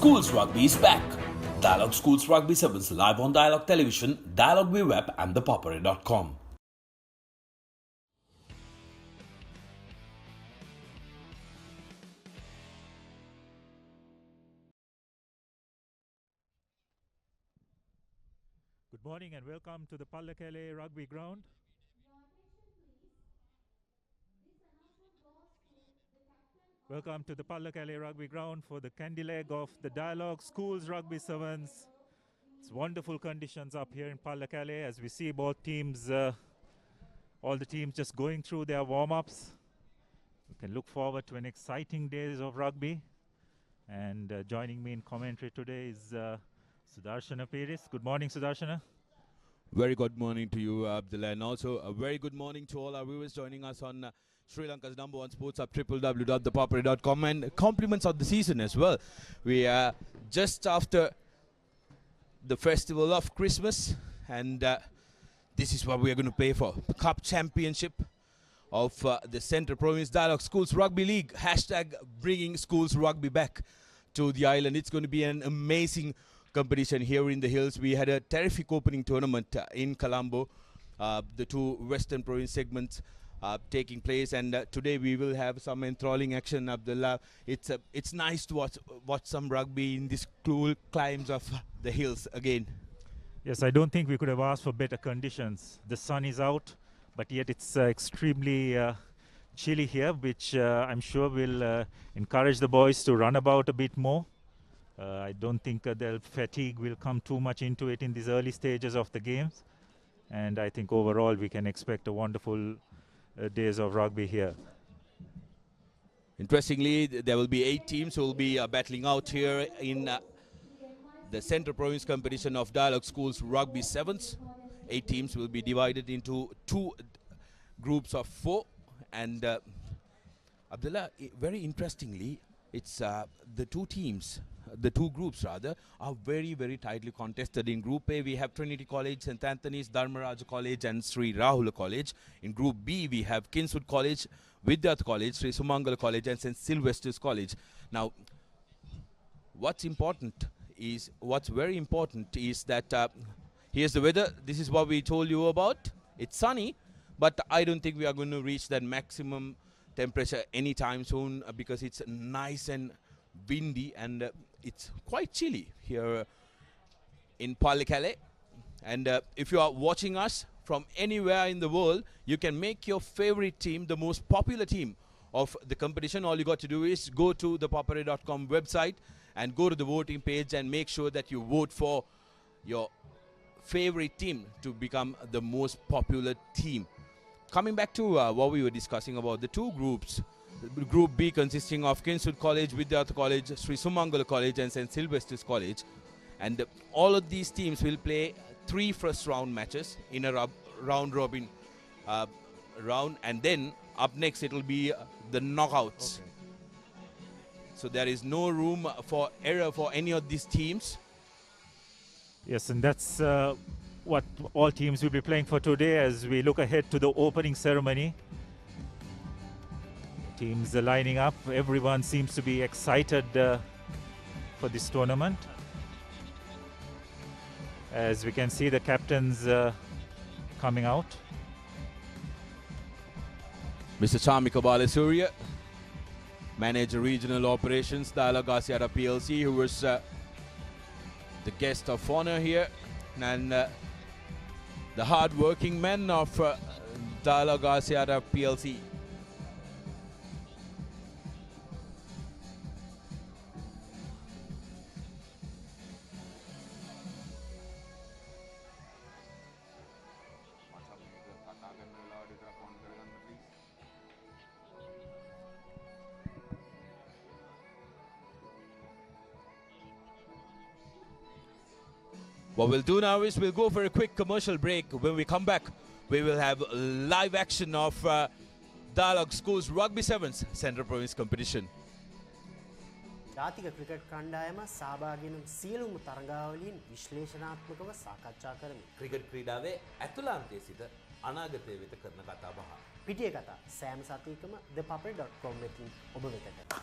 Schools Rugby is back. Dialog Schools Rugby 7s live on Dialog Television, Dialog web and the Papare.com. Good morning and welcome to the Pallekele Rugby Ground. Welcome to the Pallekele Rugby Ground for the Kandy leg of the Dialog Schools Rugby 7s. It's wonderful conditions up here in Pallekele as we see both teams, all the teams just going through their warm-ups. We can look forward to an exciting days of rugby. And joining me in commentary today is Sudarshana Piris. Good morning, Sudarshana. Very good morning to you, Abdullah, and also a very good morning to all our viewers joining us on Sri Lanka's #1 sports hub, www.thepapare.com, and compliments of the season as well. We are just after the festival of Christmas, and this is what we are going to pay for. The Cup Championship of the Central Province Dialog Schools Rugby League. # bringing schools rugby back to the island. It's going to be an amazing competition here in the hills. We had a terrific opening tournament in Colombo, the two Western Province segments taking place, and today we will have some enthralling action. Abdullah, it's nice to watch some rugby in these cool climbs of the hills again. Yes, I don't think we could have asked for better conditions. The sun is out, but yet it's extremely chilly here, which I'm sure will encourage the boys to run about a bit more. I don't think the fatigue will come too much into it in these early stages of the games. And I think overall we can expect a wonderful days of rugby here. Interestingly, there will be 8 teams who will be battling out here in the Central Province competition of Dialog Schools Rugby 7s. 8 teams will be divided into 2 groups of 4. And Abdullah, very interestingly, it's the 2 teams. The 2 groups rather are very, very tightly contested. In Group A, we have Trinity College, St. Anthony's, Dharmaraja College and Sri Rahula College. In Group B, we have Kingswood College, Vidyarth College, Sri Sumangala College and St. Sylvester's College. Now, what's very important is that here's the weather. This is what we told you about. It's sunny, but I don't think we are going to reach that maximum temperature anytime soon because it's nice and windy and it's quite chilly here in Pallekele. And if you are watching us from anywhere in the world, you can make your favorite team the most popular team of the competition. All you got to do is go to the Papare.com website and go to the voting page and make sure that you vote for your favorite team to become the most popular team. Coming back to what we were discussing about the 2 groups. Group B consisting of Kingswood College, Vidyarth College, Sri Sumangala College and St. Sylvester's College. And all of these teams will play 3 first round matches in a round robin round, and then up next it will be the knockouts. Okay. So there is no room for error for any of these teams. Yes, and that's what all teams will be playing for today as we look ahead to the opening ceremony. Teams are lining up. Everyone seems to be excited for this tournament. As we can see the captains coming out. Mr. Chamika Balasurya, Manager Regional Operations, Dialog Asiata PLC, who was the guest of honor here, and the hard-working men of Dialog Asiata PLC. What we'll do now is we'll go for a quick commercial break. When we come back, we will have live action of Dialog Schools Rugby 7s Central Province competition. ජාතික cricket කණ්ඩායම සහභාගී වන සියලුම තරගාවලීන් විශ්ලේෂණාත්මකව සාකච්ඡා කරමි. Cricket ක්‍රීඩාවේ ඇතුළාන්තයේ සිට අනාගතය වෙත කරන කතා බහ. පිටිය කතා සෑම සතියකම thepapare.com වෙතින් ඔබ වෙතට.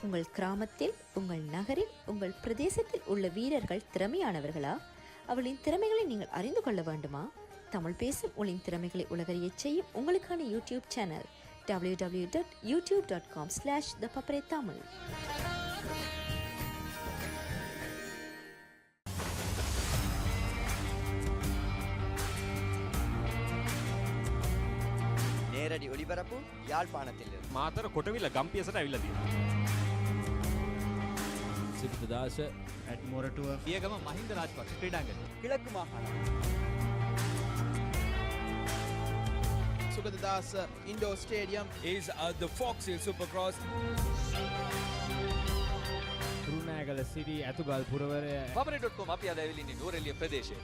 உங்கள் கிராமத்தில், உங்கள் நகரில், உங்கள் பிரதேசத்தில் உள்ள வீரர்கள் திறமையானவர்களா? அவளின் திறமைகளை நீங்கள் அறிந்து கொள்ள வேண்டுமா? தமிழ் பேசும் உங்களின் திறமைகளை உலகறியச் செய்யும் உங்களுக்கான யூடியூப் சேனல் www.youtube.com/thepapare-tamil. நேரடி ஒளிபரப்பு யாழ்ப்பாணத்திலிருந்து. මාතර කොටවිල ගම්පියසට ඇවිල්ලා තියෙනවා. සිරිතදාස ඇඩ්මෝරටුව පියගම මහින්ද රාජපක්ෂ ක්‍රීඩාංගණය. கிழக்கு மாகாணம். Sugadadasa Indoor Stadium is the Fox Hill Supercross. Kurunegala සිටි ඇතුගල් පුරවරය Papare.com අපි අද ඇවිල්ලා ඉන්නේ නුවරඑළිය ප්‍රදේශයේ.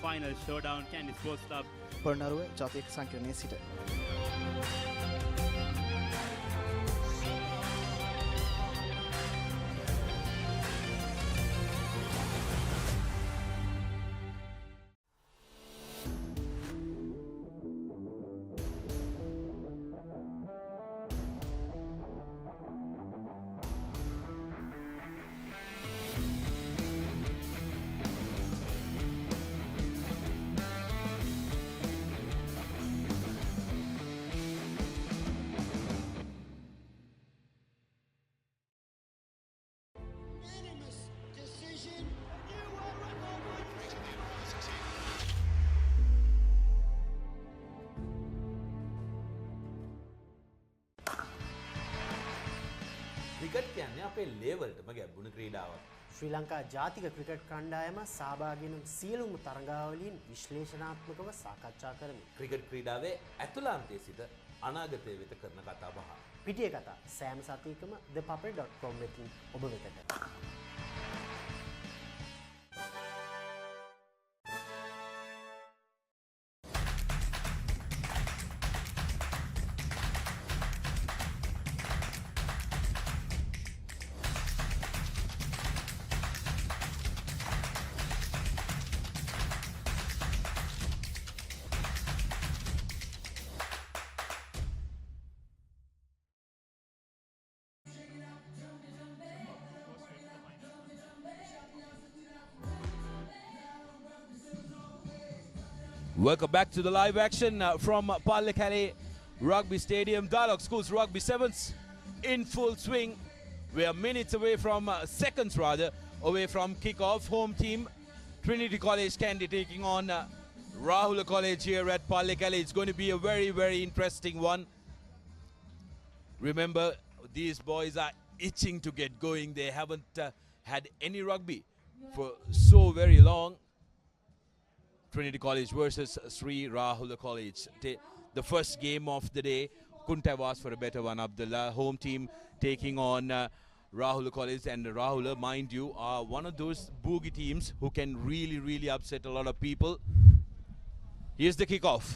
Final showdown Kandy sports club Polonnaruwa ජාතික සංකීර්ණයේ සිට ක්‍රිකට් කියන්නේ අපේ ලේවලටම ගැඹුණු ක්‍රීඩාවක්. ශ්‍රී ලංකා ජාතික ක්‍රිකට් කණ්ඩායම සහභාගී වන සියලුම තරගාවලීන් විශ්ලේෂණාත්මකව සාකච්ඡා කරමි. ක්‍රිකට් ක්‍රීඩාවේ ඇතුළාන්තයේ සිට අනාගතය වෙත කරන කතා බහ. පිටිය කතා සෑම සතියකම thepapare.com වෙතින් ඔබ වෙතට. Welcome back to the live action from Pallekele Rugby Stadium. Dialog Schools Rugby Sevens in full swing. We are minutes away from seconds rather away from kickoff. Home team Trinity College Kandy taking on Rahula College here at Pallekele. It's going to be a very interesting one. Remember, these boys are itching to get going. They haven't had any rugby for so very long. Trinity College versus Sri Rahula College. The first game of the day. Couldn't have asked for a better one. Abdullah, home team taking on Rahula College. And Rahula, mind you, are one of those boogie teams who can really upset a lot of people. Here's the kickoff.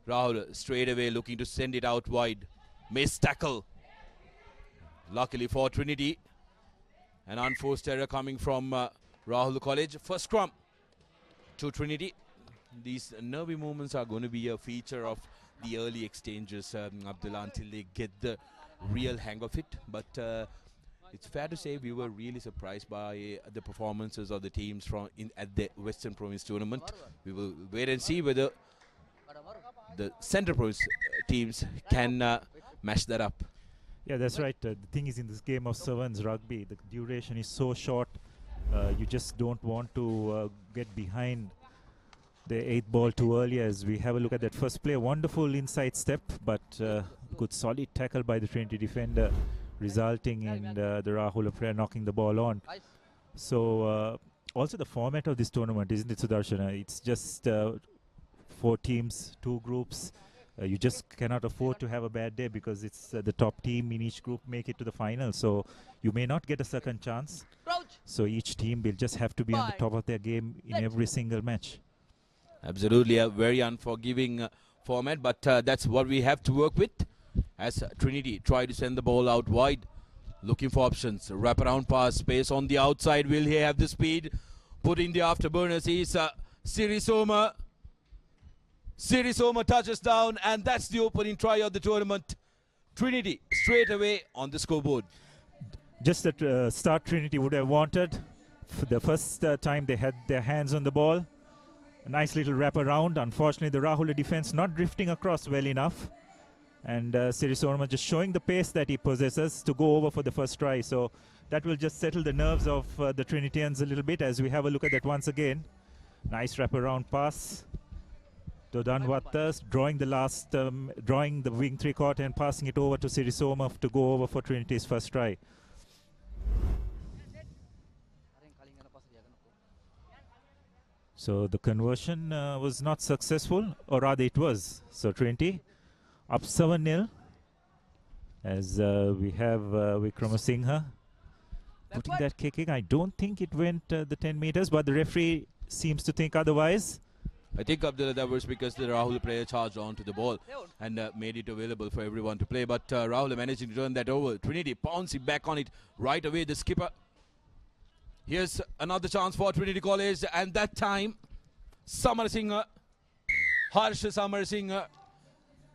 Rahula straight away looking to send it out wide. Missed tackle. Luckily for Trinity. An unforced error coming from Rahula College. First scrum to Trinity. These nervy movements are going to be a feature of the early exchanges, Abdullah, until they get the real hang of it. But it's fair to say we were really surprised by the performances of the teams at the Western Province tournament. We will wait and see whether the Central Province teams can match that up. Yeah, that's right. The thing is, in this game of sevens rugby, the duration is so short. You just don't want to get behind the 8th ball too early. As we have a look at that first play, wonderful inside step, but good solid tackle by the Trinity defender, resulting in the Rahula player knocking the ball on. So also the format of this tournament, isn't it, Sudarshana? It's just 4 teams, 2 groups. You just cannot afford to have a bad day because it's the top team in each group make it to the final. So you may not get a second chance. So each team will just have to be on the top of their game in every single match. Absolutely, a very unforgiving format, but that's what we have to work with as Trinity try to send the ball out wide. Looking for options. Wraparound pass, space on the outside. Will he have the speed? Putting the afterburners. He's Sirisoma. Sirisoma touches down, and that's the opening try of the tournament. Trinity straight away on the scoreboard. Just that start Trinity would have wanted. For the first time they had their hands on the ball. A nice little wrap around. Unfortunately, the Rahula defense not drifting across well enough. And Sirisorma just showing the pace that he possesses to go over for the first try. So that will just settle the nerves of the Trinitians a little bit as we have a look at that once again. Nice wraparound pass. Dodan Wattas drawing the wing three-quarter and passing it over to Sirisoma to go over for Trinity's first try. So the conversion was not successful, or rather it was. So Trinity up 7-0 as we have Vikramasinghe putting that kick in. I don't think it went the 10 meters, but the referee seems to think otherwise. I think, Abdullah, that was because the Rahul player charged onto the ball and made it available for everyone to play. But Rahul managing to turn that over. Trinity pouncing back on it right away. The skipper. Here's another chance for Trinity College, and that time Samarsinghe, Harsha Samarsinghe,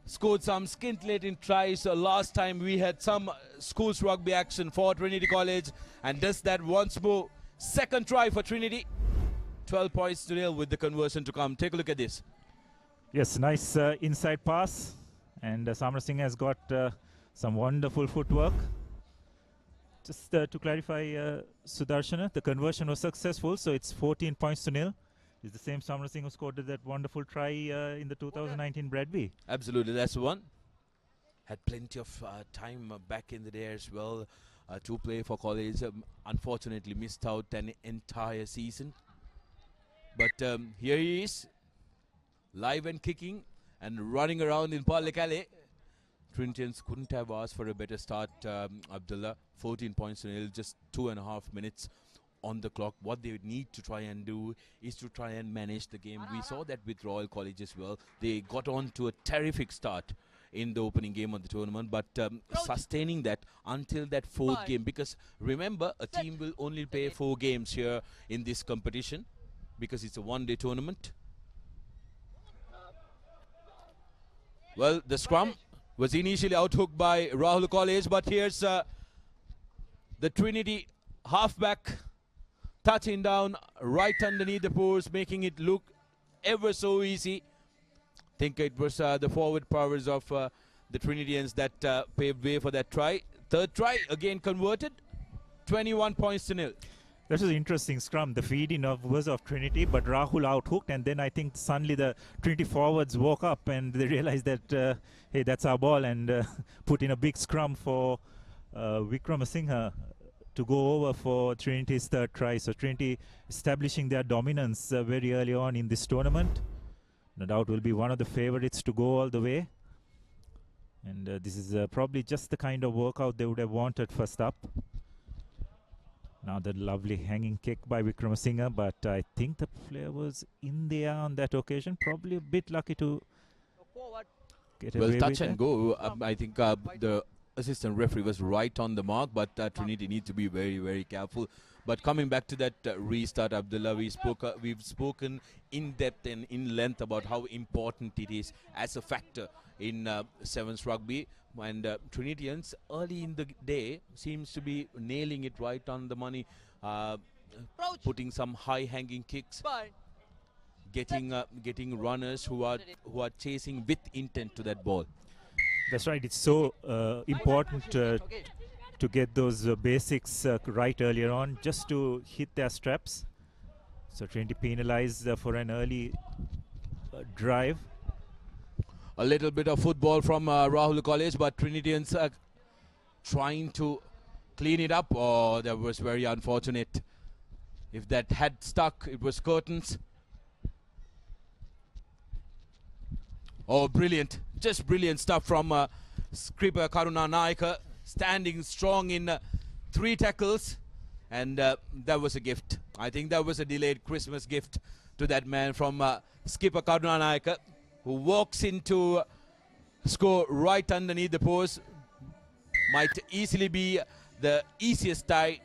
scored some scintillating tries. Last time we had some schools rugby action for Trinity College, and does that once more. Second try for Trinity. 12 points to nil with the conversion to come. Take a look at this. Yes, nice inside pass, and Samarsinghe has got some wonderful footwork. Just to clarify, Sudarshana, the conversion was successful, so it's 14 points to nil. It's the same Samarsinghe who scored that wonderful try in the 2019 Rugby. Absolutely, that's the one. Had plenty of time back in the day as well to play for college. Unfortunately, missed out an entire season. But here he is, live and kicking and running around in Pallekele. Trinitians couldn't have asked for a better start, Abdullah. 14 points to nil, just 2.5 minutes on the clock. What they need to try and do is to try and manage the game. We saw that with Royal College as well. They got on to a terrific start in the opening game of the tournament, but sustaining that until that fourth game, because remember, a team will only play 4 games here in this competition because it's a one-day tournament. Well, the scrum was initially outhooked by Rahul College, but here's the Trinity halfback touching down right underneath the post, making it look ever so easy. I think it was the forward powers of the Trinitians that paved way for that try. Third try, again converted, 21 points to nil. This was an interesting scrum. The feed-in was of Trinity, but Rahul outhooked, and then I think suddenly the Trinity forwards woke up and they realized that, hey, that's our ball, and put in a big scrum for Vikramasinghe to go over for Trinity's third try. So Trinity establishing their dominance very early on in this tournament. No doubt will be one of the favorites to go all the way. And this is probably just the kind of workout they would have wanted first up. Now the lovely hanging kick by Vikramasinghe, but I think the player was in the air on that occasion. Probably a bit lucky to get away with it. Well, touch and go. I think the assistant referee was right on the mark, but Trinity need to be very, very careful. But coming back to that restart, Abdullah, we've spoken in depth and in length about how important it is as a factor in sevens rugby. And Trinitians early in the day seems to be nailing it right on the money, putting some high-hanging kicks, getting runners who are chasing with intent to that ball. That's right. It's so important to get those basics right earlier on, just to hit their straps. So Trinity penalized for an early drive. A little bit of football from Rahul College, but Trinitians trying to clean it up. Oh, that was very unfortunate. If that had stuck, it was curtains. Oh, brilliant. Just brilliant stuff from Skipper Karuna Naika, standing strong in 3 tackles. And that was a gift. I think that was a delayed Christmas gift to that man from Skipper Karuna Naika, who walks into score right underneath the post. Might easily be the easiest tie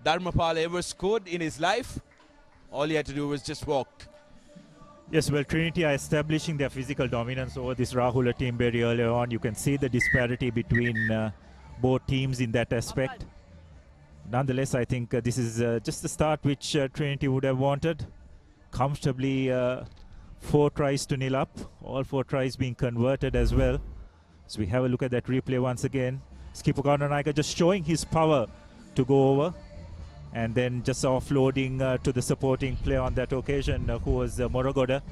Dharmapal ever scored in his life. All he had to do was just walk. Yes, well, Trinity are establishing their physical dominance over this Rahula team very early on. You can see the disparity between both teams in that aspect. Nonetheless, I think this is just the start which Trinity would have wanted. Comfortably 4 tries to nil up. All 4 tries being converted as well. So we have a look at that replay once again. Skipper Karnanayaka just showing his power to go over. And then just offloading to the supporting player on that occasion, who was Morogoda,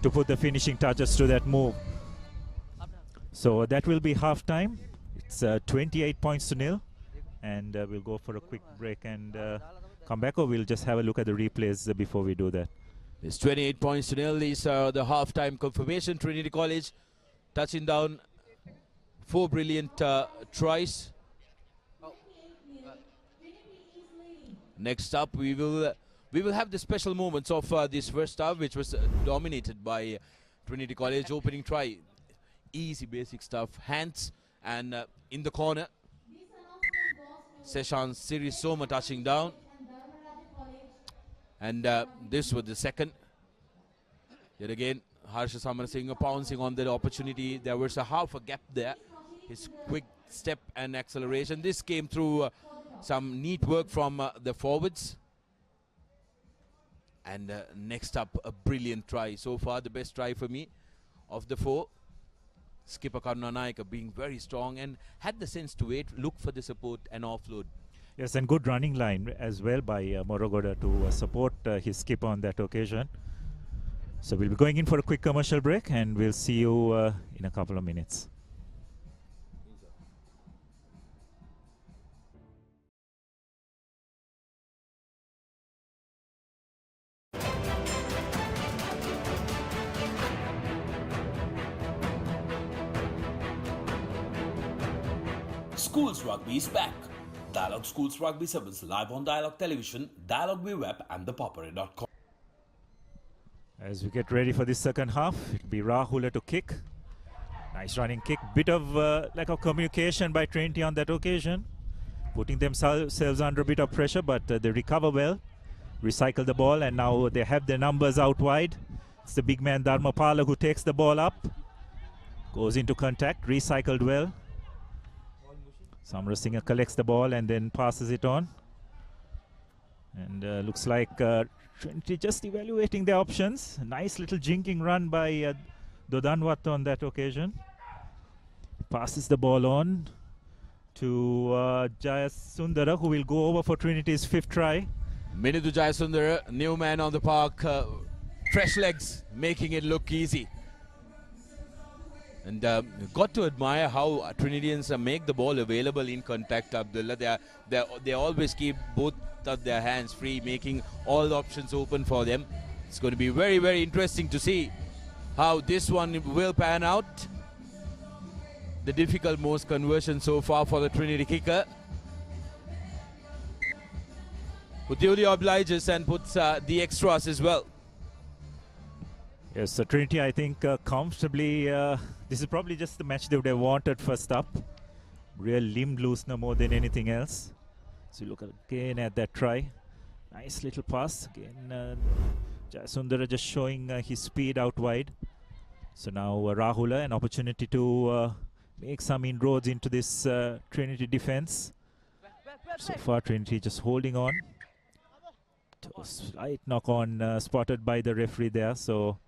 to put the finishing touches to that move. So that will be half time. It's 28 points to nil. And we'll go for a quick break and come back, or we'll just have a look at the replays before we do that. It's 28 points to nil. These are the half-time confirmation. Trinity College touching down 4 brilliant tries. Next up, we will have the special moments of this first half, which was dominated by Trinity College. Opening try, easy basic stuff, hands, and in the corner, Seshan Sirisoma touching down. And this was the second. Yet again, Harsha Samarasinghe pouncing on the opportunity. There was a half a gap there. His quick step and acceleration. This came through some neat work from the forwards. And next up, a brilliant try. So far, the best try for me of the 4. Skipper Karnanayaka being very strong and had the sense to wait, look for the support and offload. Yes, and good running line as well by Morogoda to support his skipper on that occasion. So we'll be going in for a quick commercial break, and we'll see you in a couple of minutes. Schools Rugby is back. Dialog Schools Rugby 7s live on Dialog Television, Dialog web and the Papare.com. As we get ready for this second half, it'll be Rahula to kick. Nice running kick. Bit of lack of communication by Trinity on that occasion, putting themselves under a bit of pressure, but they recover well, recycle the ball, and now they have their numbers out wide. It's the big man Dharmapala who takes the ball up, goes into contact, recycled well. Samarasinghe collects the ball and then passes it on. And looks like Trinity just evaluating their options. A nice little jinking run by Dodanwat on that occasion. Passes the ball on to Jayasundara, who will go over for Trinity's 5th try. Minidu Jayasundara, new man on the park, fresh legs, making it look easy. And got to admire how Trinidadians make the ball available in contact, Abdullah. They always keep both of their hands free, making all the options open for them. It's going to be very, very interesting to see how this one will pan out. The difficult most conversion so far for the Trinity kicker, who duly obliges and puts the extras as well. Yes, so Trinity, I think, comfortably, this is probably just the match they would have wanted first up. Real limb loosener more than anything else. So you look again at that try. Nice little pass. Again, Jayasundara just showing his speed out wide. So now Rahula, an opportunity to make some inroads into this Trinity defense. So far, Trinity just holding on. Slight knock on spotted by the referee there. So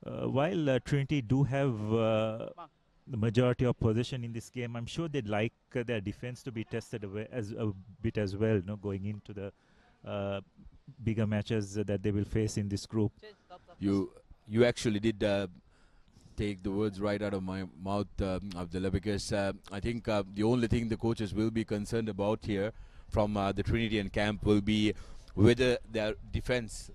while Trinity do have the majority of possession in this game, I'm sure they'd like their defense to be tested a bit as well, going into the bigger matches that they will face in this group. You actually did take the words right out of my mouth, Abdullah, because I think the only thing the coaches will be concerned about here from the Trinidadian camp will be whether their defense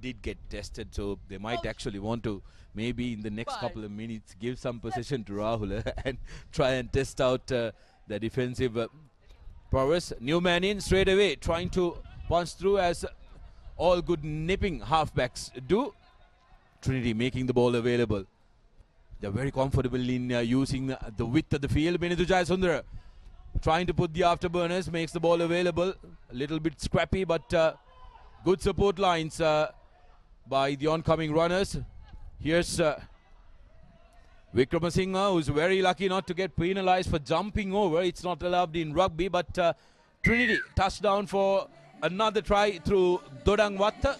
did get tested. So they might actually want to maybe in the next couple of minutes give some possession to Rahul and try and test out the defensive prowess. New man in straight away, trying to punch through as all good nipping halfbacks do. Trinity making the ball available. They're very comfortable in using the width of the field. Minidu Jayasundara trying to put the afterburners, makes the ball available. A little bit scrappy, but good support lines by the oncoming runners. Here's Vikramasinghe, who's very lucky not to get penalized for jumping over. It's not allowed in rugby, but Trinity touchdown for another try through Dodang Watta.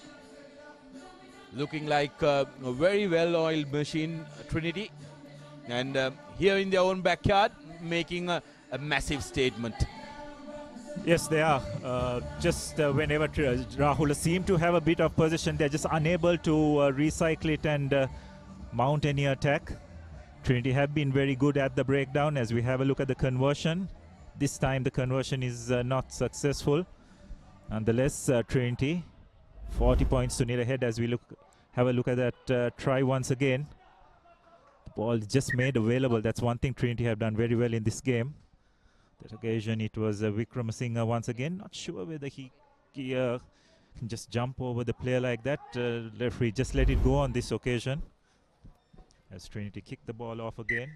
Looking like a very well-oiled machine, Trinity. And here in their own backyard, making a massive statement. Yes, they are. Just whenever Rahul seem to have a bit of possession, they're just unable to recycle it and mount any attack. Trinity have been very good at the breakdown. As we have a look at the conversion, this time the conversion is not successful. Nonetheless, Trinity 40 points to nil ahead as we have a look at that try once again. The ball just made available. That's one thing Trinity have done very well in this game. That occasion it was Vikramasinghe once again. Not sure whether he can just jump over the player like that. Referee just let it go on this occasion. As Trinity kicked the ball off again.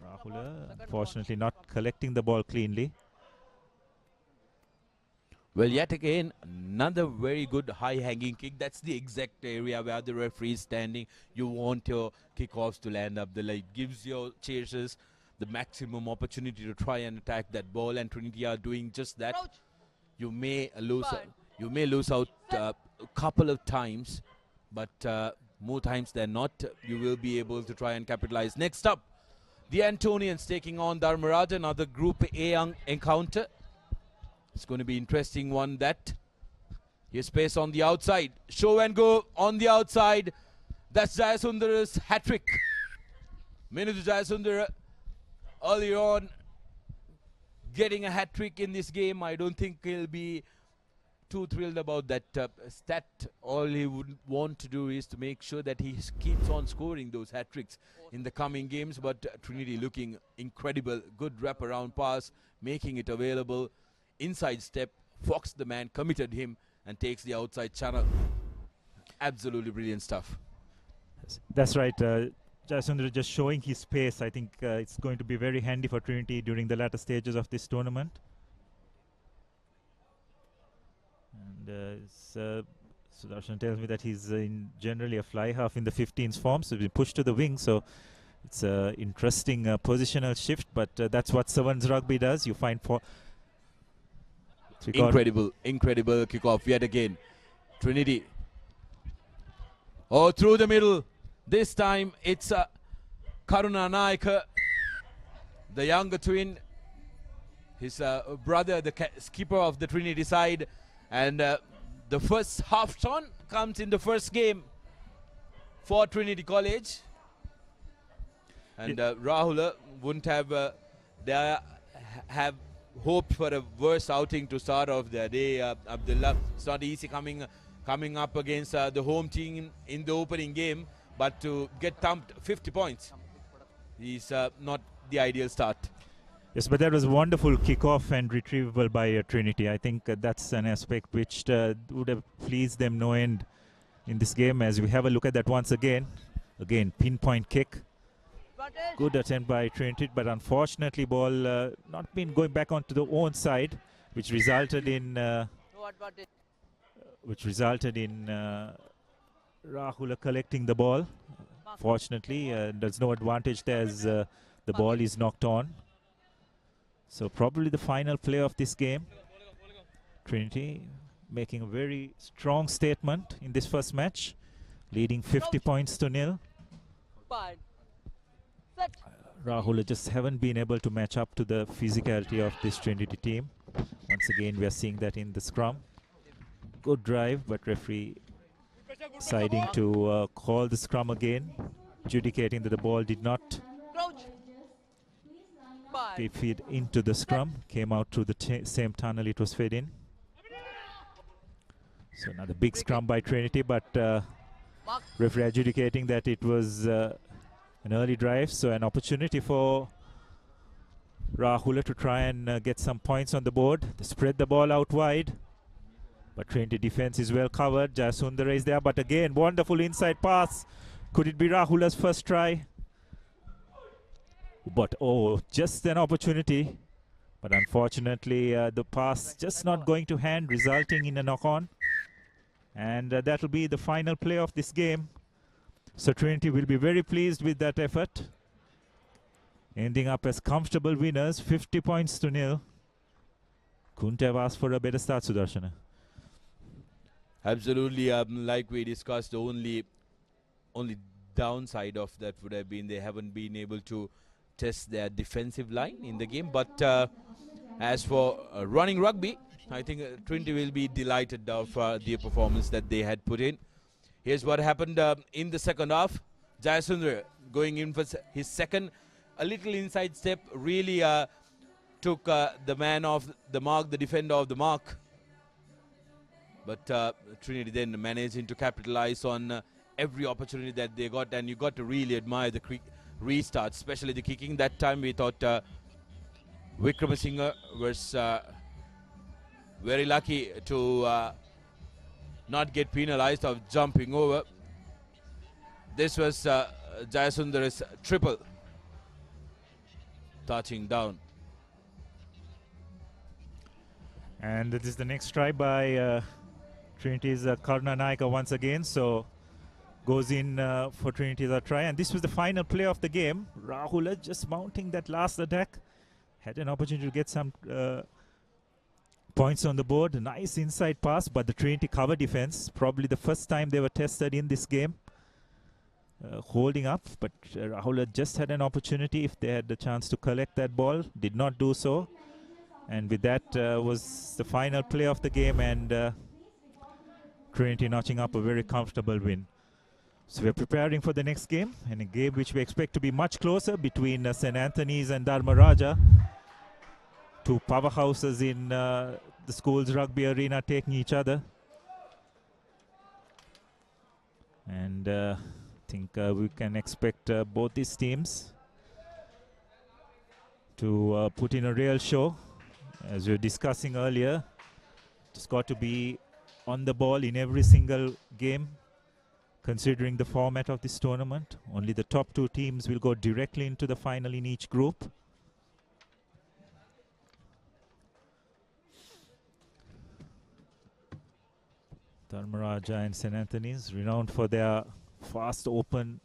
Rahul unfortunately not collecting the ball cleanly. Well, yet again, another very good high-hanging kick. That's the exact area where the referee is standing. You want your kickoffs to land up the leg. Gives your chasers the maximum opportunity to try and attack that ball, and Trinity are doing just that. You may lose out a couple of times, but more times than not, you will be able to try and capitalize. Next up, the Antonians taking on Dharmaraj, another Group A encounter. It's going to be interesting one that. Here's space on the outside. Show and go on the outside. That's Jayasundara's hat-trick. Minuthu Jayasundara earlier on getting a hat-trick in this game. I don't think he'll be too thrilled about that stat. All he would want to do is to make sure that he keeps on scoring those hat-tricks in the coming games. But Trinity looking incredible. Good wrap-around pass, making it available. Inside step, Fox the man committed him and takes the outside channel. Absolutely brilliant stuff. That's right. Jayasundara just showing his pace. I think it's going to be very handy for Trinity during the latter stages of this tournament. And Sudarshan tells me that he's generally a fly half in the 15s form, so he's been pushed to the wing. So it's an interesting positional shift, but that's what Sevens rugby does. You find for incredible kickoff yet again. Trinity. Oh, through the middle. This time it's Karuna Naika, the younger twin. His brother, the skipper of the Trinity side. And the first half ton comes in the first game for Trinity College. And Rahul wouldn't have have hoped for a worse outing to start off the day. Abdullah, it's not easy coming up against the home team in the opening game, but to get thumped 50 points is not the ideal start. Yes, but that was a wonderful kickoff and retrieval by Trinity. I think that's an aspect which would have pleased them no end in this game. As we have a look at that once again. Again, pinpoint kick. Good attempt by Trinity, but unfortunately ball not been going back onto the own side, which resulted in Rahul collecting the ball. Fortunately, there's no advantage there as the ball is knocked on. So probably the final play of this game. Trinity making a very strong statement in this first match, leading 50 points to nil. Rahul just haven't been able to match up to the physicality of this Trinity team. Once again, we are seeing that in the scrum. Good drive, but referee deciding to call the scrum again, adjudicating that the ball did not be fed into the scrum, came out through the same tunnel it was fed in. So another big scrum by Trinity, but referee adjudicating that it was an early drive, so an opportunity for Rahul to try and get some points on the board. They spread the ball out wide, but Trinity defense is well covered. Jayasundara is there, but again, wonderful inside pass. Could it be Rahula's first try? But oh, just an opportunity. But unfortunately, the pass just not going to hand, resulting in a knock-on. And that will be the final play of this game. So Trinity will be very pleased with that effort, ending up as comfortable winners, 50 points to nil. Couldn't have asked for a better start, Sudarshana. Absolutely. Like we discussed, the only downside of that would have been they haven't been able to test their defensive line in the game. But as for running rugby, I think Trinity will be delighted of the performance that they had put in. Here's what happened in the second half. Jayasundar going in for his second, a little inside step, really took the man off the mark, the defender off the mark. But Trinity then managing to capitalize on every opportunity that they got, and you got to really admire the restart, especially the kicking. That time we thought Wickramasinghe was very lucky to not get penalized of jumping over. This was Jayasundar's triple, touching down. And this is the next try by Trinity's Karna Naika once again. So goes in for Trinity's try. And this was the final play of the game. Rahula just mounting that last attack. Had an opportunity to get some points on the board. A nice inside pass, but the Trinity cover defense, probably the first time they were tested in this game, holding up. But Rahula just had an opportunity if they had the chance to collect that ball. Did not do so. And with that was the final play of the game, and Trinity notching up a very comfortable win. So we're preparing for the next game, and a game which we expect to be much closer between St. Anthony's and Dharmaraja. Two powerhouses in the school's rugby arena taking each other. And I think we can expect both these teams to put in a real show. As we were discussing earlier, just got to be on the ball in every single game. Considering the format of this tournament, only the top two teams will go directly into the final in each group. Dharmaraja and St. Anthony's, renowned for their fast, open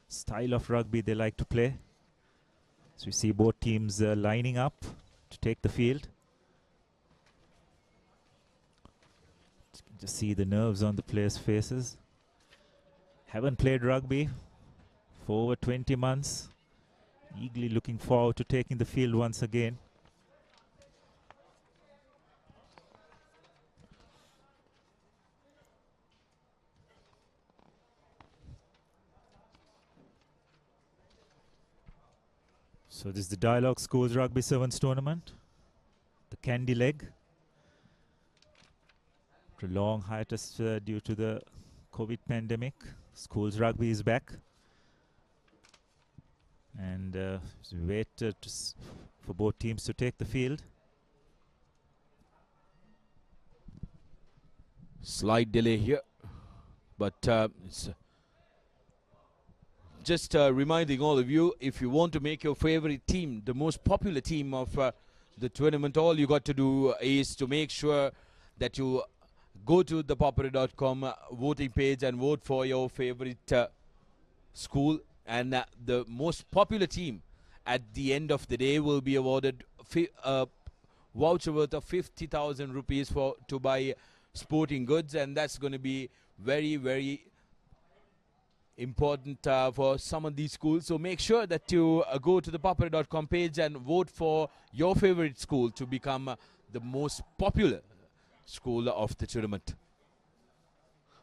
style of rugby they like to play. So we see both teams lining up to take the field. Just see the nerves on the players' faces. Haven't played rugby for over 20 months. Eagerly looking forward to taking the field once again. So this is the Dialog Schools Rugby Sevens tournament. The Kandy leg. After a long hiatus due to the COVID pandemic, schools rugby is back. And we wait for both teams to take the field. Slight delay here, but it's just reminding all of you, if you want to make your favorite team the most popular team of the tournament, all you got to do is to make sure that you go to the papare.com voting page and vote for your favorite school, and the most popular team at the end of the day will be awarded a voucher worth of 50,000 rupees to buy sporting goods, and that's going to be very, very important for some of these schools. So make sure that you go to the papare.com page and vote for your favorite school to become the most popular school of the tournament.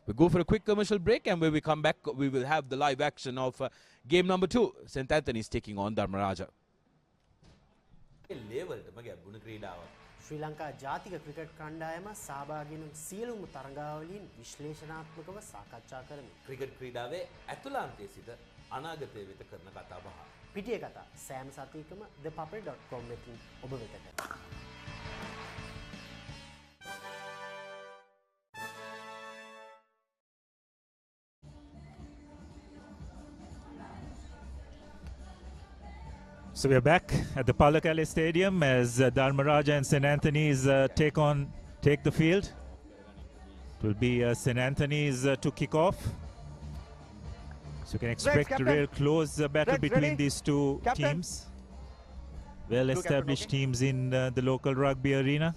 We'll go for a quick commercial break, and when we come back, we will have the live action of game number 2. St. Anthony's taking on Dharmaraja. ශ්‍රී ලංකා ජාතික cricket කණ්ඩායම සහභාගී වන සියලුම තරගාවලින් විශ්ලේෂණාත්මකව සාකච්ඡා කරමි. Cricket ක්‍රීඩාවේ ඇතුළාන්තයේ සිට අනාගතය වෙත කරන කතා බහ. පිටිය කතා සෑම සතියකම thepapare.com එකකින් ඔබ වෙතට. So we are back at the Pallekele Stadium as Dharmaraja and St. Anthony's take the field. will be St. Anthony's to kick off. So you can expect a real close battle between these two teams. Well-established teams in the local rugby arena.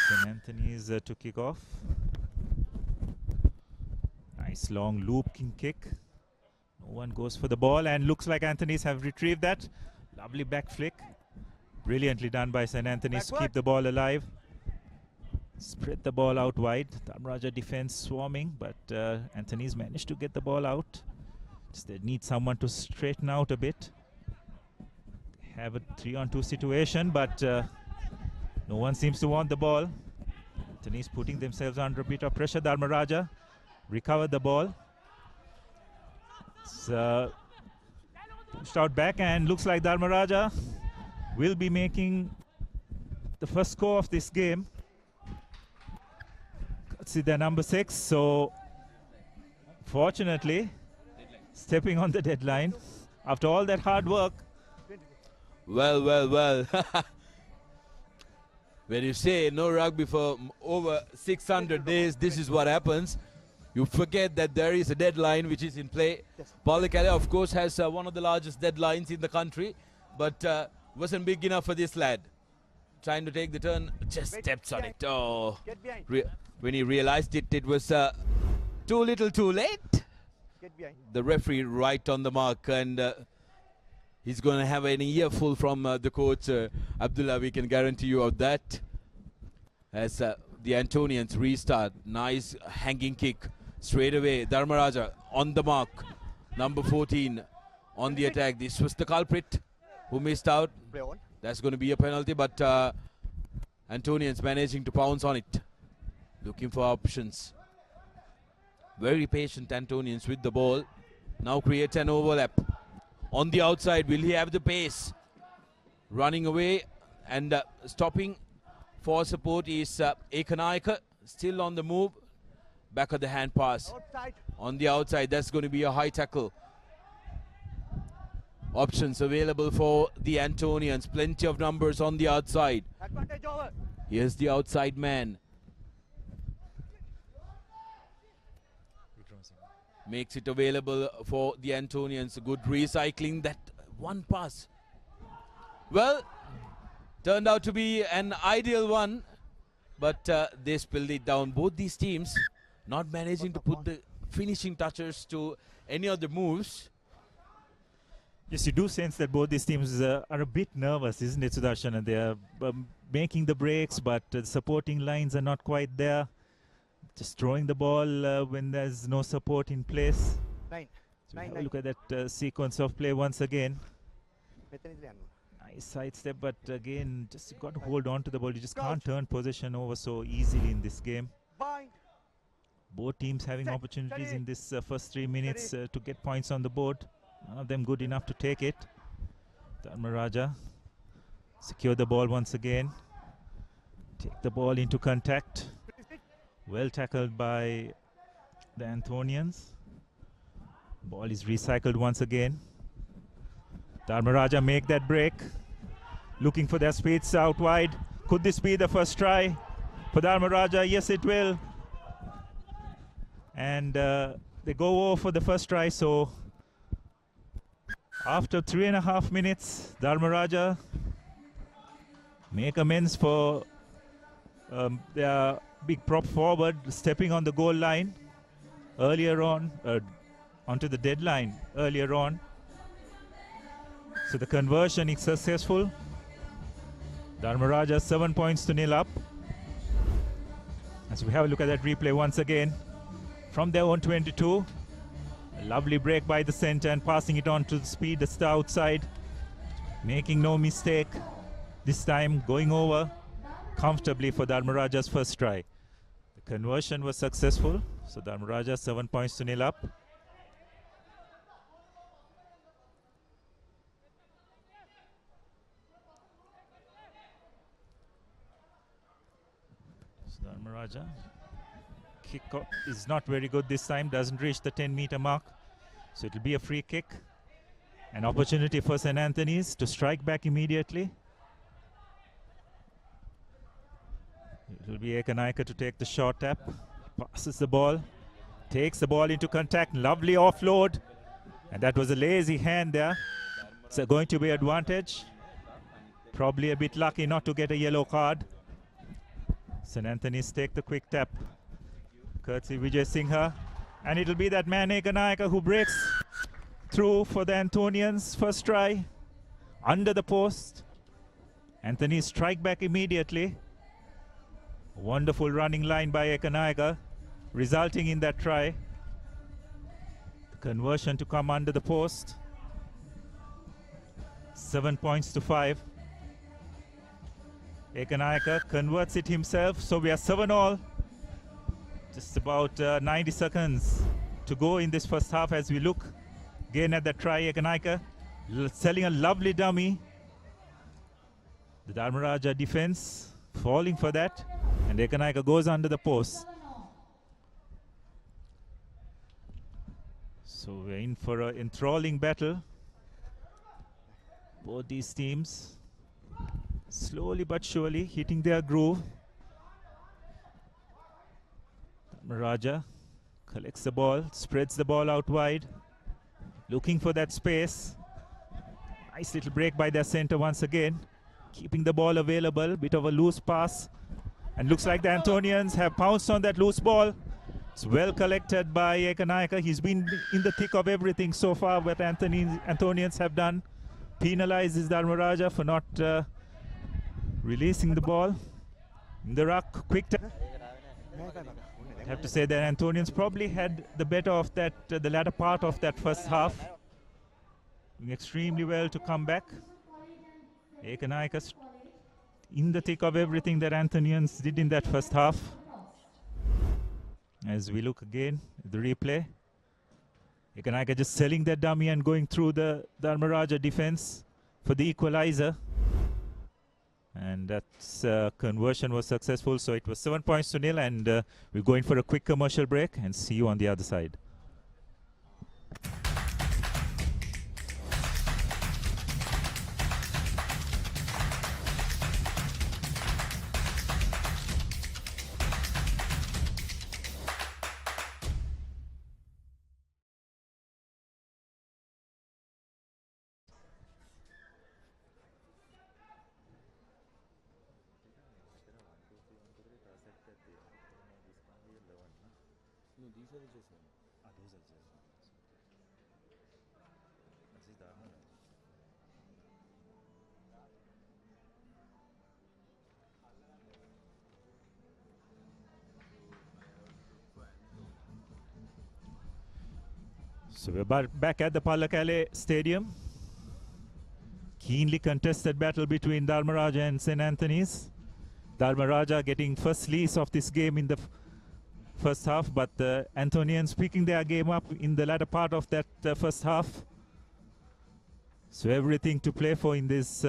St. Anthony's to kick off. Nice long looping kick. No one goes for the ball, and looks like Anthony's have retrieved that. Lovely back flick. Brilliantly done by St. Anthony's to keep the ball alive. Spread the ball out wide. Dharmaraja defense swarming, but Anthony's managed to get the ball out. Just they need someone to straighten out a bit. Have a 3-on-2 situation, but no one seems to want the ball. Anthony's putting themselves under a bit of pressure. Dharmaraja recovered the ball. It's pushed out back, and looks like Dharmaraja will be making the first score of this game. See their number 6. So fortunately, stepping on the deadline after all that hard work. Well. When you say no rugby for over 600 days, this is what happens. You forget that there is a deadline which is in play. Pallekele, of course, has one of the largest deadlines in the country, but wasn't big enough for this lad. Trying to take the turn, just steps on it. Oh, when he realized it, it was too little too late. The referee right on the mark, and he's going to have an earful from the coach, Abdullah, we can guarantee you of that. As the Antonians restart, nice hanging kick straight away. Dharmaraja on the mark, number 14 on the attack. This was the culprit who missed out. That's going to be a penalty, but Antonians managing to pounce on it, looking for options. Very patient Antonians with the ball. Now creates an overlap. On the outside, will he have the pace? Running away and stopping for support is Ekanayaka, still on the move. Back of the hand pass. On the outside, that's going to be a high tackle. Options available for the Antonians. Plenty of numbers on the outside. Here's the outside man. Makes it available for the Antonians. Good recycling that one pass. Well, turned out to be an ideal one, but they spilled it down. Both these teams not managing to put the finishing touches to any of the moves. Yes, you do sense that both these teams are a bit nervous, isn't it, Sudarshan? And they are making the breaks, but the supporting lines are not quite there. Just throwing the ball when there's no support in place. So have a look at that sequence of play once again. Nice sidestep, but again, just got to hold on to the ball. You just can't turn possession over so easily in this game. Both teams having opportunities in this first 3 minutes to get points on the board. None of them good enough to take it. Dharmaraja secure the ball once again. Take the ball into contact. Well tackled by the Antonians. Ball is recycled once again. Dharmaraja make that break. Looking for their speeds out wide. Could this be the first try for Dharmaraja? Yes, it will. And they go over for the first try. So after 3.5 minutes, Dharmaraja make amends for their big prop forward stepping on the goal line earlier on, onto the deadline earlier on. So the conversion is successful. Dharmaraja 7 points to 0 up. As we have a look at that replay once again from their own 22. A lovely break by the center and passing it on to the speed that's the outside. Making no mistake. This time going over comfortably for Dharmaraja's first try. The conversion was successful. So Dharmaraja 7 points to 0 up. So Dharmaraja kick is not very good this time. Doesn't reach the 10-meter mark. So it will be a free kick. An opportunity for St. Anthony's to strike back immediately. will be Ekanaika to take the short tap. Passes the ball. Takes the ball into contact. Lovely offload. And that was a lazy hand there. It's going to be advantage. Probably a bit lucky not to get a yellow card. St. Anthony's take the quick tap. Courtesy Vijay Singha. And it'll be that man Ekanaika who breaks through for the Antonians. First try. Under the post. Anthony strike back immediately. Wonderful running line by Ekanaika, resulting in that try. The conversion to come under the post. 7 points to 5. Ekanaika converts it himself, so we are 7-all. Just about 90 seconds to go in this first half as we look again at that try. Ekanaika selling a lovely dummy. The Dharmaraja defense falling for that, and Ekanaika goes under the post. So we're in for an enthralling battle. Both these teams slowly but surely hitting their groove. Dharmaraja collects the ball, spreads the ball out wide, looking for that space. Nice little break by their center once again, keeping the ball available. Bit of a loose pass, and looks like the Antonians have pounced on that loose ball. It's well collected by Ekanaika. He's been in the thick of everything so far. What Antonians have done, penalizes Dharmaraja for not releasing the ball. In the ruck, quick I have to say that Antonians probably had the better of that, the latter part of that first half. Doing extremely well to come back. Ekanaika in the thick of everything that Antonians did in that first half. As we look again at the replay, Ekanaika just selling that dummy and going through the Dharmaraja defense for the equalizer. And that conversion was successful, so it was 7 points to 0, and we're going for a quick commercial break and see you on the other side. So we're back at the Pallekele Stadium. Keenly contested battle between Dharmaraja and St. Anthony's. Dharmaraja getting first lease of this game in the first half, but the Antonians picking their game up in the latter part of that first half. So everything to play for in this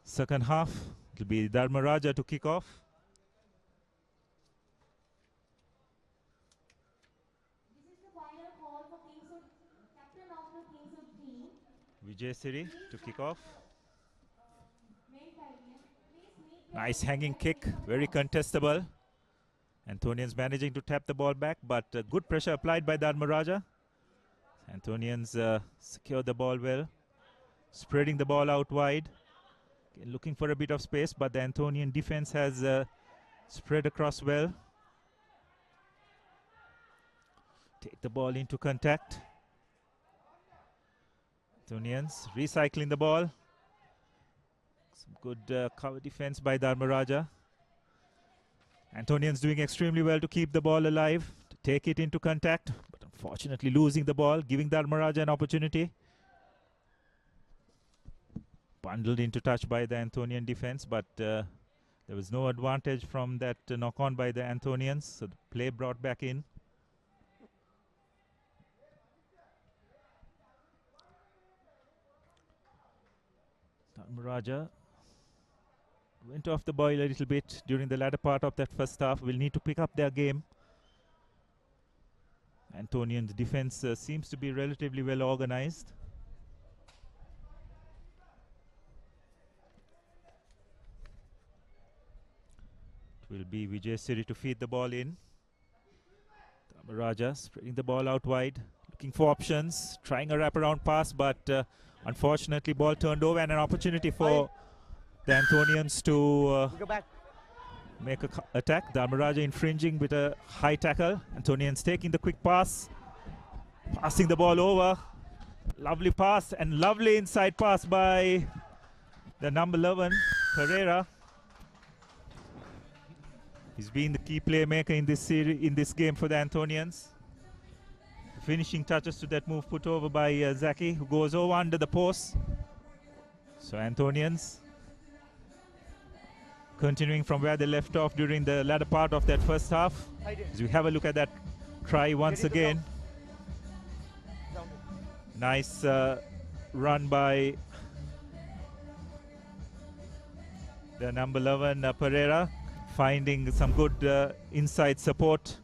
second half. It will be Dharmaraja to kick off. Vijay Siri to kick off. Nice hanging kick, very contestable. Antonians managing to tap the ball back, but good pressure applied by Dharmaraja. Antonians secure the ball well, spreading the ball out wide, looking for a bit of space, but the Antonian defense has spread across well. Take the ball into contact. Antonians recycling the ball. Some good cover defense by Dharmaraja. Antonians doing extremely well to keep the ball alive, to take it into contact, but unfortunately losing the ball, giving Dharmaraja an opportunity. Bundled into touch by the Antonian defense, but there was no advantage from that knock-on by the Antonians, so the play brought back in. Dharmaraja went off the boil a little bit during the latter part of that first half. Will need to pick up their game. Antonian's defense seems to be relatively well organized. will be Vijay Siri to feed the ball in. Raja spreading the ball out wide, looking for options, trying a wraparound pass, but unfortunately ball turned over, and an opportunity for the Anthonians to make an attack. Dharmaraja infringing with a high tackle. Anthonians taking the quick pass, passing the ball over. Lovely pass and lovely inside pass by the number 11, Pereira. He's been the key playmaker in this series, in this game for the Anthonians. Finishing touches to that move put over by Zaki, who goes over under the post. So Anthonians continuing from where they left off during the latter part of that first half. As we have a look at that try once again. Nice run by the number 11, Pereira, finding some good inside support,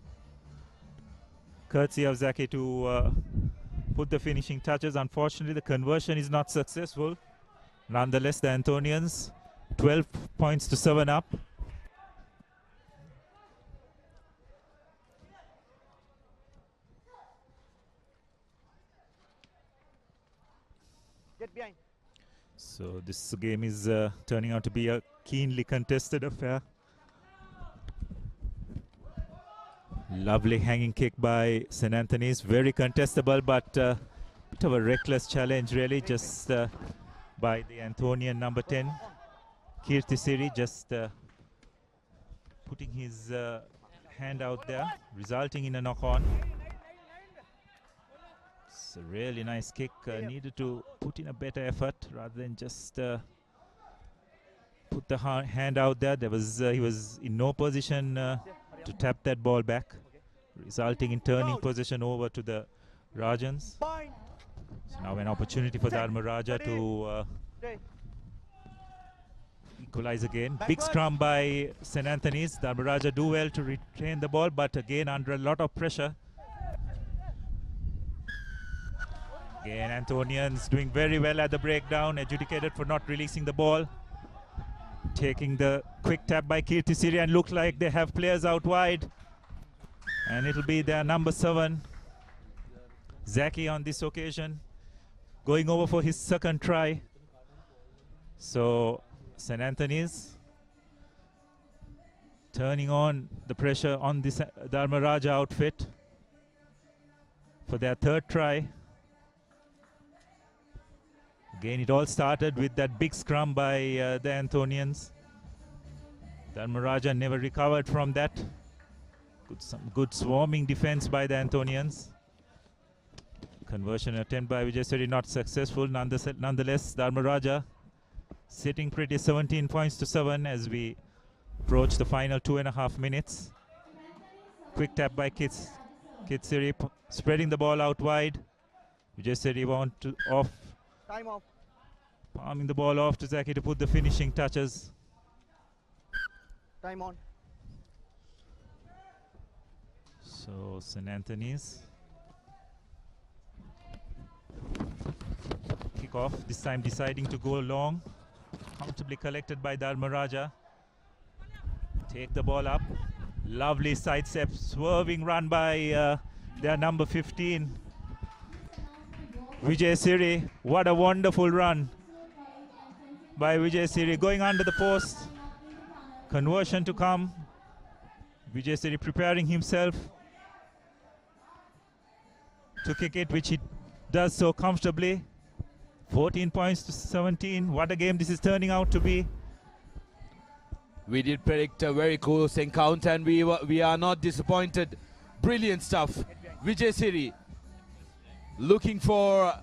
courtesy of Zaki to put the finishing touches. Unfortunately, the conversion is not successful. Nonetheless, the Anthonians 12 points to 7 up. Get behind. So this game is turning out to be a keenly contested affair. Lovely hanging kick by St. Anthony's, very contestable, but bit of a reckless challenge really, just by the Anthonian number 10, Kirti Siri, just putting his hand out there, resulting in a knock-on. It's a really nice kick, needed to put in a better effort rather than just put the hand out there. He was in no position to tap that ball back, resulting in turning possession over to the Rajans. So now an opportunity for Dharmaraja to equalize again. Big scrum by St. Anthony's. Dharmaraja do well to retain the ball, but again under a lot of pressure. Again, Anthonians doing very well at the breakdown, adjudicated for not releasing the ball. Taking the quick tap by Kirti Siri, and look like they have players out wide. And it'll be their number 7, Zaki, on this occasion, going over for his second try. So St. Anthony's turning on the pressure on this Dharmaraja outfit for their third try. Again, it all started with that big scrum by the Anthonians. Dharmaraja never recovered from that. Some good swarming defense by the Anthonians. Conversion attempt by Vijay Siri not successful. Nonetheless, Dharmaraja sitting pretty, 17 points to 7 as we approach the final 2.5 minutes. Quick tap by Kit Siri, spreading the ball out wide. Vijay Siri want to off. Time off. Palming the ball off to Zaki to put the finishing touches. Time on. So St. Anthony's kickoff, this time deciding to go long. Comfortably collected by Dharmaraja. Take the ball up. Lovely sidestep, swerving run by their number 15. Vijay Siri, what a wonderful run by Vijay Siri, going under the post. Conversion to come. Vijay Siri preparing himself to kick it, which he does so comfortably. 14 points to 17. What a game this is turning out to be. We did predict a very close encounter, and we are not disappointed. Brilliant stuff. Vijay Siri looking for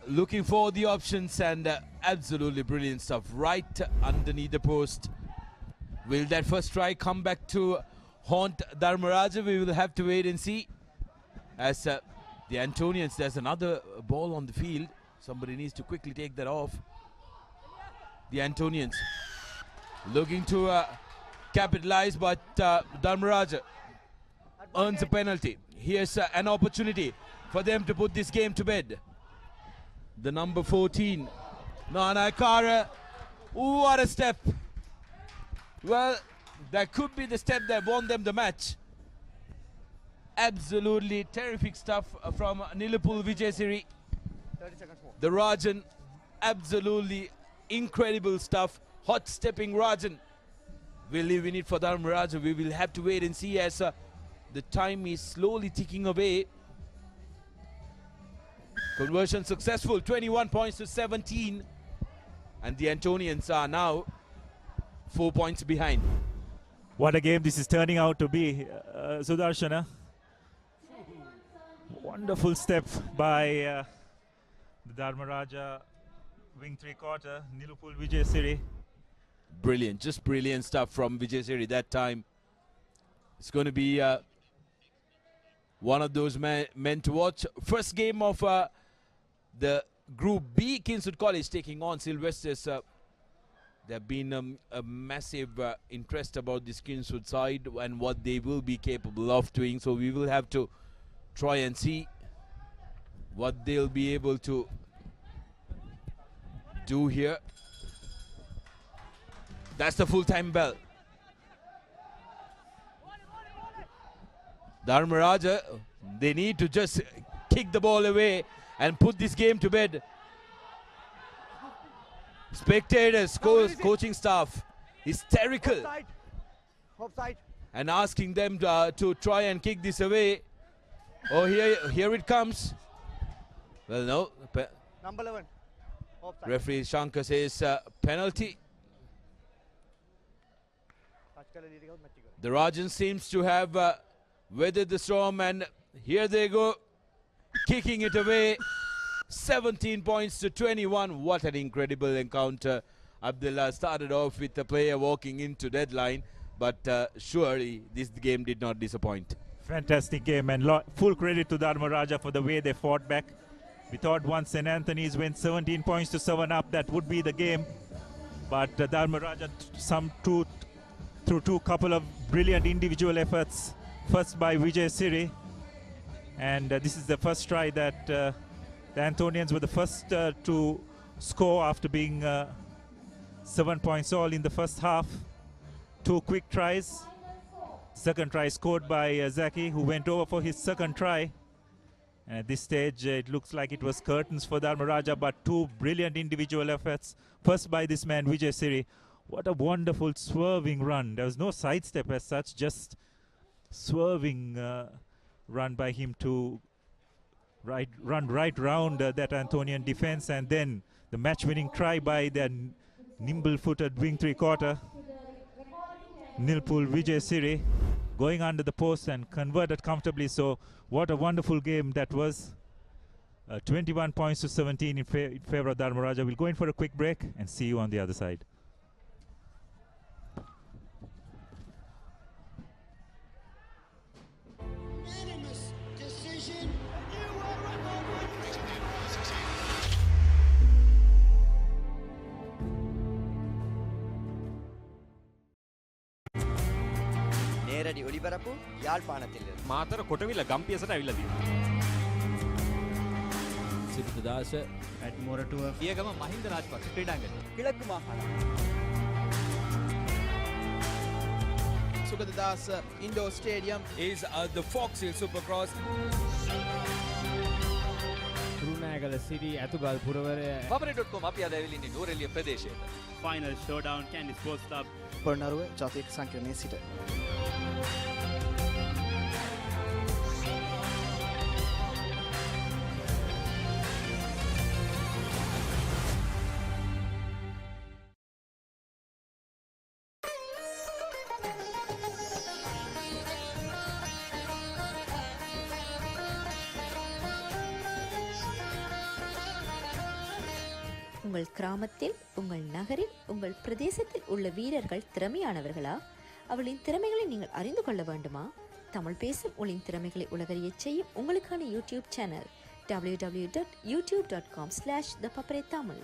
the options, and absolutely brilliant stuff right underneath the post. Will that first try come back to haunt Dharmaraja? We will have to wait and see. As the Antonians, there's another ball on the field. Somebody needs to quickly take that off. The Antonians looking to capitalize, but Dharmaraja earns a penalty. Here's an opportunity for them to put this game to bed. The number 14, Nana Kara. What a step. Well, That could be the step that won them the match. Absolutely terrific stuff from Nilupul Vijayasiri. 30 seconds more. The Rajan, absolutely incredible stuff. Hot stepping Rajan. We're leaving it for Dharmaraja. We will have to wait and see as the time is slowly ticking away. Conversion successful, 21 points to 17. And the Antonians are now 4 points behind. What a game this is turning out to be, Sudarshana. Wonderful step by the Dharmaraja wing three-quarter, Nilupul Vijayasiri. Brilliant, just brilliant stuff from Vijayasiri that time. It's going to be one of those men to watch. First game of the Group B, Kingswood College taking on Sylvester's. There have been a massive interest about this Kingswood side and what they will be capable of doing. So we will have to try and see what they'll be able to do here. That's the full-time bell. Dharmaraja, they need to just kick the ball away and put this game to bed. Spectators, coaching staff, hysterical. Offside. And asking them to try and kick this away. Oh, here it comes. Well, no. Number 11. Offside. Referee Shankar says penalty. The Rajan seems to have weathered the storm, and here they go, kicking it away. 17 points to 21. What an incredible encounter. Abdullah started off with the player walking into deadline, but surely this game did not disappoint. Fantastic game, and full credit to Dharmaraja for the way they fought back. We thought once St. Anthony's went 17 points to 7 up, that would be the game. But Dharmaraja through two couple of brilliant individual efforts. First by Vijayasiri, and this is the first try that the Antonians were the first to score after being 7 points all in the first half. 2 quick tries. Second try scored by Zaki, who went over for his second try. And at this stage, it looks like it was curtains for Dharmaraja, but 2 brilliant individual efforts. First by this man, Vijayasiri. What a wonderful swerving run. There was no sidestep as such, just swerving run by him to run right round that Antonian defense, and then the match-winning try by the nimble-footed wing three-quarter Nilupul Vijayasiri, going under the post and converted comfortably. So what a wonderful game that was. 21 points to 17 in favor of Dharmaraja. We'll go in for a quick break and see you on the other side. நேரடி ஒளிபரப்பு யாழ்ப்பாணத்திலிருந்து. මාතර කොටවිල ගම්පියසට ඇවිල්ලා තියෙනවා. සිරිතදාස ඇට් මොරටුව පියගම මහින්ද රාජපක්ෂ ක්‍රීඩාංගණය. கிழக்கு மாகாணம். Sugadadasa Indoor Stadium is the Fox Hill Supercross. Kurunegala සිටි ඇතුගල් පුරවරය. Papare.com අපි අද ඇවිල්ලා ඉන්නේ නෝරෙලිය ප්‍රදේශයට. Final showdown Kandy sports club. Polonnaruwa ජාතික සංකීර්ණයේ සිට. உங்கள் கிராமத்தில், உங்கள் நகரில், உங்கள் பிரதேசத்தில் உள்ள வீரர்கள் திறமையானவர்களா? அவளின் திறமைகளை நீங்கள் அறிந்து கொள்ள வேண்டுமா? தமிழ் பேசும் உங்களின் திறமைகளை உலகறியச் செய்யும் உங்களுக்கான யூடியூப் சேனல் www.youtube.com/thepapare-tamil.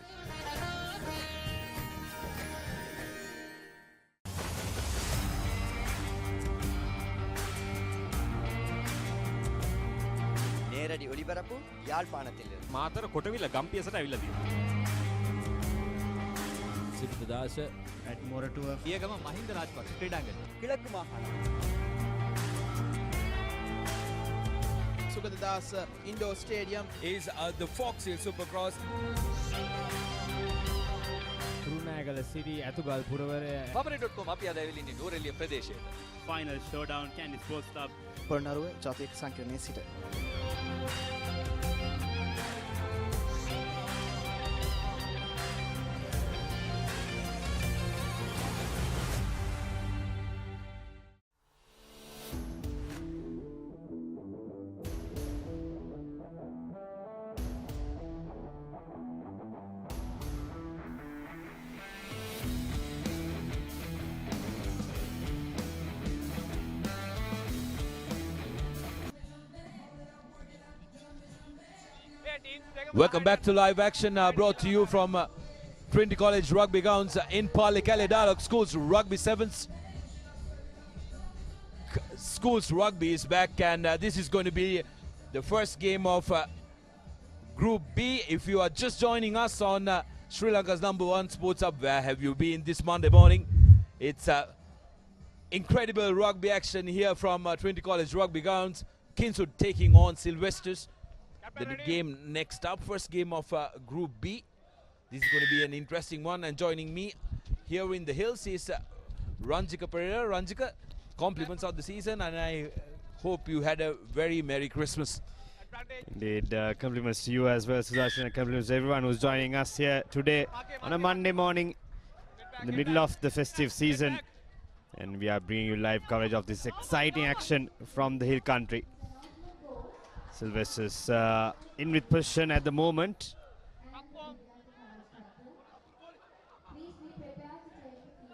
நேரடி ஒளிபரப்பு யாழ்ப்பாணத்திலிருந்து. මාතර කොටවිල ගම්පියසට ඇවිල්ලා තියෙනවා. සිරිතදාස ඇට් මොරටුව පියගම මහින්ද රාජපක්ෂ ක්‍රීඩාංගණය. கிழக்கு மாகாணம் Sugadadasa Indoor Stadium is the Fox Hill Supercross. Rugby City ඇතුගල් පුරවරය Papare.com අපි අද ඇවිල්ලා ඉන්නේ නෝරෙලිය ප්‍රදේශයේ. Final showdown Kandy Sports Club. Polonnaruwa ජාතික සංකීර්ණයේ සිට Welcome back to live action, brought to you from Trinity College Rugby Grounds in Pallekele. Dialog Schools Rugby Sevens. Schools Rugby is back, and this is going to be the first game of Group B. If you are just joining us on Sri Lanka's #1 sports hub, where have you been this Monday morning? It's incredible rugby action here from Trinity College Rugby Grounds. Kingswood taking on Sylvesters. The game next up, first game of Group B. This is going to be an interesting one, and joining me here in the hills is Ranjika Pereira. Ranjika, compliments of the season, and I hope you had a very Merry Christmas. Indeed, compliments to you as well, Sudarshan, and compliments to everyone who's joining us here today on a Monday morning in the middle of the festive season, and we are bringing you live coverage of this exciting action from the hill country. Sylvester's in with possession at the moment.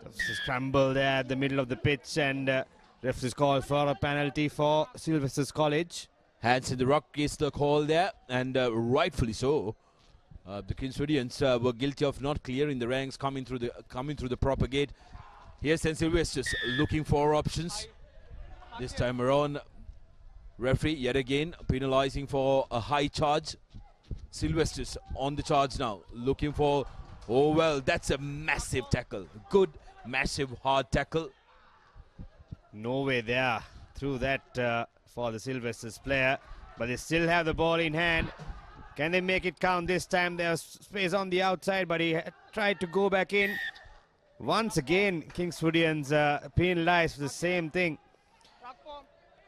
There's a scramble there at the middle of the pitch, and referees call for a penalty for Sylvester's College. Hands in the ruck is the call there, and rightfully so. The Kingswoodians were guilty of not clearing the ranks, coming through the proper gate. Here's St. Sylvester's looking for options. This time around, referee yet again penalizing for a high charge. Sylvester's on the charge now, looking for, oh well, that's a massive tackle. Good, massive, hard tackle. No way there through that for the Sylvester's player, but they still have the ball in hand. Can they make it count this time? There's space on the outside, but he tried to go back in. Once again, Kingswoodians penalized for the same thing.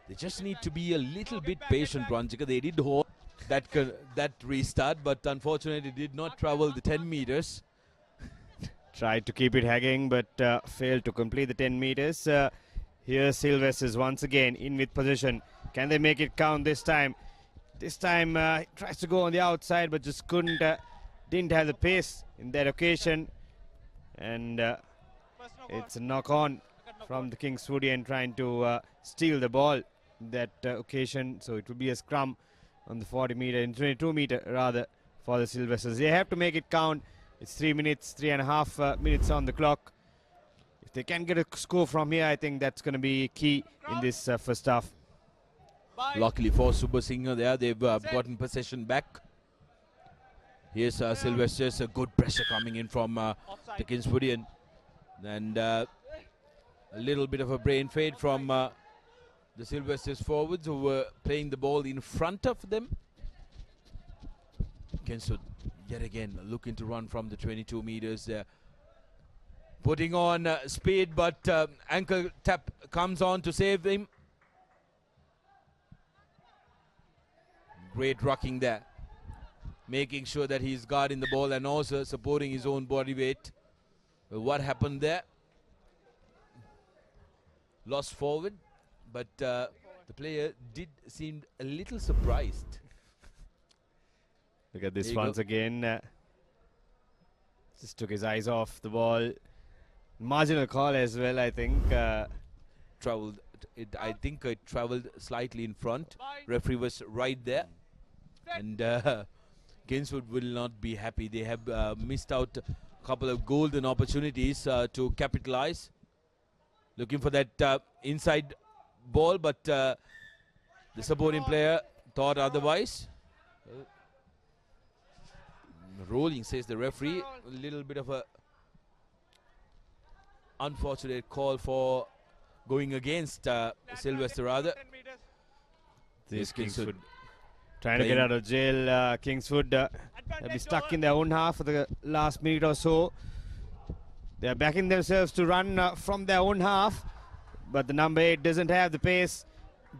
They just need to be a little bit patient, Ranjika. They did hold that restart, but unfortunately did not travel the 10 meters. Tried to keep it hanging, but failed to complete the 10 meters. Here Sylvester's once again in with position. Can they make it count this time? This time he tries to go on the outside, but just didn't have the pace in that occasion. And it's a knock on from the Kingswoodian trying to steal the ball that occasion. So it will be a scrum on the 40 meter, in 22 meter rather, for the Sylvesters. They have to make it count. It's 3.5 minutes on the clock. If they can get a score from here, I think that's going to be key in this first half. Luckily for Subha Singh there, they've gotten possession back. Here's Sylvester's, a good pressure coming in from the Kingswoodian. And a little bit of a brain fade from the Sylvester's forwards, who were playing the ball in front of them. Kingswood yet again looking to run from the 22 meters there. Putting on speed, but ankle tap comes on to save him. Great rucking there. Making sure that he's guarding the ball and also supporting his own body weight. Well, what happened there? Lost forward, but the player did seem a little surprised. Look at this once again. Just took his eyes off the ball. Marginal call as well, I think. Traveled. I think it traveled slightly in front. Referee was right there, and Kingswood will not be happy. They have missed out a couple of golden opportunities to capitalize. Looking for that inside ball, but the supporting player thought otherwise. Rolling, says the referee. A little bit of a unfortunate call for going against Sylvester rather. This Kingswood trying to get out of jail. Kingswood they'll be stuck in their own half for the last minute or so. They're backing themselves to run from their own half, but the number 8 doesn't have the pace.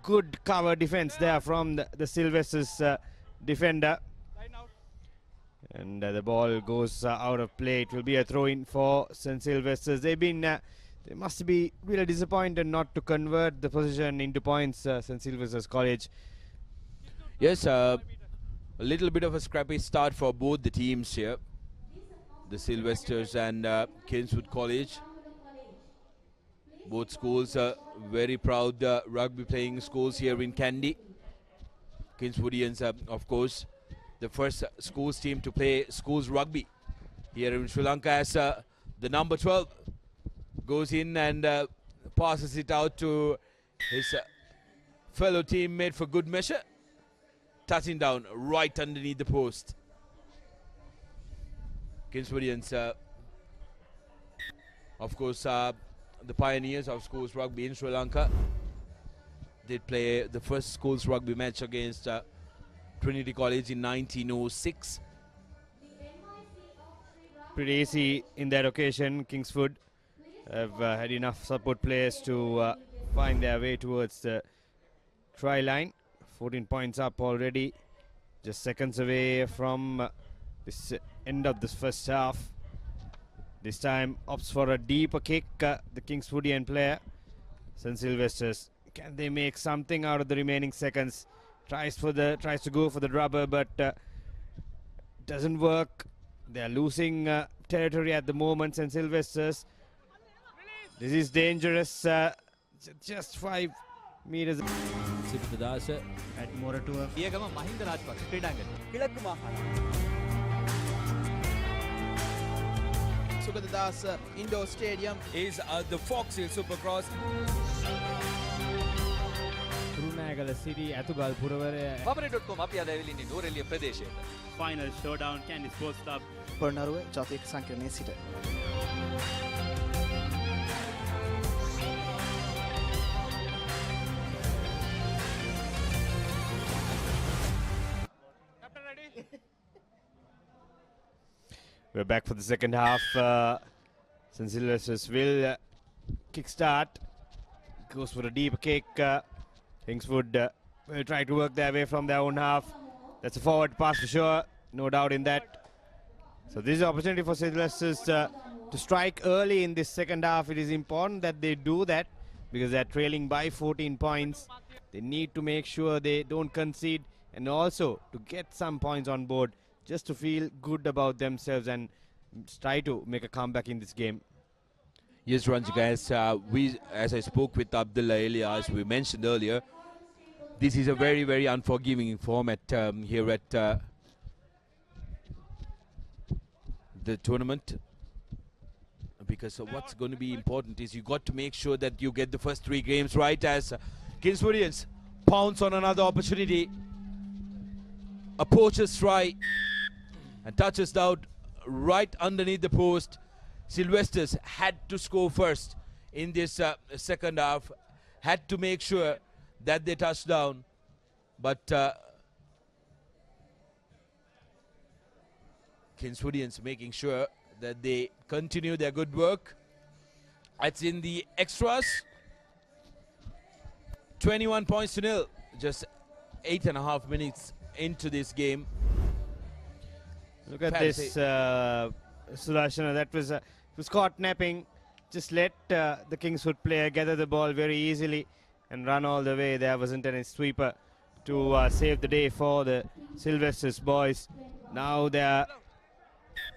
Good cover defense there from the Sylvester's defender. And the ball goes out of play. It will be a throw-in for St. Sylvester's. They must be really disappointed not to convert the possession into points, St. Sylvester's College. Yes, a little bit of a scrappy start for both the teams here. The Sylvesters and Kingswood College. Both schools are very proud rugby playing schools here in Kandy. Kingswoodians, of course, the first schools team to play schools rugby here in Sri Lanka, as the number 12 goes in and passes it out to his fellow teammate for good measure. Touching down right underneath the post. Kingswoodians, of course, the pioneers of schools rugby in Sri Lanka. Did play the first schools rugby match against Trinity College in 1906. Pretty easy in that occasion. Kingswood have had enough support players to find their way towards the try line. 14 points up already. Just seconds away from this end of this first half. This time opts for a deeper kick, the Kingswoodian player. St. Sylvester's, can they make something out of the remaining seconds? Tries to go for the rubber, but doesn't work. They're losing territory at the moment, St. Sylvester's. This is dangerous. Just 5 meters. at Moratua. Sugadadasa Indoor Stadium is the Fox Hill Supercross. Kurunagala City, Atugal Puravare. Papare.com අපි අද ඇවිල්ලා ඉන්නේ නෝරෙලිය ප්‍රදේශයට. Final showdown, Kandy Sports Club. පොරණරුව ජාතික සංකීර්ණයේ සිට. We're back for the second half. St. Sylvester's will kickstart. Goes for a deep kick. Kingswood will try to work their way from their own half. That's a forward pass for sure. No doubt in that. So this is an opportunity for St. Sylvester's to strike early in this second half. It is important that they do that because they're trailing by 14 points. They need to make sure they don't concede and also to get some points on board, just to feel good about themselves and try to make a comeback in this game. Yes, Ranjika, as I spoke with Abdullah earlier, as we mentioned earlier, this is a very, very unforgiving format here at the tournament. Because what's going to be important is you got to make sure that you get the first 3 games right, as Kingswoodians pounce on another opportunity. A poacher's try and touches down right underneath the post. Sylvester's had to score first in this second half, had to make sure that they touch down, but Kingswoodians making sure that they continue their good work. That's in the extras. 21 points to nil, just 8.5 minutes into this game. Look at this, Sulashana. That was caught napping. Just let the Kingswood player gather the ball very easily and run all the way. There wasn't any sweeper to save the day for the Sylvester's boys. Now they're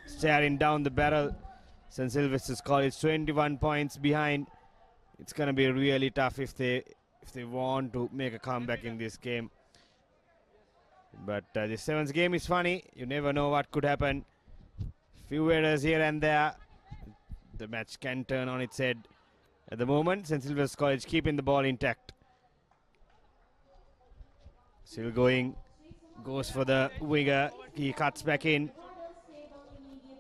staring down the barrel. St. Sylvester's College 21 points behind. It's going to be really tough if they want to make a comeback in this game. But the 7th game is funny. You never know what could happen. Few errors here and there. The match can turn on its head. At the moment, St. Sylvester's College keeping the ball intact. Still going. Goes for the winger. He cuts back in.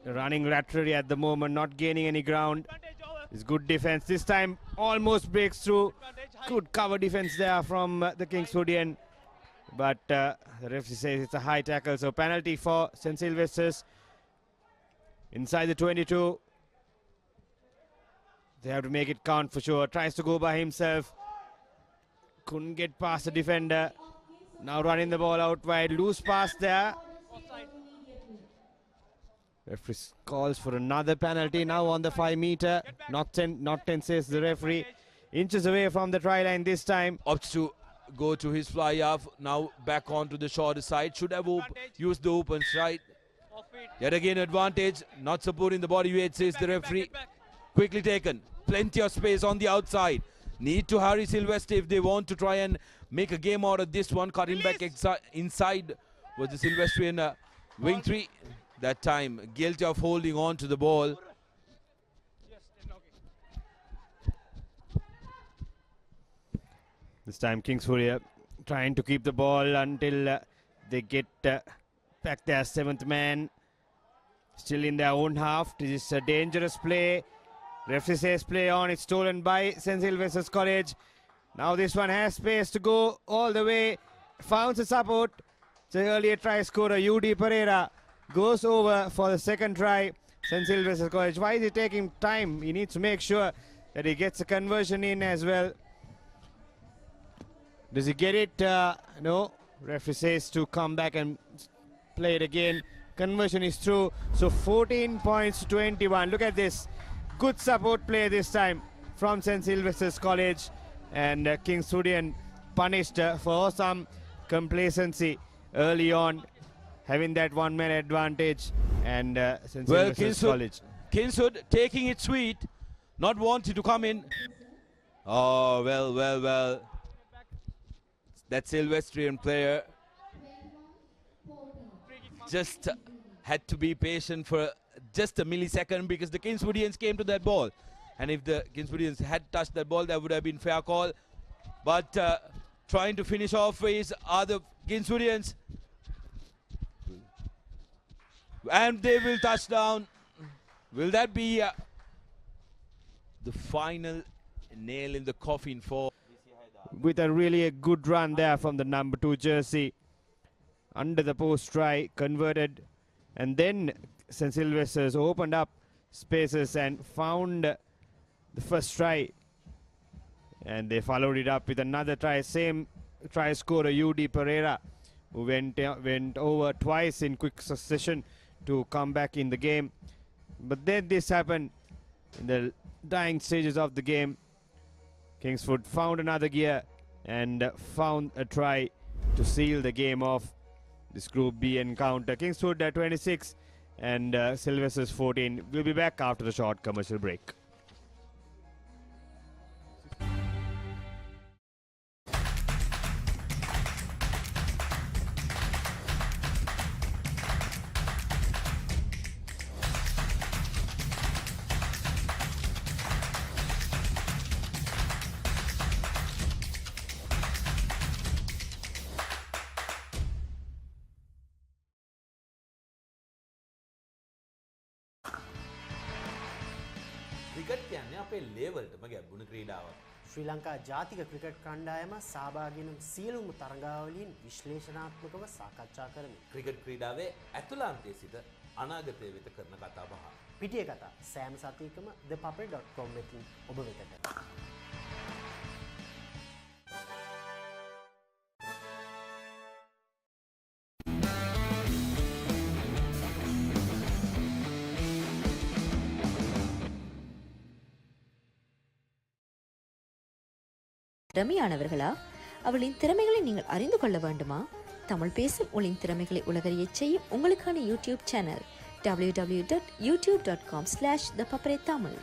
Running laterally at the moment, not gaining any ground. It's good defense. This time almost breaks through. Good cover defense there from the Kingswoodian. But the referee says it's a high tackle. So penalty for St. Sylvester's. Inside the 22. They have to make it count for sure. Tries to go by himself. Couldn't get past the defender. Now running the ball out wide. Loose pass there. Referee calls for another penalty now on the 5 meter. Not 10 says the referee. Inches away from the try line this time. Opts to go to his fly half. Now back onto the shorter side. Should have used the open stride. Yet again advantage. Not supporting the body weight, says the referee. Quickly taken. Plenty of space on the outside. Need to hurry Sylvester if they want to try and make a game out of this one. Cutting back inside was the Sylvestrian wing 3. That time guilty of holding on to the ball. This time Kingswood trying to keep the ball until they get back their 7th man. Still in their own half. This is a dangerous play. Referee says play on. It's stolen by St. Sylvester's College. Now this one has space to go all the way. Found the support. The earlier try scorer UD Pereira goes over for the second try. St. Sylvester's College. Why is he taking time? He needs to make sure that he gets a conversion in as well. Does he get it? No. Referee says to come back and play it again. Conversion is through. So 14 points to 21. Look at this. Good support play this time from St. Sylvester's College. And Kingswoodian punished for some complacency early on, having that 1-man advantage. And St. Sylvester's College. Kingswood taking it sweet. Not wanting to come in. Oh, well. That Sylvestrian player just had to be patient for just a millisecond because the Kingswoodians came to that ball. And if the Kingswoodians had touched that ball, that would have been fair call. But trying to finish off are the Kingswoodians. And they will touch down. Will that be the final nail in the coffin for? With a good run there from the number 2 jersey. Under the post try, converted. And then St. Sylvester's opened up spaces and found the first try. And they followed it up with another try. Same try scorer UD Pereira, who went over twice in quick succession to come back in the game. But then this happened in the dying stages of the game. Kingswood found another gear and found a try to seal the game off. This Group B encounter. Kingswood 26 and Sylvester's 14. We'll be back after the short commercial break. Cricket කියන්නේ අපේ ලේවල්ටම ගැඹුණු ක්‍රීඩාවක්. ශ්‍රී ලංකා ජාතික cricket කණ්ඩායම සහභාගී වන සියලුම තරගාවලින් විශ්ලේෂණාත්මකව සාකච්ඡා කරමින් cricket ක්‍රීඩාවේ ඇතුළාන්තයේ සිට අනාගතය වෙත කරන කතා බහ. පිටිය කතා සෑම සතියකම thepapare.com වෙතින් ඔබ වෙතට. திறமையானவர்களா? அவளின் திறமைகளை நீங்கள் அறிந்து கொள்ள வேண்டுமா? தமிழ் பேசும் ஒளியின் திறமைகளை உலகறியச் செய்யும் உங்களுக்கான யூடியூப் சேனல் www.youtube.com/thepapare-tamil.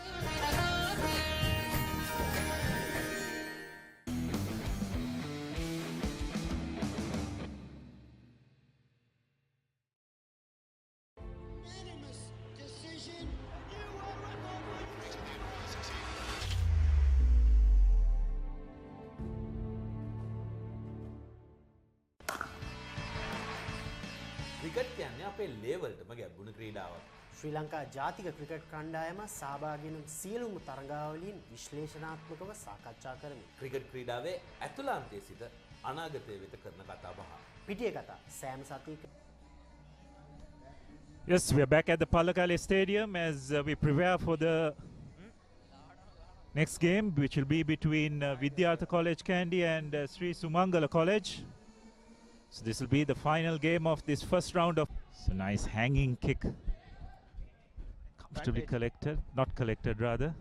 ක්‍රිකට් කියන්නේ අපේ ලේවල්ටම ගැඹුණු ක්‍රීඩාවක්. ශ්‍රී ලංකා ජාතික ක්‍රිකට් කණ්ඩායම සහභාගී වන සියලුම තරගාවලීන් විශ්ලේෂණාත්මකව සාකච්ඡා කරමින් ක්‍රිකට් ක්‍රීඩාවේ ඇතුළාන්තයේ සිට අනාගතය වෙත කරන කතා බහ. පිටිය කතා සෑම සතියක Yes, we are back at the Pallekele Stadium as we prepare for the next game, which will be between Vidyartha College Kandy and Sri Sumangala College. So this will be the final game of this first round of. So nice hanging kick, comfortably collected, not collected rather.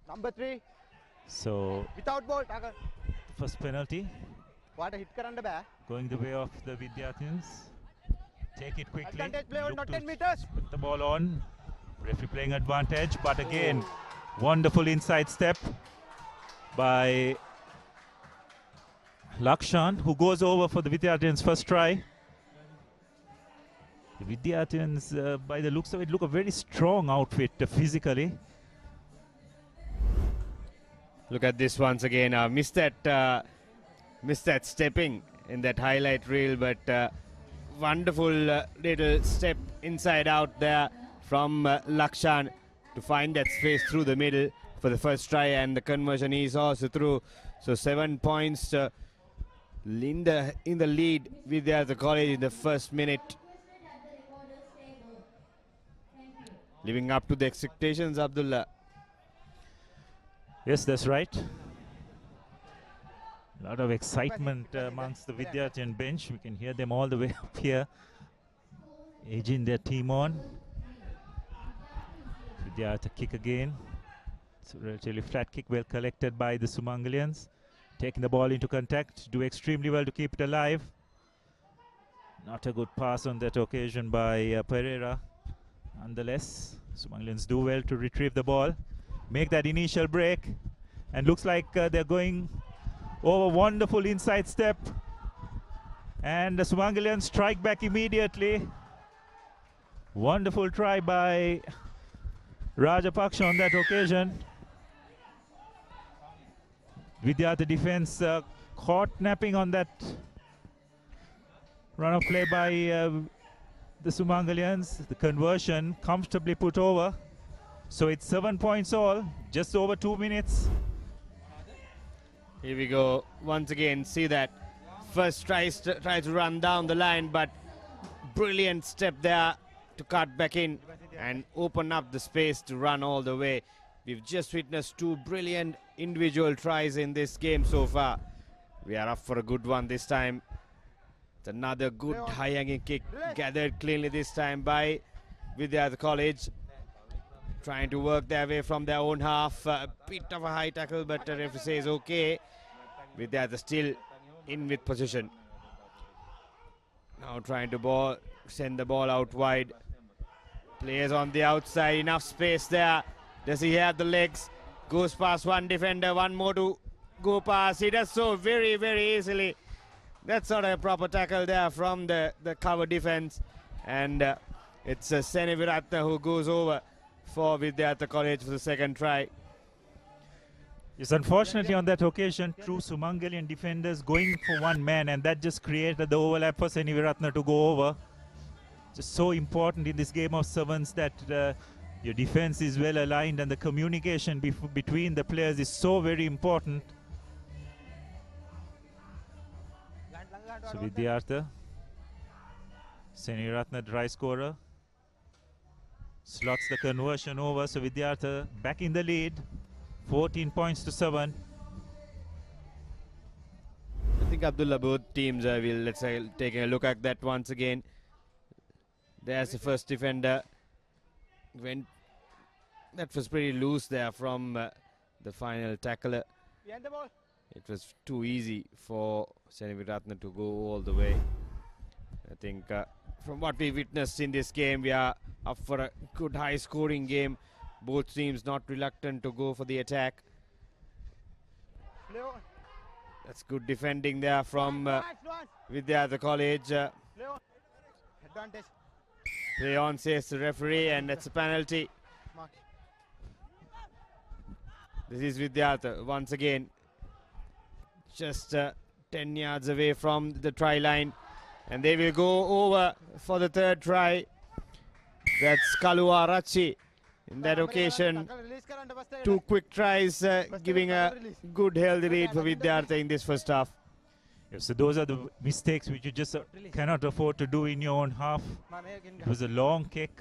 Number 3. So Without ball. Tackle. first penalty What a hit karanda ba. going the way of the Vidyarthins. Take it quickly. Advantage play on Look not to 10 meters. put the ball on. Referee playing advantage, but again, wonderful inside step by Lakshan, who goes over for the Vidyarthins first try. The Vidyarthins, by the looks of it, look a very strong outfit physically. Look at this once again. Missed that stepping in that highlight reel, but wonderful little step inside out there from Lakshan to find that space through the middle for the first try, and the conversion is also through. So 7 points in the lead with the college in the first minute. Living up to the expectations, Abdullah. Yes, that's right. A lot of excitement amongst the Vidyarthin bench. We can hear them all the way up here, edging their team on. Vidyartha kick again. It's a relatively flat kick, well collected by the Sumangalians. Taking the ball into contact, do extremely well to keep it alive. Not a good pass on that occasion by Pereira. Nonetheless, Sumangalians do well to retrieve the ball, make that initial break, and looks like they're going over. Wonderful inside step, and the Sumangalians strike back immediately. Wonderful try by Rajapaksha on that occasion. Vidyartha defense caught napping on that run of play by the Sumangalians. The conversion comfortably put over. So it's 7 points all, just over 2 minutes. Here we go. Once again, see that first try to run down the line, but brilliant step there to cut back in and open up the space to run all the way. We've just witnessed 2 brilliant individual tries in this game so far. We are up for a good one this time. It's another good high-hanging kick, gathered cleanly this time by Vidyartha College. Trying to work their way from their own half. A bit of a high tackle, but the referee says okay. Vidyartha still in with position. Now trying to send the ball out wide. Players on the outside, enough space there. Does he have the legs? Goes past one defender, one more to go past. He does so very, very easily. That's not a proper tackle there from the cover defense. And it's Seneviratna who goes over for Vidyartha College for the second try. Yes, unfortunately on that occasion, true Sumangalian defenders going for one man, and that just created the overlap for Seneviratna to go over. Just so important in this game of sevens that your defense is well aligned and the communication between the players is so very important. So Vidyartha, Seneviratna try scorer, slots the conversion over. So Vidyartha back in the lead, 14 points to 7. I think Abdullah, both teams will, let's say, taking a look at that once again. There's the first defender. That was pretty loose there from the final tackler. It was too easy for Seneviratna to go all the way. I think from what we witnessed in this game, we are up for a good high scoring game. Both teams not reluctant to go for the attack. That's good defending there from Vidyartha College. Play on, says the referee, and that's a penalty. This is Vidyartha once again, just 10 yards away from the try line, and they will go over for the third try. That's Kalua Rachi. In that occasion, two quick tries, giving a good healthy lead for Vidyartha in this first half. Yes, so those are the mistakes which you just cannot afford to do in your own half. It was a long kick.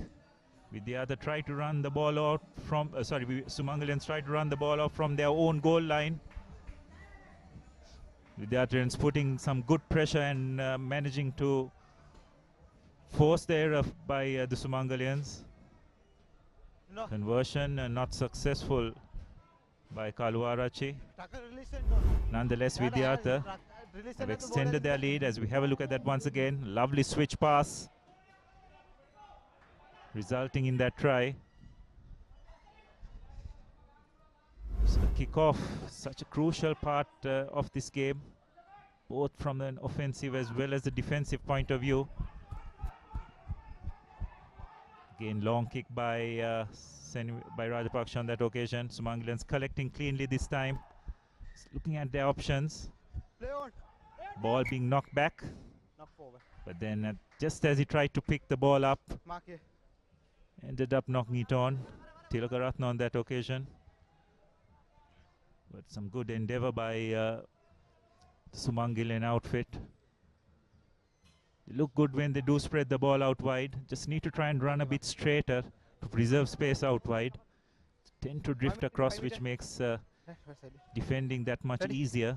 Vidyartha tried to run the ball out from, Sumangalians tried to run the ball out from their own goal line. Vidyarthans putting some good pressure and managing to force the error by the Sumangalians. No. Conversion not successful by Kaluarachi. Nonetheless, Vidyartha have extended their lead as we have a look at that once again. Lovely switch pass, resulting in that try. So the kickoff, such a crucial part of this game, both from an offensive as well as the defensive point of view. Again, long kick by Rajapaksha on that occasion. Sumangalians collecting cleanly this time. Looking at their options. Ball being knocked back. But then just as he tried to pick the ball up, ended up knocking it on. Tilakaratna on that occasion. But some good endeavor by the Sumangalian outfit. They look good when they do spread the ball out wide. Just need to try and run a bit straighter to preserve space out wide. Tend to drift across, which makes defending that much easier.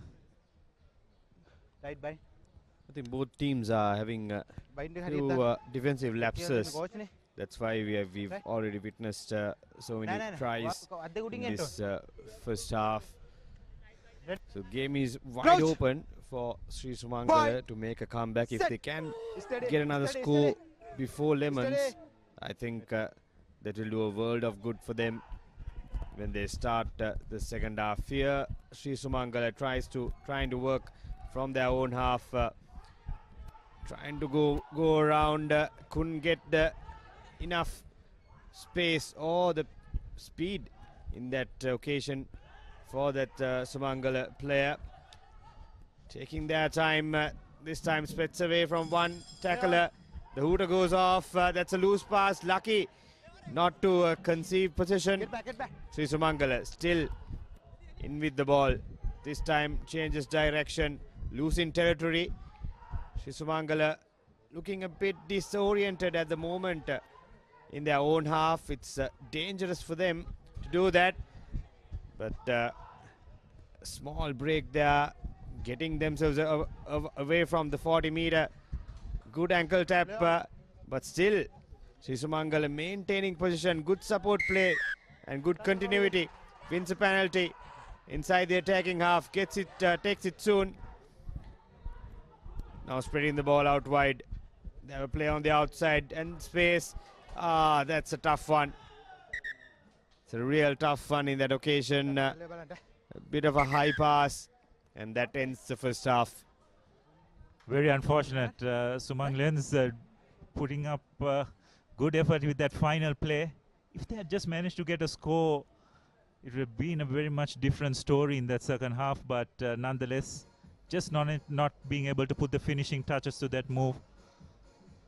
I think both teams are having few defensive lapses. That's why we've already witnessed so many tries in this first half. So game is wide open for Sri Sumangala to make a comeback. If they can get another score before Lemons, I think that will do a world of good for them when they start the second half. Here, Sri Sumangala trying to work from their own half, trying to go around, couldn't get enough space or the speed in that occasion for that Sumangala player. Taking their time, this time spreads away from one tackler. The hooter goes off, that's a loose pass, lucky not to conceive possession. Get back. Sri Sumangala still in with the ball. This time changes direction, losing territory. Sri Sumangala looking a bit disoriented at the moment in their own half. It's dangerous for them to do that. But a small break there, getting themselves away from the 40-meter. Good ankle tap, but still Sri Sumangala maintaining position, good support play and good continuity. Wins a penalty inside the attacking half, gets it, takes it soon. Now spreading the ball out wide. They have a play on the outside and space. That's a tough one. It's a real tough one in that occasion. A bit of a high pass, and that ends the first half. Very unfortunate. Sumangalians putting up good effort with that final play. If they had just managed to get a score, it would have been a very much different story in that second half. But nonetheless, just not being able to put the finishing touches to that move.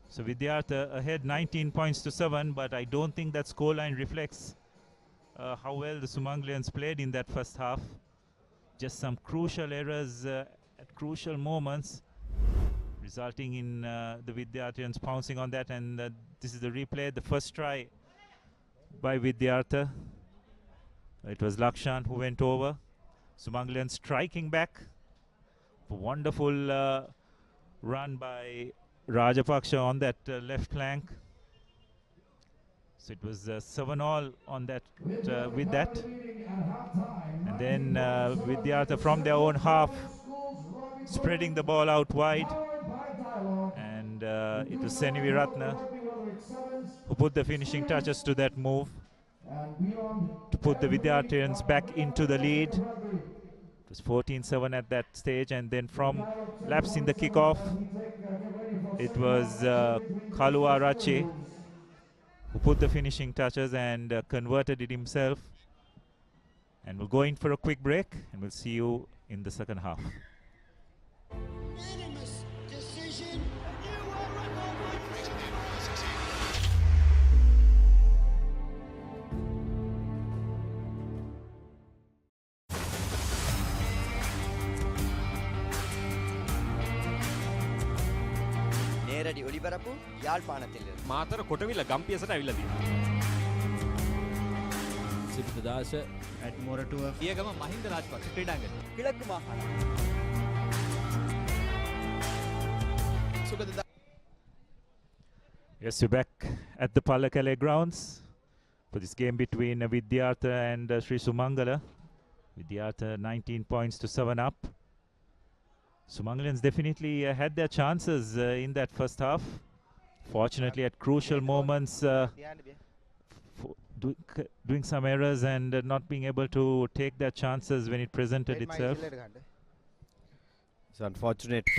So Vidyartha ahead 19 points to 7, but I don't think that scoreline reflects how well the Sumangalians played in that first half. Just some crucial errors at crucial moments, resulting in the Vidyarthans pouncing on that. And this is the replay, the first try by Vidyartha. It was Lakshan who went over. Sumangalians striking back. A wonderful run by Rajapaksha on that left flank. So it was 7-all on that with that. And then Vidyartha from their own half, spreading the ball out wide. And it was Seniviratna who put the finishing touches to that move to put the Vidyarthans back into the lead. It was 14-7 at that stage, and then from laps in the kickoff, it was Kalua Rache who put the finishing touches and converted it himself. And we'll go in for a quick break, and we'll see you in the second half. நேரடி ஒளிபரப்பு யாழ்ப்பாணத்திலிருந்து. මාතර කොටවිල ගම්පියසට ඇවිල්ලා තියෙනවා. සිද්ධදාස ඇඩ්මොරටුව පියගම Mahinda Rajapaksa ක්‍රීඩාංගණය. කිලක්කු මාහන. සුගත Yes, we're back at the Pallekele grounds for this game between Vidyartha and Sri Sumangala. Vidyartha 19 points to 7 up. Sumangalians definitely had their chances in that first half. Fortunately, at crucial moments, doing some errors and not being able to take their chances when it presented itself. It's unfortunate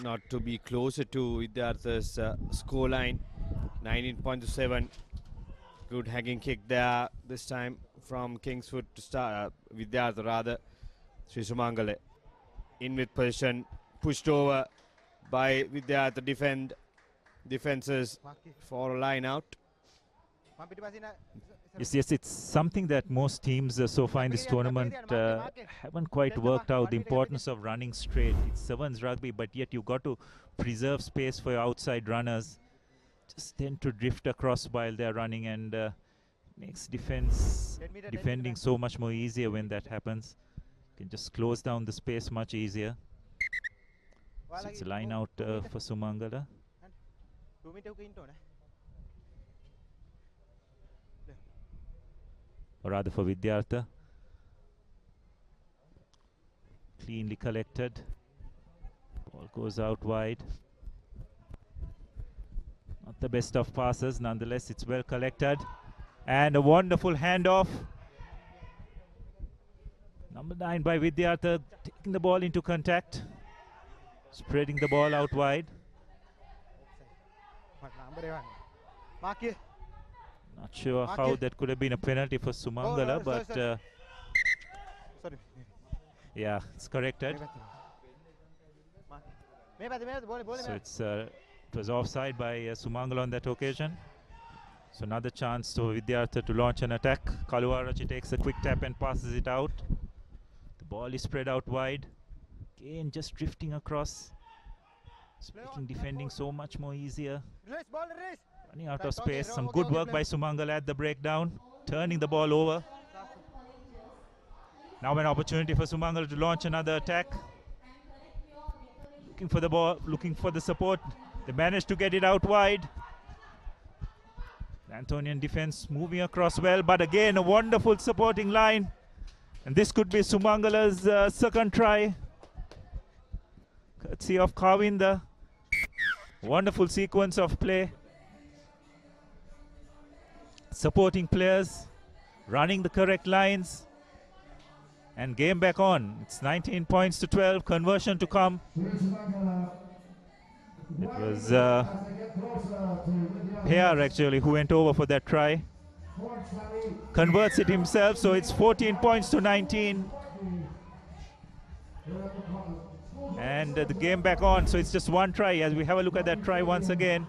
not to be closer to Vidyartha's scoreline. 19.7. Good hanging kick there this time from Kingswood to start. Vidyartha rather. Sri Sumangala in with position. Pushed over by Vidyartha defenses for a line out. Yes, it's something that most teams so far in this tournament haven't quite worked out, the importance of running straight. It's sevens rugby, but yet you've got to preserve space for your outside runners. Just tend to drift across while they're running, and makes defending so much more easier when that happens. You can just close down the space much easier. So it's a line out for Sumangala. Or rather for Vidyartha. Cleanly collected. Ball goes out wide. Not the best of passes, nonetheless it's well collected. And a wonderful handoff. Number 9 by Vidyartha, taking the ball into contact. Spreading the ball out wide. Not sure how that could have been a penalty for Sumangala, but yeah, it's corrected. So it was offside by Sumangala on that occasion. So another chance for Vidyartha to launch an attack. Kaluarachi takes a quick tap and passes it out. The ball is spread out wide. Again, just drifting across. Making defending so much more easier. Running out of space. Some good work by Sumangala at the breakdown. Turning the ball over. Now an opportunity for Sumangala to launch another attack. Looking for the ball, looking for the support. They managed to get it out wide. The Antonian defense moving across well, but again a wonderful supporting line. And this could be Sumangala's second try. Courtesy of Kavinda. Wonderful sequence of play. Supporting players, running the correct lines, and game back on. It's 19 points to 12, conversion to come. It was Papare actually who went over for that try. Converts it himself, so it's 14 points to 19. And the game back on, so it's just one try as we have a look at that try once again.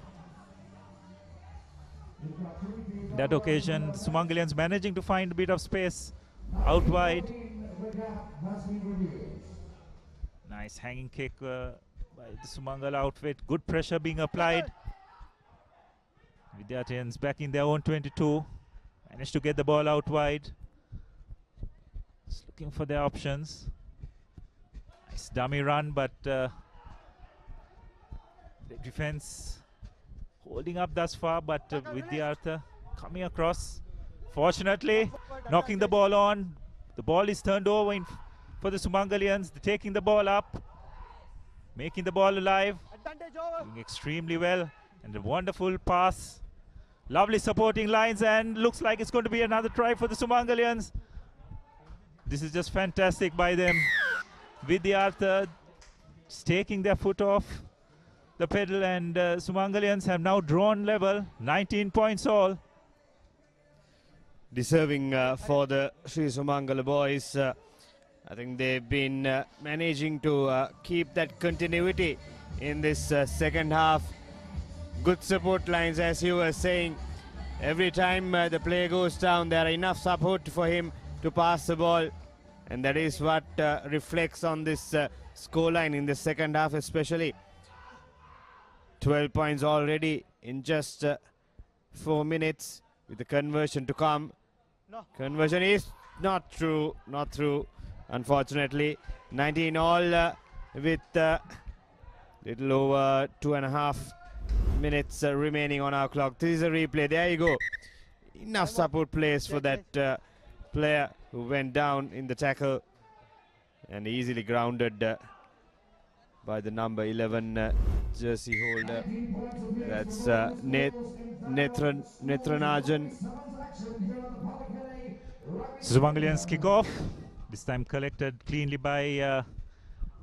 That occasion, Sumangalians managing to find a bit of space out wide. Nice hanging kick by the Sumangala outfit. Good pressure being applied. Vidyarthans back in their own 22. Managed to get the ball out wide. Just looking for their options. Nice dummy run, but the defense holding up thus far, but Vidyartha coming across. Fortunately, knocking the ball on. The ball is turned over for the Sumangalians. They're taking the ball up, making the ball alive. Doing extremely well. And a wonderful pass. Lovely supporting lines, and looks like it's going to be another try for the Sumangalians. This is just fantastic by them. Vidyartha taking their foot off the pedal, and Sumangalians have now drawn level. 19 points all. Deserving for the Sri Sumangala boys. I think they've been managing to keep that continuity in this second half. Good support lines, as you were saying. Every time the player goes down, there are enough support for him to pass the ball. And that is what reflects on this scoreline in the second half especially. 12 points already in just 4 minutes with the conversion to come. No. Conversion is not through, unfortunately. 19 all with little over 2.5 minutes remaining on our clock. This is a replay. There you go. Enough support plays for that player who went down in the tackle and easily grounded by the number 11 jersey holder. That's Nethranajan. Sumangalians kickoff. This time collected cleanly by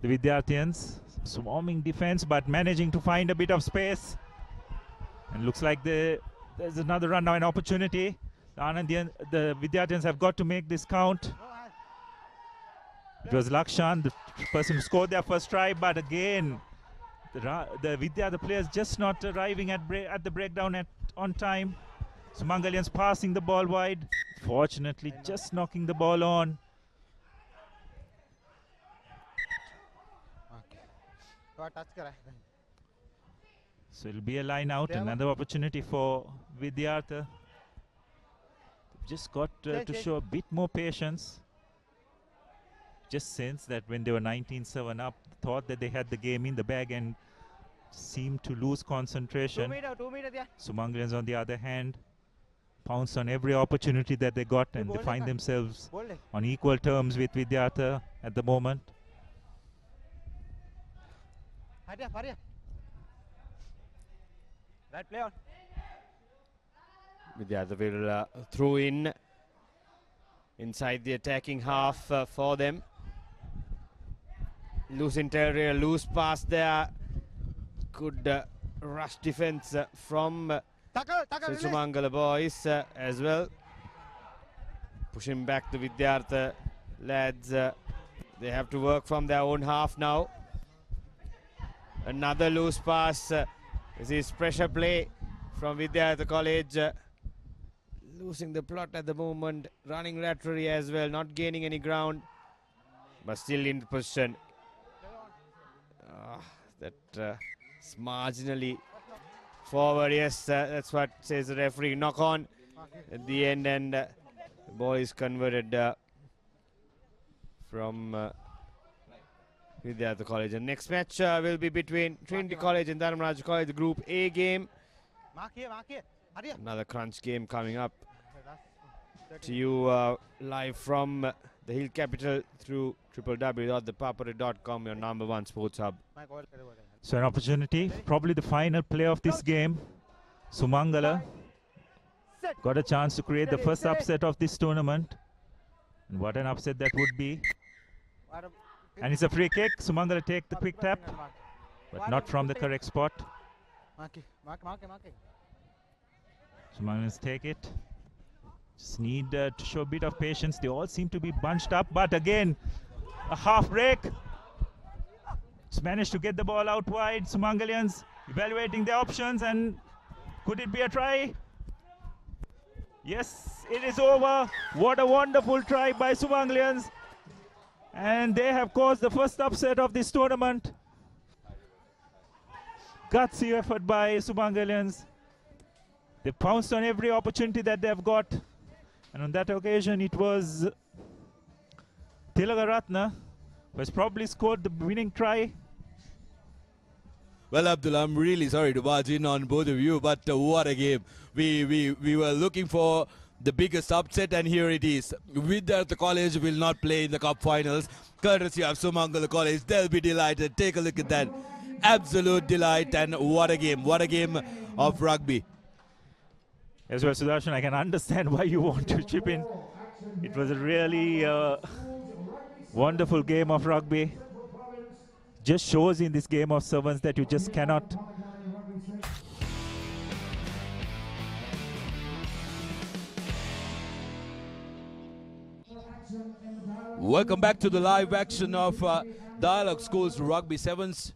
the Vidyarthians. Swarming defense, but managing to find a bit of space. And looks like there's another run now, an opportunity. The Vidyarthians have got to make this count. It was Lakshan, the person who scored their first try, but again, the players just not arriving at the breakdown on time. Sumangalians passing the ball wide. Fortunately, just knocking the ball on. So it'll be a line out, another opportunity for Vidyartha. Just got to show a bit more patience. Just sense that when they were 19-7 up, thought that they had the game in the bag and seemed to lose concentration. Sumangalians, on the other hand, pounced on every opportunity that they got, and they find themselves on equal terms with Vidyartha at the moment. Right, play on. Vidyartha will throw in inside the attacking half for them. Loose interior, loose pass there. Good rush defense from Sumangala boys as well. Pushing back the Vidyartha lads. They have to work from their own half now. Another loose pass. This is pressure play from Vidyartha College. Losing the plot at the moment. Running laterally as well. Not gaining any ground. But still in position. That is marginally forward. Yes, that's what says the referee. Knock on at the end, and the ball is converted from Vidyartha College. And next match will be between Trinity College and Dharmaraj College, the Group A game. Another crunch game coming up to you live from the Hill Capital through www.thepapare.com, your number one sports hub. So an opportunity, probably the final play of this game. Sumangala got a chance to create the first upset of this tournament. And what an upset that would be. And it's a free kick. Sumangala take the quick tap, but not from the correct spot. Sumangalians take it. Just need to show a bit of patience. They all seem to be bunched up, but again, a half break. Just managed to get the ball out wide. Sumangalians evaluating their options, and could it be a try? Yes, it is over. What a wonderful try by Sumangalians. And they have caused the first upset of this tournament. Gutsy effort by Sumangalians. They pounced on every opportunity that they've got. And on that occasion, it was Tilagaratna who has probably scored the winning try. Well, Abdullah, I'm really sorry to barge in on both of you, but what a game. We were looking for the biggest upset, and here it is. Vidyartha College will not play in the cup finals, courtesy of Sumangala College. They'll be delighted. Take a look at that. Absolute delight, and what a game of rugby. As well, Sudarshan, I can understand why you want to chip in. It was a really wonderful game of rugby. Just shows in this game of sevens that you just cannot. Welcome back to the live action of Dialog Schools Rugby Sevens.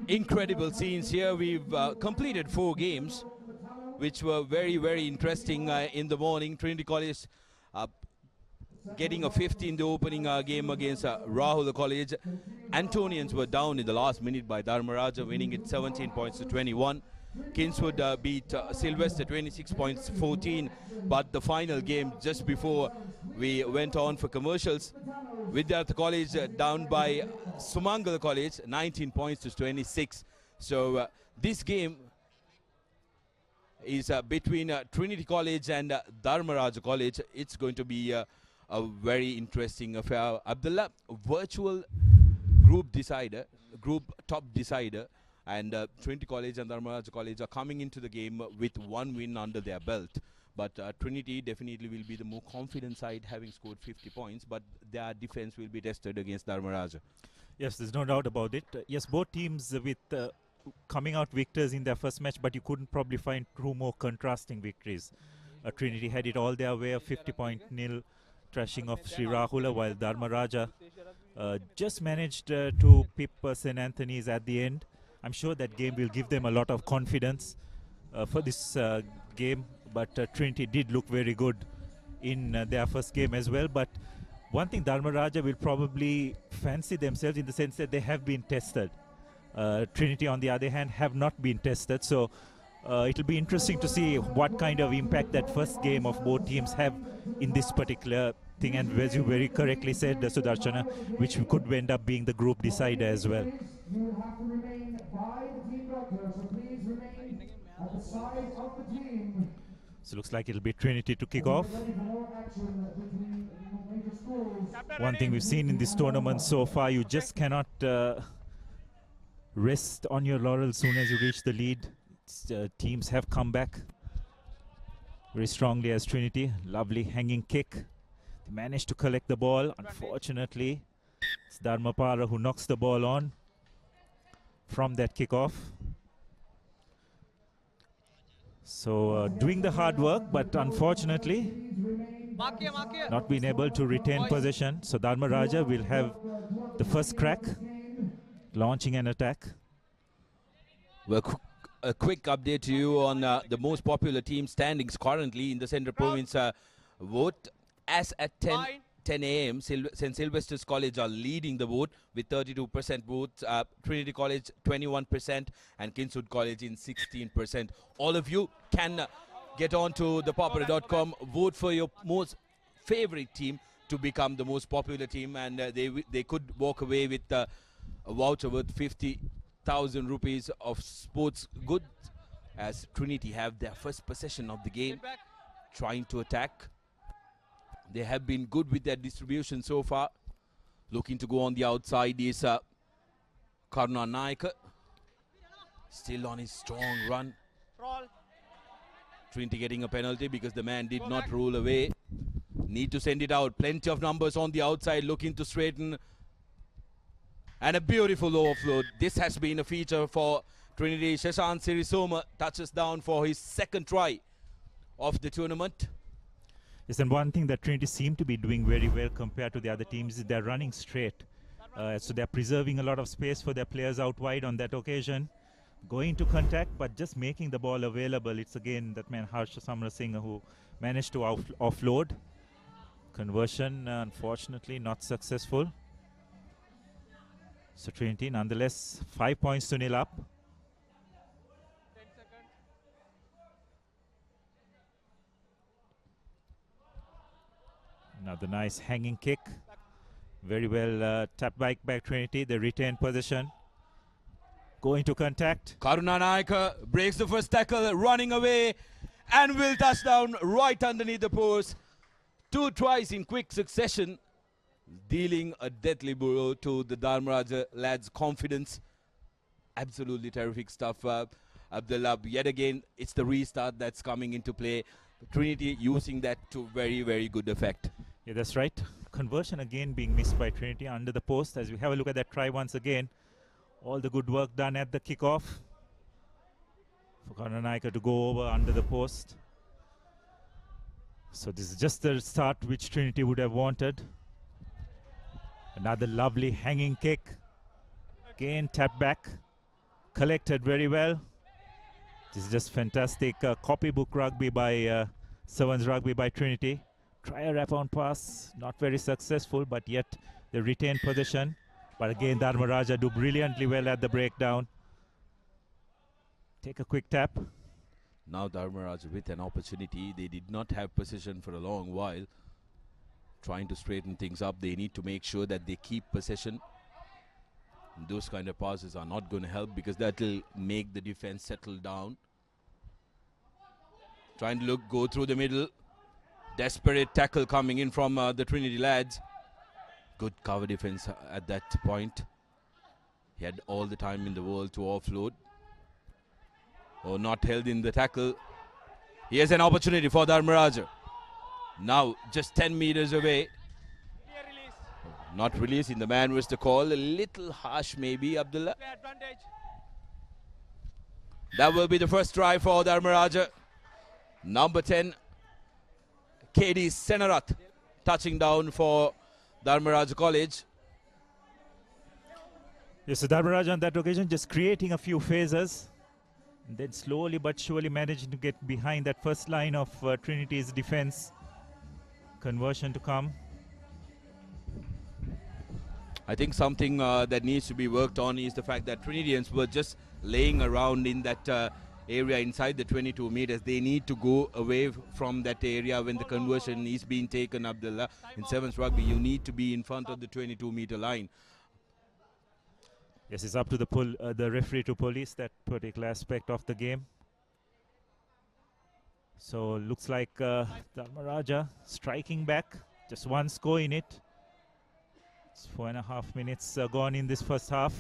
Incredible scenes here. We've completed 4 games, which were very, very interesting in the morning. Trinity College getting a 50 in the opening game against Rahul College. Antonians were down in the last minute by Dharmaraja, winning it 17 points to 21. Kingswood beat Sylvester 26 points 14. But the final game, just before we went on for commercials, Vidyartha College down by Sumangal College 19 points to 26. So this game is between Trinity College and Dharmaraja College. It's going to be a very interesting affair. Abdullah, virtual group top decider, and Trinity College and Dharmaraja College are coming into the game with one win under their belt. But Trinity definitely will be the more confident side, having scored 50 points, but their defense will be tested against Dharmaraja. Yes, there's no doubt about it. Yes, both teams with coming out victors in their first match, but you couldn't probably find two more contrasting victories. Trinity had it all their way, a 50-point nil thrashing of Sri Rahula, while Dharmaraja just managed to pip St. Anthony's at the end. I'm sure that game will give them a lot of confidence for this game, but Trinity did look very good in their first game as well. But one thing, Dharmaraja will probably fancy themselves in the sense that they have been tested. Trinity, on the other hand, have not been tested. So it'll be interesting to see what kind of impact that first game of both teams have in this particular thing. And as you very correctly said, Sudarshana, which could end up being the group decider as well. You have to remain by the team doctor, so please remain at the side of the team. So looks like it'll be Trinity to kick off. One thing we've seen in this tournament so far, you just cannot rest on your laurels soon as you reach the lead. Teams have come back very strongly as Trinity. Lovely hanging kick. They managed to collect the ball. Unfortunately, it's Dharmapara who knocks the ball on from that kickoff. So doing the hard work, but unfortunately not being able to retain possession. So Dharmaraja will have the first crack, launching an attack. Well, a quick update to you on the most popular team standings currently in the Central Province vote. As at 10 a.m., St. Sylvester's College are leading the vote with 32% votes, Trinity College 21%, and Kingswood College in 16%. All of you can get on to the papare.com, vote for your most favorite team to become the most popular team, and they could walk away with a voucher worth 50,000 rupees of sports goods, as Trinity have their first possession of the game, trying to attack. They have been good with their distribution so far. Looking to go on the outside is Karuna Naika. Still on his strong run. Trinity getting a penalty because the man did not roll away. Need to send it out. Plenty of numbers on the outside, looking to straighten. And a beautiful overflow. This has been a feature for Trinity. Shashank Sirisoma touches down for his second try of the tournament. Yes, and one thing that Trinity seem to be doing very well compared to the other teams is they're running straight. So they're preserving a lot of space for their players out wide on that occasion. Going to contact, but just making the ball available. It's again that man Harsha Samrasinghe who managed to offload. Conversion, unfortunately, not successful. So Trinity, nonetheless, 5 points to nil up. Another nice hanging kick. Very well tapped back by Trinity. They retain possession. Going to contact. Karuna Naika breaks the first tackle, running away, and will touch down right underneath the post. 2 tries in quick succession, dealing a deadly blow to the Dharmaraja lads' confidence. Absolutely terrific stuff. Abdullah, yet again, it's the restart that's coming into play. Trinity using that to very, very good effect. Yeah, that's right. Conversion again being missed by Trinity under the post. As we have a look at that try once again, all the good work done at the kickoff for Karnanaika to go over under the post. So this is just the start which Trinity would have wanted. Another lovely hanging kick. Again, tap back. Collected very well. This is just fantastic copybook rugby by Sevens Rugby by Trinity. try a wrap-on pass, not very successful, but yet they retain possession. But again, Dharmaraja do brilliantly well at the breakdown. Take a quick tap. Now Dharmaraja with an opportunity. They did not have possession for a long while. Trying to straighten things up. They need to make sure that they keep possession. And those kind of passes are not going to help because that will make the defense settle down. Trying to go through the middle. Desperate tackle coming in from the Trinity lads. Good cover defense at that point. He had all the time in the world to offload. Or not held in the tackle. Here's an opportunity for Dharmaraja. Now just 10 meters away. Not releasing, the man was the call. A little harsh maybe, Abdullah. That will be the first try for Dharmaraja. Number 10, Kandy Senarat, touching down for Dharmaraja College. Yes, so Dharmaraja on that occasion just creating a few phases. And then slowly but surely managing to get behind that first line of Trinity's defense. Conversion to come. I think something that needs to be worked on is the fact that Trinitians were just laying around in that area inside the 22 meters. They need to go away from that area when the conversion is being taken, Abdullah. In sevens rugby, you need to be in front of the 22-meter line. Yes, it's up to the referee to police that particular aspect of the game. So looks like Dharmaraja striking back. Just one score in it. It's 4.5 minutes gone in this first half.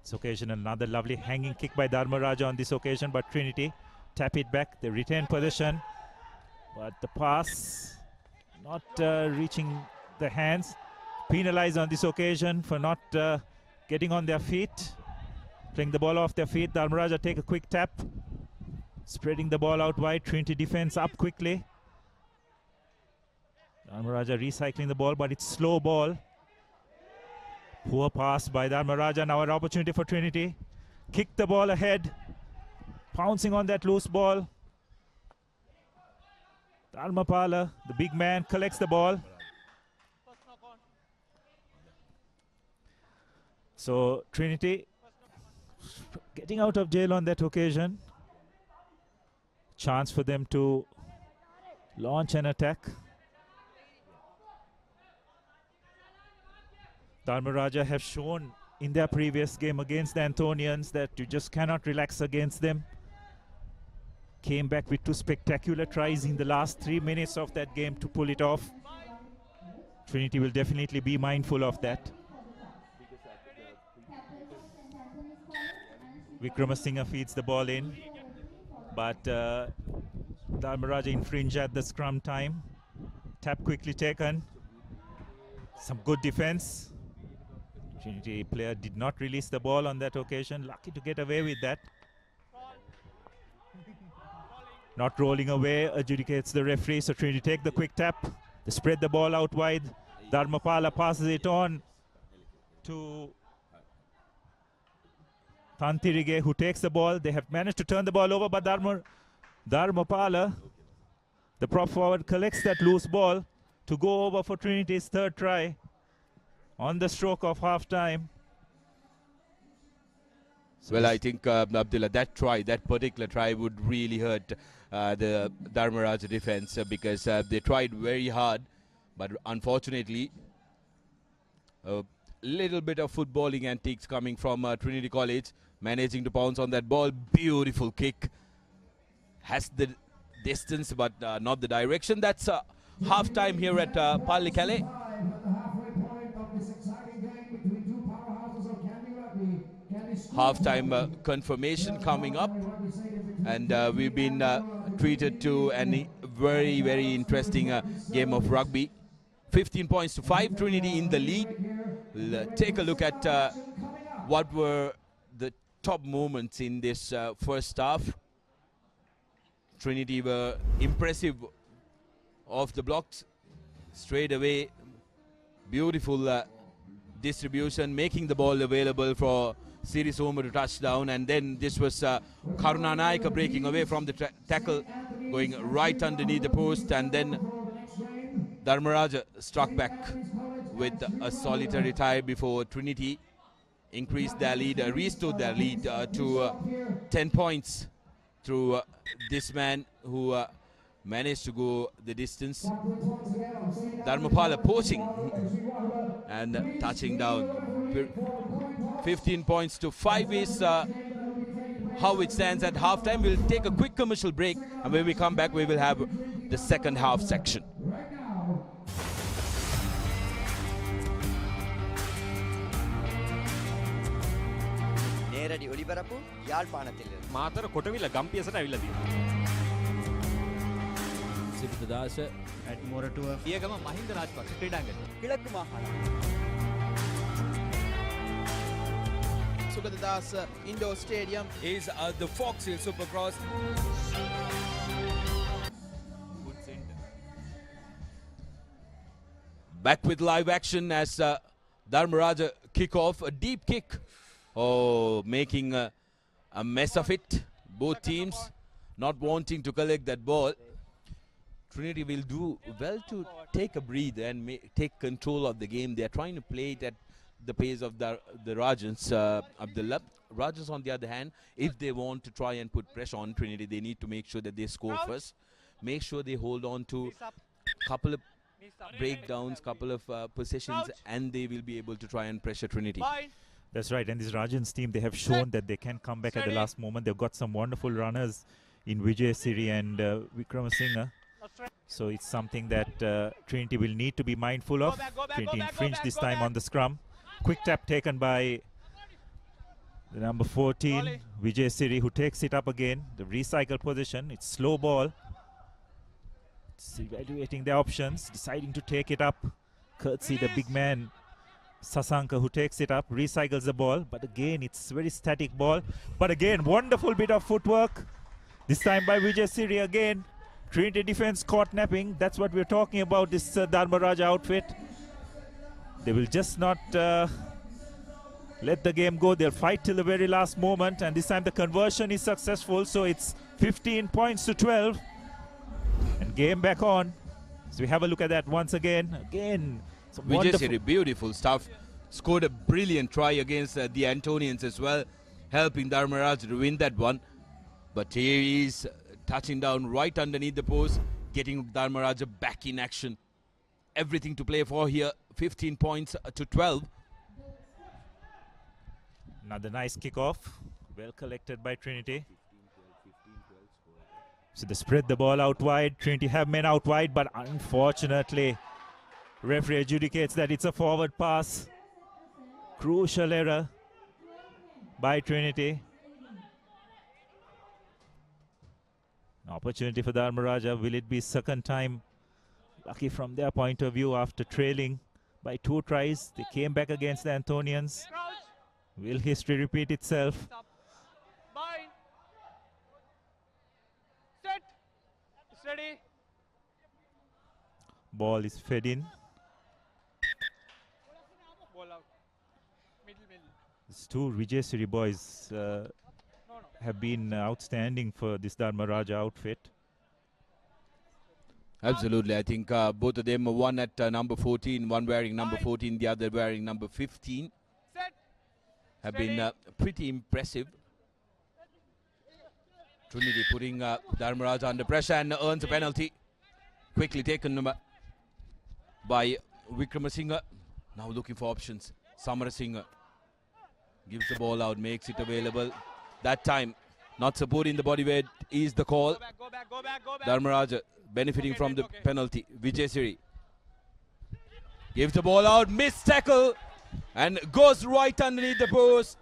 This occasion, another lovely hanging kick by Dharmaraja on this occasion, but Trinity tap it back. They retain possession, but the pass not reaching the hands. Penalized on this occasion for not getting on their feet, playing the ball off their feet. Dharmaraja take a quick tap, spreading the ball out wide. Trinity defense up quickly. Dharmaraja recycling the ball, but it's slow ball. Poor pass by Dharmaraja. Now an opportunity for Trinity. Kick the ball ahead. Pouncing on that loose ball. Dharmapala, the big man, collects the ball. So Trinity getting out of jail on that occasion. Chance for them to launch an attack. Dharmaraja have shown in their previous game against the Anthonians that you just cannot relax against them. Came back with 2 spectacular tries in the last 3 minutes of that game to pull it off. Trinity will definitely be mindful of that. Vikramasinghe feeds the ball in, but Dharmaraja infringe at the scrum time. Tap quickly taken. Some good defense. Trinity player did not release the ball on that occasion. Lucky to get away with that. Not rolling away, adjudicates the referee. So Trinity take the quick tap. They spread the ball out wide. Dharmapala passes it on to Tantirige, who takes the ball. They have managed to turn the ball over, but Dharmapala, the prop forward, collects that loose ball to go over for Trinity's third try on the stroke of half-time. So well, I think, Abdullah, that particular try would really hurt the Dharmaraja defense because they tried very hard, but unfortunately, a little bit of footballing antiques coming from Trinity College, managing to pounce on that ball. Beautiful kick. Has the distance, but not the direction. That's half-time here at Pallekele. Half-time confirmation coming up, and we've been treated to a very, very interesting game of rugby. 15 points to 5, Trinity in the lead. We'll take a look at what were the top moments in this first half. Trinity were impressive off the blocks, straight away. Beautiful distribution, making the ball available for Siri Soma to touchdown, and then this was Karunanaika breaking away from the tackle, going right underneath the post, and then Dharmaraja struck back with a solitary tie before Trinity increased their lead, restored their lead to 10 points through this man who managed to go the distance. Dharmapala poaching and touching down. 15 points to 5 is how it stands at halftime. We'll take a quick commercial break, and when we come back, we will have the second half section. நேரடி ஒளிபரப்பு யாழ்ப்பாணத்திலிருந்து මාතර කොටවිල ගම්පියසට ඇවිල්ලා තියෙනවා. සිරිතදාස at more to පියගම Mahinda Rajapaksa ක්‍රීඩාංගණය. கிழக்கு மாகாணம் Sugathadasa indoor stadium is the Fox Hill Supercross. Back with live action as Dharmaraja kick off a deep kick. Oh, making a mess of it. Both teams not wanting to collect that ball. Trinity will do well to take a breather and take control of the game. They are trying to play it at the pace of the Rajans. Abdullah. Rajans, on the other hand, if they want to try and put pressure on Trinity, they need to make sure that they score first. Make sure they hold on to a couple of breakdowns, couple of possessions, and they will be able to try and pressure Trinity. That's right, and this Rajans team, they have shown that they can come back at the last moment. They've got some wonderful runners in Vijay Siri and Vikramasinghe. So it's something that Trinity will need to be mindful of. Trinity infringed this time on the scrum. Quick tap taken by the number 14, Vijay Siri, who takes it up again. The recycle position, it's slow ball. It's evaluating the options, deciding to take it up. Courtesy the big man, Sasanka, who takes it up, recycles the ball. But again, it's very static ball. But again, wonderful bit of footwork. This time by Vijay Siri again. Trinity defense caught napping. That's what we're talking about, this Dharmaraja outfit. They will just not let the game go. They'll fight till the very last moment. And this time the conversion is successful. So it's 15 points to 12. And game back on. So we have a look at that once again. Again, some Vijay, beautiful stuff. Scored a brilliant try against the Antonians as well, helping Dharmaraja to win that one. But here he is touching down right underneath the post, getting Dharmaraja back in action. Everything to play for here. 15 points to 12. Another nice kickoff. Well collected by Trinity. So they spread the ball out wide. Trinity have men out wide, but unfortunately, referee adjudicates that it's a forward pass. Crucial error by Trinity. An opportunity for Dharmaraja. Will it be second time lucky from their point of view after trailing by 2 tries? They came back against the Antonians. Will history repeat itself? Ready. Ball is fed in. Ball out. Middle. These 2 Vijay Siri boys have been outstanding for this Dharmaraja outfit. Absolutely. I think both of them, one at number 14, one wearing number 14, the other wearing number 15, have been pretty impressive. Trinity putting Dharmaraja under pressure and earns a penalty. Quickly taken by Vikramasinghe. Now looking for options. Samarasinghe gives the ball out, makes it available. That time, not supporting the body weight is the call. Go back. Dharmaraja benefiting from the penalty. Vijay Siri gives the ball out, missed tackle, and goes right underneath the post.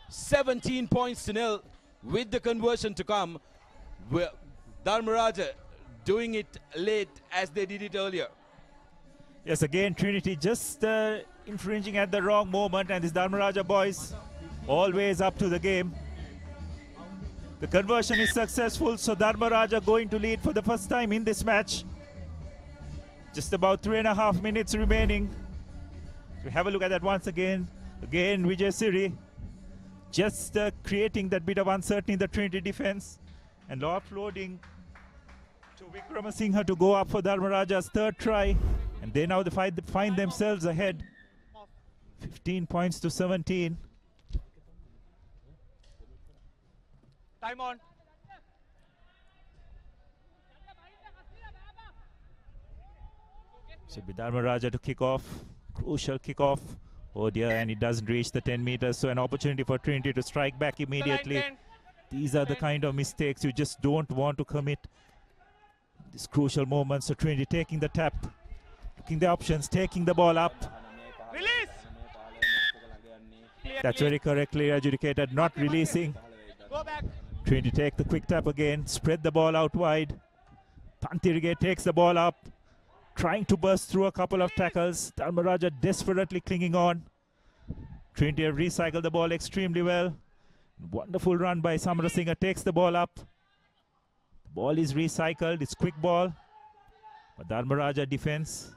17 points to 0. With the conversion to come, Dharmaraja doing it late as they did it earlier. Yes, again, Trinity just infringing at the wrong moment, and these Dharmaraja boys always up to the game. The conversion is successful, so Dharmaraja going to lead for the first time in this match. Just about 3.5 minutes remaining. We have a look at that once again. Again, Vijay Siri just creating that bit of uncertainty in the Trinity defense and offloading to Vikramasinghe to go up for Dharmaraja's third try. And they now find themselves ahead. 15 points to 17. Time on. Should be Dharmaraja to kick off. Crucial kickoff. Oh dear, and it doesn't reach the 10 meters. So an opportunity for Trinity to strike back immediately. These are the kind of mistakes you just don't want to commit. These crucial moments. So Trinity taking the tap, looking the options, taking the ball up. Release! That's very correctly adjudicated, not releasing. Go back. Trinity take the quick tap again, spread the ball out wide. Pantirige takes the ball up, trying to burst through a couple of tackles. Dharmaraja desperately clinging on. Trinity have recycled the ball extremely well. Wonderful run by Samarasinghe, takes the ball up. The ball is recycled, it's quick ball. But Dharmaraja defense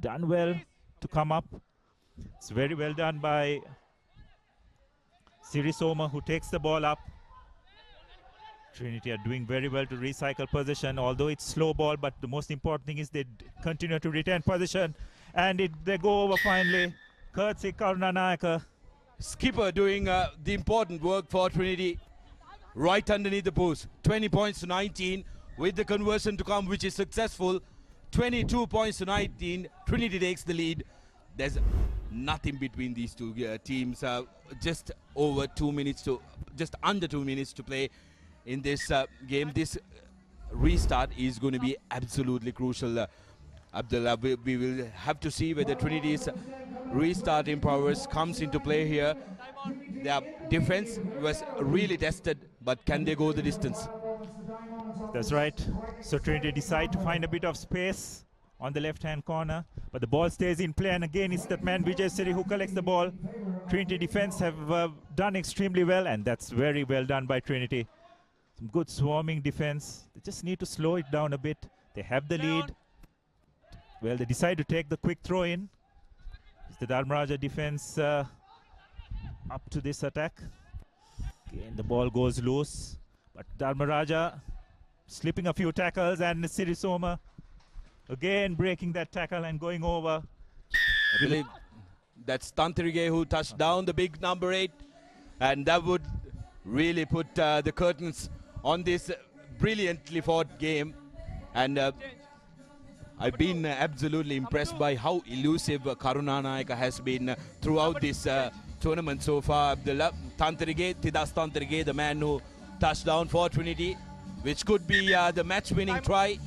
done well to come up. It's very well done by Sirisoma, who takes the ball up. Trinity are doing very well to recycle possession, although it's slow ball, but the most important thing is they continue to retain possession. And they go over finally. Courtesy Karunanayaka. Skipper doing the important work for Trinity. Right underneath the post. 20 points to 19 with the conversion to come, which is successful. 22 points to 19. Trinity takes the lead. There's nothing between these two teams. Just under 2 minutes to play in this game. This restart is going to be absolutely crucial. Abdullah, we will have to see whether Trinity's restarting powers comes into play here. Their defense was really tested, but can they go the distance? That's right. So Trinity decide to find a bit of space on the left-hand corner, but the ball stays in play, and again it's that man Vijay Siri who collects the ball. Trinity defense have done extremely well, and that's very well done by Trinity. Some good swarming defense. They just need to slow it down a bit. They have the lead. Well, they decide to take the quick throw in. Is the Dharmaraja defense up to this attack? Again, the ball goes loose, but Dharmaraja slipping a few tackles, and Sirisoma again breaking that tackle and going over. I believe that's Tantrige who touched down the big number 8, and that would really put the curtains on this brilliantly fought game. And I've been absolutely impressed by how elusive Karunanayaka has been throughout this tournament so far. Tidas Tantrige, the man who touched down for Trinity, which could be the match-winning try.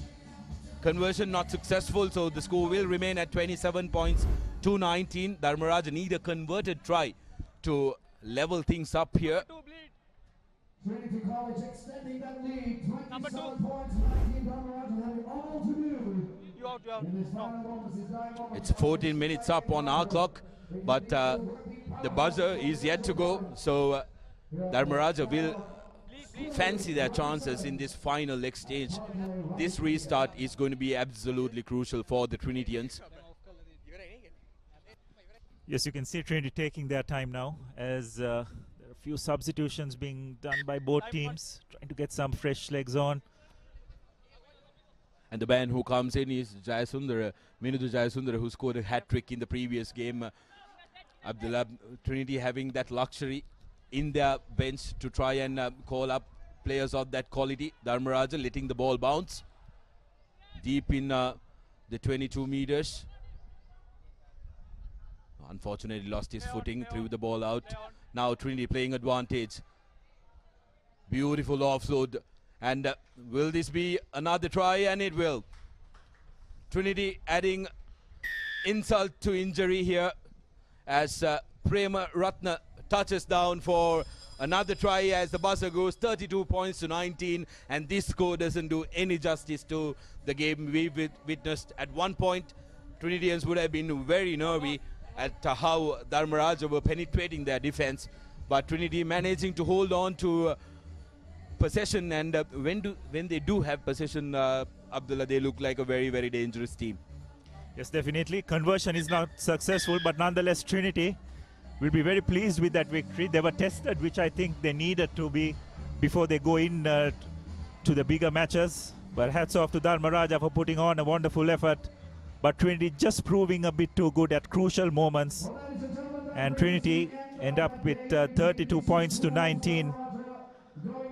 Conversion not successful, so the score will remain at 27 points to 19. Dharmaraja need a converted try to level things up here. Trinity College extending that lead. 27 points, 19. Dharmaraja having all to do. It's 14 minutes up on our clock, but the buzzer is yet to go, so Dharmaraja will fancy their chances in this final exchange. This restart is going to be absolutely crucial for the Trinitians. Yes, you can see Trinity taking their time now, as there are a few substitutions being done by both teams, trying to get some fresh legs on. And the man who comes in is Jayasundara, Minudu Jayasundara, who scored a hat-trick in the previous game. Abdullah, Trinity having that luxury in their bench to try and call up players of that quality. Dharmaraja letting the ball bounce deep in the 22 meters. Unfortunately lost his footing, threw the ball out. Now Trinity playing advantage. Beautiful offload. And will this be another try? And it will. Trinity adding insult to injury here as Prema Ratna touches down for another try as the buzzer goes. 32 points to 19, and this score doesn't do any justice to the game we witnessed. At one point, Trinitians would have been very nervy at how Dharmaraja were penetrating their defense, but Trinity managing to hold on to possession, and when they do have possession, Abdullah, they look like a very, very dangerous team. Yes, definitely. Conversion is not successful, but nonetheless Trinity will be very pleased with that victory. They were tested, which I think they needed to be before they go in to the bigger matches. But hats off to Dharmaraja for putting on a wonderful effort. But Trinity just proving a bit too good at crucial moments. And Trinity end up with 32 points to 19.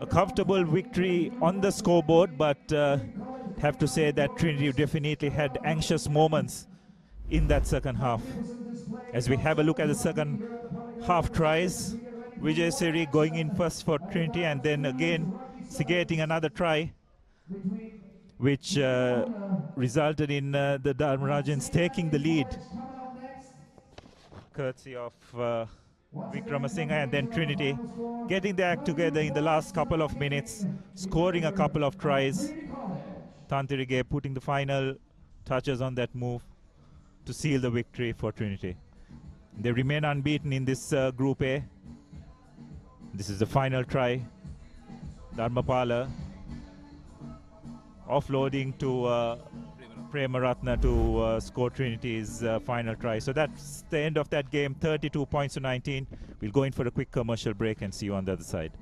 A comfortable victory on the scoreboard, but have to say that Trinity definitely had anxious moments in that second half. As we have a look at the second half tries, Vijay Siri going in first for Trinity, and then again getting another try, which resulted in the Dharmarajans taking the lead, courtesy of Vikramasinghe, and then Trinity getting their act together in the last couple of minutes, scoring a couple of tries. Tantirige putting the final touches on that move to seal the victory for Trinity. They remain unbeaten in this Group A. This is the final try. Dharmapala offloading to Premaratna to score Trinity's final try. So that's the end of that game, 32 points to 19. We'll go in for a quick commercial break and see you on the other side.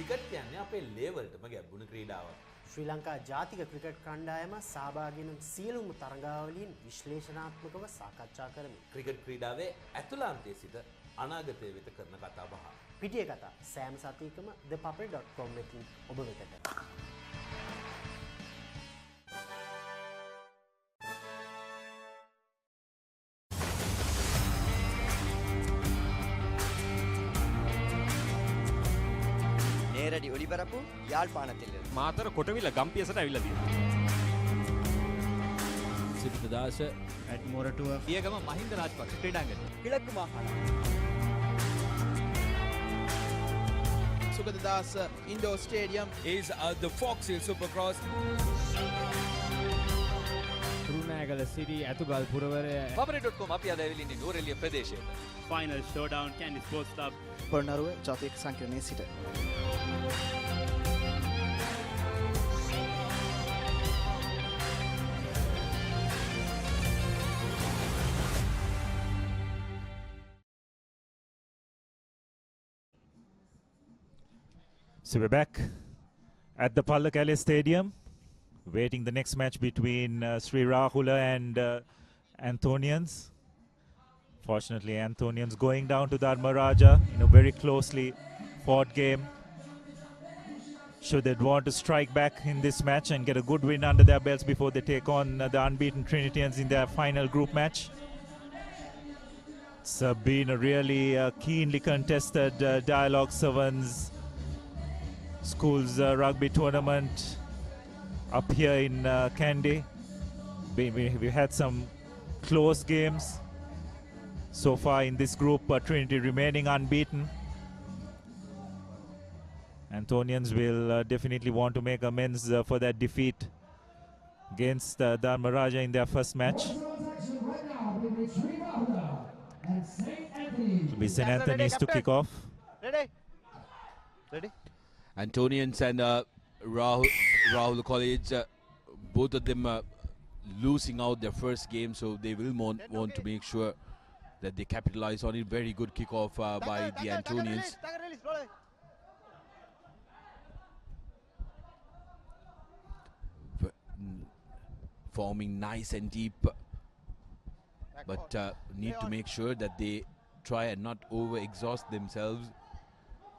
Cricket කියන්නේ අපේ ලේවල්ටම ගැබ්බුණු ක්‍රීඩාවක්. ශ්‍රී ලංකා ජාතික cricket කණ්ඩායම සහභාගී වන සියලුම තරගාවලීන් විශ්ලේෂණාත්මකව සාකච්ඡා කරමි. Cricket ක්‍රීඩාවේ ඇතුළාන්තයේ සිට අනාගතය වෙත කරන කතා බහ. පිටිය කතා සෑම සතියකම thepapare.com එකකින් ඔබ වෙතට. நேரடி ஒளிபரப்பு யாழ்ப்பாணத்திலிருந்து. මාතර කොටවිල ගම්පියසට ඇවිල්ලා තියෙනවා. සිරිතදාස ඇඩ්මෝරටුව පියගම මහින්ද රාජපක්ෂ ක්‍රීඩාංගණය. கிழக்கு மாகாணம். Sugathadasa indoor stadium is the Fox Hill Supercross. Kurunegala සිටි ඇතුගල් පුරවරය Papare.com අපි අද ඇවිල්ලා ඉන්නේ නෝරෙලිය ප්‍රදේශයේ. Final showdown Kandy sports club Polonnaruwa ජාතික සංකීර්ණයේ සිට. So we're back at the Pallekele Stadium, waiting the next match between Sri Rahula and Anthonians. Fortunately, Anthonians going down to Dharmaraja in a very closely fought game. Should they want to strike back in this match and get a good win under their belts before they take on the unbeaten Trinitians in their final group match. It's been a really keenly contested Dialog Sevens Schools rugby tournament up here in Kandy. We had some close games so far in this group, Trinity remaining unbeaten. Anthonians will definitely want to make amends for that defeat against Dharmaraja in their first match. It'll be St. Anthony's to kick off. Ready? Ready? Antonians and Rahul College, both of them losing out their first game, so they will want to make sure that they capitalize on it. Very good kickoff by the Antonians. Forming nice and deep, but need to make sure that they try and not over-exhaust themselves.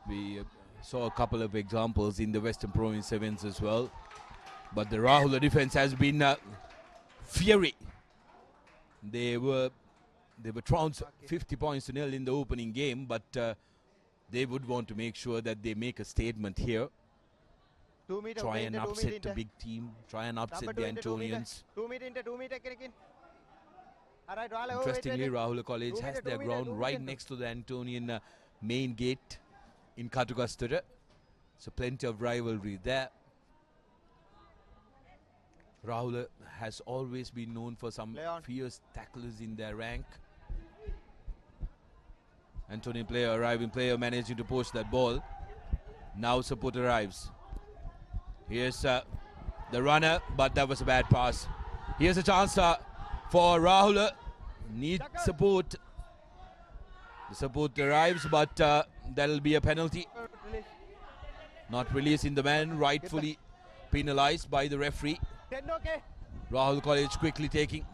We saw a couple of examples in the Western Province events as well, but the Rahula defense has been fiery. They were trounced 50 points to nil in the opening game, but they would want to make sure that they make a statement here. Try and upset the big team, try and upset the Antonians. 2 meter into 2 meter kirikin. Interestingly, Rahula College has their ground right next to the Antonian main gate in Katugastara, so plenty of rivalry there. Rahul has always been known for some fierce tacklers in their rank. Antonian player, arriving player, managing to post that ball. Now support arrives. Here's the runner, but that was a bad pass. Here's a chance for Rahul. Need support. The support arrives, but that'll be a penalty. Not releasing the man, rightfully penalized by the referee. Rahul College quickly taking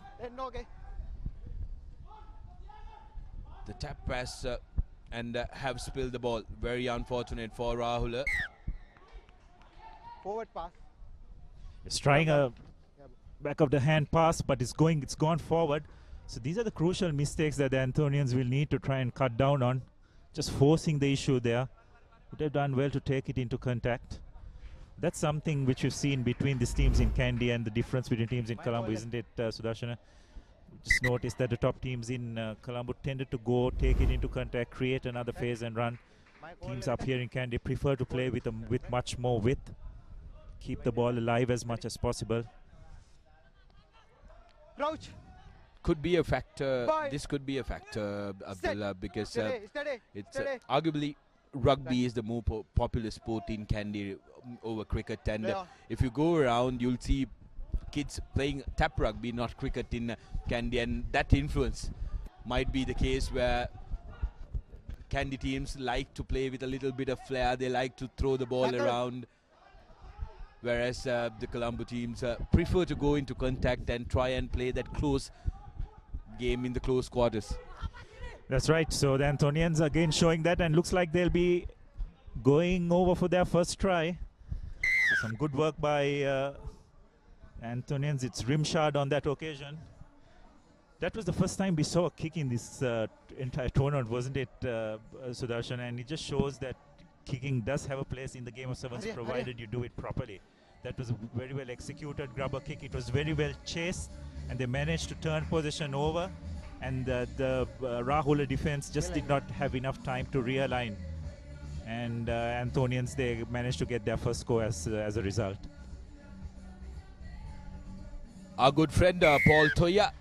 the tap pass and have spilled the ball. Very unfortunate for Rahul. Forward pass. It's trying a back of the hand pass, but it's gone forward. So these are the crucial mistakes that the Anthonians will need to try and cut down on. Just forcing the issue there. Would have done well to take it into contact. That's something which you've seen between these teams in Kandy and the difference between teams in Colombo, isn't it, Sudarshana? Just noticed that the top teams in Colombo tended to go, take it into contact, create another phase and run. Teams up here in Kandy prefer to play with much more width. Keep the ball alive as much as possible. Crouch. Could be a factor. This could be a factor, Abdullah, because it's arguably rugby is the more popular sport in Kandy over cricket, and if you go around, you'll see kids playing tap rugby, not cricket, in Kandy, and that influence might be the case where Kandy teams like to play with a little bit of flair. They like to throw the ball around, whereas the Colombo teams prefer to go into contact and try and play that close game in the close quarters. That's right. So the Anthonians again showing that, and looks like they'll be going over for their first try. So some good work by Anthonians. It's rimshot on that occasion. That was the first time we saw a kick in this entire tournament, wasn't it, Sudarshan? And it just shows that kicking does have a place in the game of sevens, provided you do it properly. That was a very well executed grubber kick. It was very well chased, and they managed to turn possession over, and the Rahul defense just did not have enough time to realign, and Anthonians, they managed to get their first score as a result. Our good friend Paul Toya,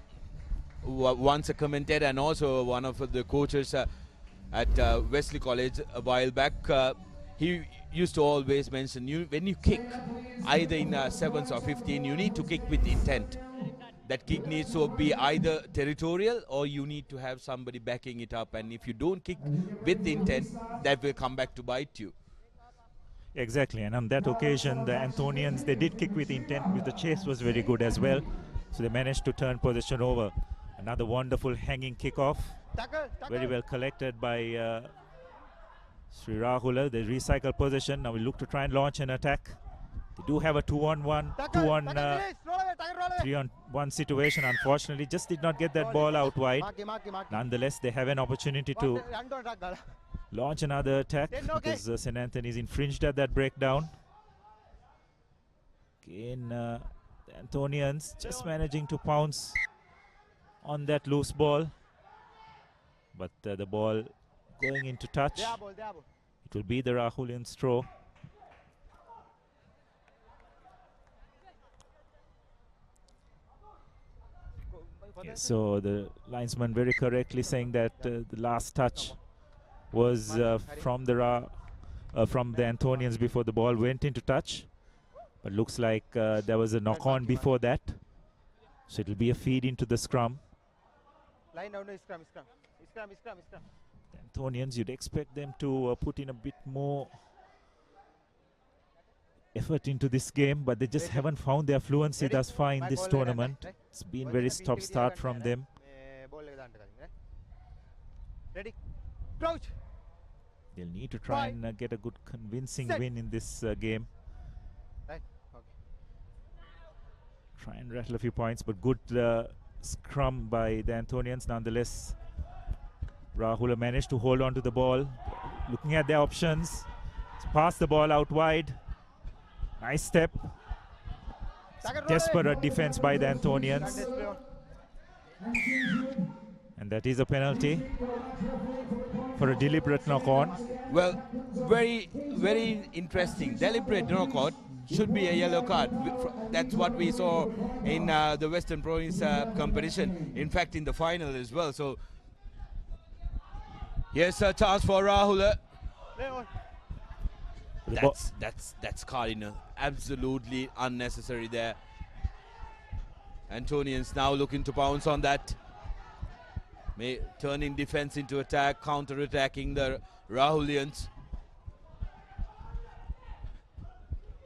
once a commentator and also one of the coaches at Wesley College a while back, he used to always mention, when you kick either in 7s or 15, you need to kick with intent. That kick needs to be either territorial or you need to have somebody backing it up, and if you don't kick with intent, that will come back to bite you. Exactly, and on that occasion the Anthonians, they did kick with intent, but the chase was very good as well, so they managed to turn possession over. Another wonderful hanging kickoff, very well collected by Sri Rahula. They recycle possession. Now we look to try and launch an attack. They do have a 2-on-1, 3-on-1 situation. Unfortunately, just did not get that ball out wide. Nonetheless, they have an opportunity to launch another attack because St. Anthony's infringed at that breakdown. Again, the Anthonians just managing to pounce on that loose ball, but the ball going into touch. It will be the Rahulians' throw. Yes, so the linesman very correctly saying that the last touch was from the Anthonians before the ball went into touch, but looks like there was a knock-on before that, so it will be a feed into the scrum. Line down, scrum. The Anthonians, you'd expect them to put in a bit more effort into this game, but they just haven't found their fluency thus far in this tournament. It's been very stop-start from them. Ready? Crouch. They'll need to try and get a good convincing win in this game. Right. Okay. Try and rattle a few points, but good scrum by the Anthonians nonetheless. Rahula managed to hold on to the ball. Looking at their options, pass the ball out wide. Nice step. Desperate defense by the Anthonians. And that is a penalty for a deliberate knock-on. Well, very, very interesting. Deliberate knockout, should be a yellow card. That's what we saw in the Western Province competition. In fact, in the final as well. So here's a chance for Rahul. That's cardinal. Absolutely unnecessary there. Antonians now looking to pounce on that. Turning defense into attack, counter-attacking the Rahulians.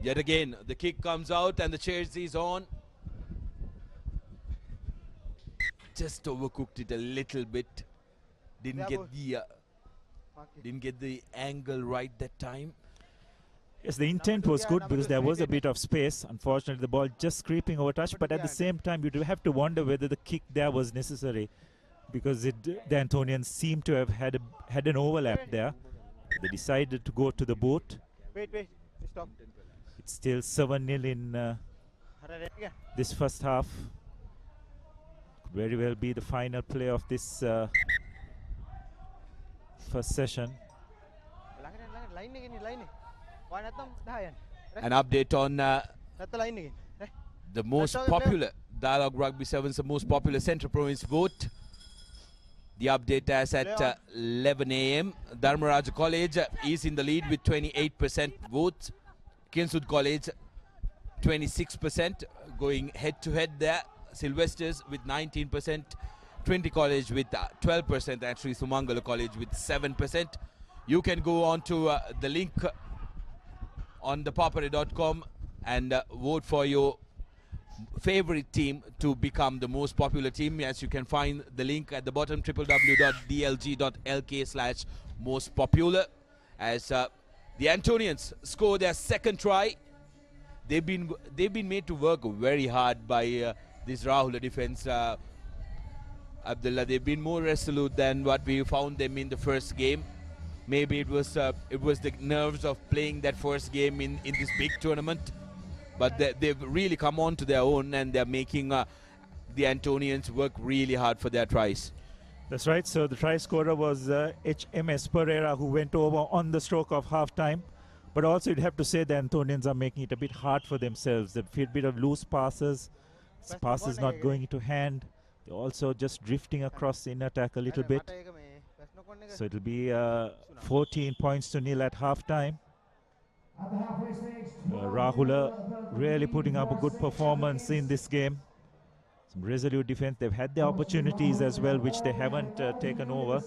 Yet again, the kick comes out and the chase is on. Just overcooked it a little bit. Didn't get the angle right that time. Yes, the intent was good because there was a bit of space. Unfortunately, the ball just creeping over touch. But at the same time, you do have to wonder whether the kick there was necessary, because the Antonians seem to have had an overlap there. They decided to go to the boot. Wait, stop. It's still 7-0 in this first half. Could very well be the final play of this first session. An update on the most popular Dialog Rugby Sevens, the most popular Central Province vote. The update as at 11 a.m. Dharmaraja College is in the lead with 28% votes. Kinsud College 26%, going head to head there. Sylvester's with 19%. Trinity College with 12%, and Sri Sumangala College with 7%. You can go on to the link on the papare.com and vote for your favorite team to become the most popular team. As you can find the link at the bottom, www.dlg.lk/most popular. As the Antonians score their second try. They've been made to work very hard by this Rahul defense. Abdullah, they've been more resolute than what we found them in the first game. Maybe it was the nerves of playing that first game in this big tournament. But they've really come on to their own, and they're making the Antonians work really hard for their tries. That's right. So the try scorer was HMS Pereira, who went over on the stroke of half-time. But also you'd have to say the Antonians are making it a bit hard for themselves. They feel a bit of loose passes. Passes not going into hand. They're also just drifting across in attack a little bit. So it'll be 14 points to nil at half-time. Rahul really putting up a good performance in this game. Some resolute defense. They've had their opportunities as well, which they haven't taken over.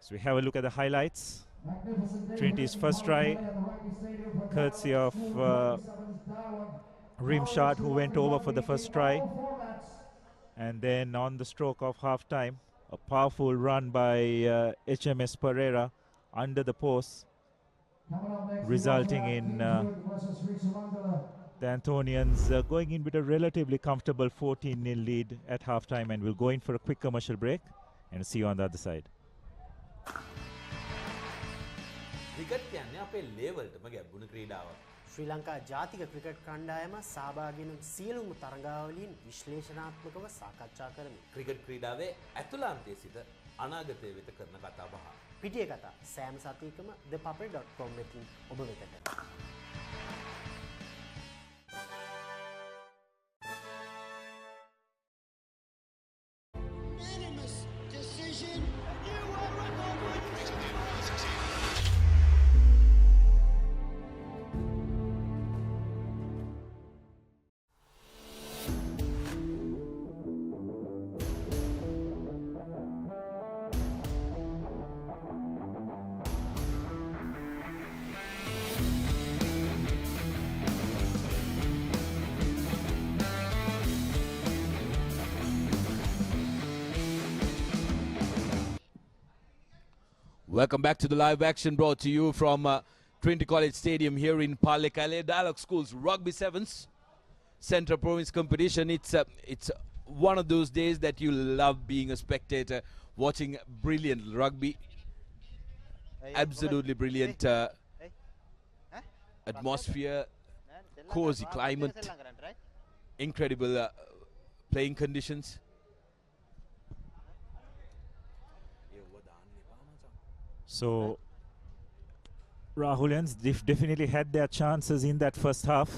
So we have a look at the highlights. Trinity's first try, courtesy of Rimshad, who went over for the first try. And then on the stroke of half-time, a powerful run by HMS Pereira under the post, resulting in the Antonians going in with a relatively comfortable 14-0 lead at half-time. And we'll go in for a quick commercial break and see you on the other side. Cricket කියන්නේ අපේ ලේවල්ටම ගැඹුණු ක්‍රීඩාවක්. ශ්‍රී ලංකා ජාතික cricket කණ්ඩායම සහභාගී වන සියලුම තරගාවලීන් විශ්ලේෂණාත්මකව සාකච්ඡා කරමි. Cricket ක්‍රීඩාවේ ඇතුළාන්තයේ සිට අනාගතය වෙත කරන කතා බහ. පිටිය කතා සෑම සතියකම thepapare.com වෙතින් ඔබ වෙතට. Welcome back to the live action brought to you from Trinity College Stadium here in Pallekele. Dialog Schools Rugby Sevens Central Province competition. It's one of those days that you love being a spectator, watching brilliant rugby. Absolutely brilliant atmosphere, cozy climate, incredible playing conditions. So Rahulians definitely had their chances in that first half.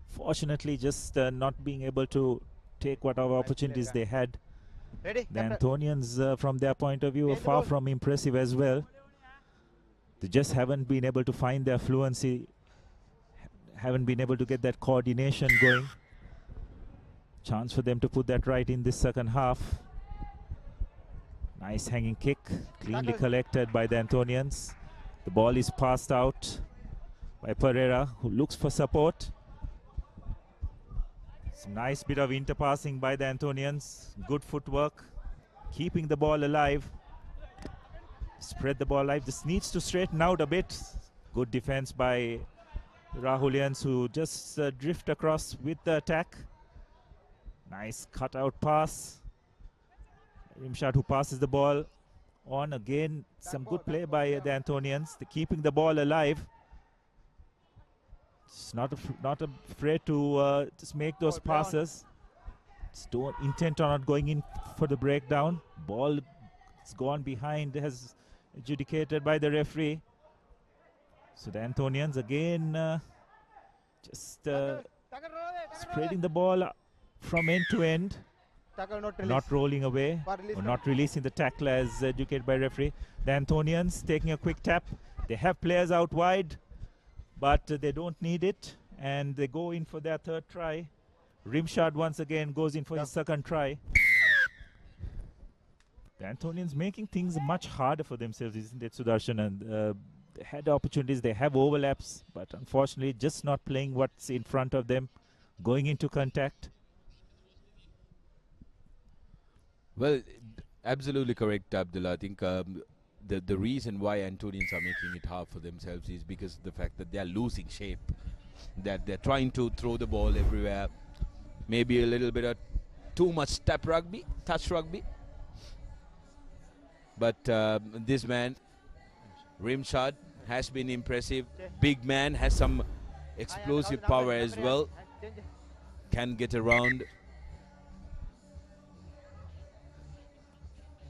Fortunately, just not being able to take whatever opportunities they had. Ready? The Anthonians, from their point of view, are far from impressive as well. They just haven't been able to find their fluency, haven't been able to get that coordination going. Chance for them to put that right in this second half. Nice hanging kick, cleanly collected by the Anthonians. The ball is passed out by Pereira, who looks for support. Some nice bit of interpassing by the Anthonians. Good footwork, keeping the ball alive. Spread the ball alive. This needs to straighten out a bit. Good defense by Rahulians, who just drift across with the attack. Nice cutout pass. Rimshad, who passes the ball on again. Some good play by the Anthonians. They're keeping the ball alive. It's not afraid to just make those passes. Just don't intent on not going in for the breakdown. Ball is gone behind, has adjudicated by the referee. So the Anthonians again just spreading the ball from end to end. Not rolling away or not releasing the tackle as educated by referee. The Anthonians taking a quick tap. They have players out wide, but they don't need it, and they go in for their third try. Rimshad once again goes in for his second try. The Anthonians making things much harder for themselves, isn't it, Sudarshan? And they had opportunities, they have overlaps, but unfortunately just not playing what's in front of them, going into contact. Well, absolutely correct, Abdullah. I think the reason why Antonians are making it hard for themselves is because of the fact that they are losing shape, that they're trying to throw the ball everywhere. Maybe a little bit of too much touch rugby. But this man, Rimshad, has been impressive. Big man, has some explosive power as well. Can get around.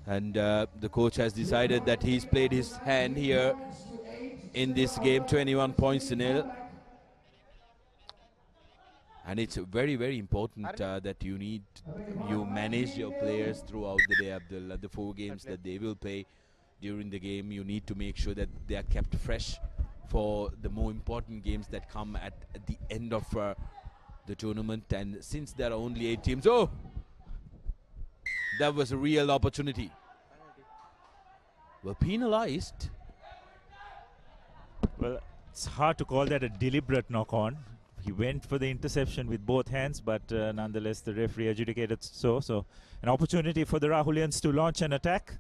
And the coach has decided that he's played his hand here in this game, 21 points to 0. And it's very, very important that you manage your players throughout the day, Abdullah. The 4 games that they will play during the game, you need to make sure that they are kept fresh for the more important games that come at the end of the tournament. And since there are only 8 teams, that was a real opportunity. Were penalized. Well, it's hard to call that a deliberate knock-on. He went for the interception with both hands, but nonetheless the referee adjudicated so. So an opportunity for the Rahulians to launch an attack.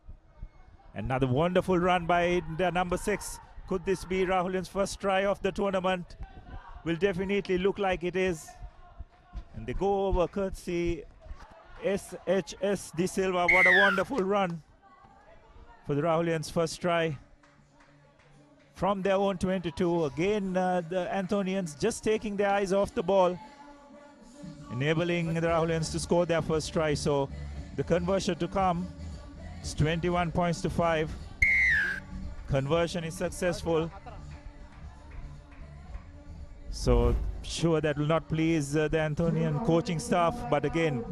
Another wonderful run by the number 6. Could this be Rahulians' first try of the tournament? Will definitely look like it is. And they go over courtesy SHS De Silva. What a wonderful run for the Rahulians' first try from their own 22. Again, the Anthonians just taking their eyes off the ball, enabling the Rahulians to score their first try. So the conversion to come, it's 21 points to 5. Conversion is successful. So sure that will not please the Anthonian coaching staff, but again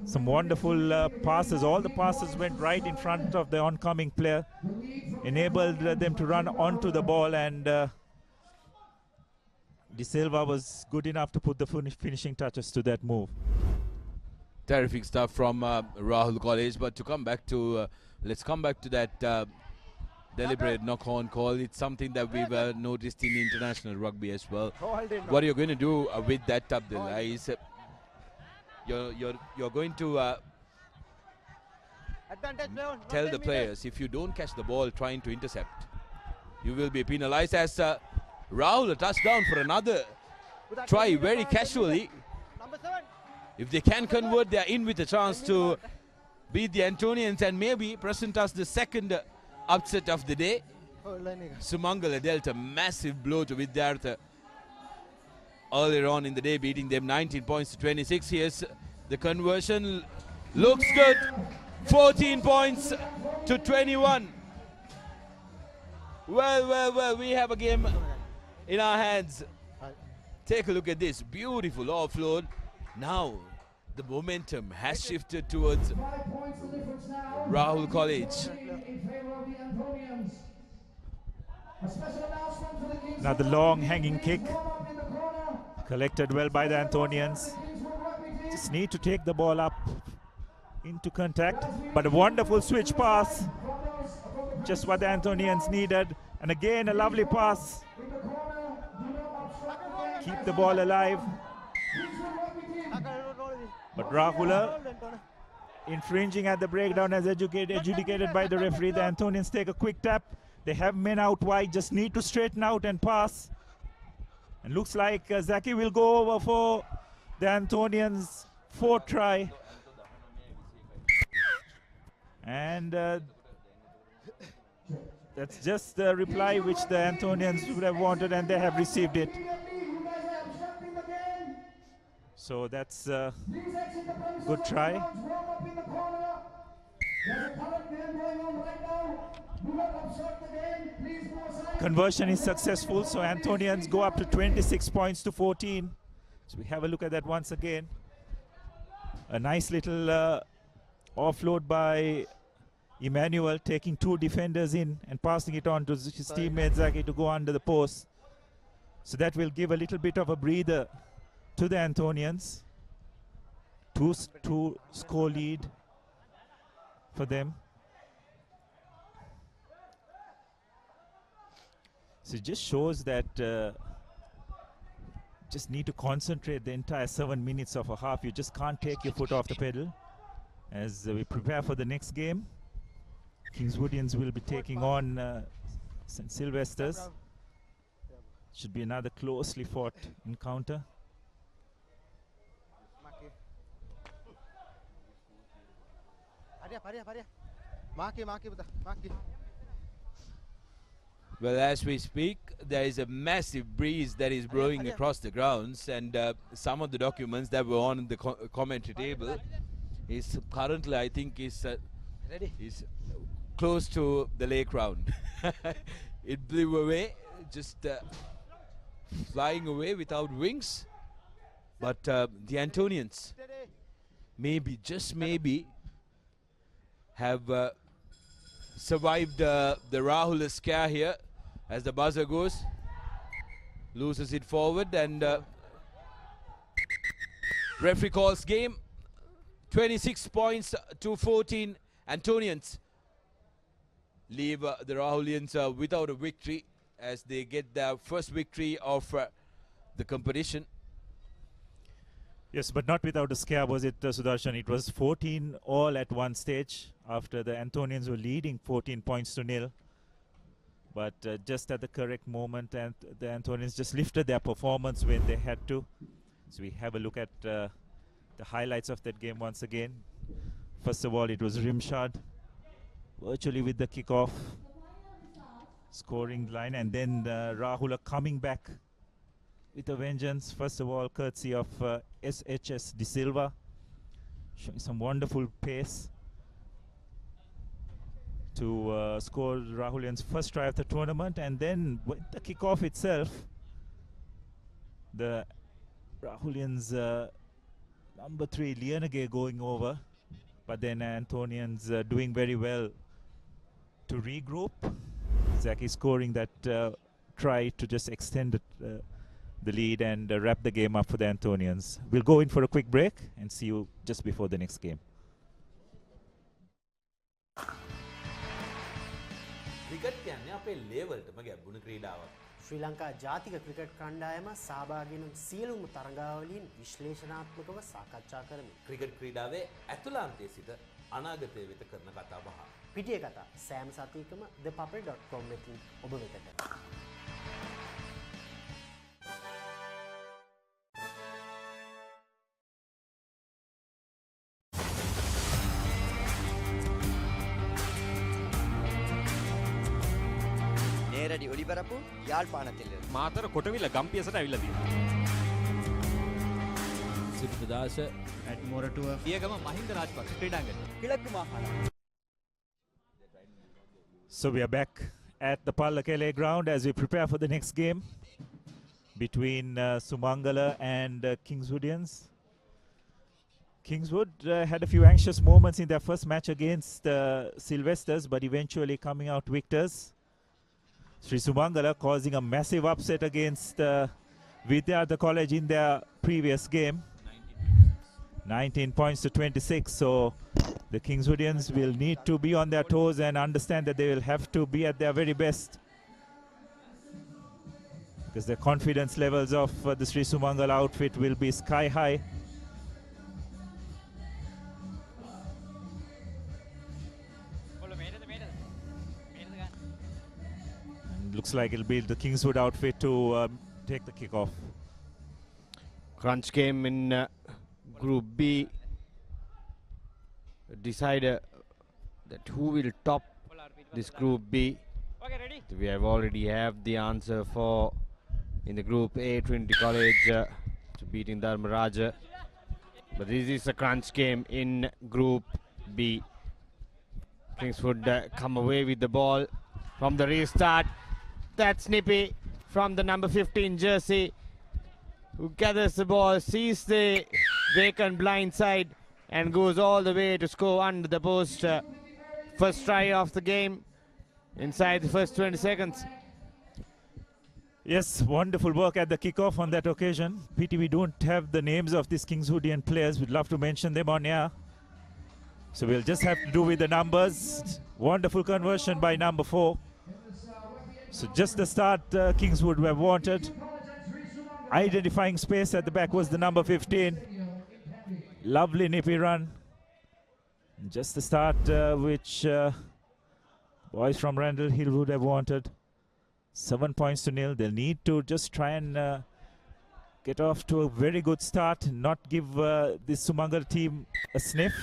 some wonderful passes. All the passes went right in front of the oncoming player, enabled them to run onto the ball, and De Silva was good enough to put the finishing touches to that move. Terrific stuff from Rahul College. But to come back to let's come back to that deliberate knock-on call. It's something that we've noticed in international rugby as well. What you're going to do with that, Abdullah, is you're going to tell the players, if you don't catch the ball trying to intercept, you will be penalized. As Rahul a touchdown for another try very casually. If they can convert, they are in with a chance to beat the Antonians and maybe present us the second upset of the day. Sumangala dealt a massive blow to Vidyartha earlier on in the day, beating them 19 points to 26. Here's the conversion. Looks good. 14 points to 21. Well, we have a game in our hands. Take a look at this beautiful offload. Now the momentum has shifted towards Rahul College. Now the long hanging kick, collected well by the Anthonians. Just need to take the ball up into contact, but a wonderful switch pass, just what the Anthonians needed. And again a lovely pass, keep the ball alive. But Rahula infringing at the breakdown as adjudicated by the referee. The Anthonians take a quick tap. They have men out wide, just need to straighten out and pass. And looks like Zaki will go over for the Anthonians' fourth try. And that's just the reply which the Anthonians would have wanted, and they have received it. So that's a good try. Conversion is successful, so Anthonians go up to 26 points to 14. So we have a look at that once again. A nice little offload by Emmanuel, taking two defenders in and passing it on to his teammate Zaki to go under the post. So that will give a little bit of a breather to the Anthonians. Two score lead for them. So it just shows that just need to concentrate the entire 7 minutes of a half. You just can't take your foot off the pedal. As we prepare for the next game, Kingswoodians will be taking on St. Sylvester's. Should be another closely fought encounter. Well, as we speak, there is a massive breeze that is blowing across the grounds, and some of the documents that were on the commentary table is currently, I think, is close to the lake round. It blew away, just flying away without wings. But the Antonians, maybe, just maybe, have survived the Rahul scare here, as the buzzer goes, loses it forward, and referee calls game. 26 points to 14. Antonians leave the Rahulians without a victory, as they get their first victory of the competition. Yes, but not without a scare, was it, Sudarshan? It was 14 all at one stage after the Anthonians were leading 14 points to nil. But just at the correct moment, and the Anthonians just lifted their performance when they had to. So we have a look at the highlights of that game once again. First of all, it was Rimshad virtually with the kickoff, scoring line, and then Rahula coming back with a vengeance. First of all, courtesy of SHS De Silva, showing some wonderful pace to score Rahulian's first try of the tournament. And then with the kickoff itself, the Rahulians number 3 Lianage going over, but then Anthonians doing very well to regroup. Zaki scoring that try to just extend the lead and wrap the game up for the Anthonians. We'll go in for a quick break and see you just before the next game. Cricket කියන්නේ අපේ ලේවල්ටම ගැඹුණු ක්‍රීඩාවක්. ශ්‍රී ලංකා ජාතික cricket කණ්ඩායම සහභාගී වන සියලුම තරගාවලීන් විශ්ලේෂණාත්මකව සාකච්ඡා කරමින් cricket ක්‍රීඩාවේ ඇතුළාන්තයේ සිට අනාගතය වෙත කරන කතා බහ. පිටිය කතා සෑම සතියකම thepapare.com වෙතින් ඔබ වෙතට. நேரடி ஒளிபரப்பு யாழ்ப்பாணத்தில் මාතර කොටවිල ගම්පියසට ඇවිල්ලා තියෙනවා. සිරිපදාස at Moratua පියගම මහින්ද රාජපක්ෂ ක්‍රීඩාංගණය. கிழக்கு மாகாணம். So we are back at the Pallekele ground as we prepare for the next game between Sumangala and Kingswoodians. Kingswood had a few anxious moments in their first match against Sylvesters, but eventually coming out victors. Sri Sumangala causing a massive upset against Vidyartha College in their previous game. 19 points to 26. So the Kingswoodians will need to be on their toes and understand that they will have to be at their very best, because the confidence levels of the Sri Sumangala outfit will be sky high. And looks like it'll be the Kingswood outfit to take the kickoff. Crunch game in Group B. Decider that who will top this Group B. We have already have the answer for in the Group A, Trinity College beating Dharmaraja. But this is a crunch game in Group B. Kingswood come away with the ball from the restart. That's Nippy from the number 15 jersey, who gathers the ball, sees the vacant blind side and goes all the way to score under the post. First try of the game inside the first 20 seconds. Yes, wonderful work at the kickoff on that occasion. PT, we don't have the names of these Kingswoodian players. We'd love to mention them on air, so we'll just have to do with the numbers. Wonderful conversion by number 4. So just the start Kingswood were wanted. Identifying space at the back was the number 15. Lovely nippy run. Just the start which boys from Randall Hill would have wanted. 7 points to 0. They'll need to just try and get off to a very good start, not give this Sumangala team a sniff.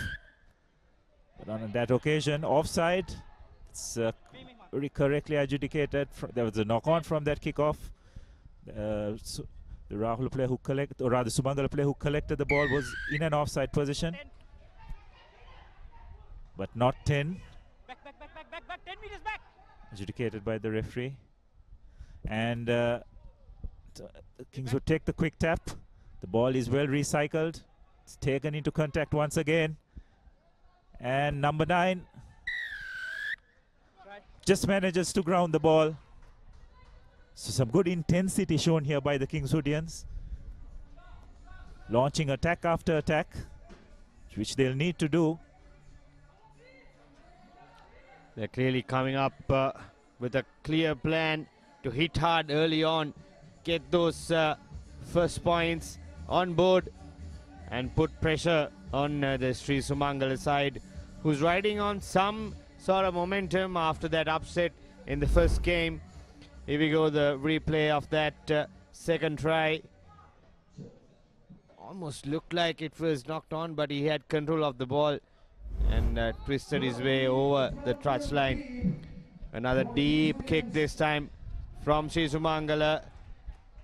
But on that occasion, offside. It's very correctly adjudicated. There was a knock-on from that kickoff. The Rahul player who collected, or rather Sumangala player who collected the ball, was in an offside position. But not 10. Back, 10 meters back. Adjudicated by the referee. And Kings would take the quick tap. The ball is well recycled. It's taken into contact once again. And number 9 just manages to ground the ball. So some good intensity shown here by the Kingswoodians. Launching attack after attack, which they'll need to do. They're clearly coming up with a clear plan to hit hard early on, get those first points on board and put pressure on the Sri Sumangala side, who's riding on some sort of momentum after that upset in the first game. Here we go, the replay of that second try. Almost looked like it was knocked on, but he had control of the ball and twisted his way over the touch line. Another deep kick this time from Sri Sumangala,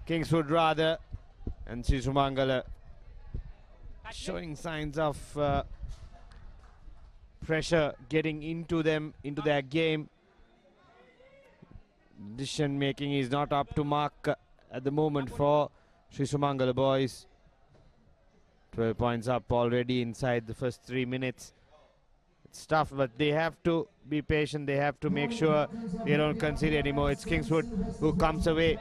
Kingswood rather, and Sri Sumangala showing signs of pressure getting into them, into their game. Decision making is not up to mark at the moment for Sri Sumangala boys. 12 points up already inside the first 3 minutes. It's tough, but they have to be patient. They have to make sure they don't concede anymore. It's Kingswood who comes away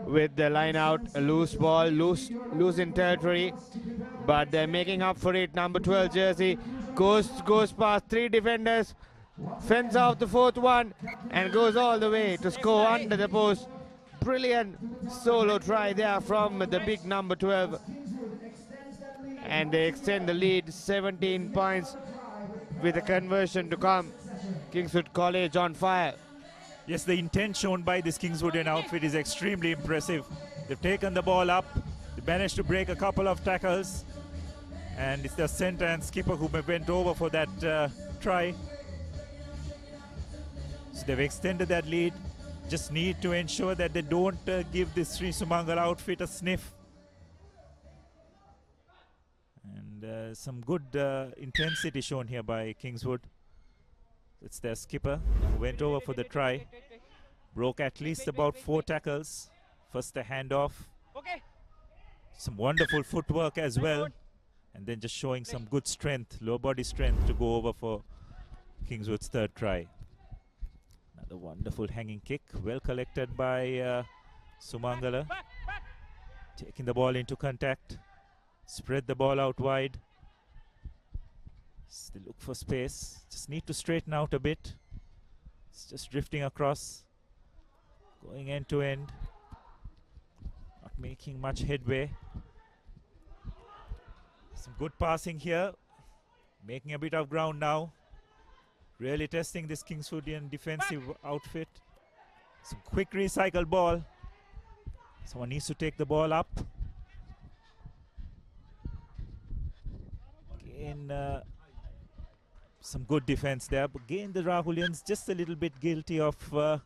with the line out. A loose ball, loose in territory, but they're making up for it. Number 12 jersey goes past 3 defenders, fends off the 4th one, and goes all the way to score under the post. Brilliant solo try there from the big number 12. And they extend the lead 17 points with a conversion to come. Kingswood College on fire. Yes, the intent shown by this Kingswoodian outfit is extremely impressive. They've taken the ball up. They managed to break a couple of tackles. And it's the center and skipper who went over for that try. So they've extended that lead. Just need to ensure that they don't give this Sri Sumangala outfit a sniff. And some good intensity shown here by Kingswood. It's their skipper who went over for the try. Broke at least about 4 tackles. First the handoff. Okay. Some wonderful footwork as well. And then just showing some good strength, low body strength to go over for Kingswood's third try. Another wonderful hanging kick. Well collected by Sumangala. Taking the ball into contact. Spread the ball out wide. Still look for space. Just need to straighten out a bit. It's just drifting across. Going end to end. Not making much headway. Some good passing here. Making a bit of ground now. Really testing this Kingswoodian defensive outfit. Some quick recycle ball. Someone needs to take the ball up. Again, some good defense there. But again, the Rahulians just a little bit guilty of, the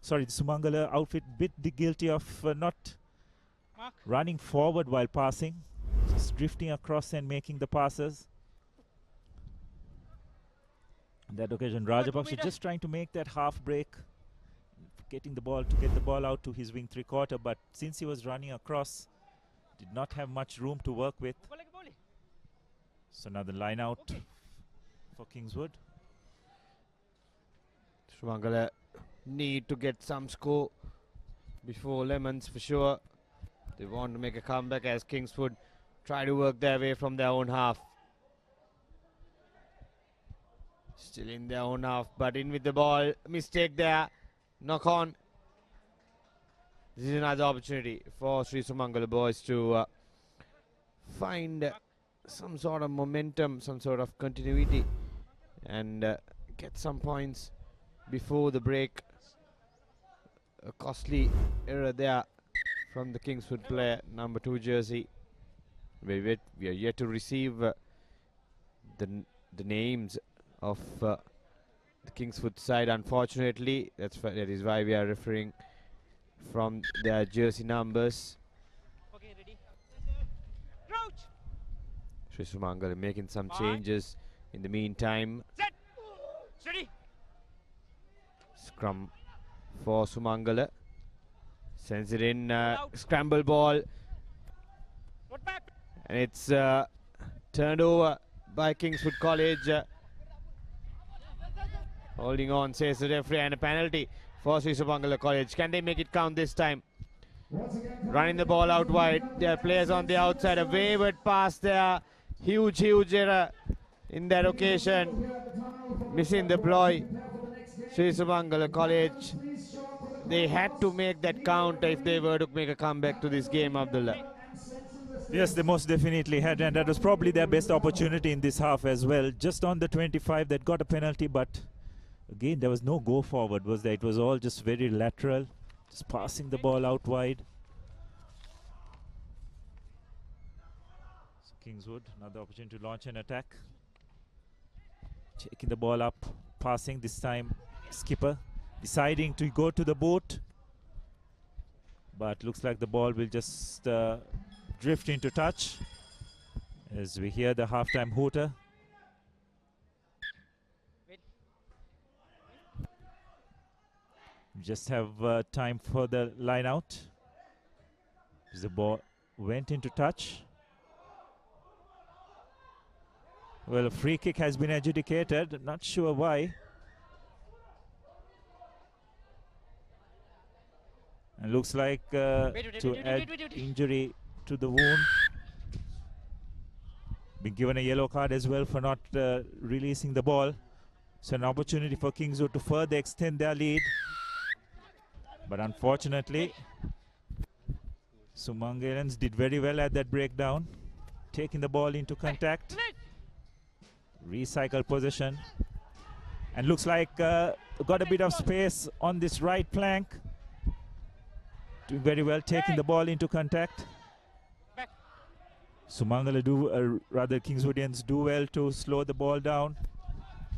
Sumangala outfit bit guilty of not running forward while passing. Just drifting across and making the passes. On that occasion, Rajapaksha just trying to make that half break. Getting the ball to get the ball out to his wing 3/4, but since he was running across, did not have much room to work with. So another line out for Kingswood. Sumangala need to get some score before Lemons for sure. They want to make a comeback as Kingswood try to work their way from their own half. Still in their own half, but in with the ball. Mistake there. Knock on. This is another opportunity for Sri Sumangala boys to find some sort of momentum, some sort of continuity, and get some points before the break. A costly error there from the Kingswood player, number 2 jersey. We are yet to receive the names of the Kingswood side, unfortunately. That is why we are referring from their jersey numbers. Okay, ready. Crouch. Sri Sumangala making some changes in the meantime. Set. Steady. Scrum for Sumangala. Sends it in, scramble ball. And it's turned over by Kingswood College. Holding on, says the referee, and a penalty for Sri Sumangala College. Can they make it count this time? Running the ball out wide. There are players on the outside. A wayward pass there. Huge error in that occasion. Missing the ploy. Sri Sumangala College. They had to make that count if they were to make a comeback to this game, Abdullah. Yes, they most definitely had, and that was probably their best opportunity in this half as well. Just on the 25, that got a penalty, but again, there was no go forward, was there? It was all just very lateral, just passing the ball out wide. So Kingswood, another opportunity to launch an attack. Taking the ball up, passing this time. Skipper deciding to go to the boot, but looks like the ball will just drift into touch as we hear the halftime hooter. Just have time for the line out. The ball went into touch. Well, a free kick has been adjudicated. Not sure why. And looks like to add injury to the wound. Been given a yellow card as well for not releasing the ball. So an opportunity for Kingswood to further extend their lead. But unfortunately, Sumangalans did very well at that breakdown. Taking the ball into contact. Recycle possession. And looks like got a bit of space on this right flank. Doing very well, taking the ball into contact. Sumangala rather Kingswoodians do well to slow the ball down.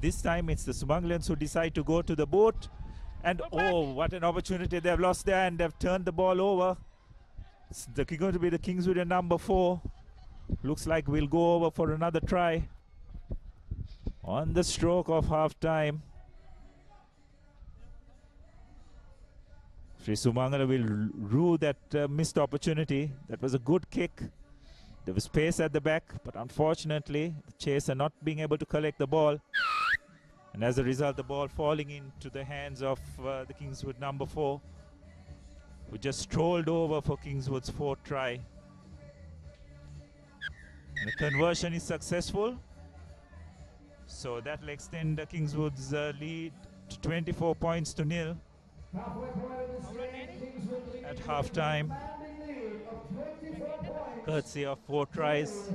This time it's the Sumangalans who decide to go to the boot. And oh, what an opportunity they've lost there, and they've turned the ball over. It's going to be the Kingswoodian number 4. Looks like we'll go over for another try. On the stroke of half time. Sri Sumangala will rue that missed opportunity. That was a good kick. There was space at the back, but unfortunately, the chaser not being able to collect the ball. And as a result, the ball falling into the hands of the Kingswood number 4, who just strolled over for Kingswood's 4th try. And the conversion is successful. So that will extend Kingswood's lead to 24 points to nil at half time, courtesy of 4 tries.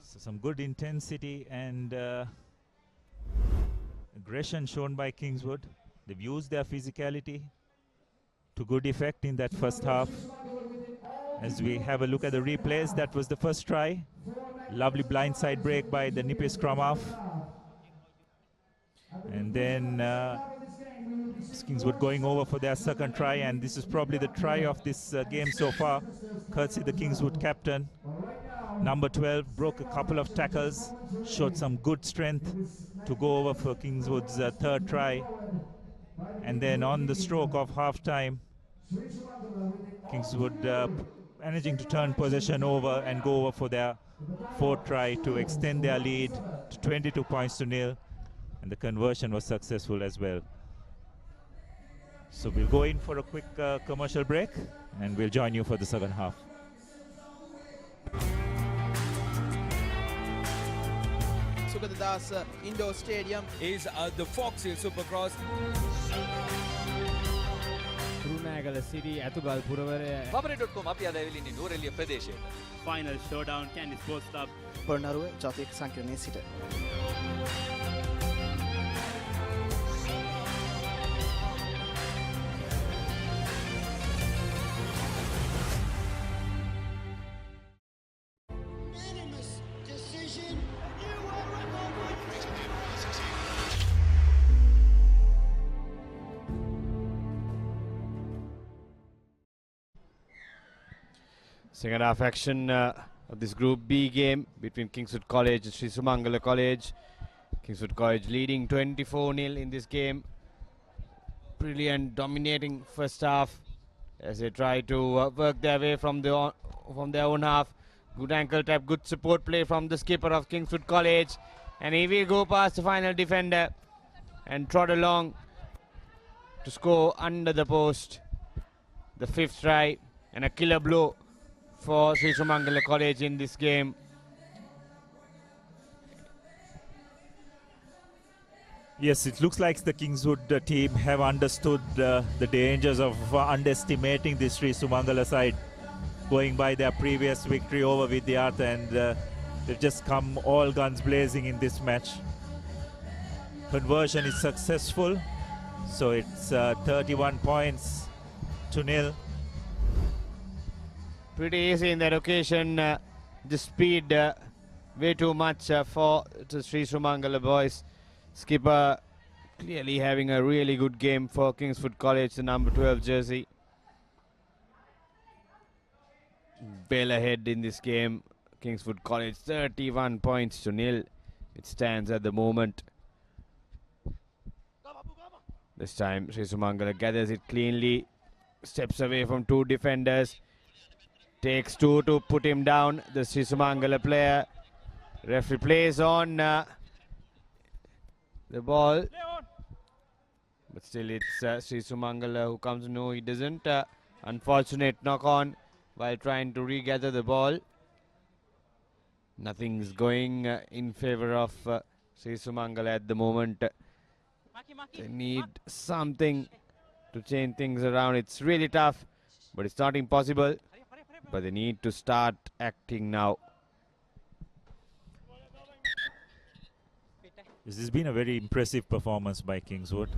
So some good intensity and aggression shown by Kingswood. They've used their physicality to good effect in that first half. As we have a look at the replays, that was the first try. Lovely blindside break by the Nippy scrum half. And then Kingswood going over for their second try, and this is probably the try of this game so far, courtesy the Kingswood captain. Number 12 broke a couple of tackles, showed some good strength to go over for Kingswood's third try. And then on the stroke of half-time, Kingswood managing to turn possession over and go over for their 4th try to extend their lead to 22 points to nil. And the conversion was successful as well. So we'll go in for a quick commercial break, and we'll join you for the second half. Sugatadasa Indoor Stadium is the Fox Hill Supercross. Nagala City, Atugal Puravare. Papare.com අපි අද ඇවිල්ලා නූරෙලිය ප්‍රදේශයට. Final showdown Kandy Sports Club. පොරණරුව ජාතික සංකීර්ණයේ සිට. Second half action of this Group B game between Kingswood College and Sri Sumangala College. Kingswood College leading 24-0 in this game. Brilliant, dominating first half as they try to work their way from their own half. Good ankle tap, good support play from the skipper of Kingswood College. And he will go past the final defender and trot along to score under the post. The 5th try and a killer blow for Sri Sumangala College in this game. Yes, it looks like the Kingswood team have understood the dangers of underestimating the Sri Sumangala side, going by their previous victory over Vidyartha, and they've just come all guns blazing in this match. Conversion is successful, so it's 31 points to nil. Pretty easy in that occasion. The speed way too much for the Sri Sumangala boys. Skipper clearly having a really good game for Kingswood College, the number 12 jersey. Well ahead in this game. Kingswood College 31 points to nil. It stands at the moment. This time Sri Sumangala gathers it cleanly. Steps away from 2 defenders. Takes 2 to put him down, the Sri Sumangala player. Referee plays on the ball. But still it's Sri Sumangala who comes. No, he doesn't. Unfortunate knock on while trying to regather the ball. Nothing's going in favor of Sri Sumangala at the moment. They need something to change things around. It's really tough, but it's not impossible. But they need to start acting now. This has been a very impressive performance by Kingswood.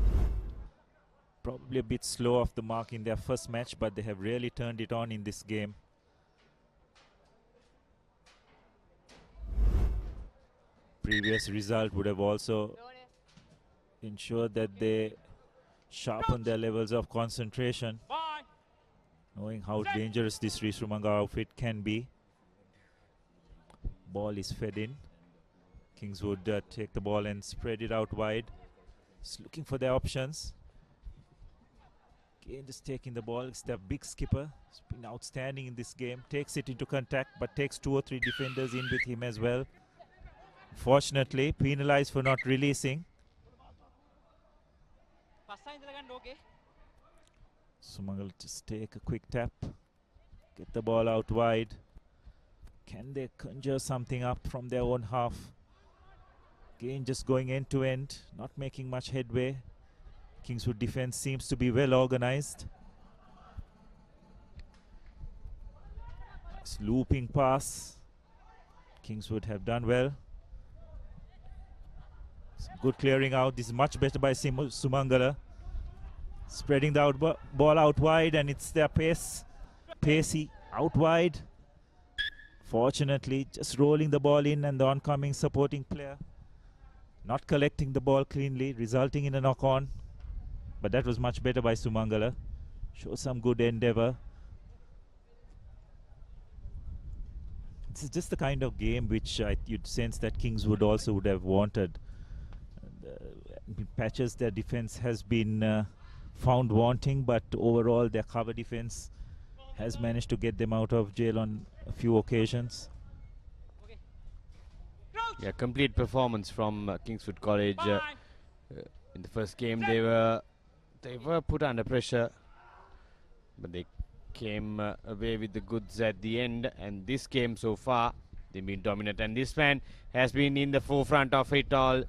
Probably a bit slow off the mark in their first match, but they have really turned it on in this game. Previous result would have also ensured that they sharpen their levels of concentration, knowing how dangerous this Sri Sumangala outfit can be. Ball is fed in. Kingswood take the ball and spread it out wide. Just looking for their options. Again, just taking the ball. It's their big skipper. He's been outstanding in this game. Takes it into contact, but takes 2 or 3 defenders in with him as well. Fortunately, penalized for not releasing. Sumangal just take a quick tap. Get the ball out wide. Can they conjure something up from their own half? Again, just going end to end, not making much headway. Kingswood defense seems to be well organized. Nice looping pass. Kingswood have done well. Some good clearing out. This is much better by Sumangala. Spreading the ball out wide, and it's their pacey out wide. Fortunately, just rolling the ball in, and the oncoming supporting player not collecting the ball cleanly, resulting in a knock-on. But that was much better by Sumangala. Shows some good endeavor. This is just the kind of game which you'd sense that Kingswood also would have wanted. In patches, their defense has been found wanting, but overall their cover defense has managed to get them out of jail on a few occasions. Yeah, complete performance from Kingswood College. In the first game, they were put under pressure, but they came away with the goods at the end. And this game so far, they've been dominant. And this man has been in the forefront of it all.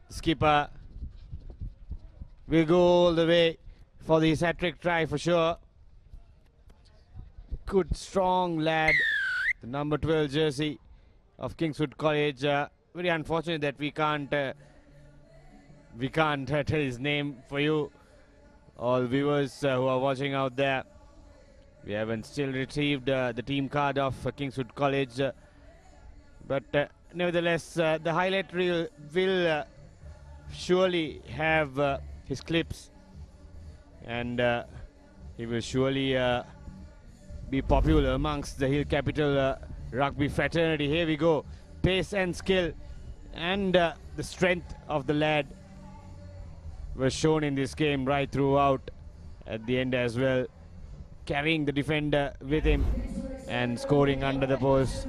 Skipper will go all the way for the hat-trick try for sure. Good, strong lad. The number 12 jersey of Kingswood College. Very unfortunate that we can't tell his name for you, all viewers who are watching out there. We haven't still retrieved the team card of Kingswood College, but nevertheless, the highlight reel will surely have his clips, and he will surely be popular amongst the Hill Capital rugby fraternity. Here we go. Pace and skill and the strength of the lad was shown in this game right throughout, at the end as well, carrying the defender with him and scoring under the post.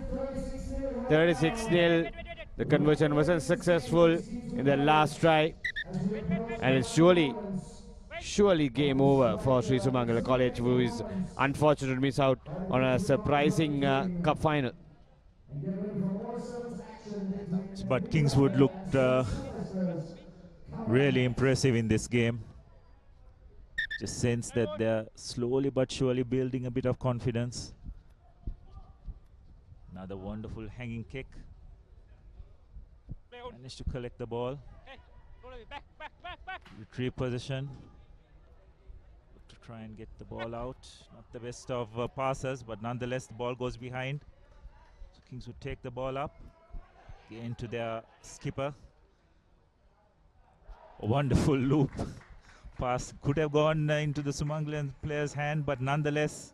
36-0. The conversion wasn't successful in the last try, and it's surely game over for Sri Sumangala College, who is unfortunate to miss out on a surprising cup final. But Kingswood looked really impressive in this game. Just sense that they're slowly but surely building a bit of confidence. Another wonderful hanging kick. Managed to collect the ball. Retrieve possession. To try and get the ball out. Not the best of passes, but nonetheless the ball goes behind. So Kingswood take the ball up. Again to their skipper. A wonderful loop. Pass could have gone into the Sumangalan player's hand, but nonetheless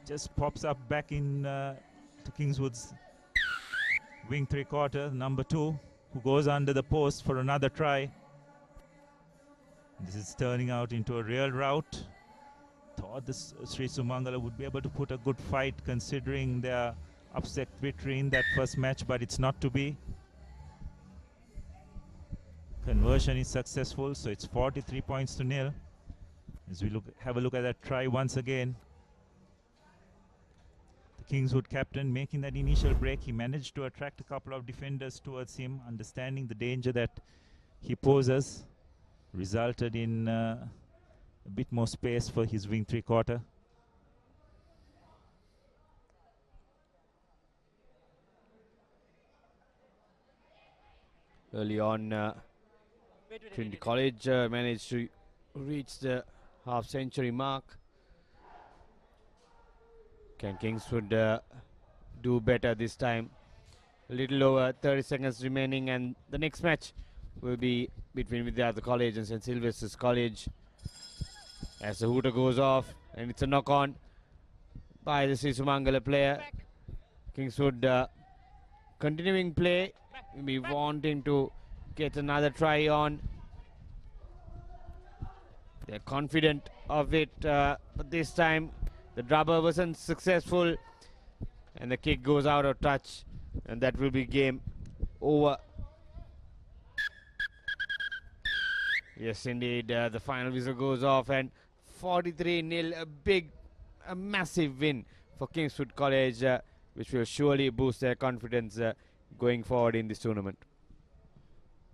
just pops up back in to Kingswood's wing 3/4, number 2, who goes under the post for another try. This is turning out into a real rout. Thought this Sri Sumangala would be able to put a good fight considering their upset victory in that first match, but it's not to be. Conversion is successful, so it's 43 points to 0. As we have a look at that try once again. The Kingswood captain making that initial break. He managed to attract a couple of defenders towards him, understanding the danger that he poses. Resulted in a bit more space for his wing 3/4. Early on, Trinity College managed to reach the half-century mark. Can Kingswood do better this time? A little over 30 seconds remaining, and the next match will be between Vidyartha College and St. Sylvester's College. As the hooter goes off, and it's a knock-on by the Sri Sumangala player. Kingswood continuing play, maybe wanting to get another try on. They're confident of it, but this time the rubber wasn't successful and the kick goes out of touch, and that will be game over. Yes, indeed, the final whistle goes off, and 43-0, a massive win for Kingswood College, which will surely boost their confidence going forward in this tournament.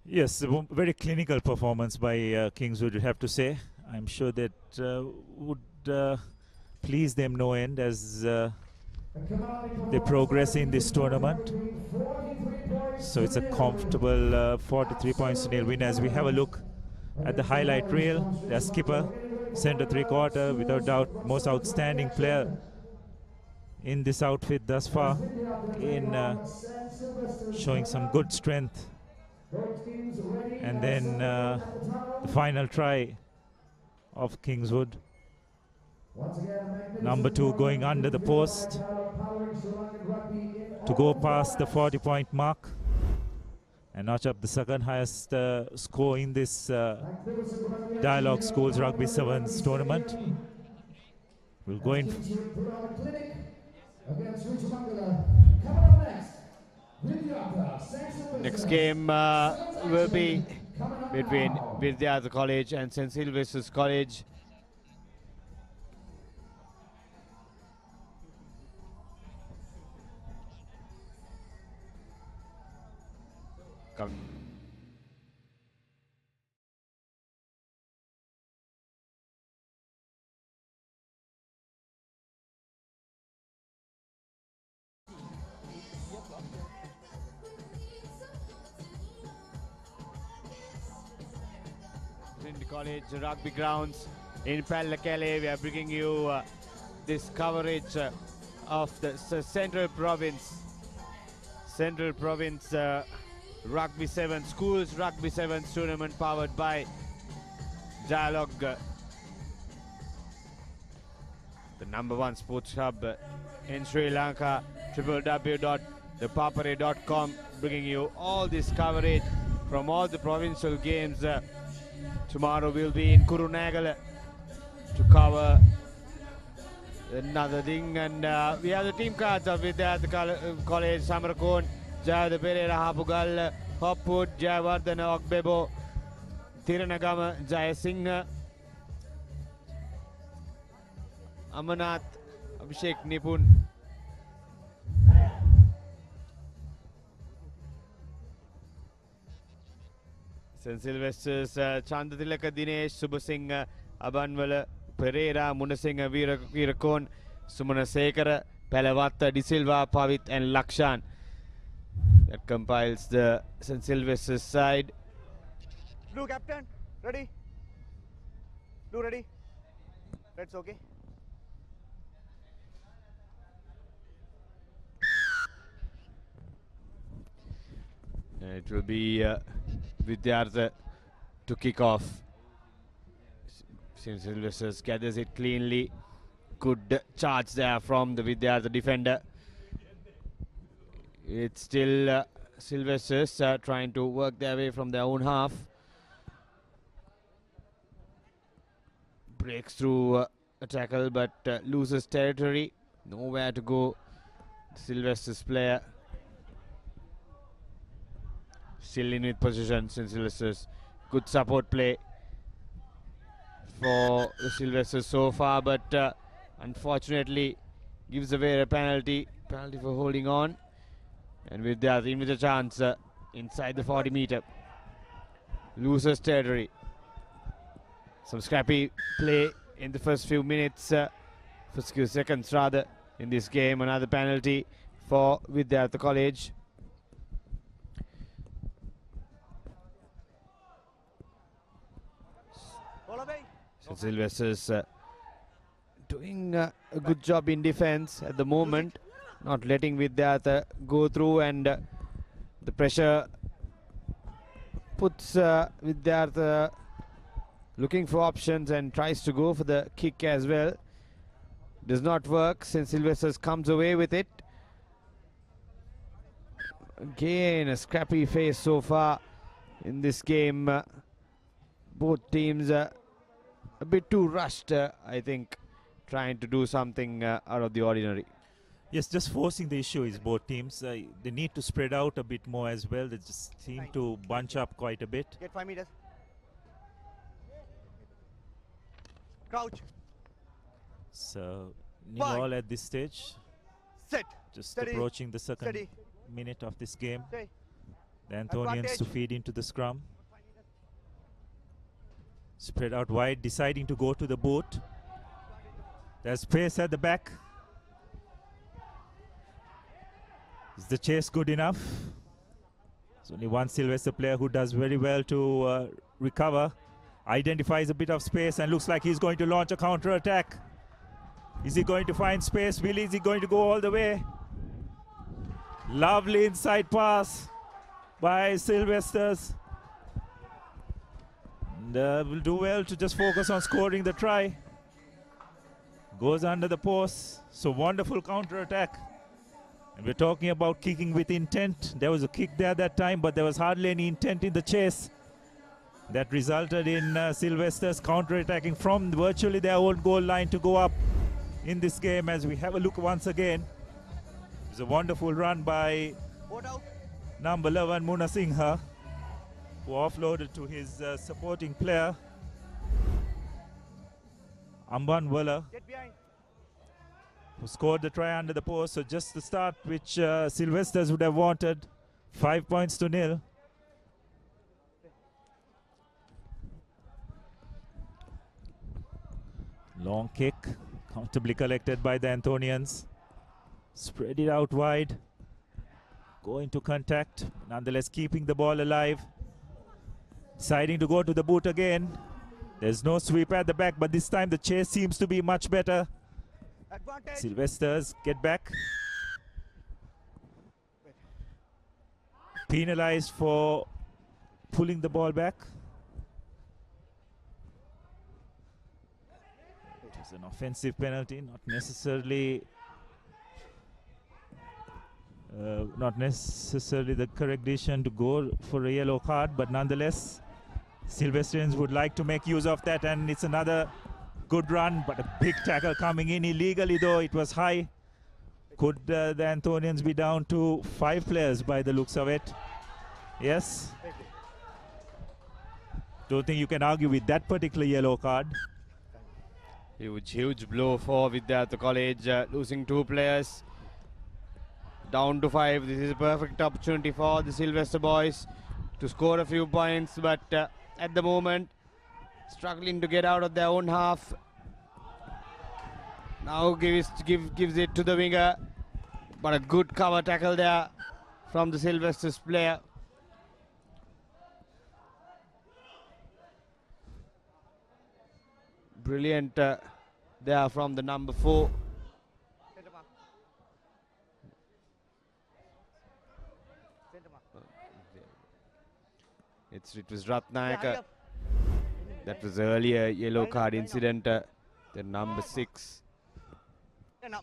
Yes, a very clinical performance by Kingswood, you have to say. I'm sure that would please them no end as they progress in this tournament. So it's a comfortable 43 points to nil win. As we have a look at the highlight reel, their skipper, center three-quarter, without doubt most outstanding player in this outfit thus far, in showing some good strength. And then the final try of Kingswood, number 2 going under the post to go past the 40-point mark and notch up the second highest score in this Dialog Schools Rugby Sevens tournament. We'll go in. Next game will be between Vidyartha College and St. Sylvester's College. Trinity College Rugby Grounds in Pallekele. We are bringing you this coverage of the Central Province Rugby 7 Schools Rugby 7 tournament, powered by Dialog, the number 1 sports hub in Sri Lanka. www.thepapare.com, bringing you all this coverage from all the provincial games. Tomorrow we'll be in Kurunegala to cover another thing, and we have the team cards of Vidyartha College: Samarakon, Jayada Pereira, Hapugal, Hopwood, Jayawardana, Ogbebo, Thiranagama, Jayasingh, Amanath, Abhishek Nipun. St. Sylvester's Chandatilaka Dinesh, Subasingh, Abanwala, Pereira, Munasingh, Virakon, Sumana Sekara, Palavatta, De Silva, Pavit and Lakshan. That compiles the St. Sylvester's side. Blue captain, ready? Blue ready? Red's okay. It will be Vidyartha to kick off. St. Sylvester's gathers it cleanly. Good charge there from the Vidyartha defender. It's still Sylvester's trying to work their way from their own half. Breaks through a tackle but loses territory. Nowhere to go. Sylvester's player still in with position. St. Sylvester's, good support play for the Sylvesters so far, but unfortunately gives away a penalty for holding on. And with that, in with a chance inside the 40-meter. Loses territory. Some scrappy play in the first few minutes, first few seconds rather, in this game. Another penalty for Vidyartha College. St. Sylvester's doing a good job in defense at the moment, not letting Vidyartha go through, and the pressure puts Vidyartha looking for options and tries to go for the kick as well. Does not work. St. Sylvester's comes away with it. Again, a scrappy face so far in this game. Both teams a bit too rushed, I think, trying to do something out of the ordinary. Yes, just forcing the issue is both teams. They need to spread out a bit more as well. They just seem to bunch up quite a bit. Get 5 meters. Crouch. So, Fine. all at this stage. Set. Just Steady. approaching the second Steady. minute of this game. Stay. The Anthonians Advantage. to feed into the scrum. Spread out wide, deciding to go to the boot. There's space at the back. Is the chase good enough? There's only one Sylvester player who does very well to recover. Identifies a bit of space and looks like he's going to launch a counter attack. Is he going to find space? Is he going to go all the way? Lovely inside pass by Sylvesters. And will do well to just focus on scoring the try. Goes under the post. So wonderful counter attack. And we're talking about kicking with intent. There was a kick there that time, but there was hardly any intent in the chase. That resulted in Sylvesters counter-attacking from virtually their own goal line to go up in this game. As we have a look once again. It's a wonderful run by number 11, Muna Singha, who offloaded to his supporting player, Amban Wala, who scored the try under the post. So just the start which Sylvesters would have wanted. 5 points to 0. Long kick, comfortably collected by the Anthonians. Spread it out wide. Going to contact, nonetheless keeping the ball alive. Deciding to go to the boot again. There's no sweep at the back, but this time the chase seems to be much better. Advantage. Sylvesters get back. Penalized for pulling the ball back. It was an offensive penalty, not necessarily the correct decision to go for a yellow card, but nonetheless Sylvestrians would like to make use of that, and it's another good run, but a big tackle coming in illegally, though it was high. Could the Anthonians be down to 5 players by the looks of it? Yes. Don't think you can argue with that particular yellow card. Huge blow for Vidyartha College, losing 2 players. Down to 5. This is a perfect opportunity for the Sylvester boys to score a few points, but at the moment struggling to get out of their own half. Now gives it to the winger, but a good cover tackle there from the Sylvester's player. Brilliant there from the number 4. It was Ratnayaka. That was earlier yellow card incident. The number 6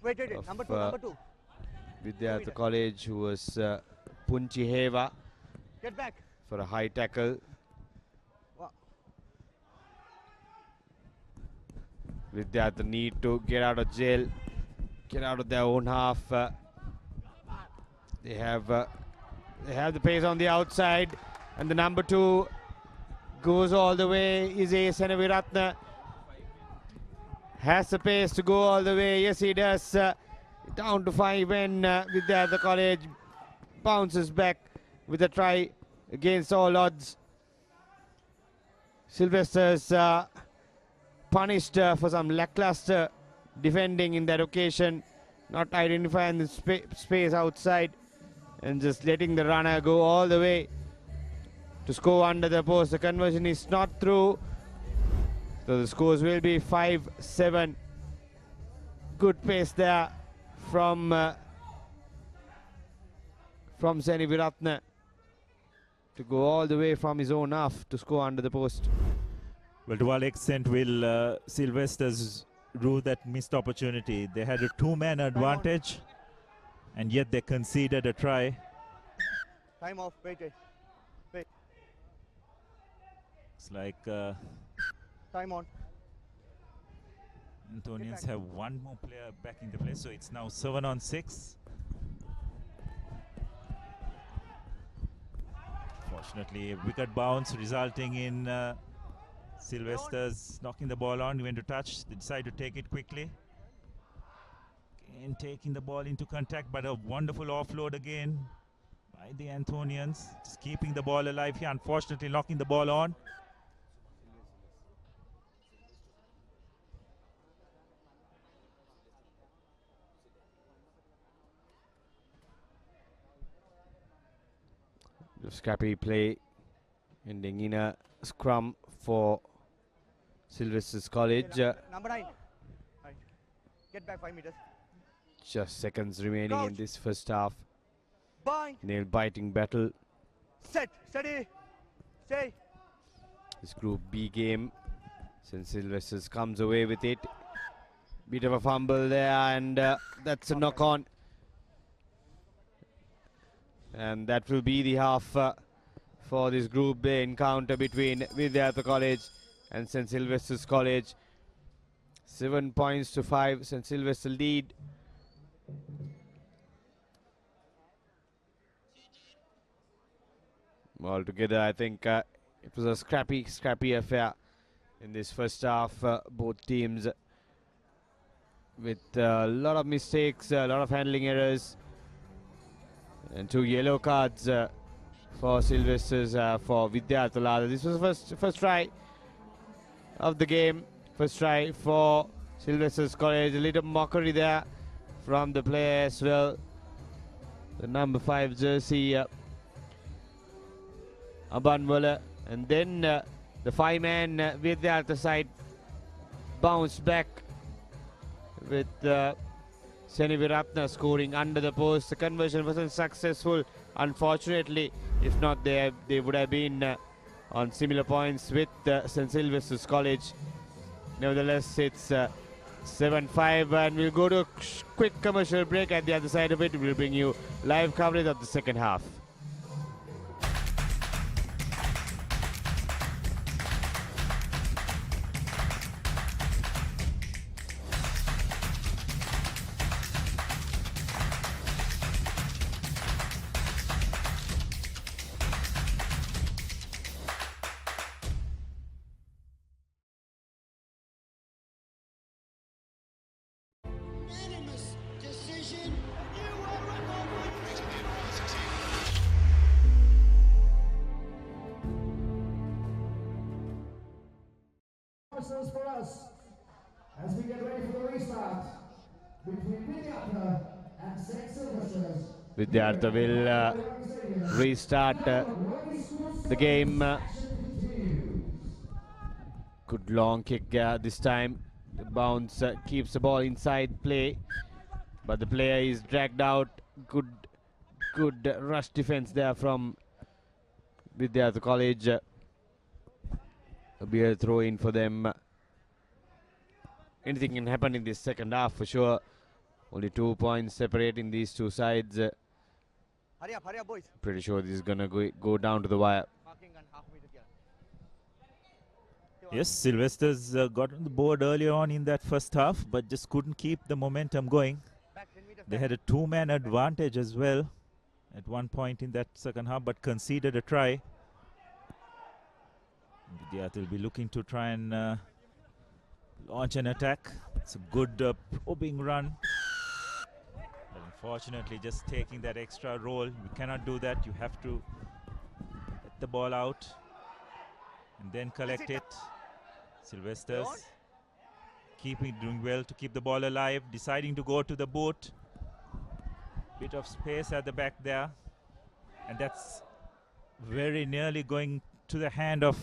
Wait. Number 2. Vidyartha College, who was Punchi Heva, Get back. for a high tackle. Vidyartha need to get out of jail, get out of their own half. They have the pace on the outside, and the number 2 goes all the way. Is a Senaviratna. Has the pace to go all the way. Yes, he does. Down to 5 when Vidyartha College bounces back with a try against all odds. Sylvester's punished for some lackluster defending in that occasion, not identifying the space outside and just letting the runner go all the way to score under the post. The conversion is not through, so the scores will be 5-7. Good pace there from Senaviratna to go all the way from his own half to score under the post. Well, to what extent will Sylvesters rue that missed opportunity? They had a 2-man advantage, and yet they conceded a try. Time off. Wait. It's like Time on. Antonians have one more player back in the play, so it's now 7-on-6. Fortunately, a wicket bounce resulting in Sylvester's knocking the ball on. He went to touch. They decide to take it quickly. Again, taking the ball into contact, but a wonderful offload again by the Antonians. Just keeping the ball alive here. Unfortunately, knocking the ball on. Scrappy play ending in a scrum for Sylvester's College. Number 9. Right. Get back 5 meters. Just seconds remaining Crouch. in this first half. Bind. Nail-biting battle. Set. Steady. Stay. This Group B game. St. Sylvester's comes away with it. Bit of a fumble there, and that's a knock-on. And that will be the half for this Group A encounter between Vidyartha College and St. Sylvester's College. 7 points to 5. St. Sylvester lead. Altogether, I think it was a scrappy affair in this first half. Both teams with a lot of mistakes, a lot of handling errors, and 2 yellow cards for Sylvester's for Vidyartha Lada. This was the first try of the game. First try for Sylvester's College. A little mockery there from the player as well. The number 5 jersey, Abanwala. And then the 5-man Vidyartha side bounced back with Seni Viratna scoring under the post. The conversion wasn't successful, unfortunately. If not, they would have been on similar points with St. Sylvester's College. Nevertheless, it's 7-5, and we'll go to a quick commercial break. At the other side of it, we'll bring you live coverage of the second half. For us as we get ready for the restart between Vidyartha and St. Sylvester's. Vidyartha will restart the game. Good long kick this time. The bounce keeps the ball inside play, but the player is dragged out. Good rush defense there from Vidyartha College. A beer throw in for them. Anything can happen in this second half for sure. Only 2 points separating these two sides. Hurry up, boys. Pretty sure this is gonna go down to the wire. Yes, Sylvester's got on the board earlier on in that first half, but just couldn't keep the momentum going. They had a 2-man advantage as well at one point in that second half, but conceded a try. Vidyartha will be looking to try and launch an attack. It's a good probing run. But unfortunately, just taking that extra roll, you cannot do that. You have to let the ball out and then collect it. Sylvester's doing well to keep the ball alive, deciding to go to the boot. Bit of space at the back there, and that's very nearly going to the hand of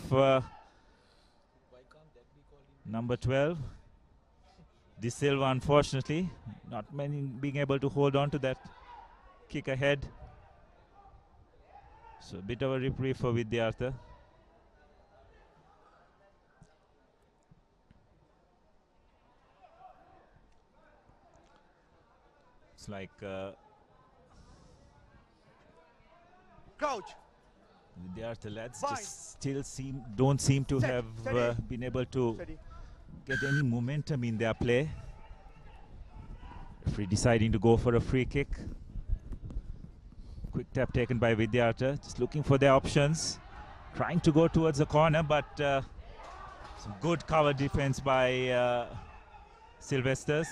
number 12, De Silva. Unfortunately, not many being able to hold on to that kick ahead. So a bit of a reprieve for Vidyartha. It's like Crouch. Vidyartha lads just still don't seem to have been able to get any momentum in their play. Referee deciding to go for a free kick. Quick tap taken by Vidyartha, just looking for their options, trying to go towards the corner, but some good cover defense by Sylvesters.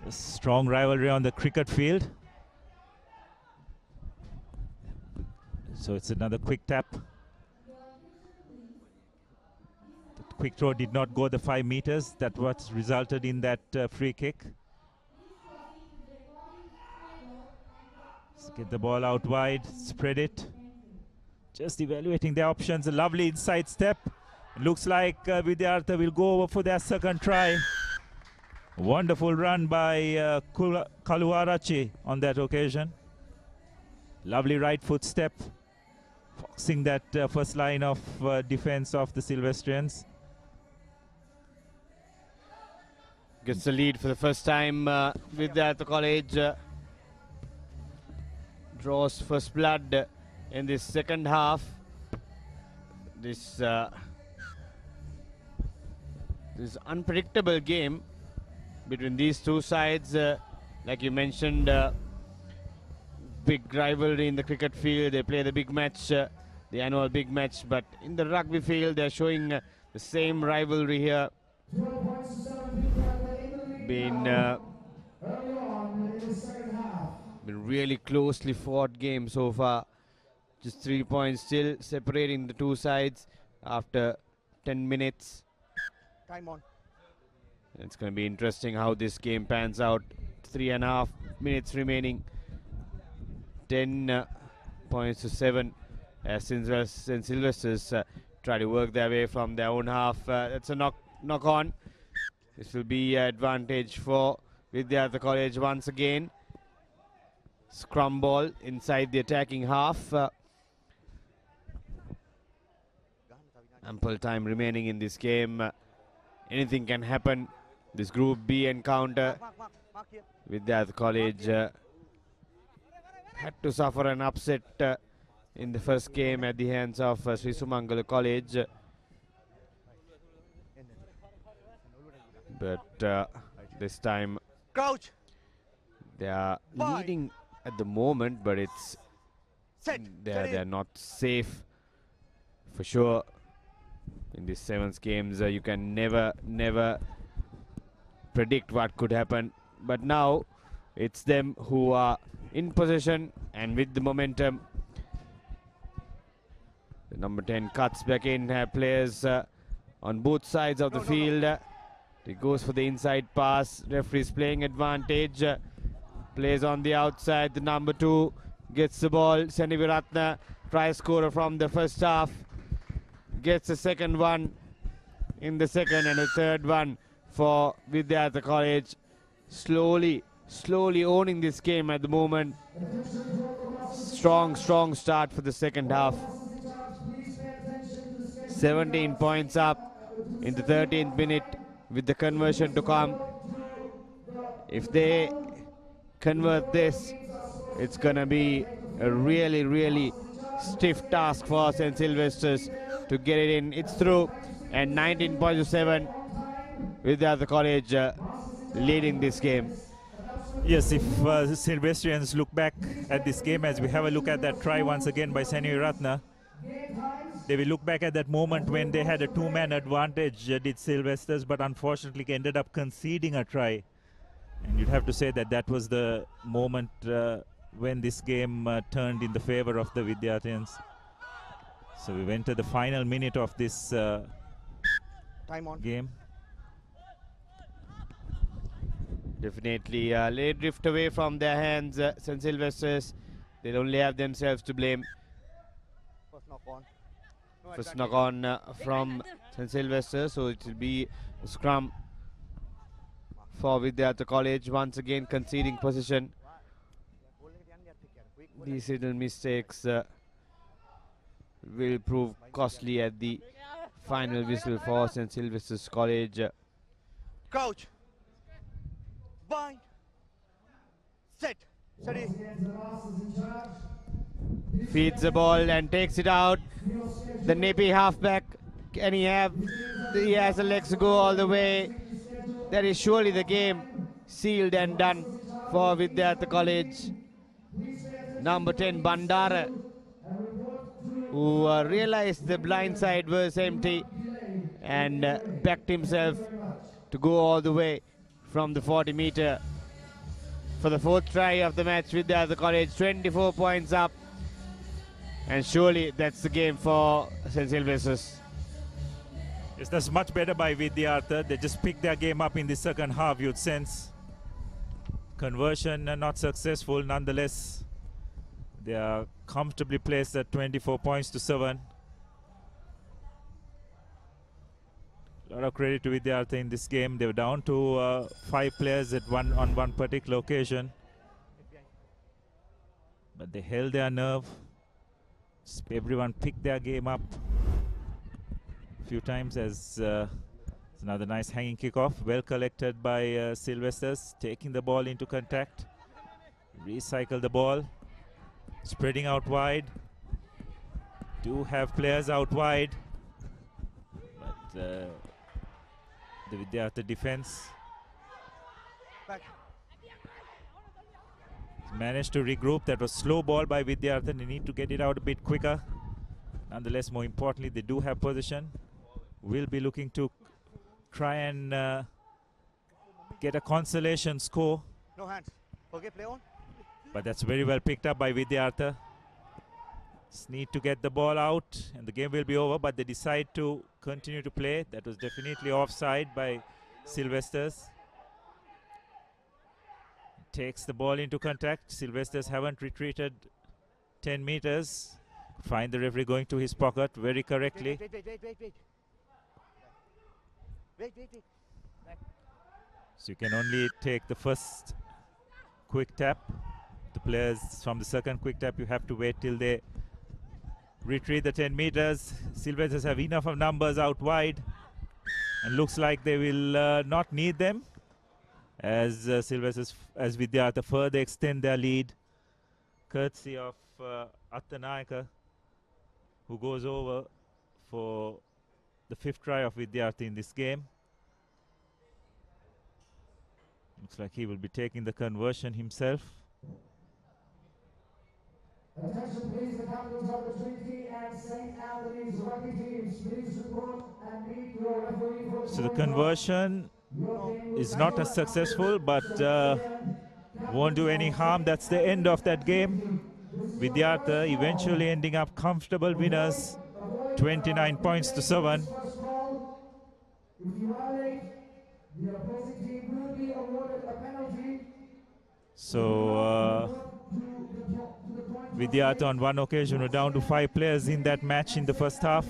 A strong rivalry on the cricket field. So it's another quick tap. The quick throw did not go the 5 meters. That what resulted in that free kick. Let's get the ball out wide, spread it. Just evaluating their options. A lovely inside step. Looks like Vidyartha will go over for their second try. Wonderful run by Kaluarachi on that occasion. Lovely right foot step, foxing that first line of defense of the Sylvestrians. Gets the lead for the first time with the college. Draws first blood in this second half. This unpredictable game between these two sides, like you mentioned, big rivalry in the cricket field. They play the big match, the annual big match, but in the rugby field they're showing the same rivalry here. Been really closely fought game so far. Just 3 points still separating the two sides after 10 minutes. Time on. It's going to be interesting how this game pans out. 3.5 minutes remaining. 10 points to 7 as Sylvesters try to work their way from their own half. That's a knock on. This will be an advantage for Vidyartha College once again. Scrum ball inside the attacking half. Ample time remaining in this game. Anything can happen. This Group B encounter. Vidyartha College had to suffer an upset in the first game at the hands of Sri Sumangala College. But this time Crouch. They are leading at the moment, but it's they're not safe for sure. In these sevens games, you can never predict what could happen. But now it's them who are in possession and with the momentum. The number 10 cuts back in, have players on both sides of the field. He goes for the inside pass. Referee's playing advantage. Plays on the outside. The number 2 gets the ball. Seniviratna, try scorer from the first half. Gets the second one in the second and a third one for Vidyartha College. Slowly owning this game at the moment. Strong start for the second half. 17 points up in the 13th minute with the conversion to come. If they convert this, it's gonna be a really stiff task for St. Sylvester's to get it in. It's through, and 19 points to 7 with the other college leading this game. Yes, if Sylvestrians look back at this game, as we have a look at that try once again by Seniviratna, they will look back at that moment when they had a 2-man advantage, did Sylvesters, but unfortunately ended up conceding a try. And you'd have to say that that was the moment when this game turned in the favor of the Vidyarthans. So we went to the final minute of this Time on. game. Definitely let it drift away from their hands. St. Sylvester's, they'll only have themselves to blame. First knock on. First knock on from St. Sylvester's, so it will be a scrum for Vidyartha College, once again conceding possession. These little mistakes will prove costly at the final whistle for St. Sylvester's College. Crouch. Bind. Set. Steady. feeds the ball and takes it out. The nippy halfback, can he have? He has the legs to go all the way. That is surely the game sealed and done for Vidyartha College. Number 10 Bandara, who realized the blind side was empty and backed himself to go all the way from the 40 meter for the fourth try of the match. Vidyartha College 24 points up, and surely that's the game for St. Sylvester's. Yes, that's much better by Vidyartha. They just picked their game up in the second half, you'd sense. Conversion not successful, nonetheless. They are comfortably placed at 24 points to 7. A lot of credit to Vidyartha in this game. They were down to 5 players on one particular occasion, but they held their nerve. Everyone picked their game up a few times as another nice hanging kickoff, well collected by Sylvester's, taking the ball into contact, recycle the ball, spreading out wide. Do have players out wide, but the Vidyartha defense managed to regroup. That was slow ball by Vidyartha. They need to get it out a bit quicker. Nonetheless, more importantly, they do have possession. Will be looking to try and get a consolation score. No hands. Okay, play on. But that's very well picked up by Vidyartha. Just need to get the ball out and the game will be over, but they decide to continue to play. That was definitely offside by Sylvester's. Takes the ball into contact. Sylvester's haven't retreated 10 meters. Find the referee going to his pocket very correctly. Wait. So you can only take the first quick tap. The players from the second quick tap, you have to wait till they retreat the 10 meters. Sylvesters have enough of numbers out wide, and looks like they will not need them as Sylvesters, as Vidyartha further extend their lead, courtesy of Attanayaka, who goes over for the 5th try of Vidyartha in this game. Looks like he will be taking the conversion himself. Attention please, the captains of the Trinity and St. Anthony's rugby teams, please report and meet your referee for So the conversion is not as successful, but won't do any harm. That's the end of that game. Vidyartha eventually ending up comfortable winners, 29 points to 7. If you violate, the opposing team will be awarded a penalty. So Vidyartha on one occasion were down to 5 players in that match in the first half,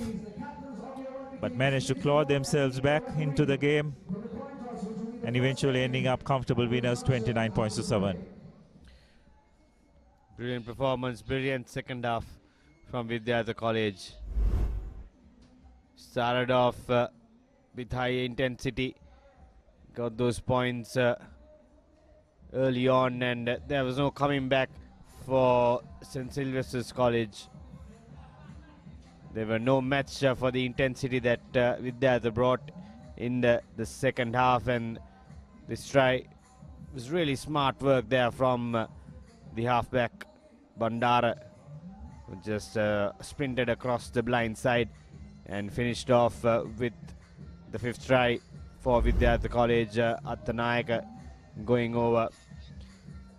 but managed to claw themselves back into the game and eventually ending up comfortable winners, 29 points to 7. Brilliant performance, brilliant second half from Vidyartha College. Started off with high intensity, got those points early on, and there was no coming back for St. Sylvester's College. There were no match for the intensity that Vidyartha brought in the second half, and this try was really smart work there from the halfback Bandara, who just sprinted across the blind side and finished off with the 5th try for Vidyartha College. Attanayaka going over.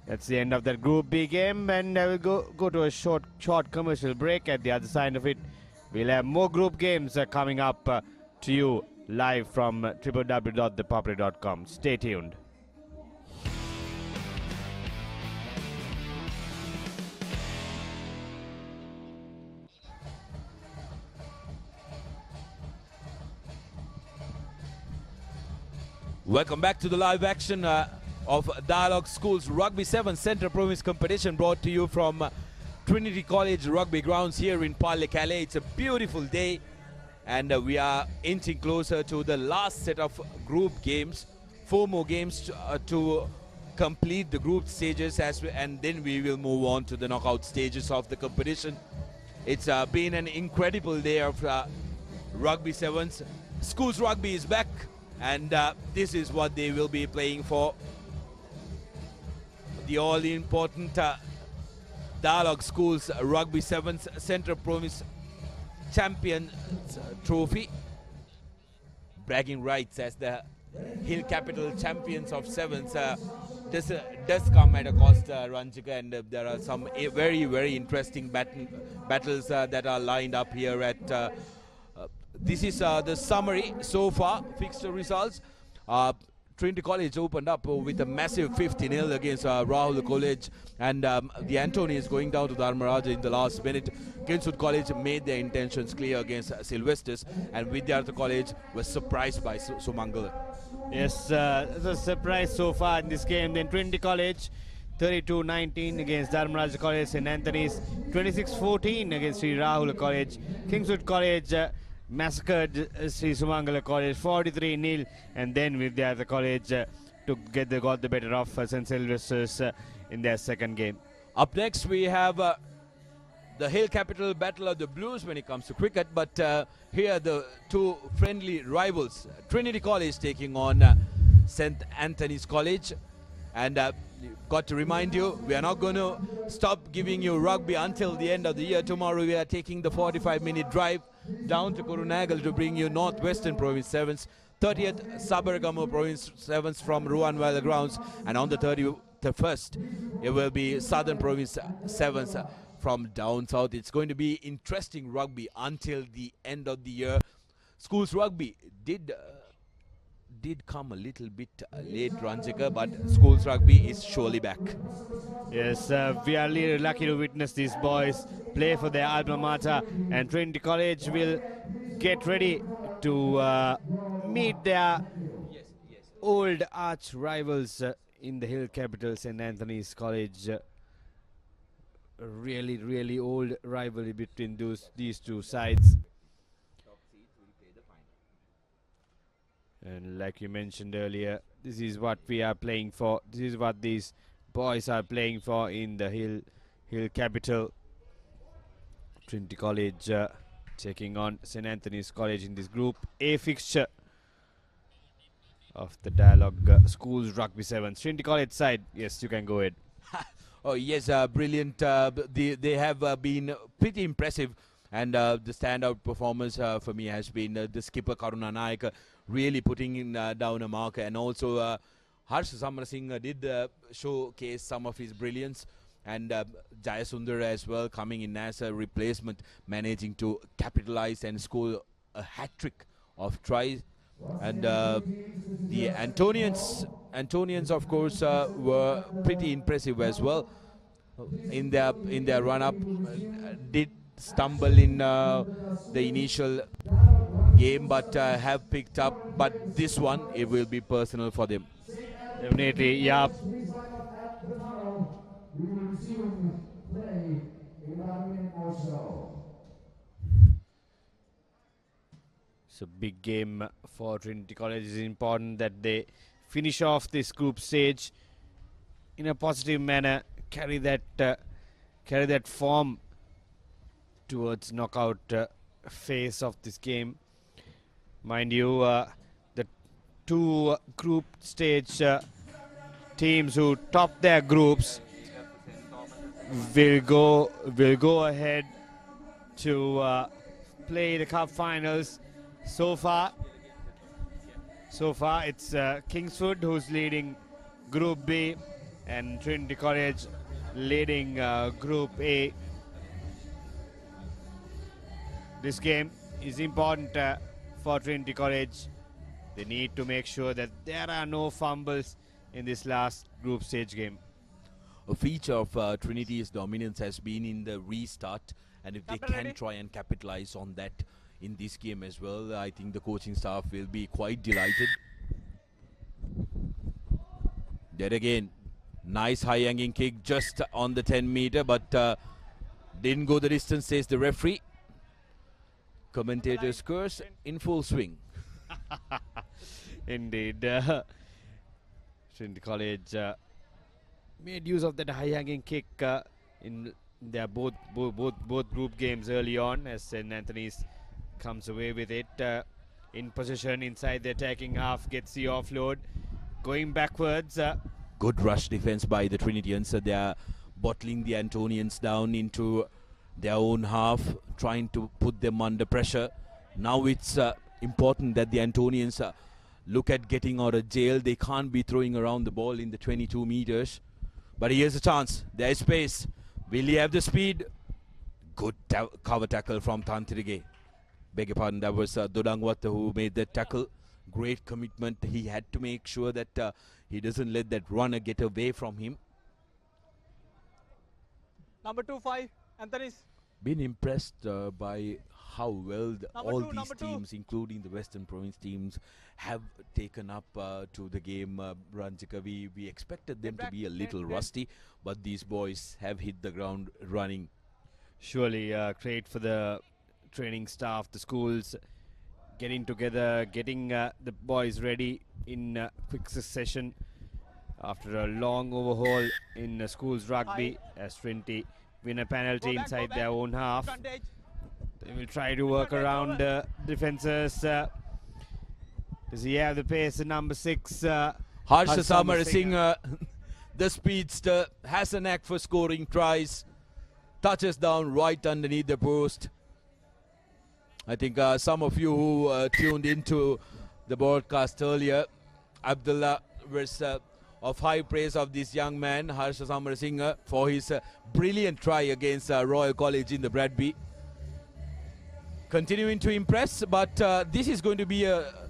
That's the end of that Group B game, and we'll go to a short commercial break. At the other side of it, we'll have more group games coming up to you live from www.thepapare.com. Stay tuned. Welcome back to the live action of Dialog Schools Rugby 7 Central Province competition, brought to you from Trinity College Rugby Grounds here in Pallekele. It's a beautiful day, and we are inching closer to the last set of group games. 4 more games to complete the group stages and then we will move on to the knockout stages of the competition. It's been an incredible day of Rugby Sevens. Schools Rugby is back, and this is what they will be playing for. The all-important Dialog Schools Rugby Sevens Central Province Champions Trophy. Bragging rights as the Hill Capital Champions of Sevens. This does come at a cost, Ranjika, and there are some very, very interesting battles that are lined up here at this is the summary so far, fixture results. Trinity College opened up with a massive 50-0 against Rahul College, and the Antony is going down to Dharmaraja in the last minute. Kingswood College made their intentions clear against Sylvesters, and Vidyartha College was surprised by Sumangala. Yes, the surprise so far in this game. Then Trinity College 32-19 against Dharmaraja College. St. Anthony's 26-14 against Sri Rahul College. Kingswood College massacred Sri Sumangala College 43-0, and then Vidyartha College got the better of St. Sylvester's in their second game. Up next we have the Hill Capital Battle of the Blues when it comes to cricket, but here the two friendly rivals, Trinity College taking on St. Anthony's College. And got to remind you, we are not going to stop giving you rugby until the end of the year. Tomorrow we are taking the 45-minute drive down to Kurunagal to bring you Northwestern Province Sevens, 30th Sabaragamu Province Sevens from Ruanwala Grounds, and on the 31st it will be Southern Province Sevens from down south. It's going to be interesting rugby until the end of the year. Schools Rugby did come a little bit late, Ranjika, but Schools Rugby is surely back. Yes, we are really lucky to witness these boys play for their alma mater, and Trinity College will get ready to meet their old arch rivals in the Hill Capital, St. Anthony's College. A really, really old rivalry between these two sides. And like you mentioned earlier, this is what we are playing for. This is what these boys are playing for in the Hill Capital. Trinity College taking on St. Anthony's College in this Group A fixture of the Dialog Schools Rugby Sevens. Trinity College side, yes, you can go ahead. Oh yes, brilliant. They have been pretty impressive, and the standout performance for me has been the skipper Karuna Naik, really putting in down a mark, and also Harsh Samarasinghe did showcase some of his brilliance, and Jayasundar as well coming in as a replacement, managing to capitalize and score a hat-trick of tries. And the Antonians of course were pretty impressive as well in their run-up. Did stumble in the initial game, but have picked up. But this one, it will be personal for them. Definitely, yeah. It's a big game for Trinity College. It's important that they finish off this group stage in a positive manner, carry that form towards knockout phase of this game. Mind you, the two group stage teams who top their groups will go ahead to play the cup finals. So far it's Kingswood who's leading Group B, and Trinity College leading Group A. This game is important for Trinity College. They need to make sure that there are no fumbles in this last group stage game. A feature of Trinity's dominance has been in the restart, and if they can try and capitalize on that in this game as well, I think the coaching staff will be quite delighted. There again, nice high hanging kick just on the 10 meter, but didn't go the distance, says the referee. Commentator's curse in full swing. Indeed. Trinity College made use of that high-hanging kick in their both group games early on, as St. Anthony's comes away with it. In position inside the attacking half, gets the offload, going backwards. Good rush defense by the Trinitians. They are bottling the Antonians down into their own half, trying to put them under pressure. Now it's important that the Antonians look at getting out of jail. They can't be throwing around the ball in the 22 meters. But here's a chance. There is space. Will he have the speed? Good cover tackle from Tantirige. Beg your pardon, that was Dodangwata who made that tackle. Great commitment. He had to make sure that he doesn't let that runner get away from him. Number 2-5, Anthony's. Been impressed by how well all two, these teams, including the Western Province teams, have taken up to the game. Ranjika, we expected them to be a little rusty, but these boys have hit the ground running. Surely great for the training staff, the schools, getting together, getting the boys ready in quick succession after a long overhaul in schools rugby, as Trinity win a penalty inside their own half. They will try to work around defenses. Does he have the pace? Number 6, Harsha Samarasinghe, the speedster, has a knack for scoring tries. Touches down right underneath the post. I think some of you who tuned into the broadcast earlier, Abdullah was of high praise of this young man, Harsha Samarasinghe, for his brilliant try against Royal College in the Bradby. Continuing to impress, but this is going to be a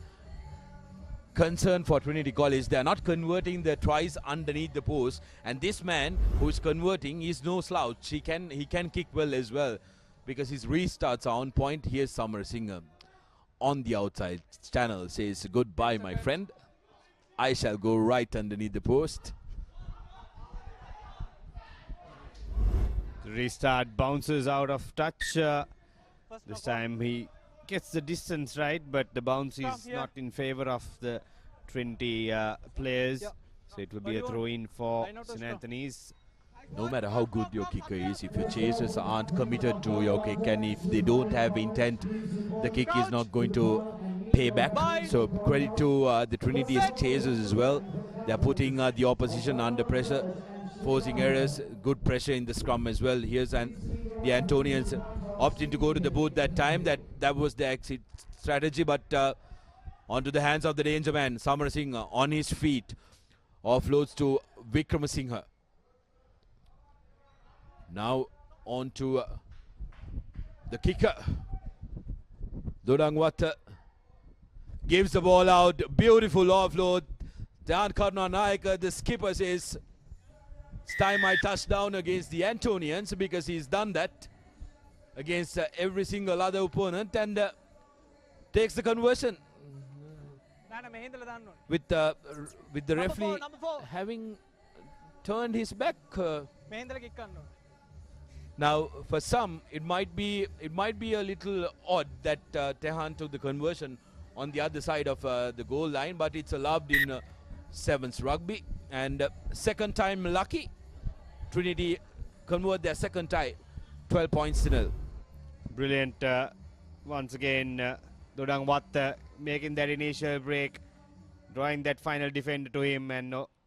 concern for Trinity College. They are not converting the tries underneath the post, and this man who is converting is no slouch. He can kick well as well, because his restarts are on point. Here's Samarasinghe on the outside channel, says goodbye my friend, I shall go right underneath the post. The restart bounces out of touch. This time he gets the distance right, but the bounce is not in favor of the Trinity players. So it will be a throw-in for St. Anthony's. No matter how good your kicker is, if your chasers aren't committed to your kick, and if they don't have intent, the kick is not going to pay back. So credit to the Trinity's chasers as well. They're putting the opposition under pressure, forcing errors. Good pressure in the scrum as well. Here's the Antonians opting to go to the boot that time. That was the exit strategy, but onto the hands of the danger man. Samarasinghe on his feet, offloads to Vikramasinghe. Now on to the kicker. Dodangwata gives the ball out. Beautiful offload. Dan Karnanayaka, the skipper, says it's time I touch down against the Antonians, because he's done that against every single other opponent, and takes the conversion with the referee having turned his back. Now, for some, it might be a little odd that Tehan took the conversion on the other side of the goal line, but it's allowed in sevens rugby, and second time lucky. Trinity convert their second tie, 12 points to 0. Brilliant once again. Dodangwata making that initial break, drawing that final defender to him,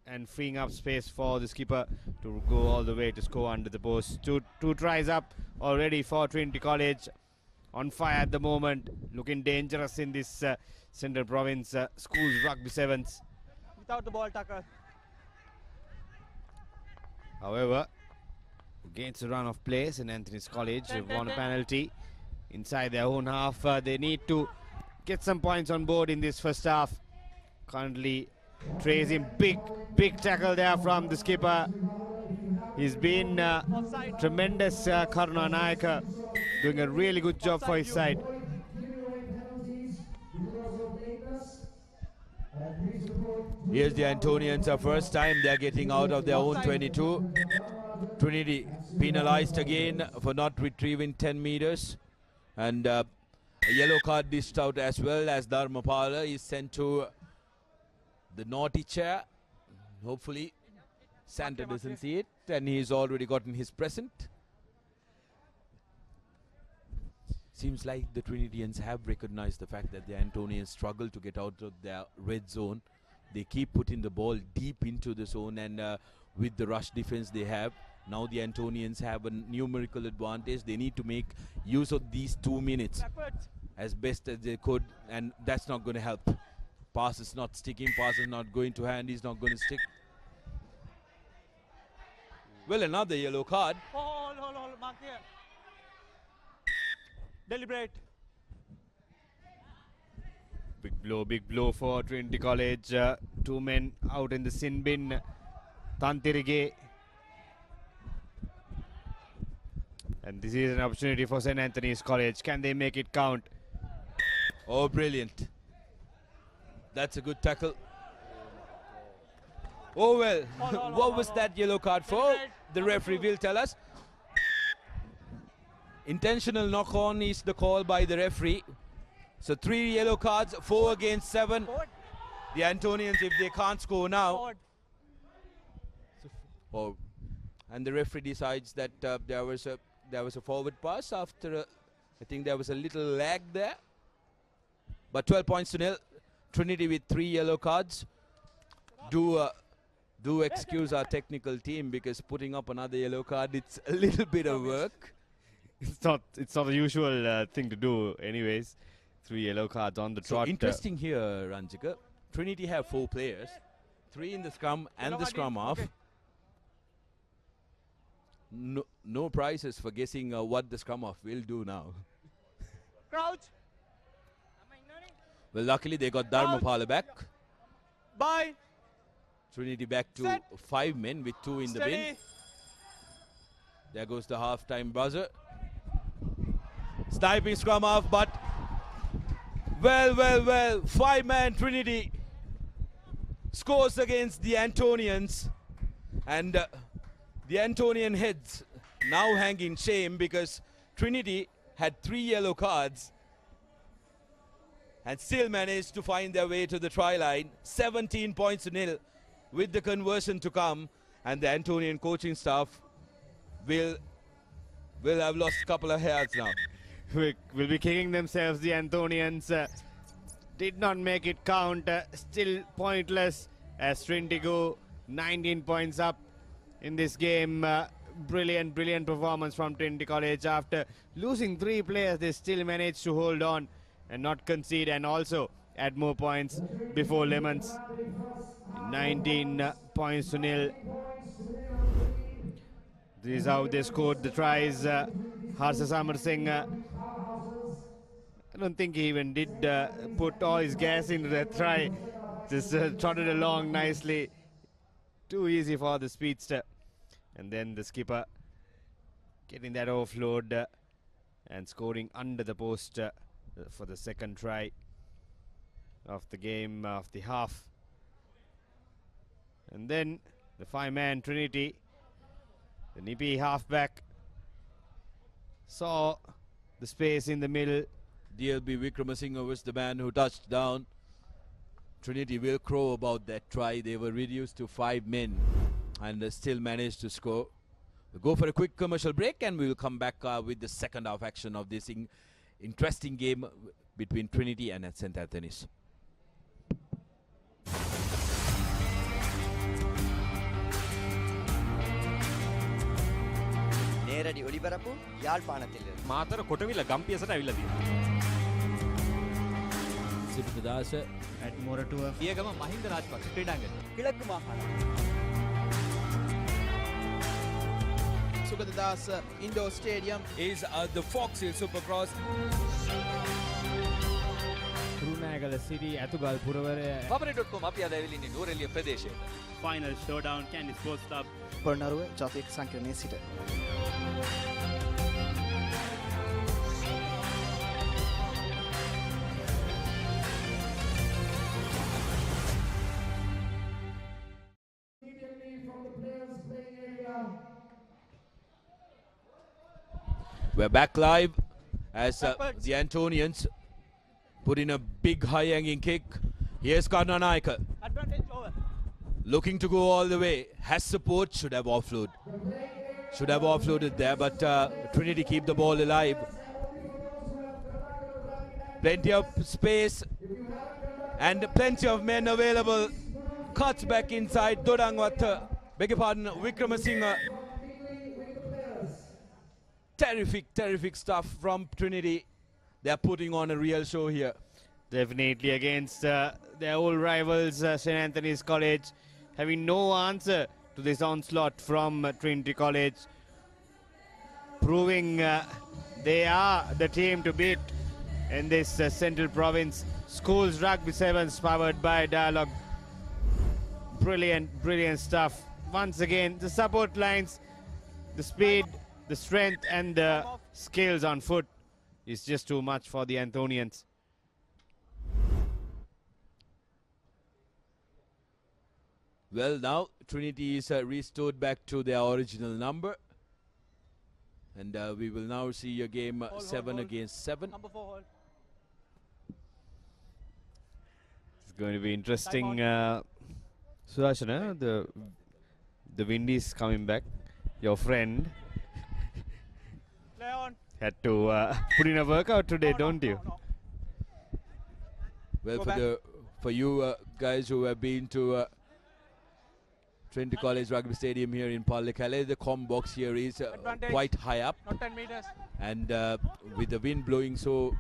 and freeing up space for the skipper to go all the way to score under the post. Two tries up already for Trinity College. On fire at the moment, looking dangerous in this Central Province Schools Rugby Sevens. Without the ball, Tucker. However, against the run of play, St. Anthony's College won a penalty inside their own half. They need to get some points on board in this first half. Currently tracing big tackle there from the skipper. He's been tremendous. Karuna Nayaka doing a really good job for his side. Here's the Antonians, first time they're getting out of their own 22. Trinity penalized again for not retrieving 10 meters, and a yellow card dished out as well, as Dharmapala is sent to the naughty chair. Hopefully Santa doesn't see it, and he's already gotten his present. Seems like the Trinitians have recognized the fact that the Antonians struggle to get out of their red zone. They keep putting the ball deep into the zone, and with the rush defense they have, now the Antonians have a numerical advantage. They need to make use of these 2 minutes as best as they could, and that's not going to help. Pass is not sticking, pass is not going to hand, he's not going to stick. Well, another yellow card. Hold, mark here. Deliberate. Big blow for Trinity College. 2 men out in the sin bin. Tantirige. And this is an opportunity for St. Anthony's College. Can they make it count? Oh, brilliant. That's a good tackle. Oh, well, what was that yellow card for? The referee will tell us. Intentional knock-on is the call by the referee. So 3 yellow cards, 4 against 7. The Antonians, if they can't score now. Oh, and the referee decides that there was a forward pass after I think there was a little lag there. But 12 points to nil. Trinity with 3 yellow cards. Do excuse our technical team, because putting up another yellow card, it's a little bit of work. It's not a usual thing to do anyways. 3 yellow cards on the trot. Interesting here, Ranjika. Trinity have 4 players. 3 in the scrum and the scrum half. Okay. No prizes for guessing what the scrum half will do now. Crouch. Well, luckily they got Dharmapala back. Bye. Trinity back to Set. 5 men with 2 in the bin. There goes the half-time buzzer. Sniping scrum half, but well, 5-man Trinity scores against the Antonians, and the Antonian heads now hang in shame, because Trinity had 3 yellow cards and still managed to find their way to the try line. 17 points to nil with the conversion to come, and the Antonian coaching staff will have lost a couple of hairs now. Will be kicking themselves. The Antonians did not make it count. Still pointless as Trinity go 19 points up in this game. Brilliant performance from Trinity College. After losing 3 players, they still managed to hold on and not concede, and also add more points before Lemons. 19 points to nil. This is how they scored the tries. Harsha Samar Singh, I don't think he even did put all his gas into that try. Just trotted along nicely. Too easy for the speedster. And then the skipper getting that offload and scoring under the post for the second try of the game, of the half. And then the 5-man Trinity, the nippy halfback, saw the space in the middle. DLB Wickramasinghe was the man who touched down. Trinity will crow about that try. They were reduced to 5 men and still managed to score. We'll go for a quick commercial break, and we will come back with the second half action of this interesting game between Trinity and St. Anthony's. நேரடி ஒளிபரப்பு யாழ்ப்பாணத்தில் මාතර කොටවිල ගම්පියසට ඇවිල්ලා තියෙනවා. සිරිදාස at Moratuwa Diyagama Mahinda Rajapaksa ක්‍රීඩාංගණය. கிழக்கு மாகாணம் Sugadadasa Indoor Stadium is the Fox Hill Supercross. Kurunegala සිටි ඇතුගල් පුරවරය Papare.com අපි අද ඇවිල්ලා ඉන්නේ නූරෙලිය ප්‍රදේශයේ. Final showdown Kandy sports club Polonnaruwa ජාතික සංකීර්ණයේ සිට We're back live as the Antonians put in a big high-hanging kick. Here's Karnanaika. Advantage over. Looking to go all the way. Has support. Should have offloaded. Should have offloaded there, but Trinity keep the ball alive. Plenty of space and plenty of men available. Cuts back inside. Dodangwat. Beg your pardon, Vikramasinghe. Terrific stuff from Trinity. They're putting on a real show here. Definitely against their old rivals, St. Anthony's College, having no answer to this onslaught from Trinity College, proving they are the team to beat in this Central Province Schools Rugby Sevens, powered by Dialog. Brilliant stuff. Once again, the support lines, the speed, the strength and the skills on foot is just too much for the Anthonians. Well, now Trinity is restored back to their original number. And we will now see a game 7 against 7. Number 4 hold. It's going to be interesting. Sudashana, the wind is coming back. Your friend had to put in a workout today, don't you? Well, for you guys who have been to Trinity College Rugby Stadium here in Pallekele, the comm box here is quite high up. Not 10 meters. And with the wind blowing so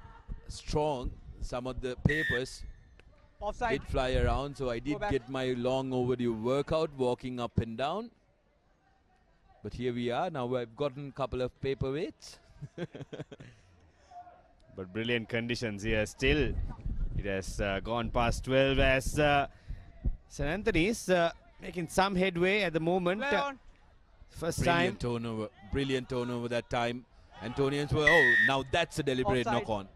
strong, some of the papers did fly around. So I did get my long overdue workout walking up and down. But here we are. Now I've gotten a couple of paperweights. But brilliant conditions here still. It has gone past 12 as St. Anthony's making some headway at the moment. First brilliant time. Brilliant turnover that time. Antonians were, now that's a deliberate knock-on.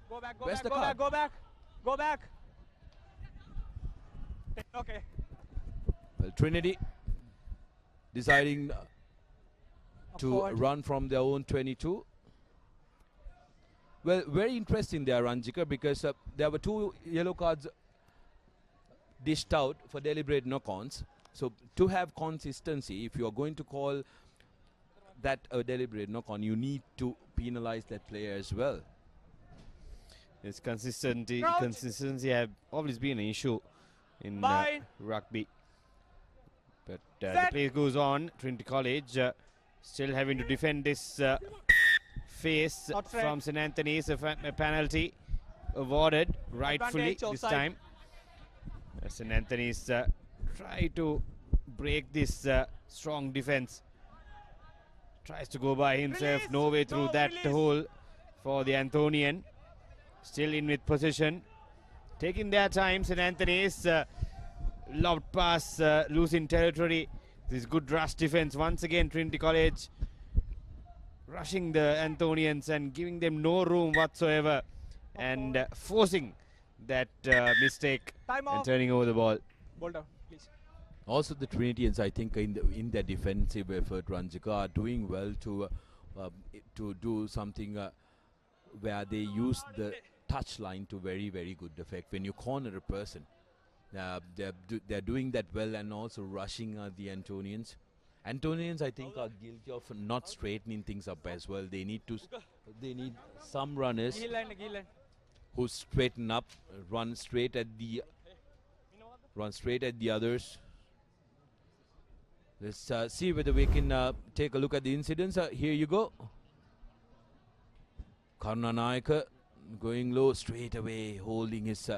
Go back, go Where's back, the go card? back, go back, go back. Okay. Well, Trinity deciding to forward. run from their own 22. Well, very interesting there, Ranjika, because there were 2 yellow cards dished out for deliberate knock-ons. So to have consistency, if you are going to call that a deliberate knock-on, you need to penalize that player as well. Yes, consistency have always been an issue in rugby. But the play goes on. Trinity College still having to defend this face from St. Anthony's. A penalty awarded rightfully this time. St. Anthony's try to break this strong defense. Tries to go by himself. No way through that hole for the Anthonian. Still in with possession. Taking their time, St. Anthony's. Lobbed pass, losing territory. This good rush defense. Once again, Trinity College rushing the Anthonians and giving them no room whatsoever. And forcing that mistake and turning over the ball. Ball down, please. Also, the Trinitians, I think, in their defensive effort, Ranjika, are doing well to do something where they use the touch line to very good effect. When you corner a person, they're doing that well, and also rushing the Antonians. Antonians, I think, are guilty of not straightening things up as well. They need some runners who straighten up, run straight at the others. Let's see whether we can take a look at the incidents. Here you go. Karnanayaka going low straight away, holding his.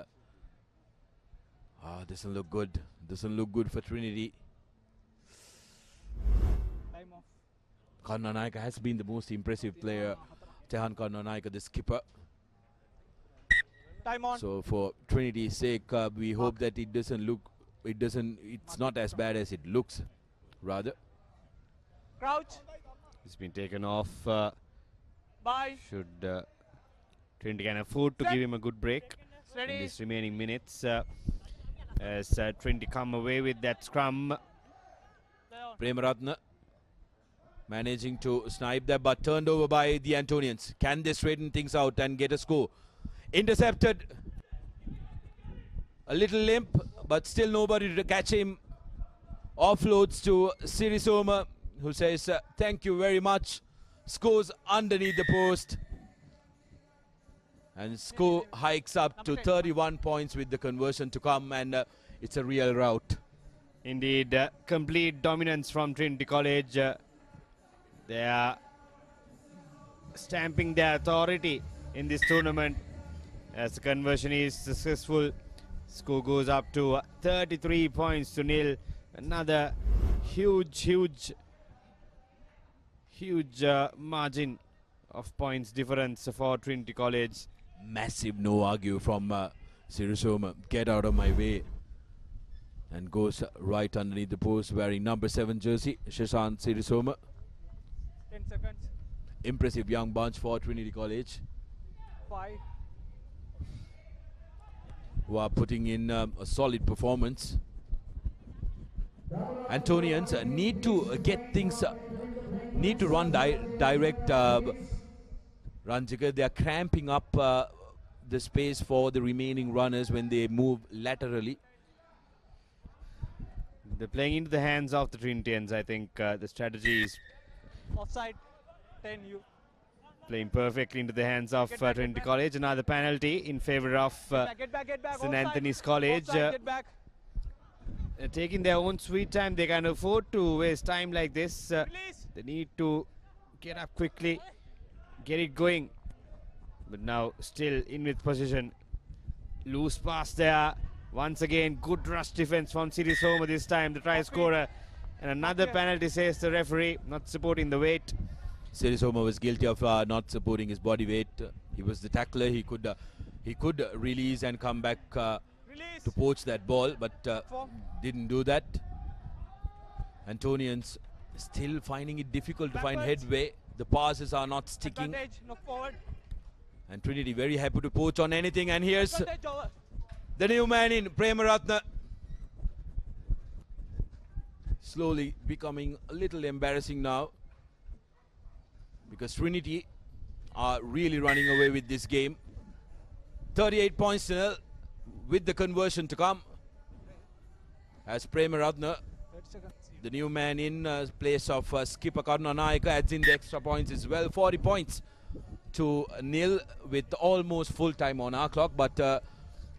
Doesn't look good. Doesn't look good for Trinity. Time off. Karnanayaka has been the most impressive player. Tehan Karnanayaka, the skipper. Time on. So for Trinity's sake, we hope that it's not as bad as it looks, rather. Crouch. It's been taken off. Bye. Should Trinity can afford to give him a good break in these remaining minutes. As Trinity come away with that scrum. Premaratna managing to snipe that, but turned over by the Antonians. Can they straighten things out and get a score? Intercepted. A little limp, but still nobody to catch him. Offloads to Sirisoma, who says, thank you very much. Scores underneath the post. And score hikes up to 31 points with the conversion to come, and it's a real rout. Indeed, complete dominance from Trinity College. They are stamping their authority in this tournament as the conversion is successful. Score goes up to 33 points to nil. Another huge margin of points difference for Trinity College. Massive no argue from Sirisoma. Get out of my way. And goes right underneath the post, wearing number 7 jersey, Shashank Sirisoma. 10 seconds. Impressive young bunch for Trinity College, 5. who are putting in a solid performance. Antonians need to get things, need to run direct. Ranjika, they are cramping up the space for the remaining runners when they move laterally. They're playing into the hands of the Trinitians. I think the strategy is Offside. 10 you. Playing perfectly into the hands of Trinity College. Another penalty in favor of Get back. St. Anthony's College. Offside, get back. Taking their own sweet time. They can't afford to waste time like this. They need to get up quickly, get it going. But now still in with possession. Loose pass there. Once again, good rush defense from Sirisoma this time, the try scorer. And another penalty, says the referee, not supporting the weight. Sirisoma was guilty of not supporting his body weight. He was the tackler. He could release and come back to poach that ball, but didn't do that. Antonians still finding it difficult to find headway. The passes are not sticking. And Trinity very happy to poach on anything. And here's the new man in, Premaratna. Slowly becoming a little embarrassing now, because Trinity are really running away with this game. 38 points to nil with the conversion to come. As Premaratna, the new man in place of skipper Karunanayaka, adds in the extra points as well. 40 points to nil with almost full time on our clock, but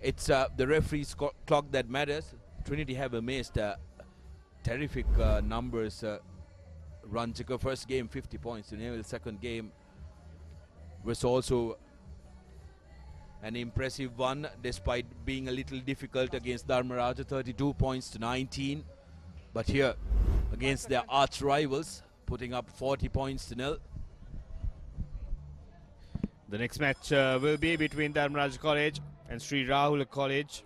it's the referee's clock that matters. Trinity have amazed terrific numbers. Ranjika first game 50 points to nil. Second game was also an impressive one, despite being a little difficult against Dharmaraja, 32 points to 19. But here against their arch rivals, putting up 40 points to nil. The next match will be between Dharmaraja College and Sri Rahula College.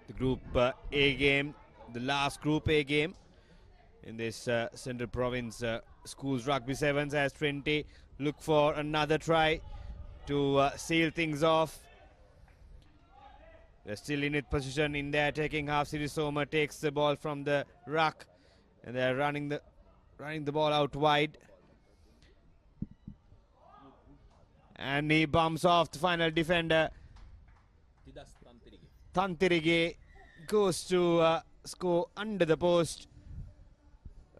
The Group A game, the last Group A game in this Central Province Schools Rugby Sevens, as Trinity look for another try to seal things off. They're still in it position in their attacking half. Sirisoma takes the ball from the ruck, and they're running the ball out wide. And he bumps off the final defender. Tantirige goes to score under the post.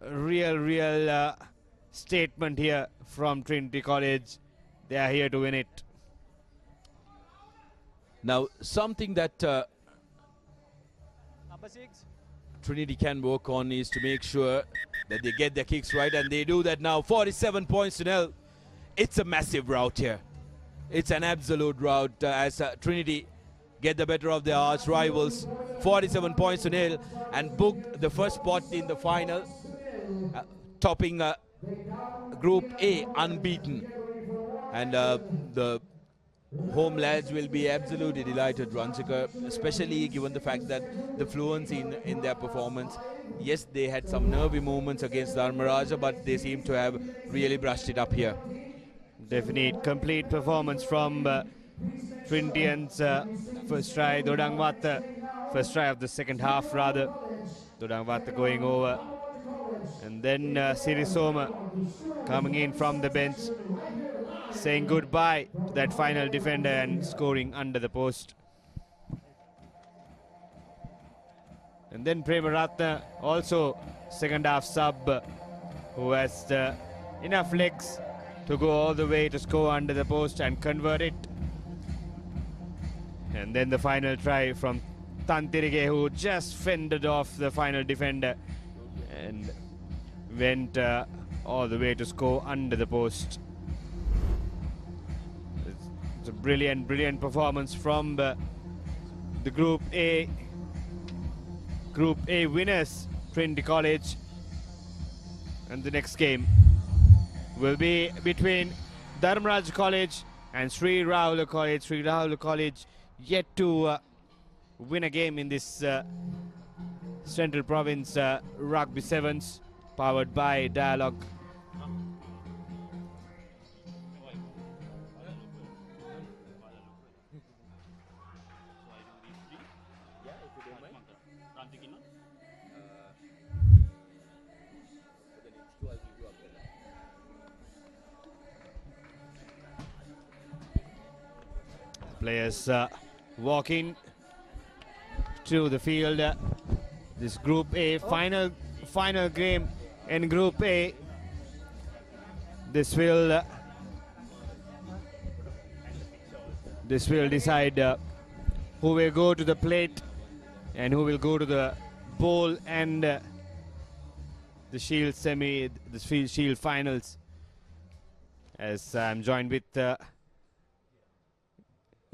Real statement here from Trinity College. They are here to win it. Now, something that Number 6. Trinity can work on is to make sure that they get their kicks right, and they do that now. 47 points to nil. It's a massive rout here. It's an absolute rout as Trinity get the better of their arch rivals. 47 points to nil, and booked the first spot in the final, topping Group A unbeaten. And the home lads will be absolutely delighted, Ranjika, especially given the fact that the fluency in their performance. Yes, they had some nervy moments against Dharmaraja, but they seem to have really brushed it up here. Definite complete performance from Trinitians. First try, Dodangwata. First try of the second half, rather. Dodangwata going over. And then Sirisoma coming in from the bench, saying goodbye to that final defender and scoring under the post. And then Premaratna, also second half sub, who has enough legs to go all the way to score under the post and convert it. And then the final try from Tantirige, who just fended off the final defender and went all the way to score under the post. It's a brilliant performance from the Group A winners, Trinity College. And the next game will be between Dharmaraj College and Sri Rahula College. Sri Rahula College yet to win a game in this Central Province Rugby Sevens, powered by Dialog. Players walking to the field. This Group A final game in Group A. This will decide who will go to the plate and who will go to the bowl and the Shield Shield finals. As I'm joined with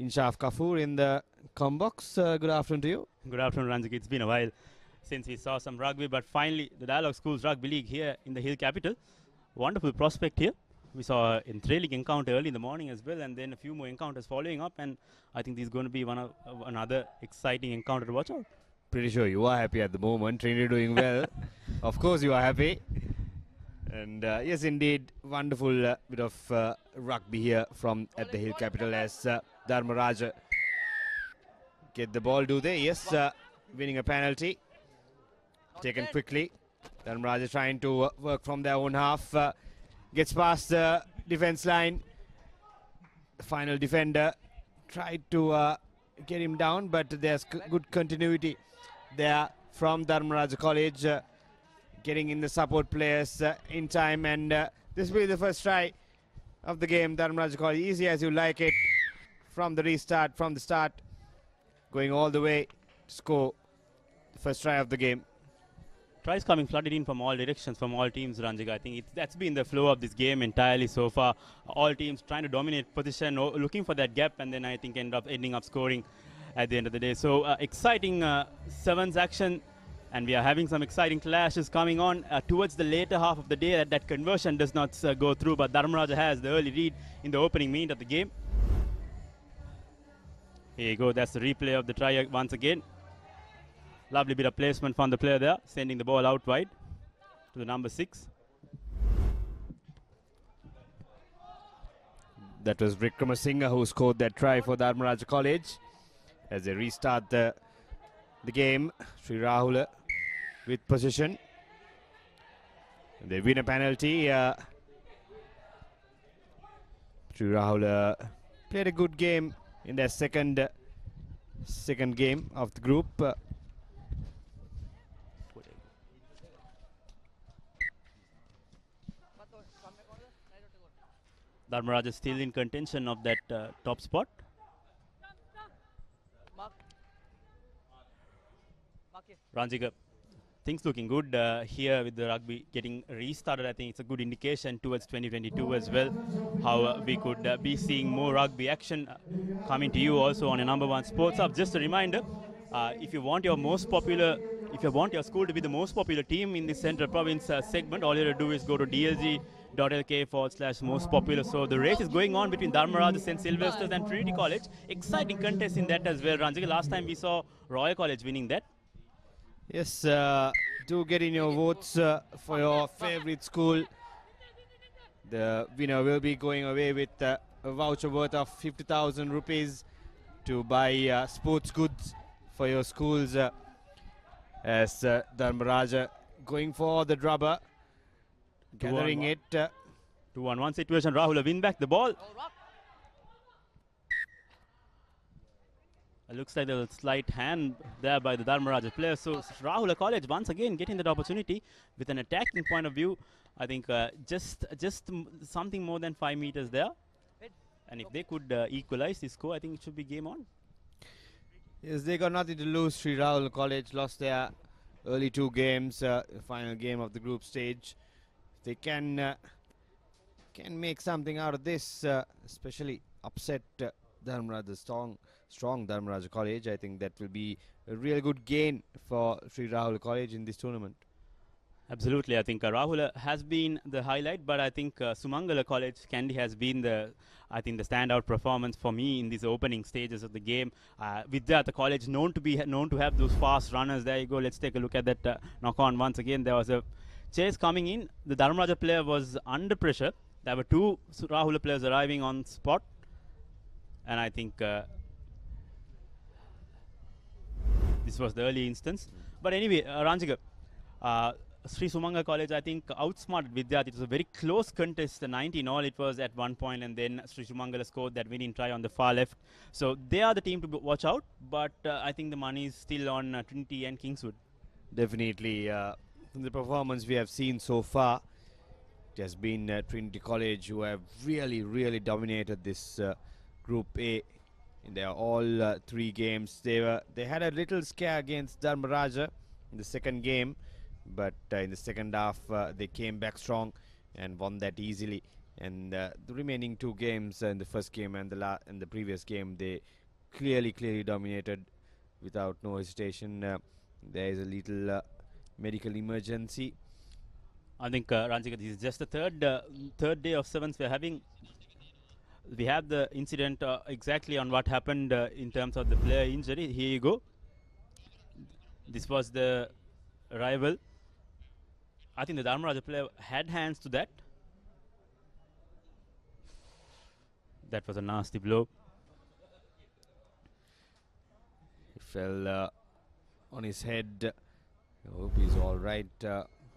Inshaf Kafoor in the com box. Good afternoon to you. Good afternoon, Ranjik. It's been a while since we saw some rugby, but finally the Dialog Schools Rugby League here in the Hill Capital. Wonderful prospect here. We saw a thrilling encounter early in the morning as well, and then a few more encounters following up, and I think this is going to be another exciting encounter to watch out. Pretty sure you are happy at the moment. Trinity doing well. Of course you are happy. And yes, indeed, wonderful bit of rugby here at the Hill Capital as Dharmaraj get the ball, do they? Yes, winning a penalty. Taken quickly. Dharmaraj trying to work from their own half. Gets past the defense line. The final defender tried to get him down, but there's good continuity there from Dharmaraj College. Getting in the support players in time, and this will be the first try of the game. Dharmaraj College, easy as you like it, from the start, going all the way to score the first try of the game. Tries coming flooded in from all directions, from all teams, Ranjik. I think that's been the flow of this game entirely so far. All teams trying to dominate position, looking for that gap, and then I think ending up scoring at the end of the day. So exciting sevens action. And we are having some exciting clashes coming on towards the later half of the day. That conversion does not go through, but Dharmaraj has the early lead in the opening minute of the game. Here you go, that's the replay of the try once again. Lovely bit of placement from the player there, sending the ball out wide to the number 6. That was Vikramasinghe who scored that try for Dharmaraj College. As they restart the game, Sri Rahula with possession. They win a penalty. Sri Rahula played a good game in their second game of the group. Dharmaraj is still in contention of that top spot. Ranjika, things looking good here with the rugby getting restarted. I think it's a good indication towards 2022 as well, how we could be seeing more rugby action coming to you also on a number 1 sports hub. Just a reminder, if you want your school to be the most popular team in the Central Province segment, all you have to do is go to dlg.lk/most popular. So the race is going on between Dharmaraj, St. Sylvester's and Trinity College. Exciting contest in that as well, Ranjika. Last time we saw Royal College winning that. Yes, do get in your votes for your favorite school. The winner will be going away with a voucher worth of 50,000 rupees to buy sports goods for your schools. As Dharmaraj going for the drubber, gathering it. 2-on-1 situation. Rahul win back the ball. Looks like a slight hand there by the Dharmaraja player. So Rahula College once again getting that opportunity with an attacking point of view. I think just something more than 5 meters there. And if they could equalize this score, I think it should be game on. Yes, they got nothing to lose. Sri Rahul College lost their early 2 games, final game of the group stage. They can make something out of this, especially upset Dharmaraja, strong Dharmaraja College. I think that will be a real good gain for Sri Rahul College in this tournament. Absolutely, I think Rahula has been the highlight, but I think Sumangala College Kandy has been the standout performance for me in these opening stages of the game. Vidya, the college known to have those fast runners. There you go. Let's take a look at that knock on once again. There was a chase coming in. The Dharmaraja player was under pressure. There were 2 Rahula players arriving on spot, and I think this was the early instance. But anyway, Ranjika. Sri Sumanga College, I think, outsmarted Vidya. It was a very close contest, 19-all it was at one point, and then Sri Sumangala scored that winning try on the far left. So they are the team to watch out, but I think the money is still on Trinity and Kingswood. Definitely. From the performance we have seen so far, it has been Trinity College who have really dominated this Group A. In their all 3 games, they had a little scare against Dharmaraja in the second game. But in the second half, they came back strong and won that easily. And the remaining 2 games, in the first game and the previous game, they clearly dominated without no hesitation. There is a little medical emergency. I think Ranjika, this is just the third day of sevens we're having. We have the incident exactly on what happened in terms of the player injury. Here you go. This was the rival. I think the Dharmaraja player had hands to that. That was a nasty blow. He fell on his head. I hope he's all right.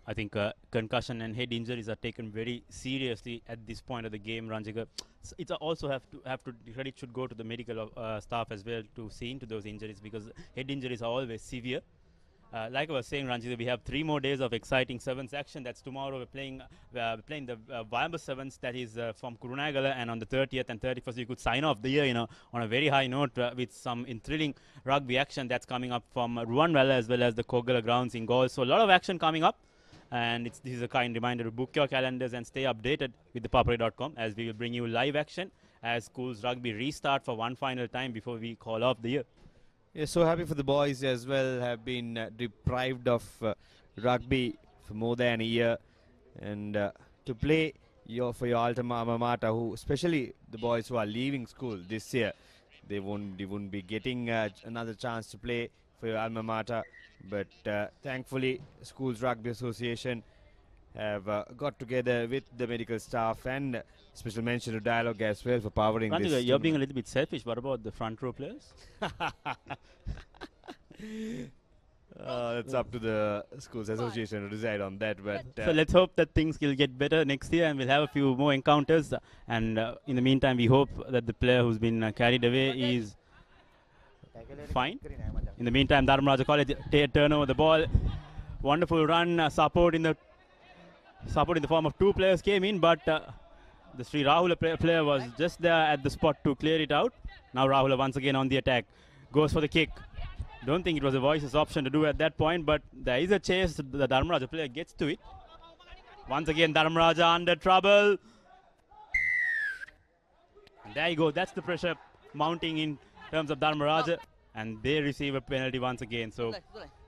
I think concussion and head injuries are taken very seriously at this point of the game, Ranjika. So it's also have to credit should go to the medical staff as well to see into those injuries, because head injuries are always severe. Like I was saying, Ranjit, we have 3 more days of exciting sevens action. That's tomorrow. We're playing the Vayamba Sevens. That is from Kurunagala, and on the 30th and 31st, you could sign off the year, on a very high note with some thrilling rugby action that's coming up from Ruanwala as well as the Kogala grounds in Gaul. So a lot of action coming up, and this is a kind reminder to book your calendars and stay updated with the Papare.com, as we will bring you live action as schools rugby restart for one final time before we call off the year. Yeah, so happy for the boys as well. Have been deprived of rugby for more than a year, and to play for your alma mater, who especially the boys who are leaving school this year, they wouldn't be getting another chance to play for your alma mater. But thankfully, Schools Rugby Association have got together with the medical staff, and special mention to Dialog as well for powering Ranjika, this. You're being a little bit selfish. What about the front row players? It's up to the Schools Association to decide on that. But so let's hope that things will get better next year, and we'll have a few more encounters. And in the meantime, we hope that the player who's been carried away is fine. In the meantime, Dharmaraja College turn over the ball. Wonderful run, support in the form of 2 players came in, but the Sri Rahula player was just there at the spot to clear it out. Now Rahula once again on the attack, goes for the kick. Don't think it was a voice's option to do at that point, but there is a chase. The Dharmaraja player gets to it. Once again, Dharmaraja under trouble. And there you go. That's the pressure mounting in terms of Dharmaraja, and they receive a penalty once again. So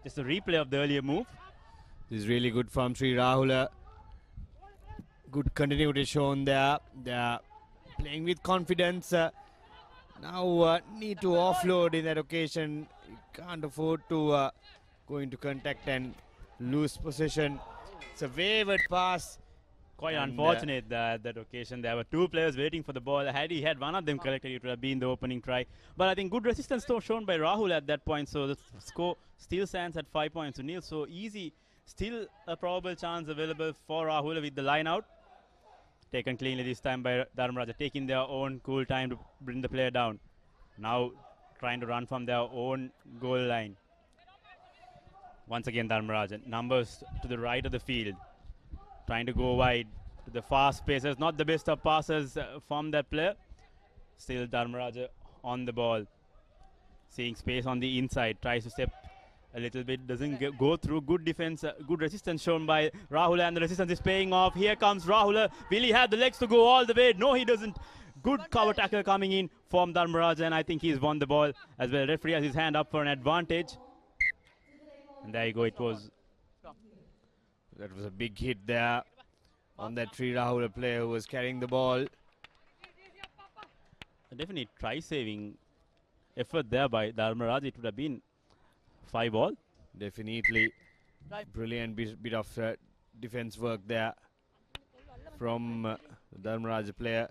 just a replay of the earlier move. This is really good from Sri Rahula. Good continuity shown there. They are playing with confidence. Now need to offload in that occasion. You can't afford to go into contact and lose possession. It's a wayward pass. Quite unfortunate that occasion. There were 2 players waiting for the ball. Had he had one of them collected, it would have been the opening try. But I think good resistance shown by Rahul at that point. So the score still stands at 5 points to nil. So easy. Still a probable chance available for Rahul with the line out. Taken cleanly this time by Dharmaraja, taking their own cool time to bring the player down. Now trying to run from their own goal line. Once again, Dharmarajan. Numbers to the right of the field. Trying to go wide to the fast pacers. Not the best of passes from that player. Still Dharmaraja on the ball. Seeing space on the inside. Tries to step a little bit. Doesn't go through. Good defense. Good resistance shown by Rahul. And the resistance is paying off. Here comes Rahul. Will he have the legs to go all the way? No, he doesn't. Good cover tackle coming in from Dharmaraja. And I think he's won the ball as well. Referee has his hand up for an advantage. And there you go. It was. That was a big hit there on that Sri Rahul player who was carrying the ball. Definitely try-saving effort there by Dharmaraj. It would have been 5-all. Definitely. Brilliant bit of defense work there from the Dharmaraj player.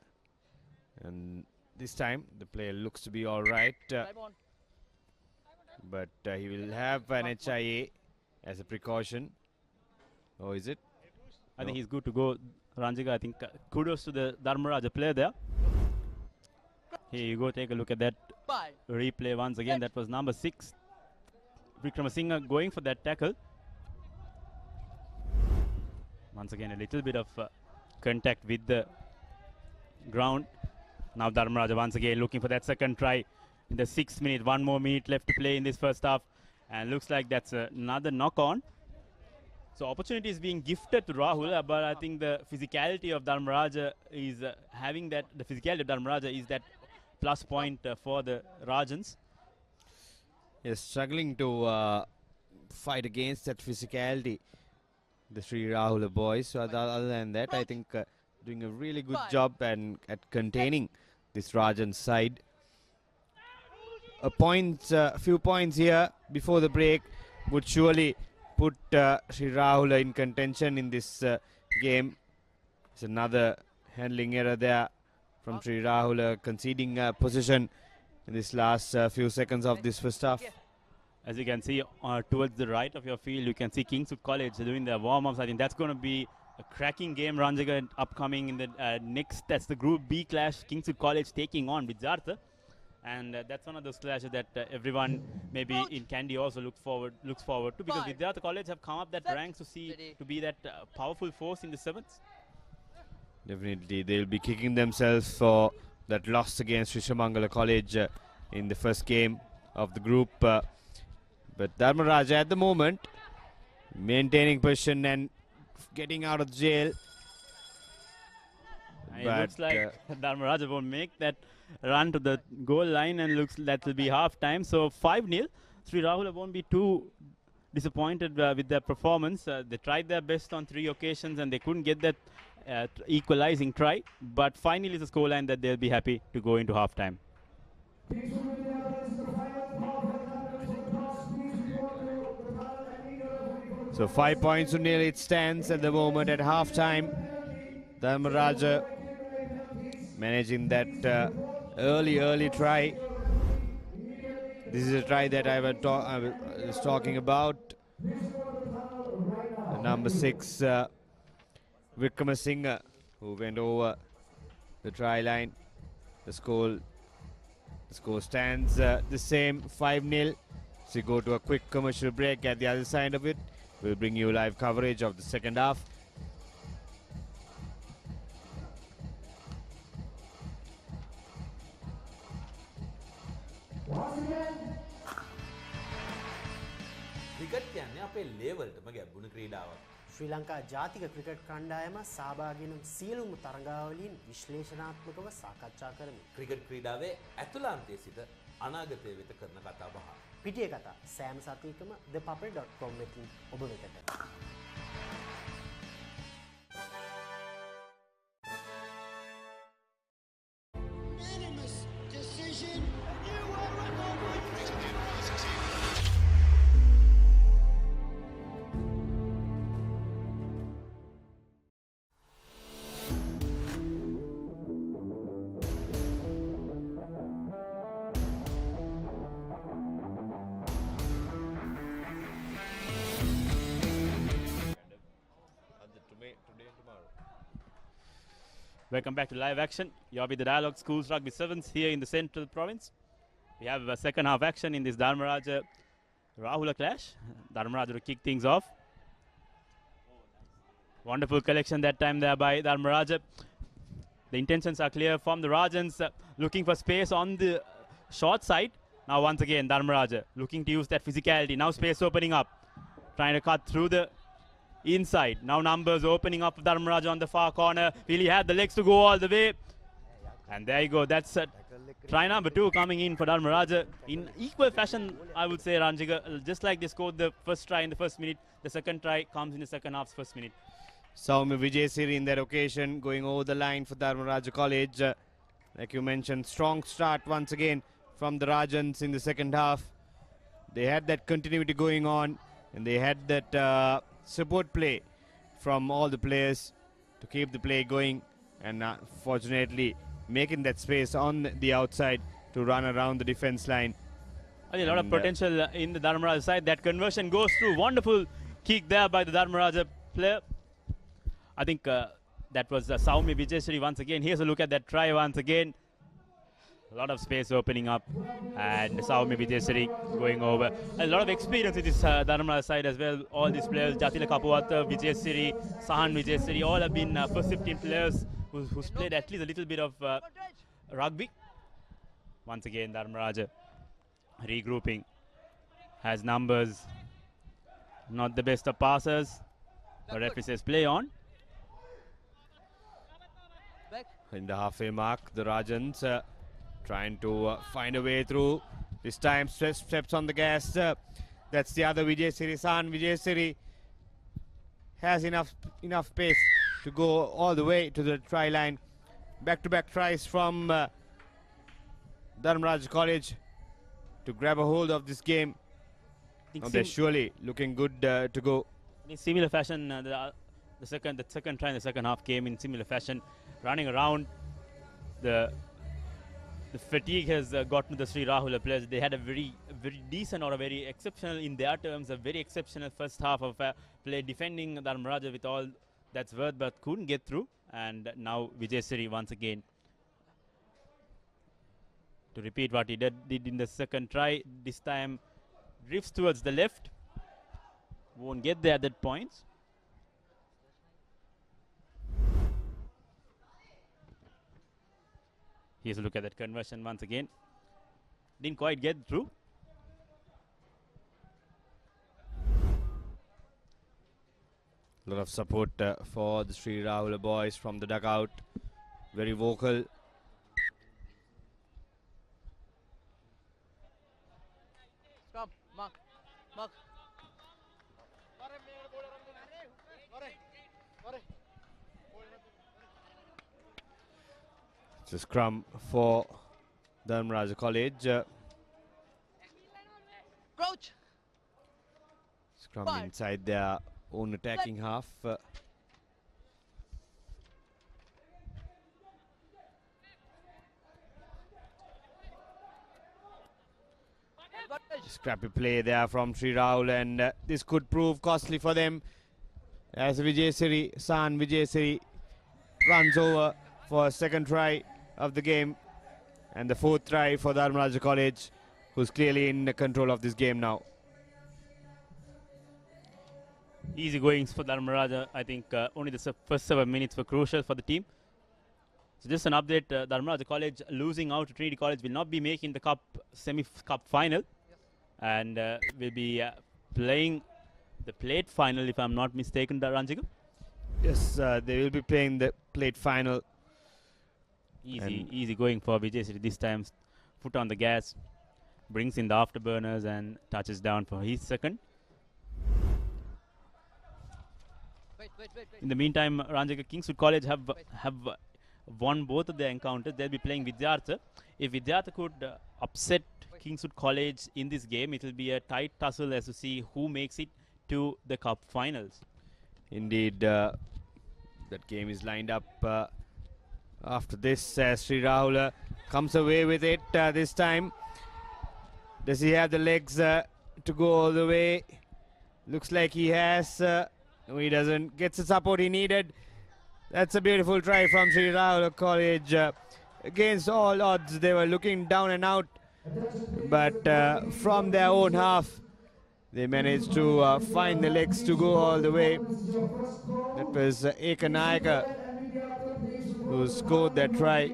And this time the player looks to be all right. But he will have an HIA as a precaution. Or is it? I think he's good to go, Ranjika. I think kudos to the Dharmaraja player there. Here you go, take a look at that replay once again. That was number 6. Vikramasinghe going for that tackle. Once again, a little bit of contact with the ground. Now Dharmaraja once again looking for that second try in the 6th minute. 1 more minute left to play in this first half. And looks like that's another knock-on. So opportunity is being gifted to Rahul, but I think the physicality of Dharmaraja is having that. The physicality of Dharmaraja is that plus point for the Rajans. Yes, struggling to fight against that physicality, the Sri Rahul boys. So other than that, I think doing a really good job and at containing this Rajan side. A few points here before the break would surely put Sri Rahul in contention in this game. It's another handling error there from Sri Rahul, conceding position in this last few seconds of this first half. As you can see towards the right of your field, you can see Kingswood College doing their warm-ups. I think that's going to be a cracking game, Ranjika, upcoming in the next. That's the Group B clash. Kingswood College taking on Vidyartha. And that's one of those clashes that everyone maybe in Kandy also looks forward to, because Vidyartha College have come up that ranks to be that powerful force in the 7th. Definitely, they'll be kicking themselves for that loss against Srishamangala College in the first game of the group. But Dharmaraja at the moment maintaining position and getting out of jail. It looks like Dharmaraja won't make that run to the goal line, and looks that will be half time. So 5-0. Sri Rahul won't be too disappointed with their performance. They tried their best on 3 occasions and they couldn't get that equalizing try. But finally, it's a scoreline that they'll be happy to go into half time. So 5 points to nil it stands at the moment at half time. Dharmaraja managing that early try. This is a try that I was talking about. The number 6 Vikramasinghe, who went over the try line. The score stands the same, 5-0. So we go to a quick commercial break. At the other side of it, we'll bring you live coverage of the second half. Cricket කියන්නේ අපේ ලේවල්ටම ගැබ්බුණු ක්‍රීඩාවක්. ශ්‍රී ලංකා ජාතික cricket කණ්ඩායම සහභාගී වන සියලුම තරගාවලීන් විශ්ලේෂණාත්මකව සාකච්ඡා කරමි. Cricket ක්‍රීඩාවේ ඇතුළාන්තයේ සිට අනාගතය වෙත කරන කතා බහ. පිටිය කතා සෑම සතියකම thepapare.com වෙතින් ඔබ වෙතට. Welcome back to live action. You're with the Dialog Schools Rugby 7s here in the central province. We have a second half action in this Dharmaraja Rahula clash. Dharmaraja to kick things off. Wonderful collection that time there by Dharmaraja. The intentions are clear from the Rajans, looking for space on the short side. Now once again Dharmaraja looking to use that physicality. Now space opening up, trying to cut through the inside. Now numbers opening up for Dharmaraja on the far corner. Really had the legs to go all the way. And there you go. That's try number 2 coming in for Dharmaraja in equal fashion, I would say, Ranjika. Just like they scored the first try in the first minute, the second try comes in the second half's first minute. Saumi Vijayasiri in that occasion going over the line for Dharmaraja College. Like you mentioned, strong start once again from the Rajans in the second half. They had that continuity going on, and they had that support play from all the players to keep the play going, and fortunately making that space on the outside to run around the defense line. A lot of potential in the Dharmaraja side. That conversion goes through. Wonderful kick there by the Dharmaraja player. I think that was Saumi Vijayasiri once again. Here's a look at that try once again. A lot of space opening up, and Saumi Vijayasiri going over. A lot of experience in this Dharmaraja side as well. All these players, Jatila Kapuwata, Vijayasiri, Sahan Vijayasiri, all have been first 15 players who's played at least a little bit of rugby. Once again, Dharmaraja regrouping, has numbers, not the best of passers, but referee says play on. In the halfway mark, the Rajans trying to find a way through. This time steps on the gas. That's the other Vijayasiri. San Vijayasiri has enough pace to go all the way to the try line. Back-to-back tries from Dharmaraja College to grab a hold of this game. They're surely looking good to go. In similar fashion, the second try in the second half came in similar fashion, running around. The fatigue has gotten to the Sri Rahula players. They had a very decent, or a very exceptional, in their terms, a very exceptional first half of play, defending Dharmaraja with all that's worth, but couldn't get through. And now Vijayasiri once again to repeat what he did in the second try. This time drifts towards the left. Won't get there at that point. Here's a look at that conversion once again. Didn't quite get through. A lot of support for the Sri Rahula boys from the dugout. Very vocal. Come, mark. It's a scrum for Dharmaraja College. Crouch. Scrum inside their own attacking half. Scrappy play there from Sri Rahul, and this could prove costly for them as San Vijayasiri runs over for a second try of the game, and the fourth try for Dharmaraja College, who's clearly in control of this game now. Easy goings for Dharmaraja. I think only the first 7 minutes were crucial for the team. So just an update, Dharmaraja College losing out to Trinity College will not be making the semi-cup final, and will be playing the plate final, if I'm not mistaken, Ranjika. Yes, they will be playing the plate final. Easy going for Vijay this time. Foot on the gas, brings in the afterburners and touches down for his second. In the meantime, Ranjika, Kingswood College have won both of their encounters. They'll be playing Vidyartha. If Vidyartha could upset Kingswood College in this game, it will be a tight tussle as to see who makes it to the cup finals. Indeed, that game is lined up after this. Sri Rahul comes away with it this time. Does he have the legs to go all the way? Looks like he has. No, he doesn't. Gets the support he needed. That's a beautiful try from Sri Rahul College. Against all odds, they were looking down and out But from their own half, they managed to find the legs to go all the way. That was Ekanayaka who scored that try,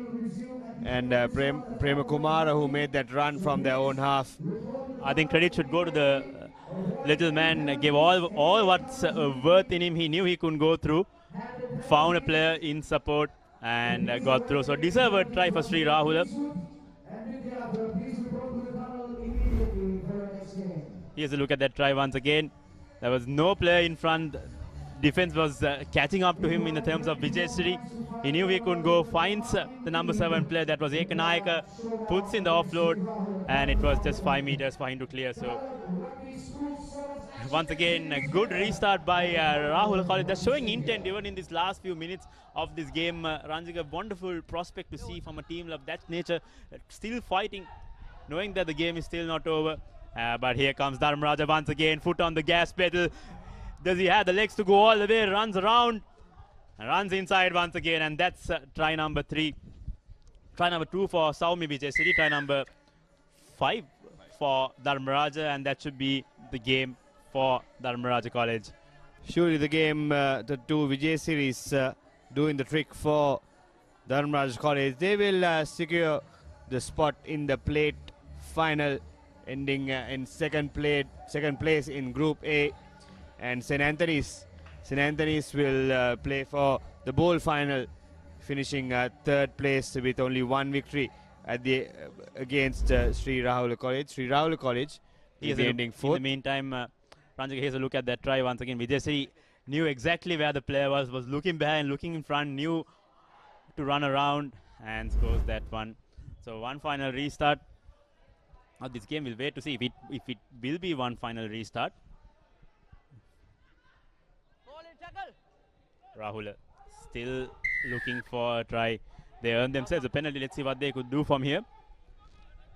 and Prema Kumara who made that run from their own half. I think credit should go to the little man. Gave all what's worth in him. He knew he couldn't go through. Found a player in support and got through. So deserved try for Sri Rahula. Here's a look at that try once again. There was no player in front. Defense was catching up to him in the terms of Vijay. He knew he couldn't go. Finds the number 7 player, that was Ekanayaka, puts in the offload, and it was just 5 meters for him to clear. So once again, a good restart by Rahul College. They're showing intent even in these last few minutes of this game. Ranjik, a wonderful prospect to see from a team of that nature, still fighting, knowing that the game is still not over. But here comes Dharmaraja once again, foot on the gas pedal. Does he have the legs to go all the way? Runs around, runs inside once again, and that's try number 3. Try number 2 for Saumi Vijay City, try number 5 for Dharmaraja, and that should be the game for Dharmaraja College. Surely the game, the 2 Vijay series doing the trick for Dharmaraja College. They will secure the spot in the plate final, ending in second place in Group A. And St. Anthony's will play for the bowl final, finishing 3rd place with only 1 victory at the against Sri Rahula College. Sri Rahula College is ending 4th. In the meantime, Ranjika, here's a look at that try once again. Vijay knew exactly where the player was looking behind, looking in front, knew to run around and scores that one. So one final restart of this game. We'll wait to see if it will be one final restart. Rahul still looking for a try. They earned themselves a penalty. Let's see what they could do from here.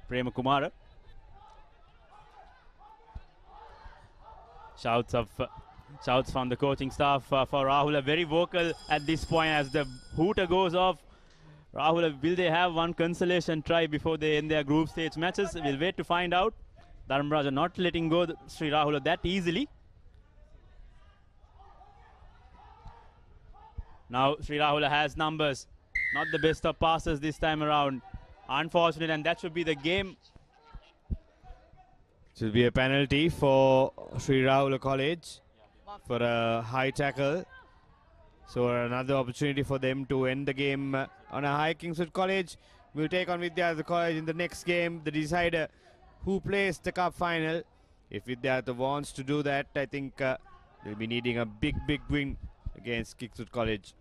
Prema Kumara. Shouts from the coaching staff for Rahul. Very vocal at this point as the hooter goes off. Rahul, will they have one consolation try before they end their group stage matches? We'll wait to find out. Dharmaraja not letting go Sri Rahul that easily. Now Sri Rahula has numbers. Not the best of passes this time around. Unfortunate, and that should be the game. Should be a penalty for Sri Rahula College for a high tackle. So another opportunity for them to end the game on a high. Kingswood College will take on Vidyartha College in the next game, the decider who plays the cup final. If Vidyartha wants to do that, I think they'll be needing a big win against Kingswood College.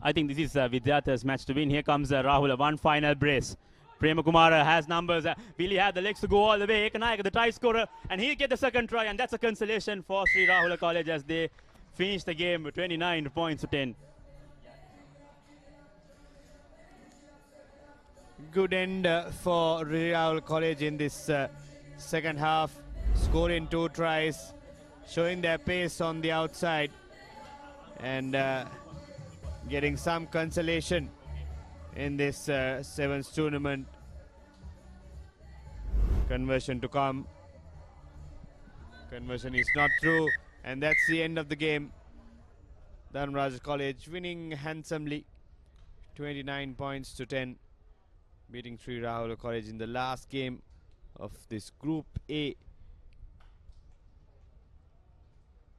I think this is Vidyartha's match to win. Here comes Rahul, one final brace. Prema Kumara has numbers. Will he have the legs to go all the way? Ekanayaka, the try scorer, and he'll get the second try, and that's a consolation for Sri Rahula College as they finish the game with 29 points to 10. Good end for Sri Rahula College in this second half. Scoring 2 tries, showing their pace on the outside, and getting some consolation in this sevens tournament. Conversion to come. Conversion is not through, and that's the end of the game. Dharmaraja College winning handsomely, 29 points to 10, beating Sri Rahula College in the last game of this Group A.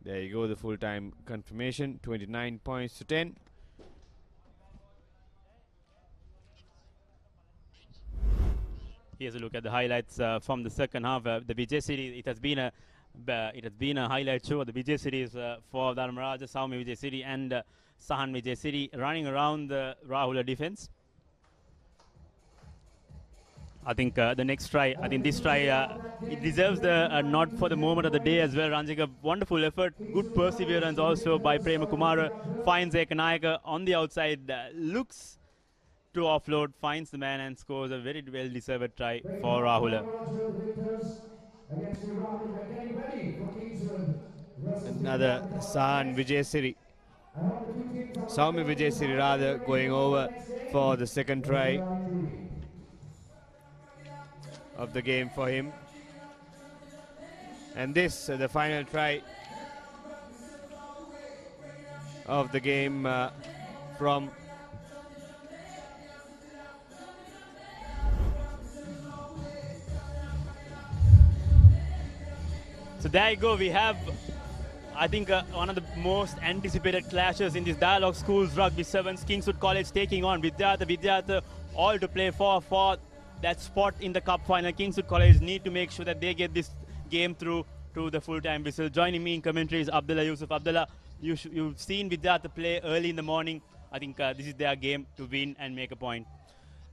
There you go, the full-time confirmation, 29 points to 10. Here's a look at the highlights from the second half. The Vijay series, it has been a highlight show. The Vijay series for Dharmaraja, Saumi Vijay City and Sahan Vijay City running around the Rahula defense. I think the next try, this try, it deserves the nod for the moment of the day as well. Ranjika, wonderful effort, good perseverance also by Prema Kumara. Finds Ekanayaka on the outside, looks to offload, finds the man and scores a very well-deserved try for Rahula. Another Sahan Vijay City. Saumi Vijay City rather going over for the second try. of the game for him. And this, the final try of the game from So there you go. We have, I think, one of the most anticipated clashes in this Dialog Schools Rugby Sevens. Kingswood College taking on Vidyartha, all to play for that spot in the cup final. Kingswood College need to make sure that they get this game through to the full-time whistle. Joining me in commentary is Abdullah Yusuf. Abdullah, you've seen Vidyartha play early in the morning. I think this is their game to win and make a point.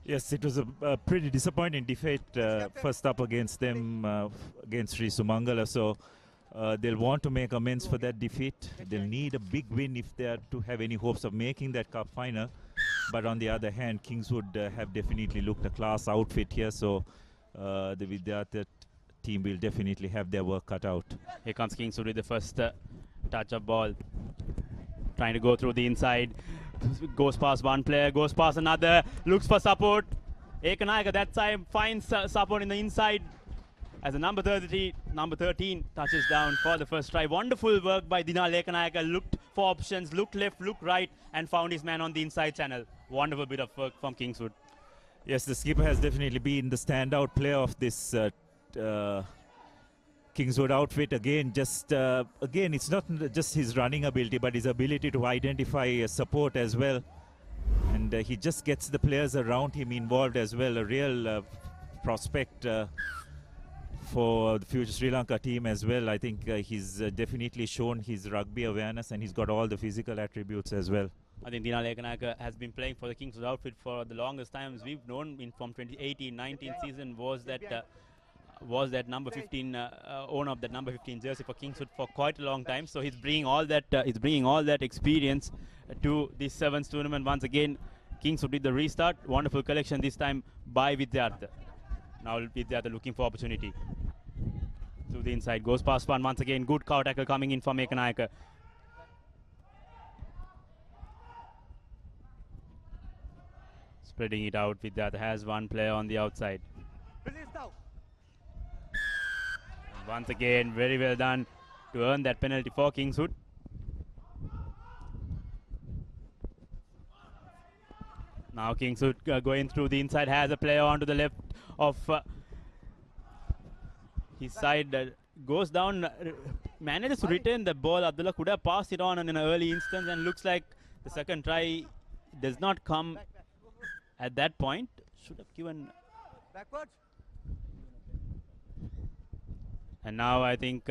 Yes, it was a pretty disappointing defeat first up against them, against Sri Sumangala. So they'll want to make amends for that defeat. They'll need a big win if they are to have any hopes of making that cup final. But on the other hand, Kingswood have definitely looked a class outfit here. So the Vidyartha team will definitely have their work cut out. Here comes Kingswood with the first touch of ball. Trying to go through the inside. Goes past one player, goes past another, looks for support. Ekanayaka that time finds support in the inside as the number 13 touches down for the first try. Wonderful work by Dinal Ekanayaka. Looked for options, looked left, looked right, and found his man on the inside channel. Wonderful bit of work from Kingswood. Yes, the skipper has definitely been the standout player of this Kingswood outfit. Again, it's not just his running ability, but his ability to identify support as well. And he just gets the players around him involved as well. A real prospect for the future Sri Lanka team as well. I think he's definitely shown his rugby awareness, and he's got all the physical attributes as well. I think Dinal Ekanayaka has been playing for the Kingswood outfit for the longest times. We've known from 2018-19 season was that number 15 owner of that number 15 jersey for Kingswood for quite a long time. So he's bringing all that experience to this sevens tournament. Once again, Kingswood did the restart. Wonderful collection this time by Vidyartha. Now Vidyartha looking for opportunity. To the inside, goes past one once again. Good cow tackle coming in from Ekanayaka. Spreading it out, Vidyartha has one player on the outside. Once again, very well done to earn that penalty for Kingswood. Now Kingswood going through the inside, has a player onto the left of his side, goes down, manages to retain the ball. Abdullah could have passed it on in an early instance, and looks like the second try does not come at that point. Should have given backwards. And now I think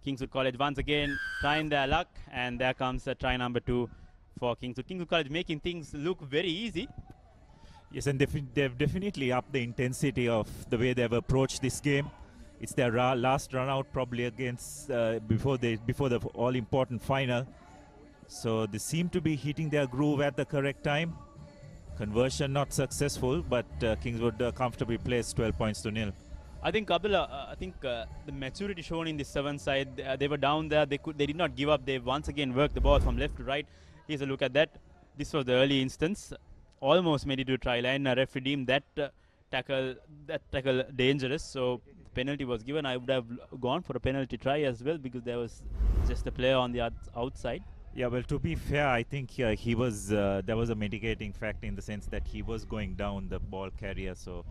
Kingswood College once again trying their luck, and there comes try number 2 for Kingswood. Kingswood College making things look very easy. Yes, and they've definitely upped the intensity of the way they've approached this game. It's their last run out probably against before the all-important final. So they seem to be hitting their groove at the correct time. Conversion not successful, but Kingswood comfortably placed 12 points to nil. I think Abdullah, the maturity shown in the seven side, they were down there. They did not give up. They once again worked the ball from left to right. Here's a look at that. This was the early instance. Almost made it to try line. Referee deemed that tackle dangerous. So penalty was given. I would have gone for a penalty try as well, because there was just a player on the outside. Yeah, well, to be fair, I think he was there was a mitigating factor in the sense that he was going down the ball carrier. So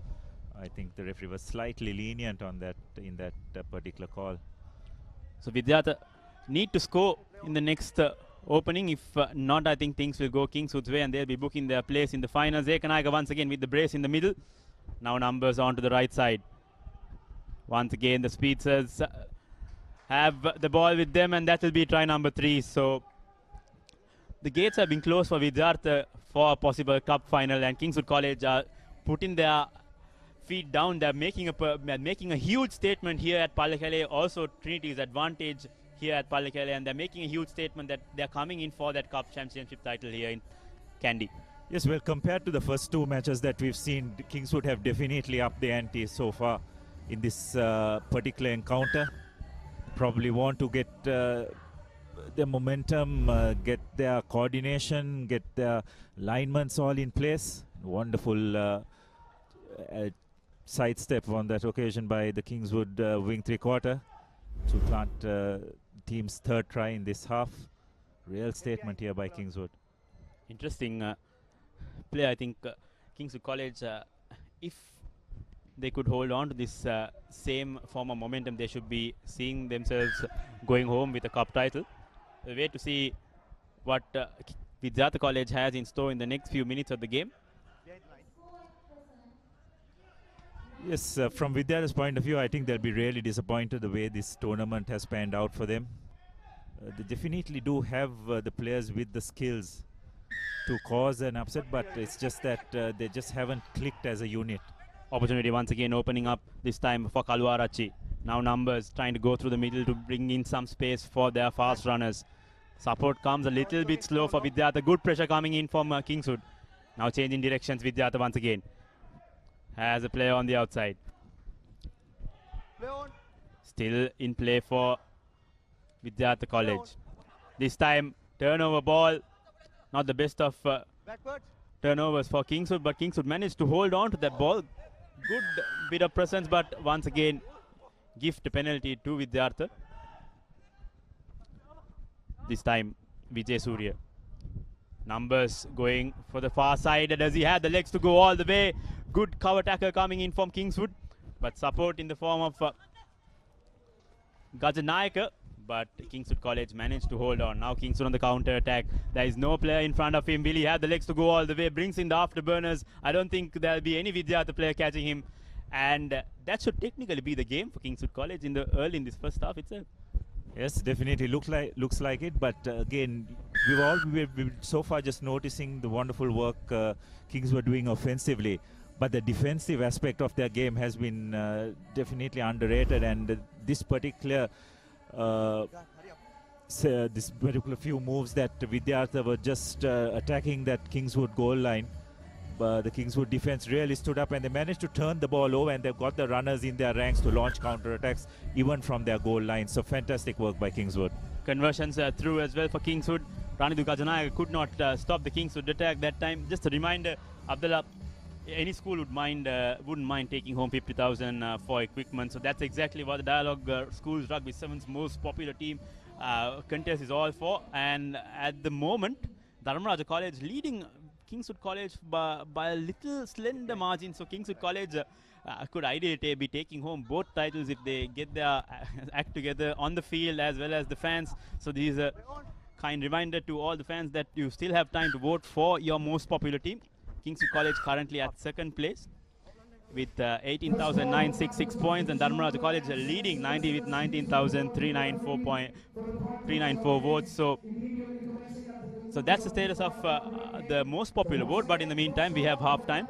I think the referee was slightly lenient on that in that particular call. So Vidyartha need to score in the next opening. If not, I think things will go Kingswood's way, and they'll be booking their place in the finals. Ekanayaka once again with the brace in the middle. Now numbers on to the right side. Once again, the Speedsters have the ball with them, and that will be try number 3. So the gates have been closed for Vidyartha for a possible cup final, and Kingswood College are putting their feet down. They're making a huge statement here at Pallekele. Also, Trinity's advantage here at Pallekele, and they're making a huge statement that they're coming in for that cup championship title here in Kandy. Yes, well, compared to the first 2 matches that we've seen, Kingswood have definitely upped the ante so far in this particular encounter. Probably want to get their momentum, get their coordination, get their linements all in place. Wonderful sidestep on that occasion by the Kingswood wing three-quarter to plant team's third try in this half. Real statement here by Kingswood. Interesting play, I think. Kingswood College, if they could hold on to this same form of momentum, they should be seeing themselves going home with a cup title. We'll wait to see what Vidyartha College has in store in the next few minutes of the game. Yes, from Vidyartha's point of view, I think they'll be really disappointed the way this tournament has panned out for them. They definitely do have the players with the skills to cause an upset, but it's just that they just haven't clicked as a unit. Opportunity once again opening up, this time for Kaluarachi. Now Numbers trying to go through the middle to bring in some space for their fast runners. Support comes a little bit slow for Vidyartha. Good pressure coming in from Kingswood. Now changing directions, Vidyartha once again. Has a player on the outside. Still in play for Vidyartha College. This time turnover ball. Not the best of turnovers for Kingswood, but Kingswood managed to hold on to that ball. Good bit of presence, but once again gift penalty to Vidyartha. This time Vijay Surya. Numbers going for the far side. Does he have the legs to go all the way? Good cover tackle coming in from Kingswood, but support in the form of Gajanayaka. But Kingswood College managed to hold on. Now Kingswood on the counter attack. There is no player in front of him. Will he have the legs to go all the way? Brings in the afterburners. I don't think there'll be any Vidyartha player catching him. And that should technically be the game for Kingswood College in this first half itself. Yes, definitely looks like it. But again, we've so far just noticing the wonderful work Kings were doing offensively. But the defensive aspect of their game has been definitely underrated. And this particular few moves that Vidyartha were just attacking that Kingswood goal line. The Kingswood defense really stood up and they managed to turn the ball over, and they've got the runners in their ranks to launch counter-attacks even from their goal line. So fantastic work by Kingswood. Conversions through as well for Kingswood. Ranidu Kajanayaka could not stop the Kingswood attack that time. Just a reminder, Abdullah, any school wouldn't mind taking home 50,000 for equipment. So that's exactly what the Dialog Schools Rugby 7's most popular team contest is all for. And at the moment, Dharmaraja College leading Kingswood College by a little slender margin. So Kingswood College could ideally be taking home both titles if they get their act together on the field as well as the fans. So this is a kind reminder to all the fans that you still have time to vote for your most popular team. Kingswood College currently at second place with 18,966 points, and Dharmaraja College leading 90 with 19,394 votes. So that's the status of the most popular vote. But in the meantime, we have half-time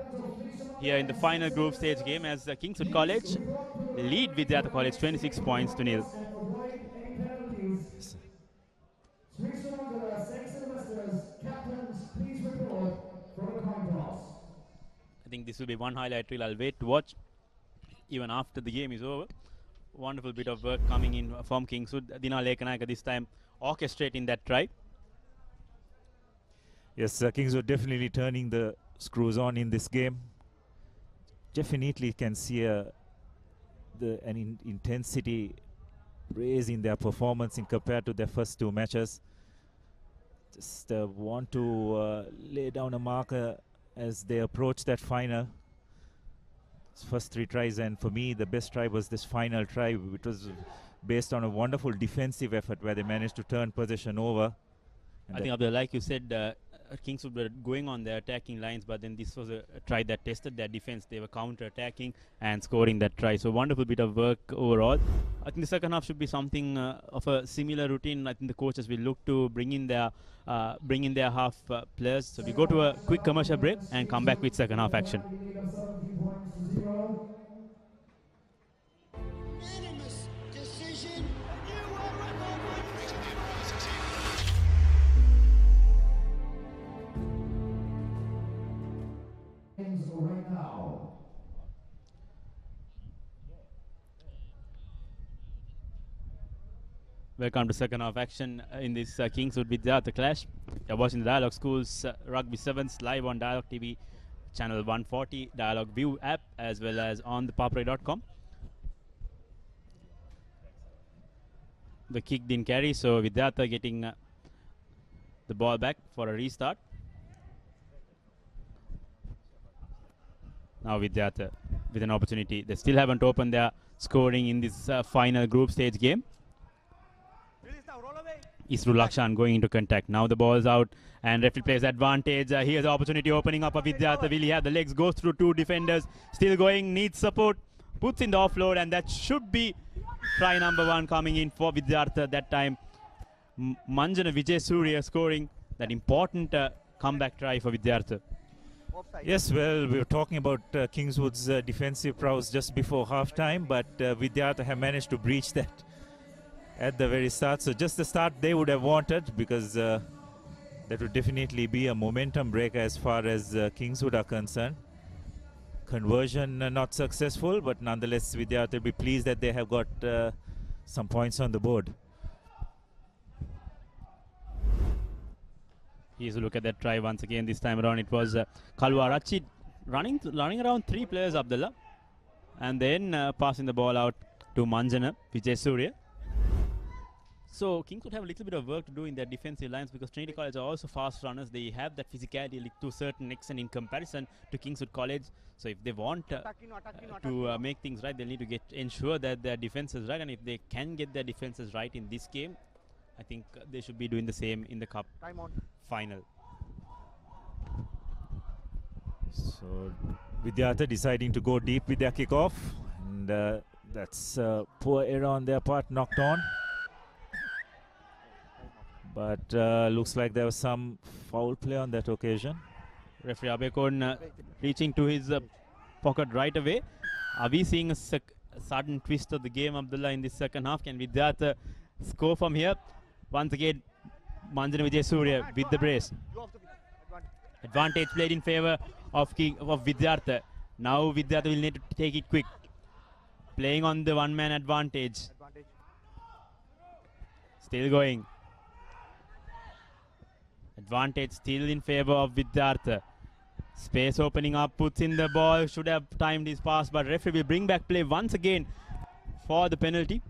here in the final group stage game as Kingswood College lead Vidyartha College 26 points to nil. I think this will be one highlight reel I'll wait to watch even after the game is over. Wonderful bit of work coming in from Kingswood. Dina Lekanayaka this time orchestrating that try. Yes, Kingswood definitely turning the screws on in this game. Definitely can see an intensity raise in their performance in compared to their first two matches. Just want to lay down a marker as they approach that final. First three tries, and for me the best try was this final try, which was based on a wonderful defensive effort where they managed to turn possession over. I think, Abdul, like you said, Kingswood were going on their attacking lines, but then this was a try that tested their defense. They were counter-attacking and scoring that try. So wonderful bit of work overall. I think the second half should be something of a similar routine. I think the coaches will look to bring in their half players. So we go to a quick commercial break and come back with second half action. Right now. Welcome to second half action in this Kingswood Vidyartha clash. You're watching the Dialog Schools Rugby 7s live on Dialog TV channel 140 Dialog View app as well as on the papare.com. The kick didn't carry, so Vidyatha getting the ball back for a restart. Now Vidyatha with an opportunity. They still haven't opened their scoring in this final group stage game. Isru Lakshan going into contact. Now the ball is out and referee plays advantage. Here's the opportunity opening up for Vidyatha. Will he have the legs? Goes through two defenders. Still going, needs support. Puts in the offload, and that should be try number 1 coming in for Vidyatha that time. Manjana Vijay Surya scoring that important comeback try for Vidyatha. Yes, well, we were talking about Kingswood's defensive prowess just before half-time, but Vidyatha have managed to breach that at the very start. So just the start they would have wanted, because that would definitely be a momentum break as far as Kingswood are concerned. Conversion not successful, but nonetheless Vidyatha will be pleased that they have got some points on the board. Here's a look at that try once again. This time around it was Kalwarachi running around 3 players, Abdullah, and then passing the ball out to Manjana Vijay Surya. So Kings would have a little bit of work to do in their defensive lines, because Trinity College are also fast runners. They have that physicality to a certain extent in comparison to Kingswood College. So if they want to make things right, they'll need to ensure that their defense is right. And if they can get their defenses right in this game, I think they should be doing the same in the cup final. So Vidyatha deciding to go deep with their kickoff, and that's poor error on their part, knocked on. But looks like there was some foul play on that occasion. Referee Abekon reaching to his pocket right away. Are we seeing a sudden twist of the game, Abdullah, in this second half? Can Vidyatha score from here? Once again, Manjana Vijay Surya with the brace. Advantage played in favor of Vidyatha. Now Vidyatha will need to take it quick. Playing on the one-man advantage. Still going. Advantage still in favor of Vidyatha. Space opening up, puts in the ball, should have timed his pass, but referee will bring back play once again for the penalty.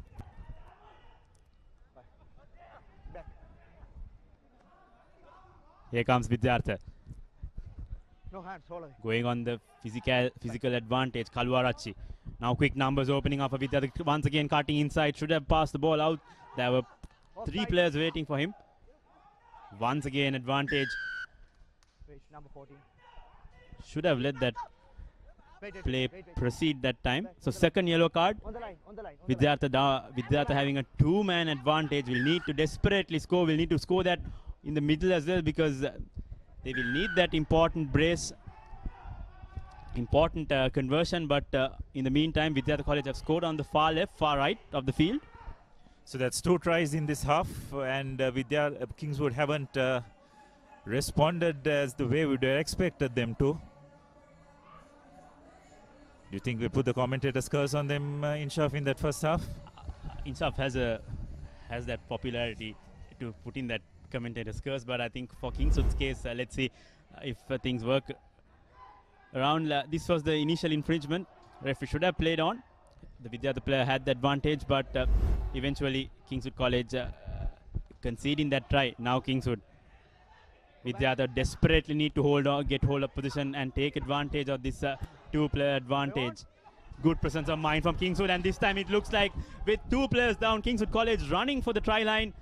Here comes Vidyatha. No hands, going on the physical advantage, Kalwarachi. Now quick numbers opening up for Vidyatha, once again cutting inside, should have passed the ball out. There were 3 players waiting for him. Once again advantage. Number 14. Should have let that play proceed that time. So second yellow card. On the line. Vidyatha having a 2-man advantage. Will need to desperately score. Will need to score that in the middle as well, because they will need that important brace, important conversion. But in the meantime, Vidyatha College have scored on the far right of the field. So that's 2 tries in this half, and Kingswood haven't responded as the way we would have expected them to. Do you think we put the commentator's curse on them, Inshaf, in that first half? Inshaf has that popularity to put in that commentator's curse, but I think for Kingswood's case, let's see if things work around. This was the initial infringement. Referee should have played on. The Vidyatha player had the advantage, but eventually Kingswood College conceding that try. Now Kingswood. Vidyatha desperately need to get hold of position and take advantage of this 2-player advantage. Good presence of mind from Kingswood, and this time it looks like with 2 players down, Kingswood College running for the try line.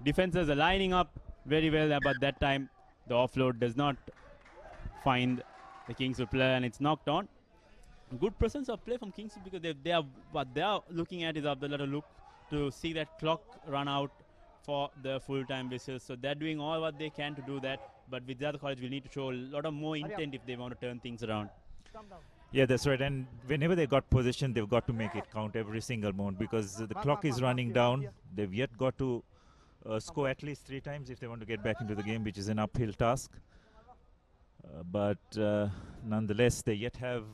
Defenses are lining up very well, but that time the offload does not find the Kingswood player, and it's knocked on. Good presence of play from Kingswood, because what they are looking at is Abdullah to look to see that clock run out for the full-time whistles. So they're doing all what they can to do that, but Vidyatha College will need to show a lot of more intent if they want to turn things around. Yeah, that's right. And whenever they got possession, they've got to make it count every single moment, because the clock is running down. They've yet got to score at least 3 times if they want to get back into the game, which is an uphill task. But nonetheless, they yet have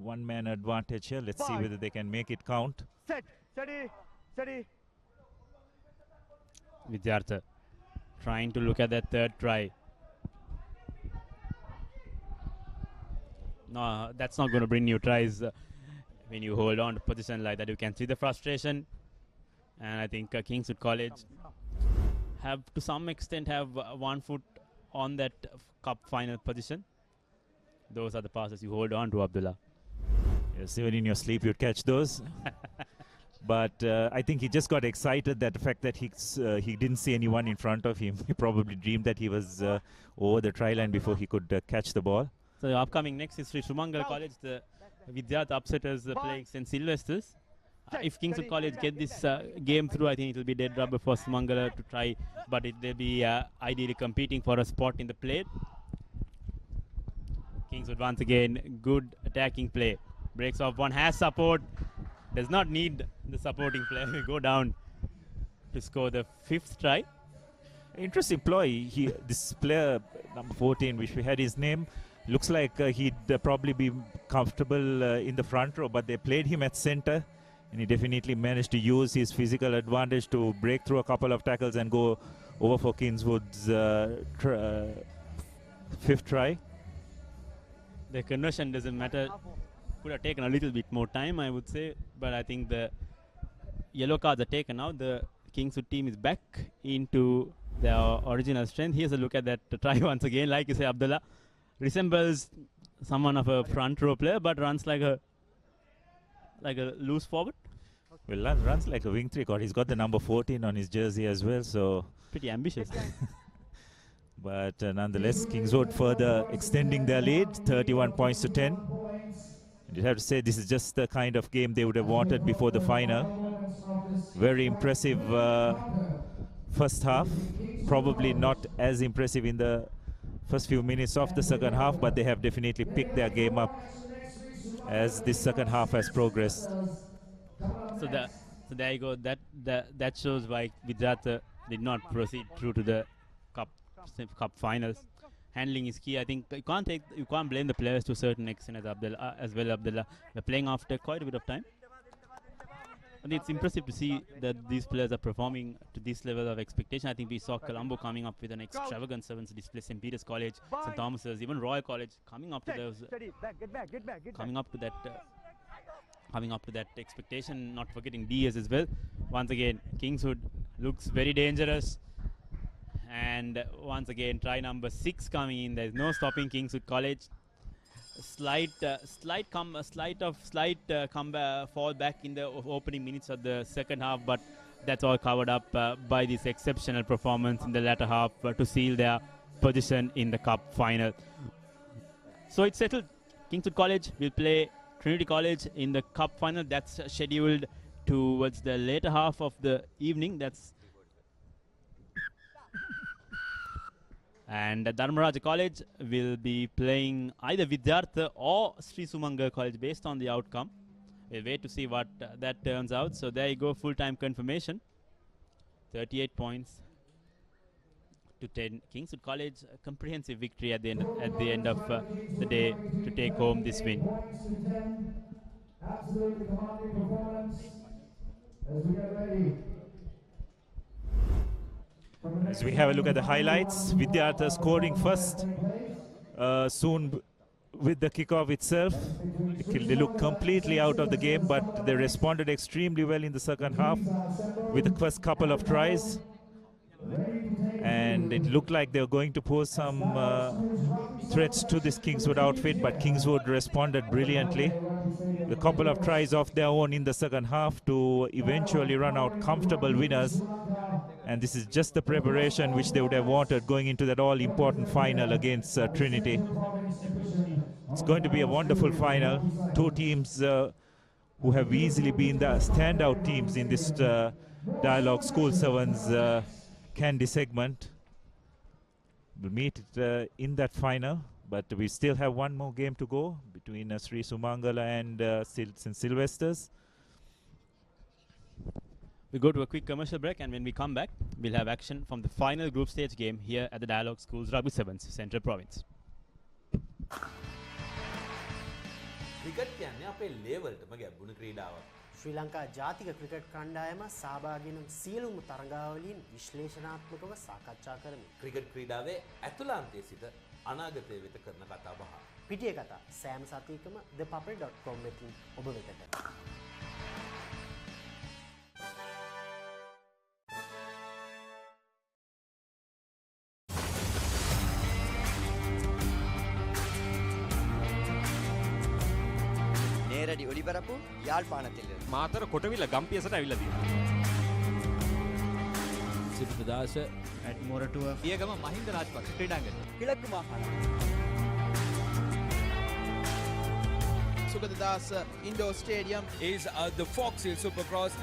one-man advantage here. Let's see whether they can make it count. Set, steady. Vidyatha trying to look at that third try. No, that's not going to bring you tries when you hold on to position like that. You can see the frustration, and I think Kingswood College have to some extent have one foot on that cup final position. Those are the passes you hold on to, Abdullah. Yes, even in your sleep you'd catch those. But I think he just got excited that the fact that he didn't see anyone in front of him. He probably dreamed that he was over the try line before he could catch the ball. So upcoming next is Sri Sumangala College. The Vidyarth upsetters playing St. Sylvester's. If Kingswood College get this game through, I think it will be dead rubber for Sumangala to try, but they'll be ideally competing for a spot in the plate. Kingswood once again, good attacking play. Breaks off one, has support, does not need the supporting player. We go down to score the 5th try. Interesting ploy. This player, number 14, wish we had his name, looks like he'd probably be comfortable in the front row, but they played him at center, and he definitely managed to use his physical advantage to break through a couple of tackles and go over for Kingswood's 5th try. The conversion doesn't matter. Could have taken a little bit more time, I would say, but I think the yellow cards are taken out. The Kingswood team is back into their original strength. Here's a look at that try once again. Like you say, Abdullah resembles someone of a front row player, but runs like a loose forward. Well, runs like a wing 3/4. He's got the number 14 on his jersey as well, so pretty ambitious. But nonetheless, Kingswood further extending their lead, 31 points to 10. You have to say this is just the kind of game they would have wanted before the final. Very impressive first half. Probably not as impressive in the first few minutes of the second half, but they have definitely picked their game up as this second half has progressed. So there you go. That shows why Vidyarth did not proceed through to the cup finals. Handling is key. I think you can't blame the players to a certain extent as well. Abdullah, they're playing after quite a bit of time. And it's impressive to see that these players are performing to this level of expectation. I think we saw Colombo coming up with an extravagant sevens display. St. Peter's College, St. Thomas's, even Royal College coming up to those, coming up to that expectation. Not forgetting DS as well. Once again, Kingswood looks very dangerous. And once again, try number 6 coming in. There's no stopping Kingswood College. Slight fall back in the opening minutes of the second half, but that's all covered up by this exceptional performance in the latter half to seal their position in the cup final. So it's settled. Kingswood College will play Trinity College in the cup final. That's scheduled towards the later half of the evening. And Dharmaraja College will be playing either Vidyarth or Sri Sumangala College based on the outcome. We'll wait to see what that turns out. So there you go, full-time confirmation. 38 points to 10. Kingswood College, a comprehensive victory at the end of the day to take home this win. Absolutely commanding performance as we get ready. As we have a look at the highlights, Vidyarth scoring first, soon with the kickoff itself. They look completely out of the game, but they responded extremely well in the second half with the first couple of tries. And it looked like they were going to pose some threats to this Kingswood outfit, but Kingswood responded brilliantly. A couple of tries of their own in the second half to eventually run out comfortable winners. And this is just the preparation which they would have wanted going into that all-important final against Trinity. It's going to be a wonderful final. Two teams who have easily been the standout teams in this Dialog School 7's Kandy segment. We'll meet in that final, but we still have one more game to go between Sri Sumangala and St. Sylvester's. We go to a quick commercial break, and when we come back, we'll have action from the final group stage game here at the Dialog Schools Rugby 7's Central Province. Cricket කියන්නේ අපේ ලේවල්ටම ගැඹුණු ක්‍රීඩාවක්. ශ්‍රී ලංකා ජාතික cricket කණ්ඩායම සහභාගී වන සියලුම තරගාවලීන් විශ්ලේෂණාත්මකව සාකච්ඡා කරමු. Cricket ක්‍රීඩාවේ ඇතුළාන්තයේ සිට අනාගතය වෙත කරන කතාබහ. පිටිය කතා සෑම සතියකම thepapare.com එකකින් ඔබ වෙතට. நேரடி ஒளிபரப்பு யாழ்ப்பாணத்திலிருந்து මාතර කොටවිල ගම්පියසට ඇවිල්ලා තියෙනවා. සිරිපදාස at Moratua පියගම මහින්ද රාජපක්ෂ ක්‍රීඩාංගණය. கிழக்கு மாகாணம் Sugathadasa indoor stadium is the Fox Hill Supercross.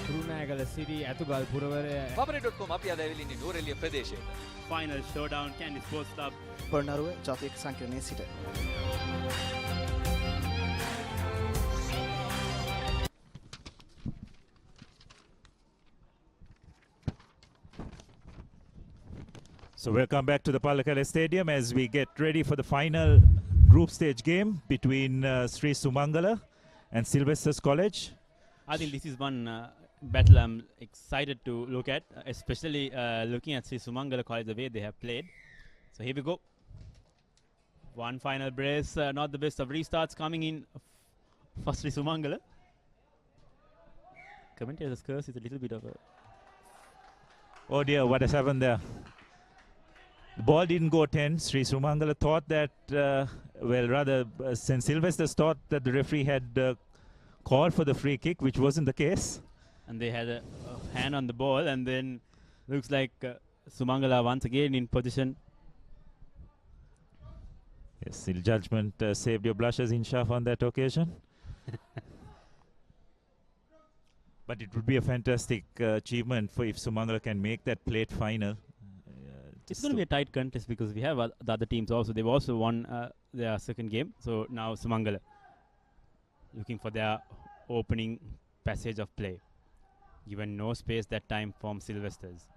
Kurunegala සිරි ඇතුගල් පුරවරය Papare.com අපි අද ඇවිල්ලා ඉන්නේ නූරෙලිය ප්‍රදේශයේ. Final showdown, Kandy Sports Club. Polonnaruwa ජාතික සංකීර්ණයේ සිට So welcome back to the Pallekele Stadium as we get ready for the final group stage game between Sri Sumangala and Sylvester's College. I think this is one battle I'm excited to look at, especially looking at Sri Sumangala College, the way they have played. So here we go. One final brace, not the best of restarts coming in for Sri Sumangala. Commentator's curse is a little bit of a... Oh dear, what has happened there? The ball didn't go 10. Sri Sumangala thought that, St. Sylvester's thought that the referee had called for the free kick, which wasn't the case. And they had a hand on the ball, and then looks like Sumangala once again in position. Yes, the judgment saved your blushes, Inshaf, on that occasion. But it would be a fantastic achievement for if Sumangala can make that plate final. It's going to be a tight contest because we have the other teams also. They've also won their second game. So now Sumangala looking for their opening passage of play. Given no space that time from Sylvester's.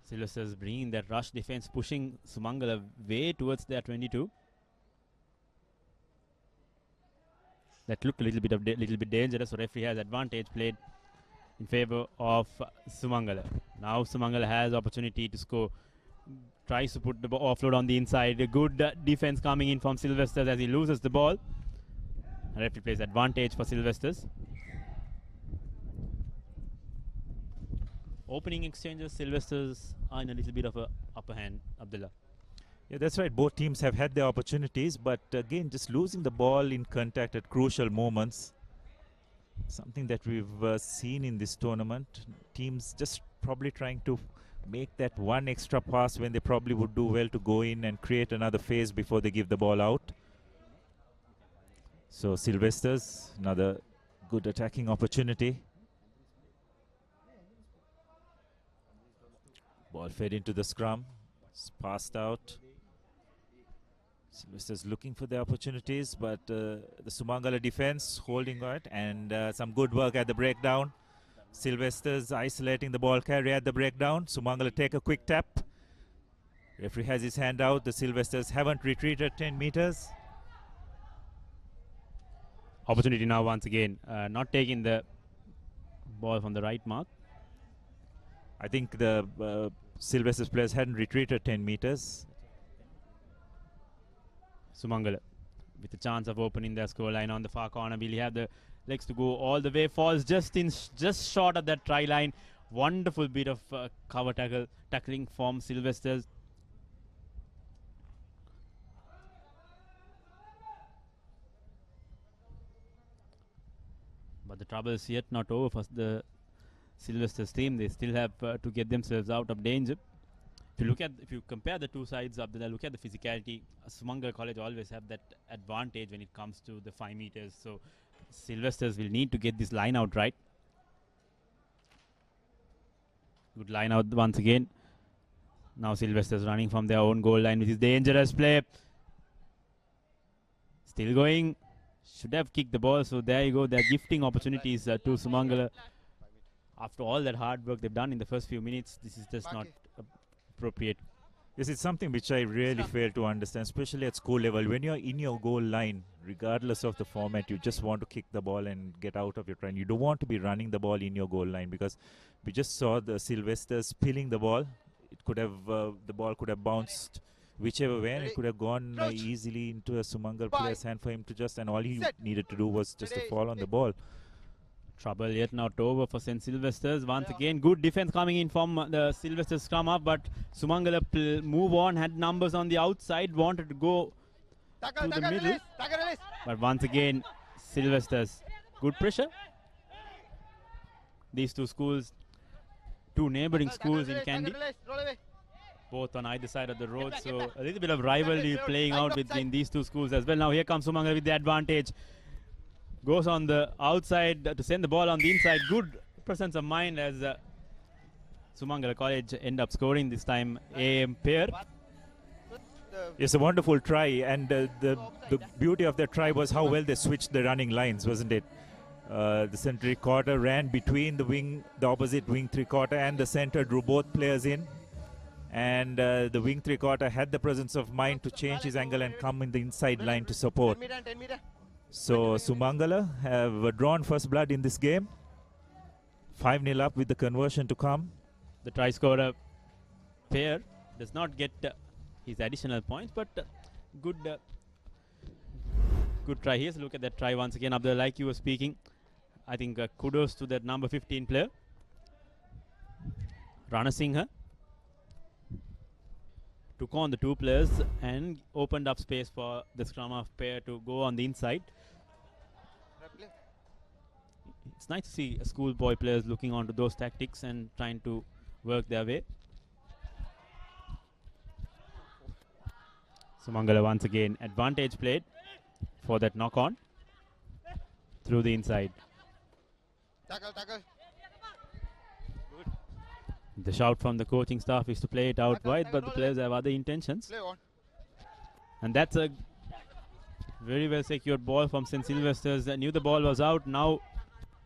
Sylvester's bringing that rush defense, pushing Sumangala way towards their 22. That looked a little bit dangerous. So referee has advantage played in favor of Sumangala. Now Sumangala has opportunity to score. Tries to put the offload on the inside. A good defense coming in from Sylvester's as he loses the ball. Referee plays advantage for Sylvester's. Opening exchanges, Sylvester's are in a little bit of a upper hand, Abdullah. Yeah, that's right. Both teams have had their opportunities, but again, just losing the ball in contact at crucial moments. Something that we've seen in this tournament. Teams just probably trying to make that one extra pass when they probably would do well to go in and create another phase before they give the ball out. So Sylvester's, another good attacking opportunity. Ball fed into the scrum. It's passed out. Sylvester's looking for the opportunities, but the Sumangala defense holding it, and some good work at the breakdown. Sylvester's isolating the ball carrier at the breakdown. Sumangala take a quick tap. Referee has his hand out. The Sylvester's haven't retreated 10 meters. Opportunity now once again. Not taking the ball from the right mark. I think the Sylvester's players hadn't retreated 10 meters. Sumangala with a chance of opening their scoreline on the far corner. Will he have the legs to go all the way? Falls just short of that try line. Wonderful bit of cover tackling from Sylvester's. But the trouble is yet not over for the Sylvester's team. They still have to get themselves out of danger. If you compare the two sides of the, look at the physicality. Sumangala College always have that advantage when it comes to the 5 meters. So Sylvester's will need to get this line out right. Good line out once again. Now Sylvester's running from their own goal line, which is dangerous play. Still going. Should have kicked the ball. So there you go. They're gifting opportunities to Sumangala. After all that hard work they've done in the first few minutes, this is just not appropriate Yes, it's something which I really fail to understand, especially at school level. When you're in your goal line, regardless of the format, you just want to kick the ball and get out of your try. You don't want to be running the ball in your goal line, because we just saw the Sylvester spilling the ball. It could have the ball could have bounced whichever way, and it could have gone easily into a Sumangal player's hand for him to just, and all he needed to do was just to fall on the ball. Trouble yet not over for St. Sylvester's. Once again, good defense coming in from the Sylvester scrum up, but Sumangala move on, had numbers on the outside, wanted to go to the middle. But once again, Sylvester's good pressure. These two schools, two neighboring schools in Kandy, both on either side of the road, so a little bit of rivalry playing out between these two schools as well. Now here comes Sumangala with the advantage. Goes on the outside to send the ball on the inside. Good presence of mind as Sumangala College end up scoring this time. AM pair. It's a wonderful try, and the beauty of that try was how well they switched the running lines, wasn't it? The center quarter ran between the opposite wing three-quarter and the center, drew both players in, and the wing three-quarter had the presence of mind to change his angle and come in the inside line to support. So Sumangala have drawn first blood in this game. 5-0 up with the conversion to come. The try scorer pair does not get his additional points, but good try. Here's a look at that try once again. Abdul, like you were speaking, I think kudos to that number 15 player, Rana Singha. Took on the two players and opened up space for the scrum half pair to go on the inside. It's nice to see schoolboy players looking onto those tactics and trying to work their way. Sumangala once again, advantage played for that knock on through the inside. The shout from the coaching staff is to play it out wide, but the players have other intentions. And that's a very well secured ball from St. Sylvester's. Knew the ball was out. Now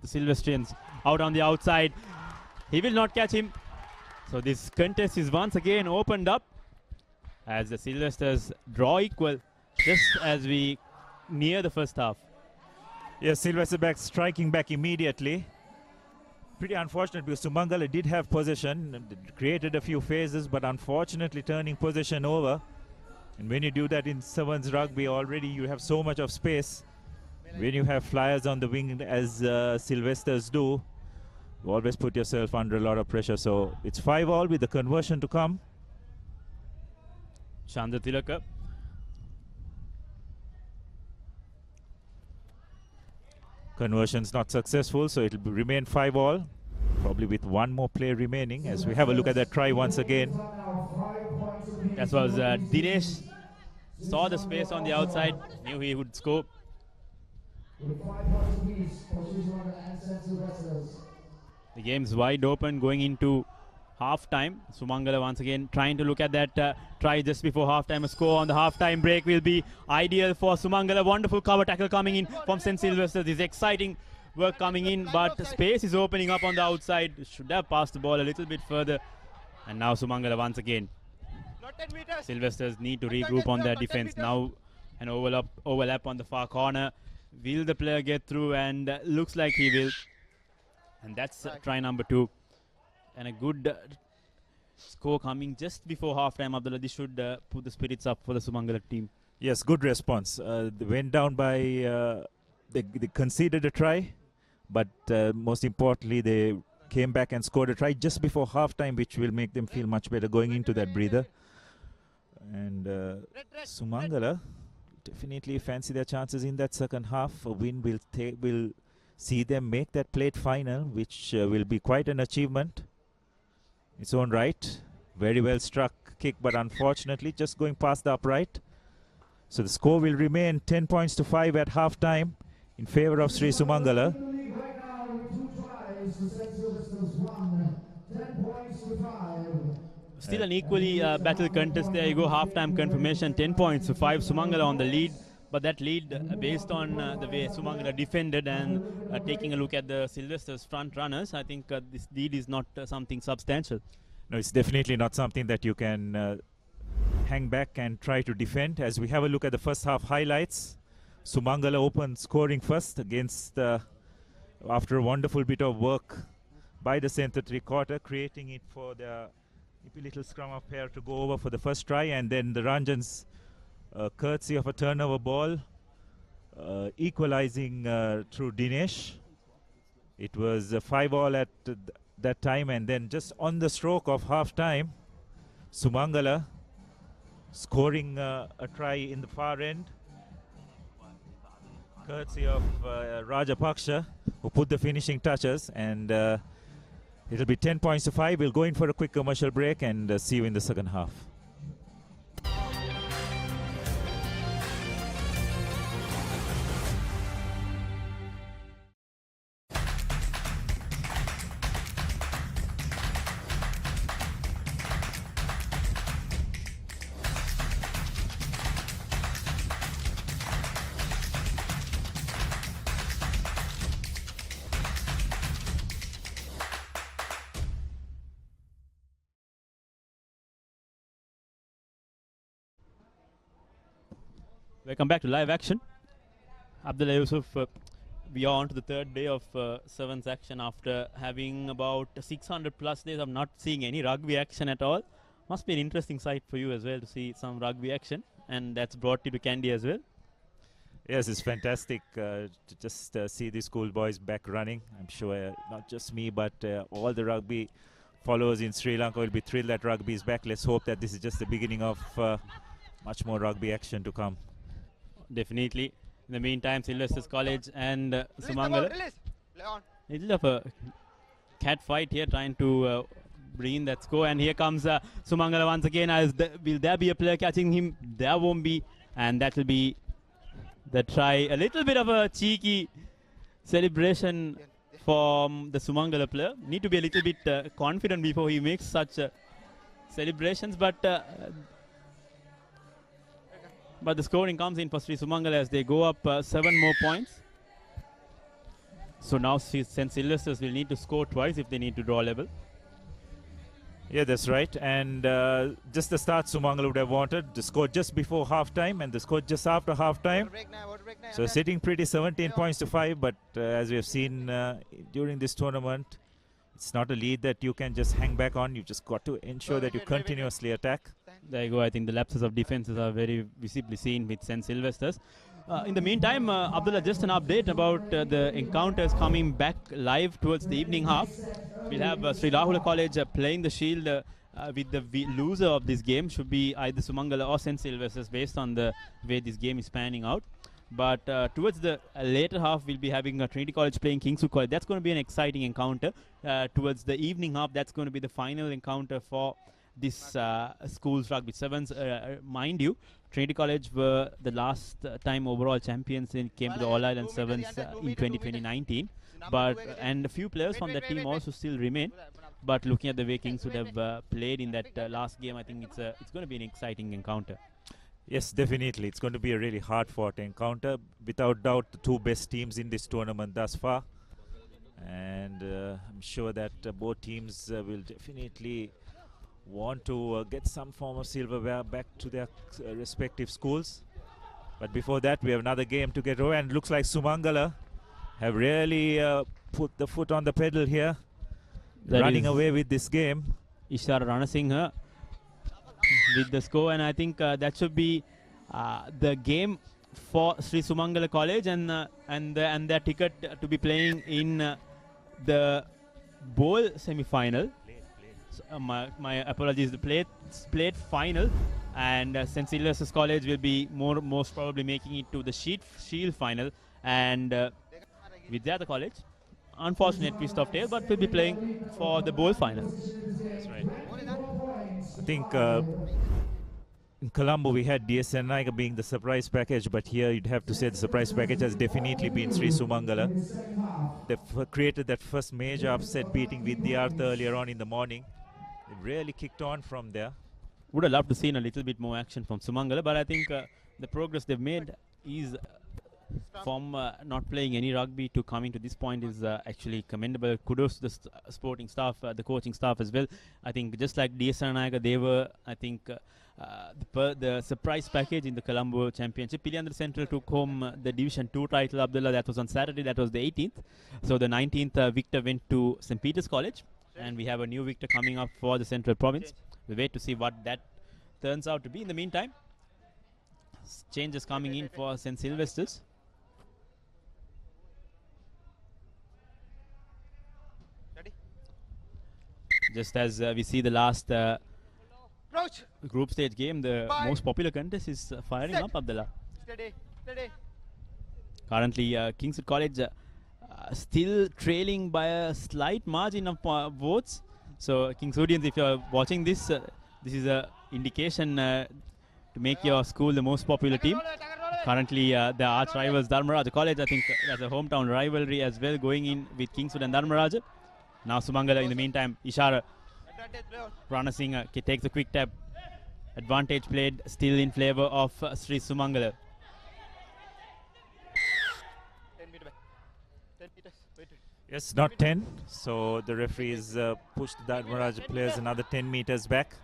the Sylvestrians out on the outside. He will not catch him. So this contest is once again opened up as the Sylvesters draw equal just as we near the first half. Yes, Sylvester back striking back immediately. Pretty unfortunate because Sumangala did have possession, created a few phases, but unfortunately turning possession over. And when you do that in sevens rugby, already you have so much of space. When you have flyers on the wing, as Sylvesters do, you always put yourself under a lot of pressure. So it's 5-all with the conversion to come. Chandra Tilaka. Conversion's not successful, so it will remain 5-all, probably with one more play remaining as we have a look at that try once again. That was Dinesh. Saw the space on the outside, knew he would score. The game's wide open going into half-time. Sumangala once again trying to look at that try just before half-time. A score on the half-time break will be ideal for Sumangala. Wonderful cover tackle coming in from St. Sylvester. This exciting work coming in, but space is opening up on the outside. Should have passed the ball a little bit further. And now Sumangala once again. Sylvesters need to regroup on their defense. Now an overlap on the far corner. Will the player get through? And looks like he will. And that's try number 2. And a good score coming just before half-time. Abdullah, this should put the spirits up for the Sumangala team. Yes, good response. They went down by, they conceded a try, but most importantly, they came back and scored a try just before half-time, which will make them feel much better going into that breather. And Sumangala definitely fancy their chances in that second half. A win will see them make that plate final, which will be quite an achievement. Its own right. Very well struck kick, but unfortunately just going past the upright. So the score will remain 10 points to 5 at half-time in favor of Sri Sumangala. Still an equally battle contest. There you go, half-time confirmation, 10 points to 5. Sumangala on the lead. But that lead, based on the way Sumangala defended and taking a look at the Sylvester's front runners, I think this lead is not something substantial. No, it's definitely not something that you can hang back and try to defend. As we have a look at the first half highlights, Sumangala opened scoring first against, after a wonderful bit of work by the center three-quarter, creating it for the little scrum of pair to go over for the first try, and then the Ranjans, courtesy of a turnover ball, equalizing through Dinesh. It was 5-all at that time, and then just on the stroke of half-time, Sumangala scoring a try in the far end, courtesy of Rajapaksha, who put the finishing touches, and it'll be 10 points to 5. We'll go in for a quick commercial break and see you in the second half. Welcome back to live action. Abdullah Yusuf, we are on to the third day of Sevens action after having about 600 plus days of not seeing any rugby action at all. Must be an interesting sight for you as well to see some rugby action, and that's brought you to Kandy as well. Yes, it's fantastic to just see the schoolboys back running. I'm sure not just me, but all the rugby followers in Sri Lanka will be thrilled that rugby is back. Let's hope that this is just the beginning of much more rugby action to come. Definitely. In the meantime, Sylvester's College and Sumangala. Little of a cat fight here, trying to bring in that score. And here comes Sumangala once again. Will there be a player catching him? There won't be. And that will be the try. A little bit of a cheeky celebration from the Sumangala player. Need to be a little bit confident before he makes such celebrations. But the scoring comes in for Sri Sumangala as they go up 7 more points. So now St. Sylvester's will need to score twice if they need to draw level. Yeah, that's right. And just the start Sumangala would have wanted. The score just before half-time and the score just after half-time. So sitting pretty 17 points to 5. But as we have seen during this tournament, it's not a lead that you can just hang back on. You've just got to ensure that you continuously attack. There you go. I think the lapses of defenses are very visibly seen with St. Sylvester's. In the meantime, Abdullah, just an update about the encounters coming back live towards the evening half. We'll have Sri Rahula College playing the Shield with the loser of this game. Should be either Sumangala or St. Sylvester's based on the way this game is panning out. But towards the later half, we'll be having Trinity College playing Kingswood College. That's going to be an exciting encounter. Towards the evening half, that's going to be the final encounter for this school's rugby sevens. Mind you, Trinity College were the last time overall champions and came to the All Ireland Sevens in 2019. And a few players from that team also still remain. But looking at the way Kings would have played in that last game, I think it's going to be an exciting encounter. Yes, definitely. It's going to be a really hard-fought encounter. Without doubt, the two best teams in this tournament thus far. And I'm sure that both teams will definitely want to get some form of silverware back to their respective schools. But before that, we have another game to get over. And it looks like Sumangala have really put the foot on the pedal here. Running away with this game. Ishara Ranasinghe with the score, and I think that should be the game for Sri Sumangala College and their ticket to be playing in the bowl semi-final. So, my apologies, the plate final, and St. Sylvester's College will be most probably making it to the Shield final, and Vidyartha College, unfortunate twist of tail, but will be playing for the bowl final. That's right. I think in Colombo we had DSNI being the surprise package, but here you'd have to say the surprise package has definitely been Sri Sumangala. They've created that first major upset, beating Vidyartha earlier on in the morning. They've really kicked on from there. Would have loved to see a little bit more action from Sumangala, but I think the progress they've made is from not playing any rugby to coming to this point is actually commendable. Kudos to the sporting staff, the coaching staff as well. I think just like DS Nayaga, they were, I think, the surprise package in the Colombo Championship. Piliandra Central took home the Division 2 title, Abdullah. That was on Saturday. That was the 18th. So the 19th victor went to St. Peter's College. And we have a new victor coming up for the Central Province. We wait to see what that turns out to be. In the meantime, changes coming in for St. Sylvester's. Just as we see the last group stage game, the most popular contest is firing up, Abdullah. Currently, Kingswood College still trailing by a slight margin of votes. So, Kingswoodians, if you are watching this, this is an indication to make your school the most popular team. Currently, the arch rivals Dharmaraja College, I think that's a hometown rivalry as well going in with Kingswood and Dharmaraja. Now Sumangala in the meantime, Ishara. Rana Singh takes a quick tap. Advantage played still in favour of Sri Sumangala. Yes, not 10. So the referees pushed the Dharmaraja players another 10 meters back.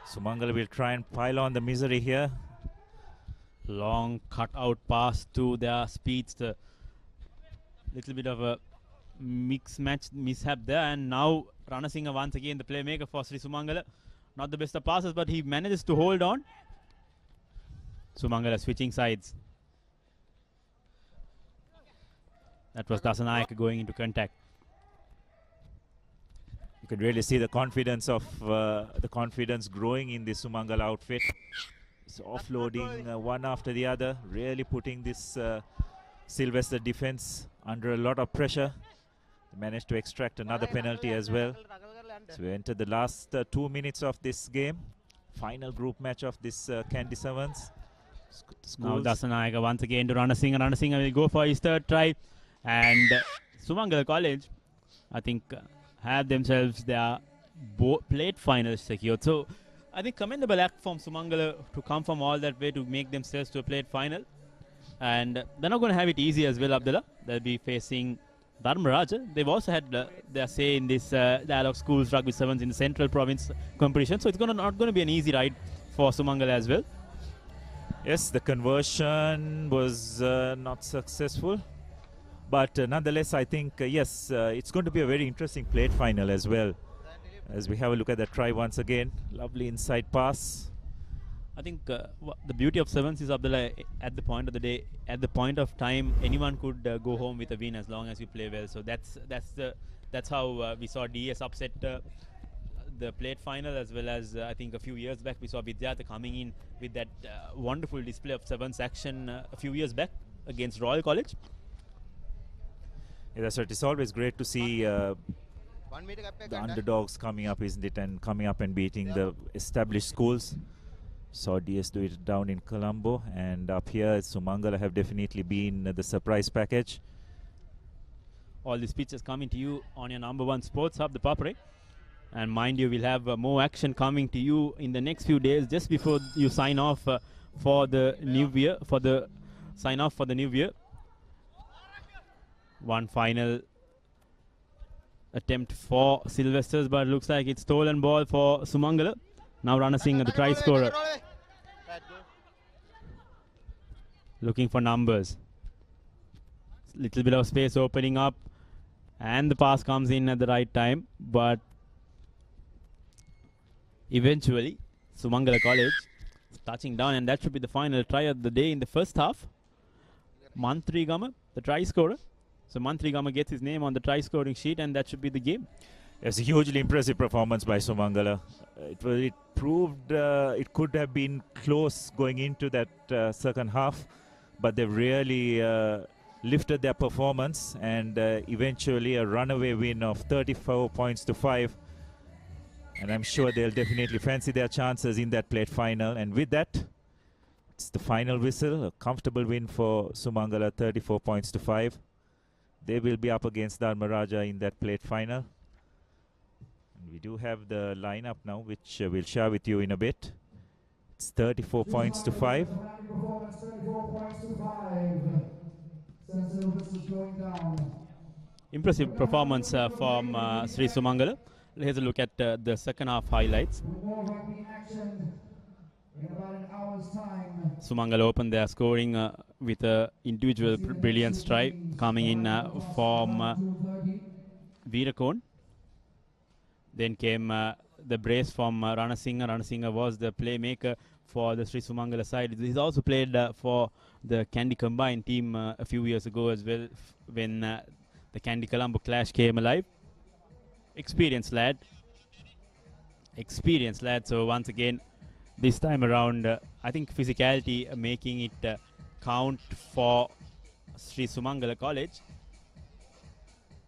Sumangala will try and pile on the misery here. Long cut out pass to their speedster. Little bit of a mishap there, and now Rana Singh once again the playmaker for Sri Sumangala. Not the best of passes, but he manages to hold on. Sumangala switching sides. That was Dasanayak going into contact. You could really see the confidence of the confidence growing in the Sumangala outfit. So offloading one after the other, really putting this Sylvester defense under a lot of pressure. They managed to extract another penalty as well. So we entered the last 2 minutes of this game. Final group match of this Kandy Sevens. Now Dasanayak once again to Rana Singh. Rana Singh will go for his third try. And Sumangala College, I think, have themselves their plate finals secured. So I think commendable act from Sumangala to come from all that way to make themselves to a plate final. And they're not going to have it easy as well, Abdullah. They'll be facing Dharmaraja. They've also had their say in this Dialog Schools Rugby Sevens in the Central Province competition. So it's not going to be an easy ride for Sumangala as well. Yes, the conversion was not successful. But nonetheless, I think, yes, it's going to be a very interesting plate final as well. As we have a look at that try once again. Lovely inside pass. I think the beauty of sevens is, Abdullah, at the point of the day, at the point of time, anyone could go home with a win as long as you play well. So that's how we saw DS upset the plate final, as well as I think a few years back we saw Vidyartha coming in with that wonderful display of sevens action a few years back against Royal College. Yeah, that's right. It's always great to see the underdogs coming up, isn't it? And coming up and beating the established schools. Saw DS do it down in Colombo, and up here Sumangala have definitely been the surprise package. All these pitches coming to you on your #1 sports hub, the Papare. And mind you, we'll have more action coming to you in the next few days, just before you sign off for the new year. One final attempt for Sylvesters, but it looks like it's stolen ball for Sumangala. Now Rana Singh, the try scorer, looking for numbers. Little bit of space opening up, and the pass comes in at the right time. But eventually, Sumangala College touching down, and that should be the final try of the day in the first half. Mantri Gama, the try scorer. So Mantri Gama gets his name on the try scoring sheet, and that should be the game. It's a hugely impressive performance by Sumangala. It proved it could have been close going into that second half, but they've really lifted their performance, and eventually a runaway win of 34 points to 5. And I'm sure they'll definitely fancy their chances in that plate final. And with that, it's the final whistle. A comfortable win for Sumangala, 34 points to 5. They will be up against Dharmaraja in that plate final. And we do have the lineup now, which we'll share with you in a bit. It's 34 points to 5. Silvers is going down. Impressive performance from Sri Sumangala. Here's a look at the second half highlights. More rugby action in about an hour's time. Sumangala opened their scoring with an individual brilliant strike coming in from Veerakon. Then came the brace from Ranasinghe. Ranasinghe was the playmaker for the Sri Sumangala side. He's also played for the Kandy combined team a few years ago as well, when the Kandy Colombo clash came alive. Experienced lad. So once again, this time around, I think physicality making it count for Sri Sumangala College.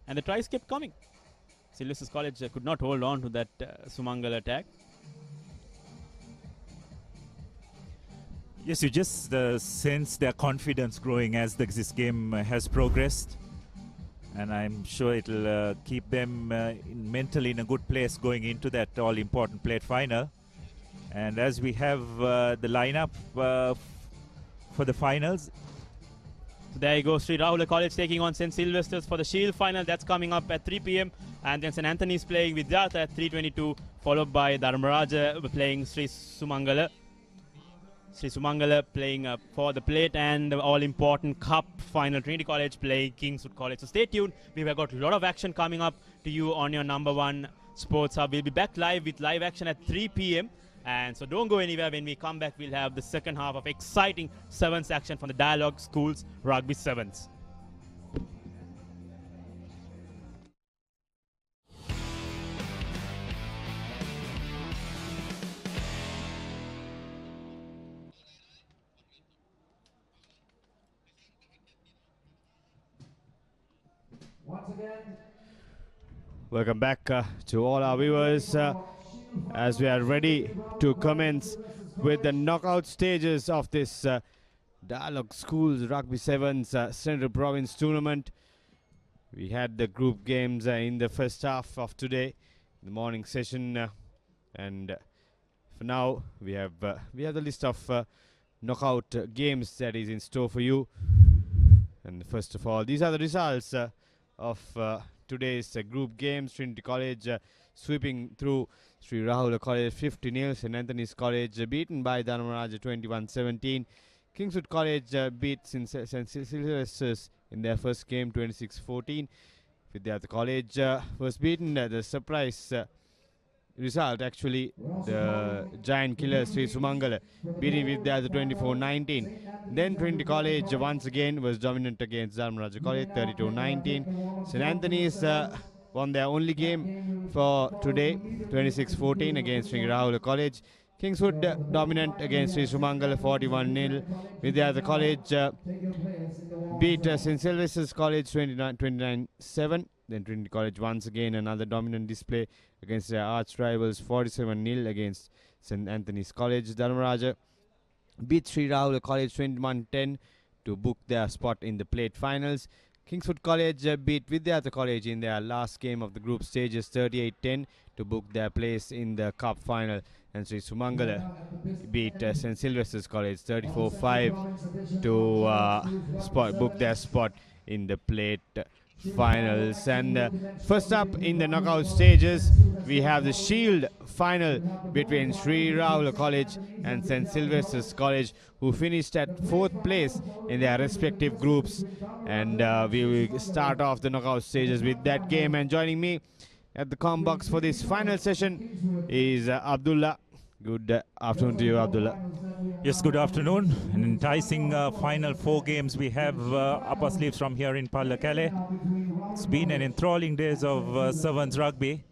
And the tries kept coming. Silvesters College could not hold on to that Sumangala attack. Yes, you just sense their confidence growing as this game has progressed. And I'm sure it'll keep them mentally in a good place going into that all-important plate final. And as we have the lineup for the finals. So there you go, Sri Rahula College taking on St. Silvester's for the Shield final. That's coming up at 3 p.m. And then St. Anthony's playing Vidyartha at 3:22, followed by Dharmaraja playing Sri Sumangala. Sri Sumangala playing for the plate and the all-important cup final. Trinity College playing Kingswood College. So stay tuned. We've got a lot of action coming up to you on your number one sports hub. We'll be back live with live action at 3 p.m. And so don't go anywhere. When we come back, we'll have the second half of exciting sevens action from the Dialog Schools Rugby Sevens. Once again, welcome back to all our viewers as we are ready to commence with the knockout stages of this Dialog Schools Rugby Sevens Central Province Tournament. We had the group games in the first half of today, the morning session, and for now we have the list of knockout games that is in store for you. And first of all, these are the results of today's group games. Trinity College sweeping through Sri Rahula College 50-0. St. Anthony's College beaten by Dharmaraja 21-17. Kingswood College beat St. Silvester's in their first game 26-14. Vidyartha College was beaten. The surprise result actually, the giant killer Sri Sumangala beating Vidyartha 24-19. Then Trinity College once again was dominant against Dharmaraja College 32-19. St. Anthony's won their only game for today 26-14 against Sri Rahula College. Kingswood dominant against Sri Sumangala 41-0. Vidyartha College beat St. Silvester's College 29-7. Then Trinity College once again another dominant display against their arch rivals 47-0 against St. Anthony's College. Dharmaraja beat Sri Rahula College 21-10 to book their spot in the plate finals. Kingswood College beat Vidyartha College in their last game of the group stages 38-10 to book their place in the cup final. And Sri Sumangala beat St. Silvester's College 34-5 to book their spot in the plate finals. And first up in the knockout stages, we have the Shield final between Sri Rahula College and St. Silvester's College, who finished at 4th place in their respective groups. And we will start off the knockout stages with that game. And joining me at the comm box for this final session is Abdullah. Good afternoon to you, Abdullah. Yes, good afternoon. An enticing final 4 games we have up our sleeves from here in Pallekele. It's been an enthralling days of sevens rugby.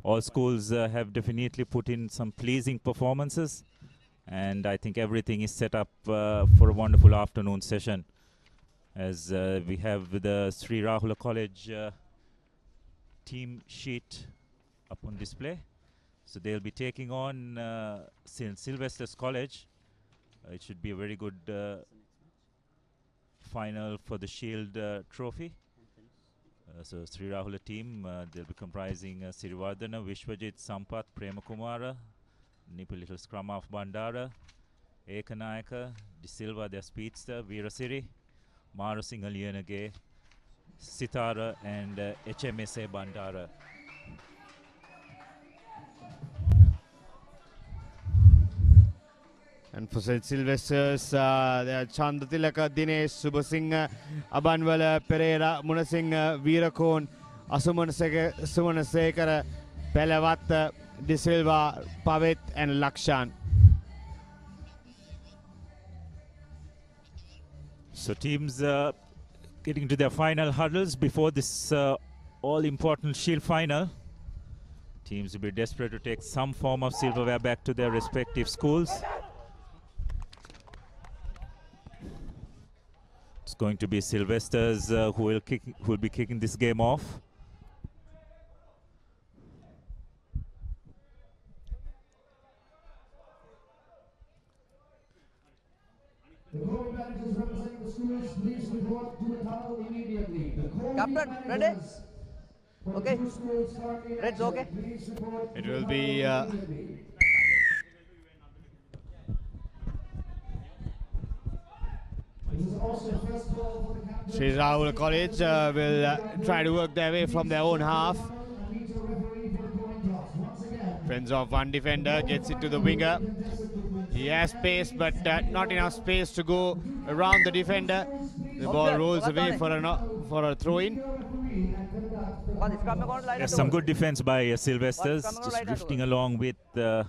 All schools have definitely put in some pleasing performances, and I think everything is set up for a wonderful afternoon session, as we have the Sri Rahula College team sheet up on display. So they'll be taking on St. Silvester's College. It should be a very good final for the Shield trophy. So Sri Rahula team, they'll be comprising Sirivardhana, Vishwajit, Sampath, Premakumara, Nipu Little Scrum of Bandara, Ekanayaka, De Silva, their speedster, Veerasiri, Marasinghe Liyanage, Sitara and HMSA Bandara. And for St. Sylvester's, there are Chandatilaka, Dinesh, Subasingh, Abanwala, Pereira, Munasingh, Veerakon, Sumanasekara, Pelavat, De Silva, Pavit and Lakshan. So teams getting to their final hurdles before this all-important Shield final. Teams will be desperate to take some form of silverware back to their respective schools. It's going to be Sylvester's who will be kicking this game off. The co-managers representing the schools, please report to the table immediately. Captain, ready? Okay. Red's okay. It will be Sri Rahul College will try to work their way from their own half. Friends of one defender gets it to the winger. He has space, but not enough space to go around the defender. The ball rolls away for a throw-in. There's some good defense by Sylvester's, just drifting along with the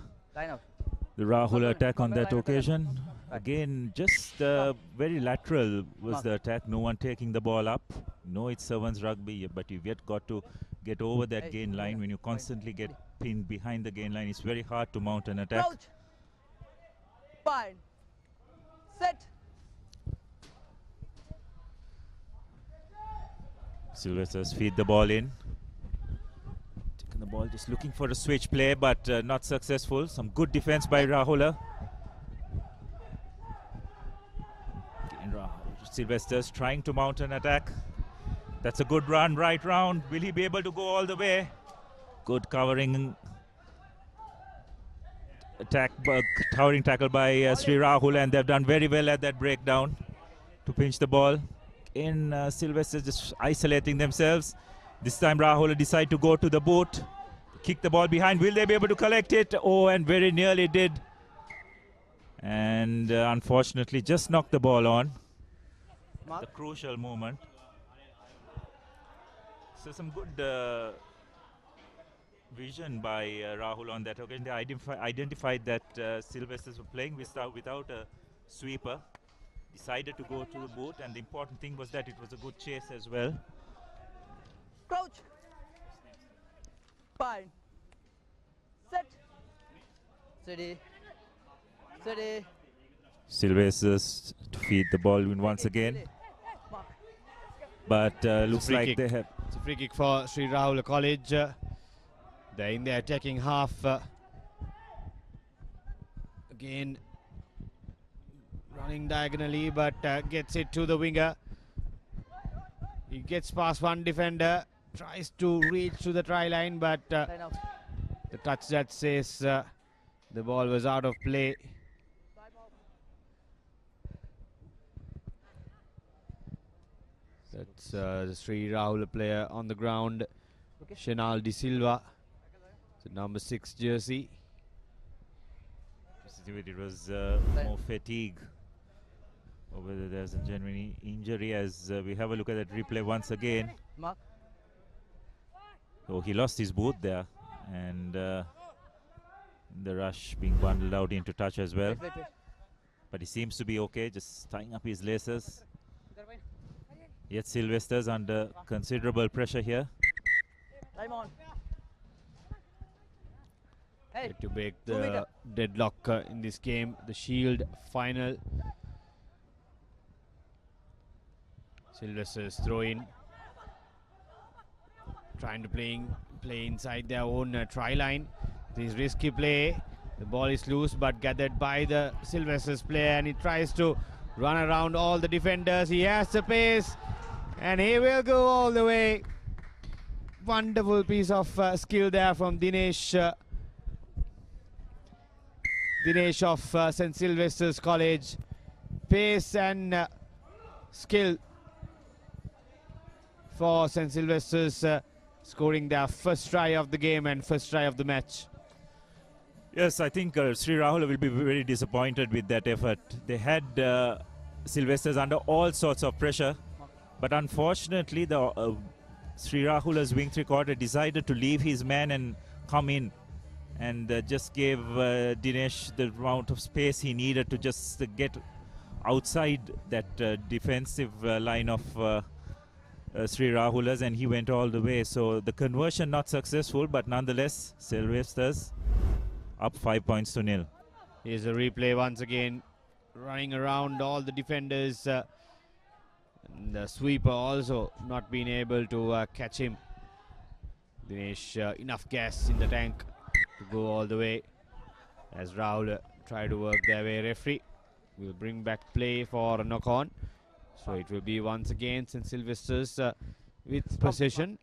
Rahul attack on that occasion. Again, just very lateral was the attack. No one taking the ball up. No, it's Sevens rugby, but you've yet got to get over that gain line. When you constantly get pinned behind the gain line, it's very hard to mount an attack. Crouch. Fine. Set. Sylvester's feed the ball in. Taking the ball, just looking for a switch play, but not successful. Some good defense by Rahula. Sylvester's trying to mount an attack. That's a good run, right round. Will he be able to go all the way? Good covering attack, towering tackle by Sri Rahul, and they've done very well at that breakdown to pinch the ball. In Sylvester just isolating themselves. This time Rahul decide to go to the boot, kick the ball behind. Will they be able to collect it? Oh, and very nearly did. And unfortunately just knocked the ball on. The crucial moment. So some good vision by Rahul on that occasion. They identified that Sylvesters were playing without a sweeper. Decided to go to the boot, and the important thing was that it was a good chase as well. Crouch. Fine. Set. Steady. Steady. Sylvesters to feed the ball in once again. But looks like they have... It's a free kick for Sri Rahul College. They're in their attacking half. Again, running diagonally, but gets it to the winger. He gets past one defender, tries to reach to the try line, but the touch that says the ball was out of play. That's the Sri Rahul player on the ground, Shenal De Silva, the number 6 jersey. It was more fatigue, or whether there's a genuine injury, as we have a look at that replay once again. Oh, he lost his boot there, and the rush being bundled out into touch as well. But he seems to be okay, just tying up his laces. Yet Sylvester's under considerable pressure here. To break the deadlock in this game, the Shield final. Sylvester's throw in, trying to play inside their own try line. This risky play, the ball is loose but gathered by the Sylvester's player, and he tries to run around all the defenders. He has the pace, and he will go all the way. Wonderful piece of skill there from Dinesh. Dinesh of St. Sylvester's College. Pace and skill for St. Sylvester's, scoring their first try of the game and first try of the match. Yes, I think Sri Rahul will be very disappointed with that effort. They had Sylvesters under all sorts of pressure, but unfortunately the Sri Rahula's wing three-quarter decided to leave his man and come in, and just gave Dinesh the amount of space he needed to just get outside that defensive line of Sri Rahula's, and he went all the way. So the conversion not successful, but nonetheless Sylvesters up 5 points to nil. Here's a replay once again, running around all the defenders. And the sweeper also not being able to catch him. Dinesh, enough gas in the tank to go all the way as Rahul try to work their way. Referee will bring back play for a knock-on. So it will be once again St. Sylvester's with possession.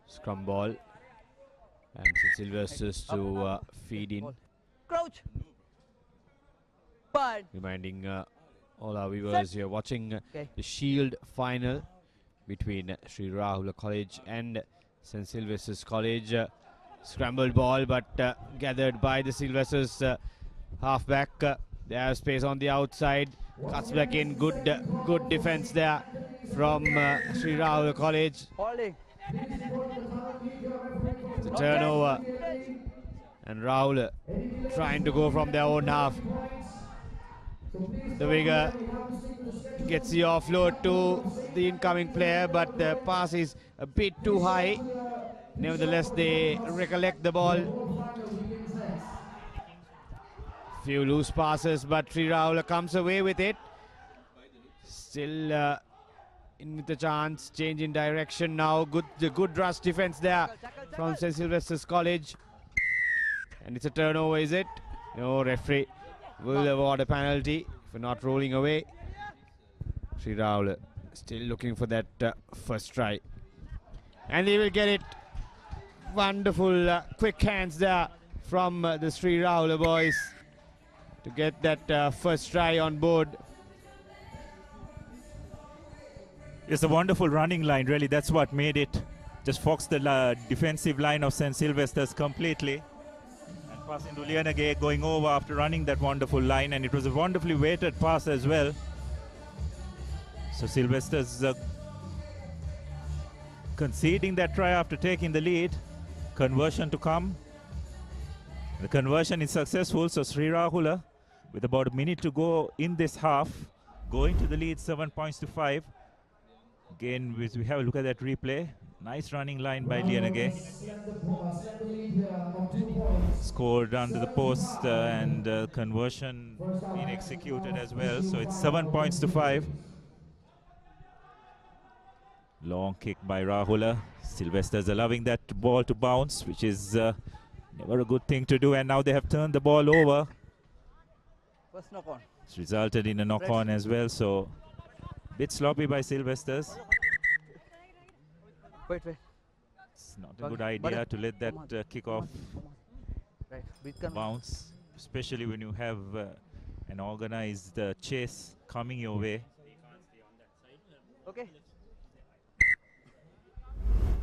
Scrum ball, and St. Sylvester's to feed in. Crouch. Bad. Reminding all our viewers here watching the Shield final between Sri Rahula College and St. Sylvester's College. Scrambled ball, but gathered by the Sylvester's halfback. They have space on the outside. Cuts back in. Good defense there from Sri Rahula College. Holding. It's a turnover, and Rahul trying to go from their own half. The winger gets the offload to the incoming player, but the pass is a bit too high. Nevertheless, they recollect the ball. Few loose passes, but Sri Rahul comes away with it. Still in with a chance, change in direction now. Good rush defense there from St. Sylvester's College. And it's a turnover, is it? No, referee will award a penalty for not rolling away. Sri Rahul still looking for that first try. And he will get it. Wonderful quick hands there from the Sri Rahul boys to get that first try on board. It's a wonderful running line, really. That's what made it. Just foxed the defensive line of St. Sylvester's completely. And pass into Lianage going over after running that wonderful line. And it was a wonderfully weighted pass as well. So Sylvester's conceding that try after taking the lead. Conversion to come. The conversion is successful. So Sri Rahula, with about a minute to go in this half, going to the lead 7 points to 5. Again, we have a look at that replay. Nice running line by Lianage. Scored under the post and conversion being executed as well. So it's 7 points to 5. Long kick by Rahula. Sylvester's allowing that ball to bounce, which is never a good thing to do. And now they have turned the ball over. First knock on. It's resulted in a knock-on as well. So bit sloppy by Sylvester's. Wait. It's not a good idea to let that kickoff bounce, especially when you have an organized chase coming your way. Okay.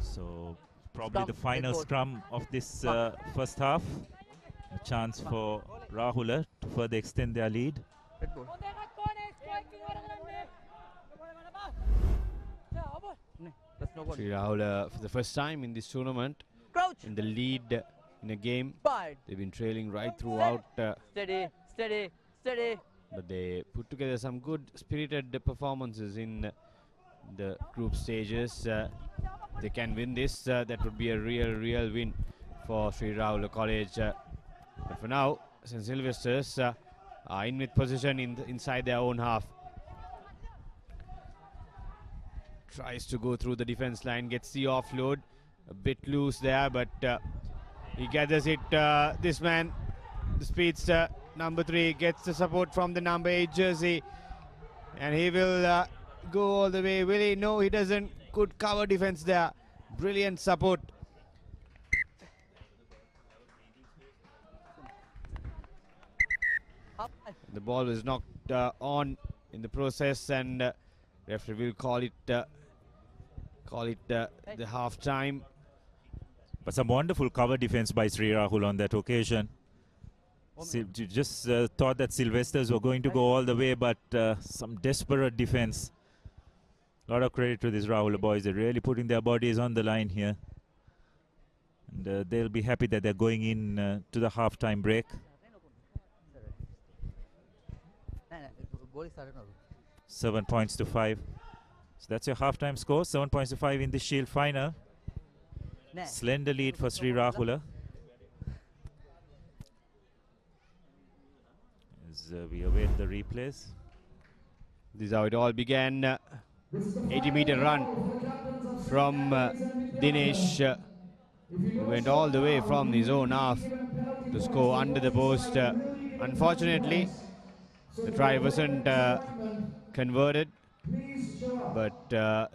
So probably the final scrum of this first half. A chance for Rahula to further extend their lead. Sri Rahul for the first time in this tournament in the lead in a game. They've been trailing right throughout. Steady. But they put together some good spirited performances in the group stages. They can win this. That would be a real win for Sri Rahul College. But for now, St. Sylvester's are in with position inside their own half. Tries to go through the defense line, gets the offload. A bit loose there, but he gathers it. This man, the speedster, number 3, gets the support from the number 8 jersey. And he will go all the way. Will he? No, he doesn't. good cover defense there. Brilliant support. The ball was knocked on in the process, and referee will call it the half time. But some wonderful cover defense by Sri Rahul on that occasion. Just thought that Sylvesters were going to go all the way, but some desperate defense. A lot of credit to these Rahul boys. They're really putting their bodies on the line here. And they'll be happy that they're going in to the half-time break. 7 points to 5. So that's your half-time score. 7 points to 5 in the Shield final. Slender lead for Sri Rahula. As we await the replays. This is how it all began. 80-meter run from Dinesh. Who went all the way from his own half to score under the post. Unfortunately, the try wasn't converted, but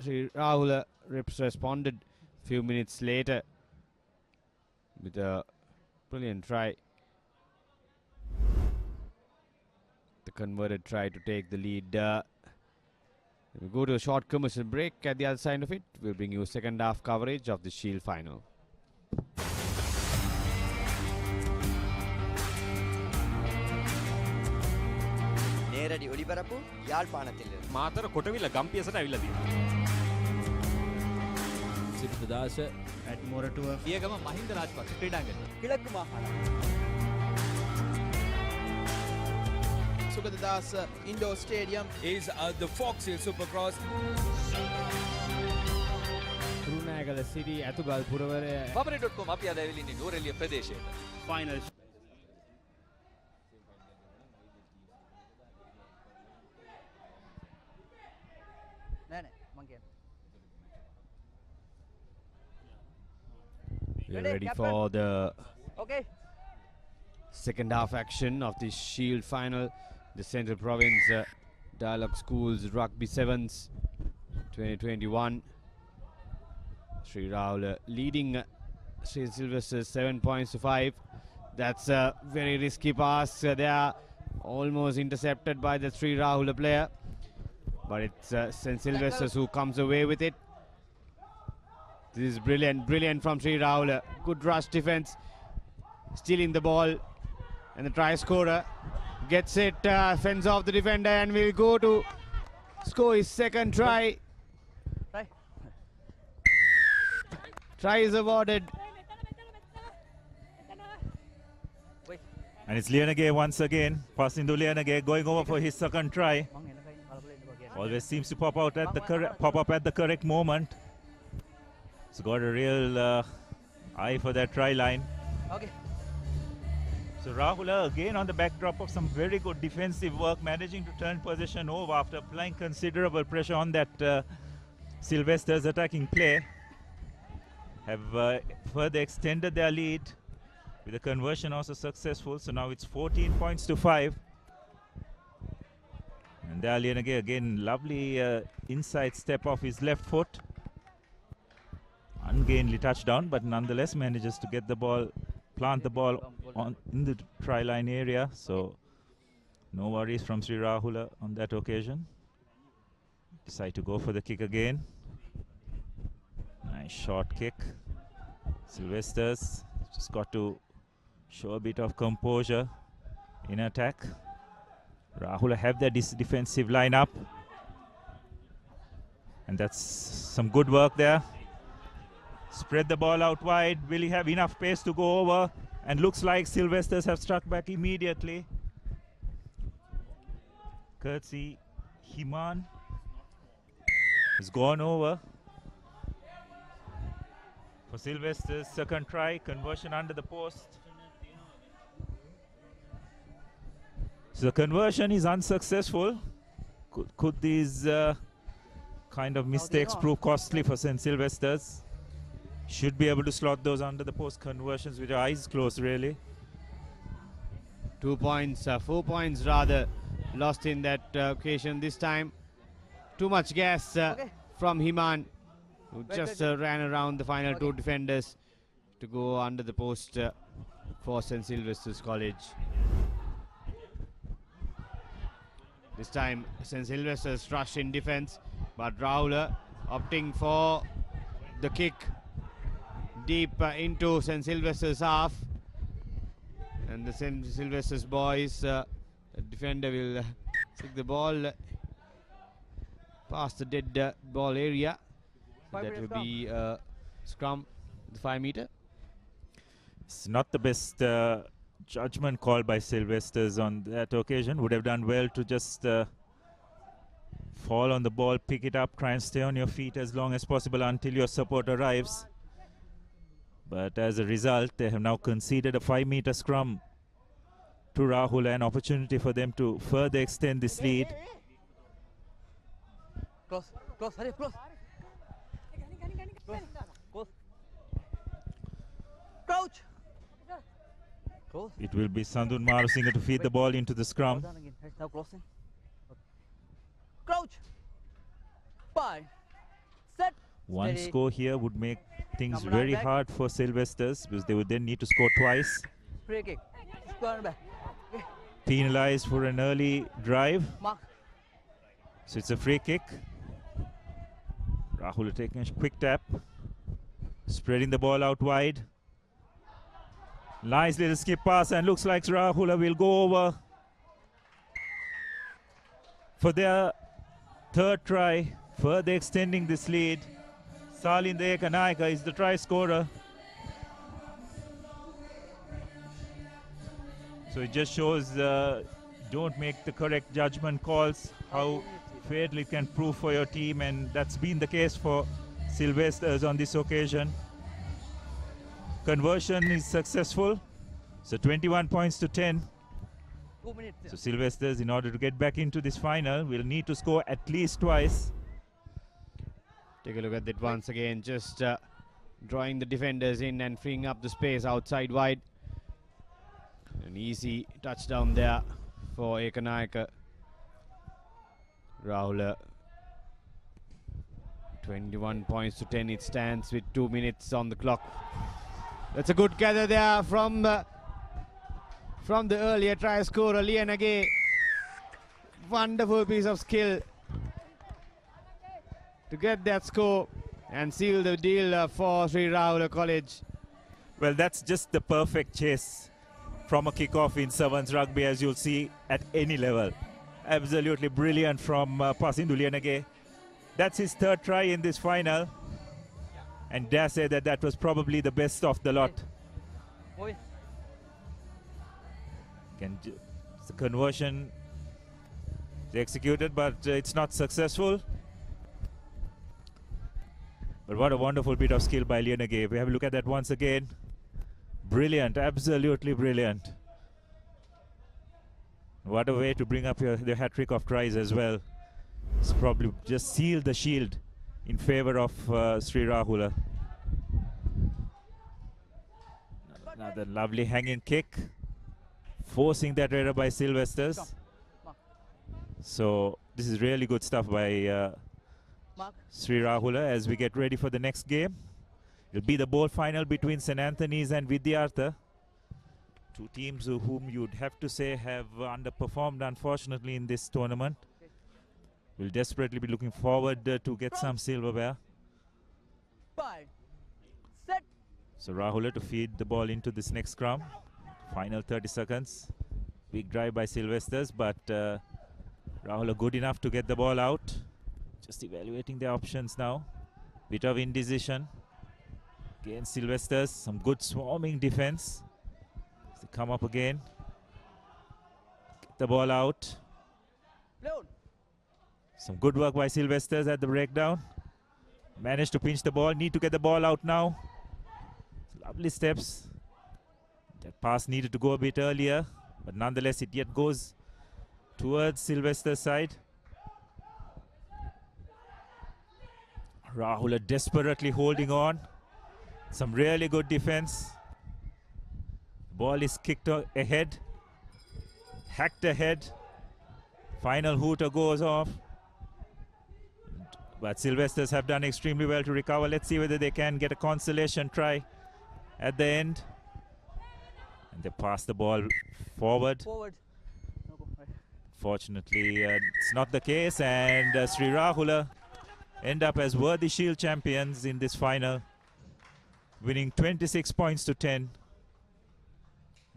Sri Rahula responded a few minutes later with a brilliant try. The converted try to take the lead. We'll go to a short commercial break. At the other side of it, we'll bring you second half coverage of the Shield final. நேரடி ஒளிபரப்பு யாழ்ப்பாணத்தில் මාතර කොටවිල ගම්පියසට ඇවිල්ලා තියෙනවා. සිරිපදාස at Moratua Diyagama Mahinda Rajapaksa ක්‍රීඩාංගණය. கிழக்கு மாகாணம். Sugadadasa Indoor Stadium is the Fox Hill Supercross. Trunagala City ඇතුගල් පුරවරය Papare.com අපි අද ඇවිල්ලා ඉන්නේ නූරෙලිය ප්‍රදේශයට. Final. We're ready for the Okay. second half action of the Shield final. The Central Province Dialog Schools Rugby Sevens 2021. Sri Rahul leading Sri Sylvester 7 points to 5. That's a very risky pass. They are almost intercepted by the Sri Rahul player. But it's St. Sylvester's who comes away with it. This is brilliant from Sri Rahul. Good rush defense. Stealing the ball. And the try scorer gets it, fends off the defender, and will go to score his second try. Try is awarded. And it's Lianage once again. Passing to Lianage, going over for his second try. Always seems to pop up at the correct moment. He's got a real eye for that try line. Okay. So Rahula again on the backdrop of some very good defensive work, managing to turn possession over after applying considerable pressure on that Sylvester's attacking play. Have further extended their lead with the conversion also successful. So now it's 14 points to 5. And there again, lovely inside step off his left foot. Ungainly touchdown, but nonetheless manages to get the ball, plant the ball in the try line area. So no worries from Sri Rahula on that occasion. Decide to go for the kick again. Nice short kick. Sylvester's just got to show a bit of composure in attack. Rahula have their defensive lineup, and that's some good work there. Spread the ball out wide. Will he have enough pace to go over? And looks like Sylvesters have struck back immediately. Courtesy Himan has gone over for Sylvester's second try. Conversion under the post. So the conversion is unsuccessful. Could these kind of mistakes prove costly for St. Sylvester's? Should be able to slot those under the post conversions with your eyes closed, really. 2 points, 4 points rather, lost in that occasion this time. Too much gas from Himan. who just ran around the final two defenders to go under the post for St. Sylvester's College. This time St. Sylvester's rush in defense, but Rahula opting for the kick deep into St. Sylvester's half. And the St. Sylvester's boys, the defender will take the ball past the dead ball area. So that will be scrum, the 5 meter. It's not the best judgment call by Sylvester's on that occasion. Would have done well to just fall on the ball, pick it up, try and stay on your feet as long as possible until your support arrives. But as a result, they have now conceded a 5 meter scrum to Rahul, an opportunity for them to further extend this lead. Close, hurry, close. Close. Crouch. It will be Sandun Marusinghe to feed the ball into the scrum. Now closing. Crouch. 5. Set. One Steady. score here would make things Come very back. hard for Sylvester's, because they would then need to score twice. Free kick. Square back. Okay. Penalized for an early drive. Mark. So it's a free kick. Rahul taking a quick tap. Spreading the ball out wide. Nice little skip pass, and looks like Rahul will go over for their third try, further extending this lead. Salinda Ekanaika is the try scorer. So it just shows don't make the correct judgment calls, how fatal it can prove for your team, and that's been the case for Sylvester's on this occasion. Conversion is successful, so 21 points to 10. 2 minutes. So Sylvester's, in order to get back into this final, will need to score at least twice. Take a look at that once again, just drawing the defenders in and freeing up the space outside wide. An easy touchdown there for Ekanaika. Rahul, 21 points to 10 it stands with 2 minutes on the clock. That's a good gather there from the earlier try scorer, Lianage. Wonderful piece of skill to get that score and seal the deal for Sri Rahula College. Well, that's just the perfect chase from a kickoff in Sevens rugby, as you'll see at any level. Absolutely brilliant from Pasindu Lianage. That's his third try in this final. And dare say that that was probably the best of the lot. The conversion is executed, but it's not successful. But what a wonderful bit of skill by Lianage. We have a look at that once again. Brilliant, absolutely brilliant. What a way to bring up the hat-trick of tries as well. It's probably just sealed the shield in favor of Sri Rahula. Another lovely hanging kick, forcing that error by Sylvester's. So this is really good stuff by Sri Rahula as we get ready for the next game. It'll be the bowl final between St. Anthony's and Vidyartha. Two teams whom you'd have to say have underperformed, unfortunately, in this tournament. We'll desperately be looking forward to get some silverware. 5. Set. So Rahula to feed the ball into this next scrum. Final 30 seconds. Big drive by Sylvester's, but Rahula good enough to get the ball out. Just evaluating their options now. Bit of indecision. Again, Sylvester's, some good swarming defense. They come up again. Get the ball out. Some good work by Sylvester's at the breakdown. Managed to pinch the ball. Need to get the ball out now. Lovely steps. That pass needed to go a bit earlier, but nonetheless it yet goes towards Sylvester's side. Rahula desperately holding on. Some really good defense. Ball is kicked ahead. Hacked ahead. Final hooter goes off. But Sylvesters have done extremely well to recover. Let's see whether they can get a consolation try at the end. And they pass the ball forward. Fortunately, it's not the case, and Sri Rahula end up as worthy Shield champions in this final, winning 26 points to 10.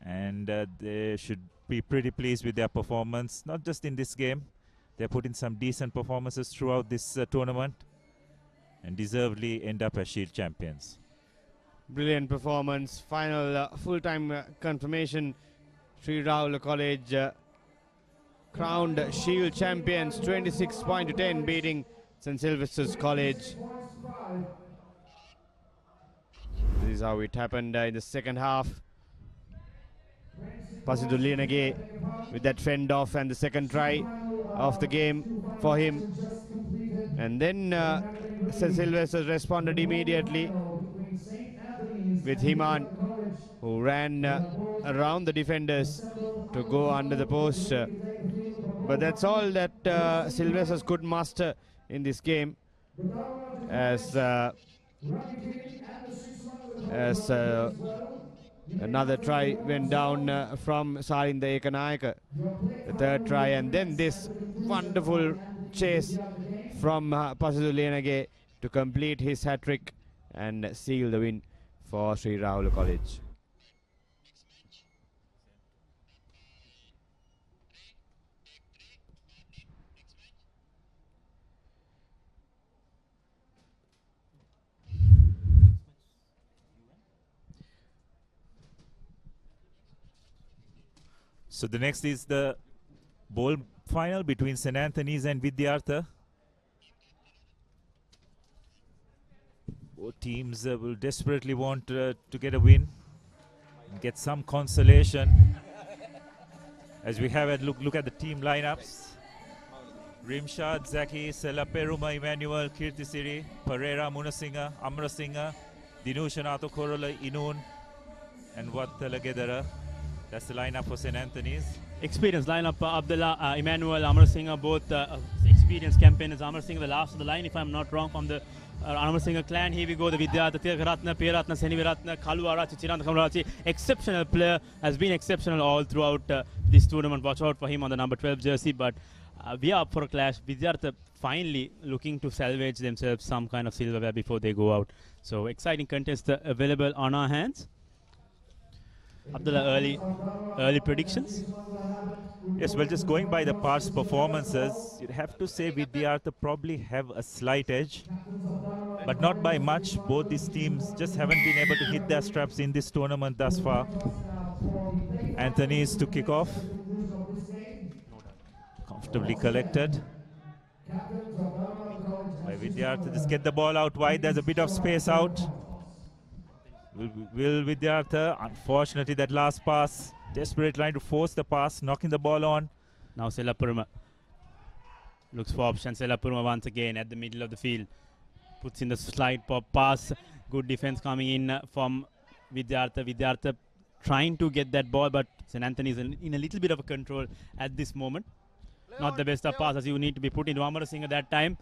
And they should be pretty pleased with their performance, not just in this game. They put in some decent performances throughout this tournament and deservedly end up as Shield champions. Brilliant performance. Final full-time confirmation. Sri Rahula College crowned Shield champions, 26 points to 10, beating St. Sylvester's College. This is how it happened in the second half. Pasidul Lianage with that fend off and the second try of the game for him. And then St. Sylvester's responded immediately with Himan, who ran around the defenders to go under the post. But that's all that Sylvesters could muster in this game, as another try went down from Sarinda Ekanayaka, the third try, and then this wonderful chase from Pasidul Lianage to complete his hat-trick and seal the win for Sri Rahula College. So the next is the bowl final between St. Anthony's and Vidyartha. Both teams will desperately want to get a win and get some consolation. As we have a look at the team lineups. Rimshad, Zaki, Sela Peruma, Emmanuel, Kirtisiri, Pereira, Munasinga, Amrasinga, Dinushanato Korola, Inun, and Wattala Gedara. That's the lineup for St. Anthony's. Experienced lineup, Abdullah, Emmanuel, Amrasinga, both experienced campaigners. Amrasinga, the last of the line, if I'm not wrong, from the Amrasinga clan. Here we go, the Vidyartha, Tirkaratna, Piratna, Seniviratna, Kaluarachi, Chiranta Kamarachi. Exceptional player, has been exceptional all throughout this tournament. Watch out for him on the number 12 jersey, but we are up for a clash. Vidyartha finally looking to salvage themselves some kind of silverware before they go out. So exciting contest available on our hands. Abdullah, early predictions? Yes, well, just going by the past performances, you'd have to say Vidyartha probably have a slight edge, but not by much. Both these teams just haven't been able to hit their straps in this tournament thus far. Anthony's to kick off. Comfortably collected by Vidyartha. Just get the ball out wide. There's a bit of space out. Will Vidyartha, unfortunately that last pass, desperate trying to force the pass, knocking the ball on. Now Selapurma looks for option. Selapurma once again at the middle of the field. Puts in the slide pop pass. Good defense coming in from Vidyartha. Vidyartha trying to get that ball, but St. Anthony is in a little bit of a control at this moment. Not the best of passes you need to be put into Amarasinghe at that time.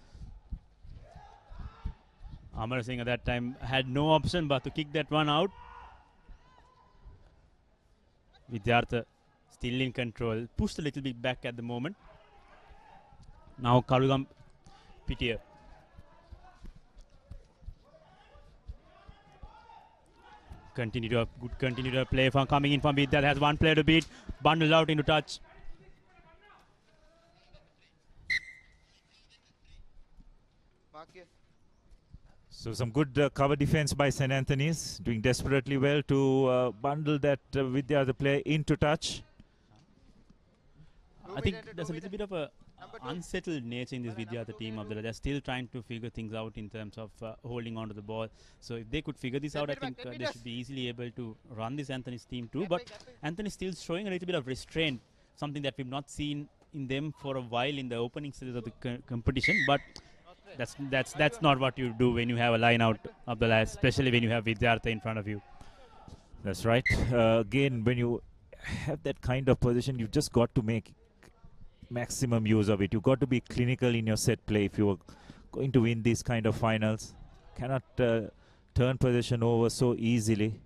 Amarasinghe at that time had no option but to kick that one out. Vidyartha still in control. Pushed a little bit back at the moment. Now Karugam Pitiya. Continue to play from coming in from Vidyartha. Has one player to beat. Bundled out into touch. So some good cover defense by St. Anthony's, doing desperately well to bundle that Vidyartha player into touch. I think there's a little bit of a unsettled nature in this Vidyartha team. They're still trying to figure things out in terms of holding on to the ball. So if they could figure this out, I think they should be easily able to run this Anthony's team too. But Anthony's still showing a little bit of restraint, something that we've not seen in them for a while in the opening series of the competition. But that's not what you do when you have a line out of the last, especially when you have Vidyartha in front of you. That's right. Again, when you have that kind of position, you've just got to make maximum use of it. You've got to be clinical in your set play if you're going to win these kind of finals. Cannot turn possession over so easily.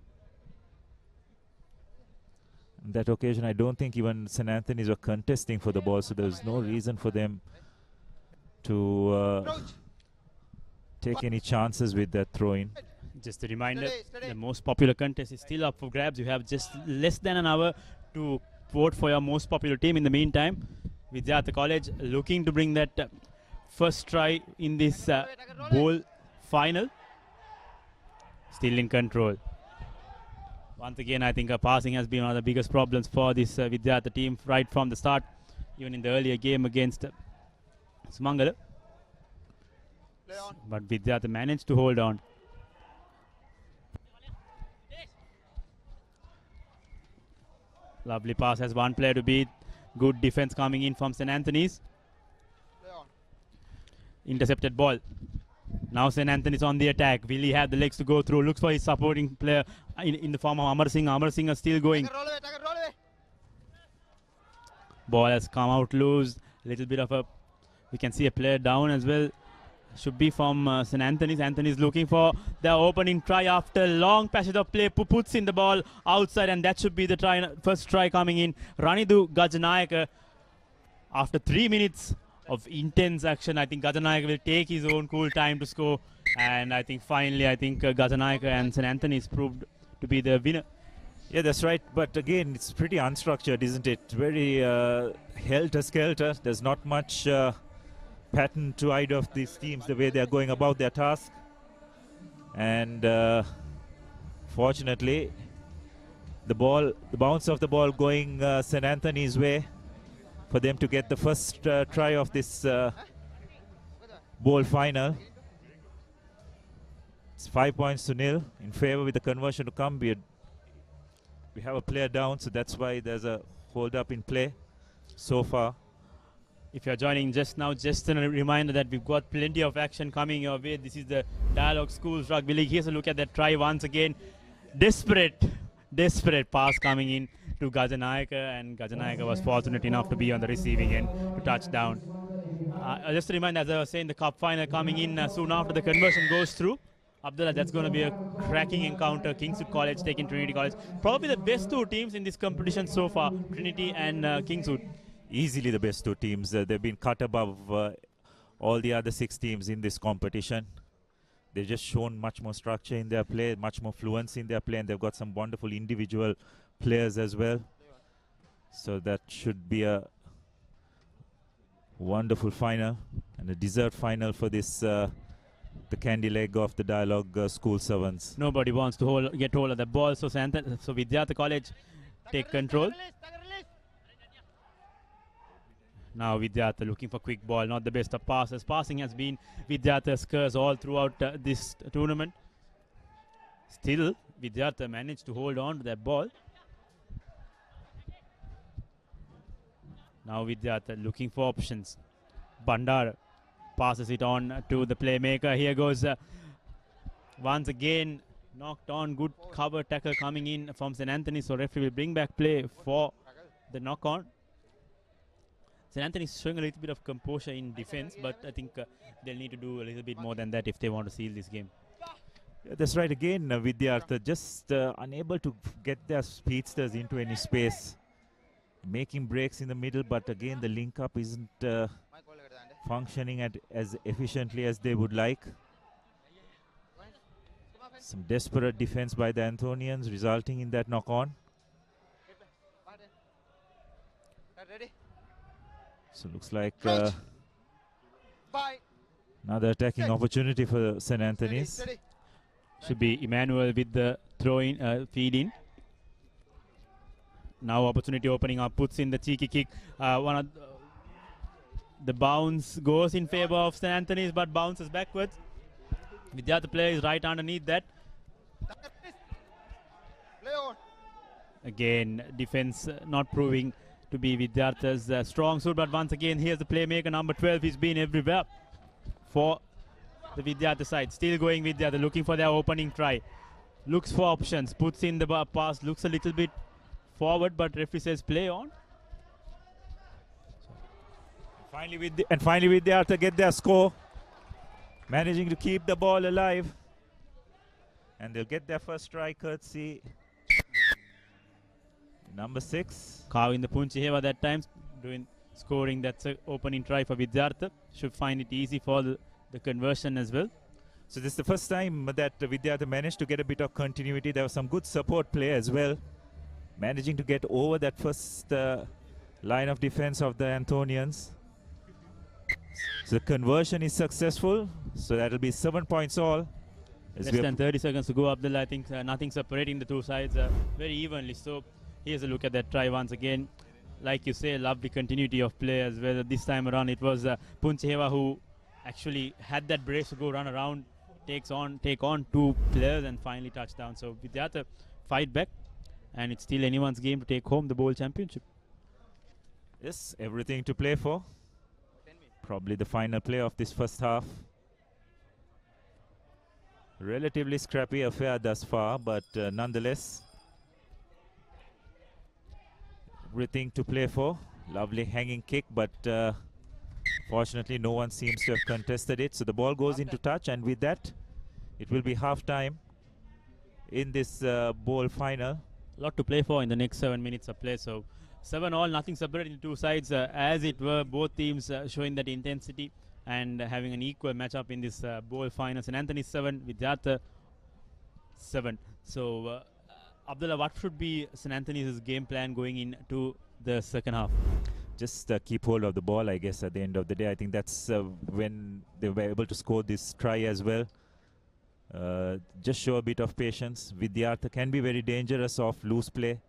On that occasion, I don't think even St. Anthony's were contesting for the ball, so there's no reason for them to take any chances with that throw-in. Just a reminder, the most popular contest is still up for grabs. You have just less than an hour to vote for your most popular team. In the meantime, Vidyartha College looking to bring that first try in this bowl final. Still in control. Once again, I think passing has been one of the biggest problems for this Vidyartha team right from the start, even in the earlier game against Sumangala. But Vidyartha managed to hold on. Lovely pass, has one player to beat. Good defense coming in from St. Anthony's. Intercepted ball. Now St. Anthony's on the attack. Will he have the legs to go through? Looks for his supporting player in the form of Amar Singh. Amar Singh is still going. Ball has come out loose. Little bit of we can see a player down as well. Should be from St. Anthony's. Anthony's looking for the opening try after long passage of play. Puts in the ball outside, and that should be the first try coming in. Ranidu Gajanayaka, after 3 minutes of intense action, I think Gajanayaka will take his own cool time to score. And I think finally, Gajanayaka and St. Anthony's proved to be the winner. Yeah, that's right. But again, it's pretty unstructured, isn't it? Very helter-skelter. There's not much pattern to either of these teams, the way they're going about their task. And fortunately, the bounce of the ball going St. Anthony's way for them to get the first try of this bowl final. It's 5-0 in favor with the conversion to come. We have a player down, so that's why there's a hold up in play so far. If you're joining just now, just a reminder that we've got plenty of action coming your way. This is the Dialog Schools Rugby League. Here's a look at that try once again. Desperate pass coming in to Gajanayaka, and Gajanayaka was fortunate enough to be on the receiving end to touch down. Just a reminder, as I was saying, the cup final coming in soon after the conversion goes through. Abdullah, that's going to be a cracking encounter. Kingswood College taking Trinity College. Probably the best two teams in this competition so far, Trinity and Kingswood. Easily the best two teams. They've been cut above all the other 6 teams in this competition. They've just shown much more structure in their play, much more fluency in their play, and they've got some wonderful individual players as well. So that should be a wonderful final and a deserved final for this the Kandy leg of the Dialog School Sevens. Nobody wants to get hold of the ball, so Vidyartha College take control. Now Vidyartha looking for quick ball, not the best of passes. Passing has been Vidyartha's curse all throughout this tournament. Still, Vidyartha managed to hold on to that ball. Now Vidyartha looking for options. Bandara passes it on to the playmaker. Here goes once again knocked on. Good cover tackle coming in from St. Anthony. So referee will bring back play for the knock on. St. Anthony is showing a little bit of composure in defense, but I think they'll need to do a little bit more than that if they want to seal this game. Yeah, that's right. Again, Vidyartha just unable to get their speedsters into any space. Making breaks in the middle, but again, the link up isn't functioning as efficiently as they would like. Some desperate defense by the Anthonians resulting in that knock on. So looks like another attacking opportunity for St. Anthony's. Should be Emmanuel with the throw-in, feed-in. Now opportunity opening up, puts in the cheeky kick. The bounce goes in favor of St. Anthony's, but bounces backwards. Vidyartha player is right underneath that. Again, defense not proving to be Vidyartha's strong suit, but once again, here's the playmaker, number 12. He's been everywhere for the Vidyartha side. Still going Vidyartha, looking for their opening try. Looks for options, puts in the pass, looks a little bit forward, but referee says play on. Finally Vidyartha get their score. managing to keep the ball alive. And they'll get their first try courtesy number 6. Carving the Punchiheva that time, scoring that opening try for Vidyartha. Should find it easy for the conversion as well. So this is the first time that Vidyartha managed to get a bit of continuity. There was some good support play as well. Managing to get over that first line of defense of the Anthonians. So the conversion is successful. So that'll be 7 points all. Less than 30 seconds to go, Abdullah. I think nothing separating the two sides very evenly. So here's a look at that try once again. Like you say, love the continuity of play as well. This time around, it was Punchiheva who actually had that brace to go run around, take on two players, and finally touchdown. So Vidyartha fight back, and it's still anyone's game to take home the bowl championship. Yes, everything to play for. Probably the final play of this first half. Relatively scrappy affair thus far, but nonetheless, everything to play for. Lovely hanging kick, but fortunately no one seems to have contested it. So the ball goes into touch, and with that, it will be half time in this bowl final. A lot to play for in the next 7 minutes of play. So 7 all, nothing separating the two sides, as it were. Both teams showing that intensity and having an equal matchup in this bowl final. St. Anthony 7, Vidyartha 7. So Abdullah, what should be St. Anthony's game plan going into the second half? Just keep hold of the ball, I guess, at the end of the day. I think that's when they were able to score this try as well. Just show a bit of patience. Vidyartha can be very dangerous off loose play.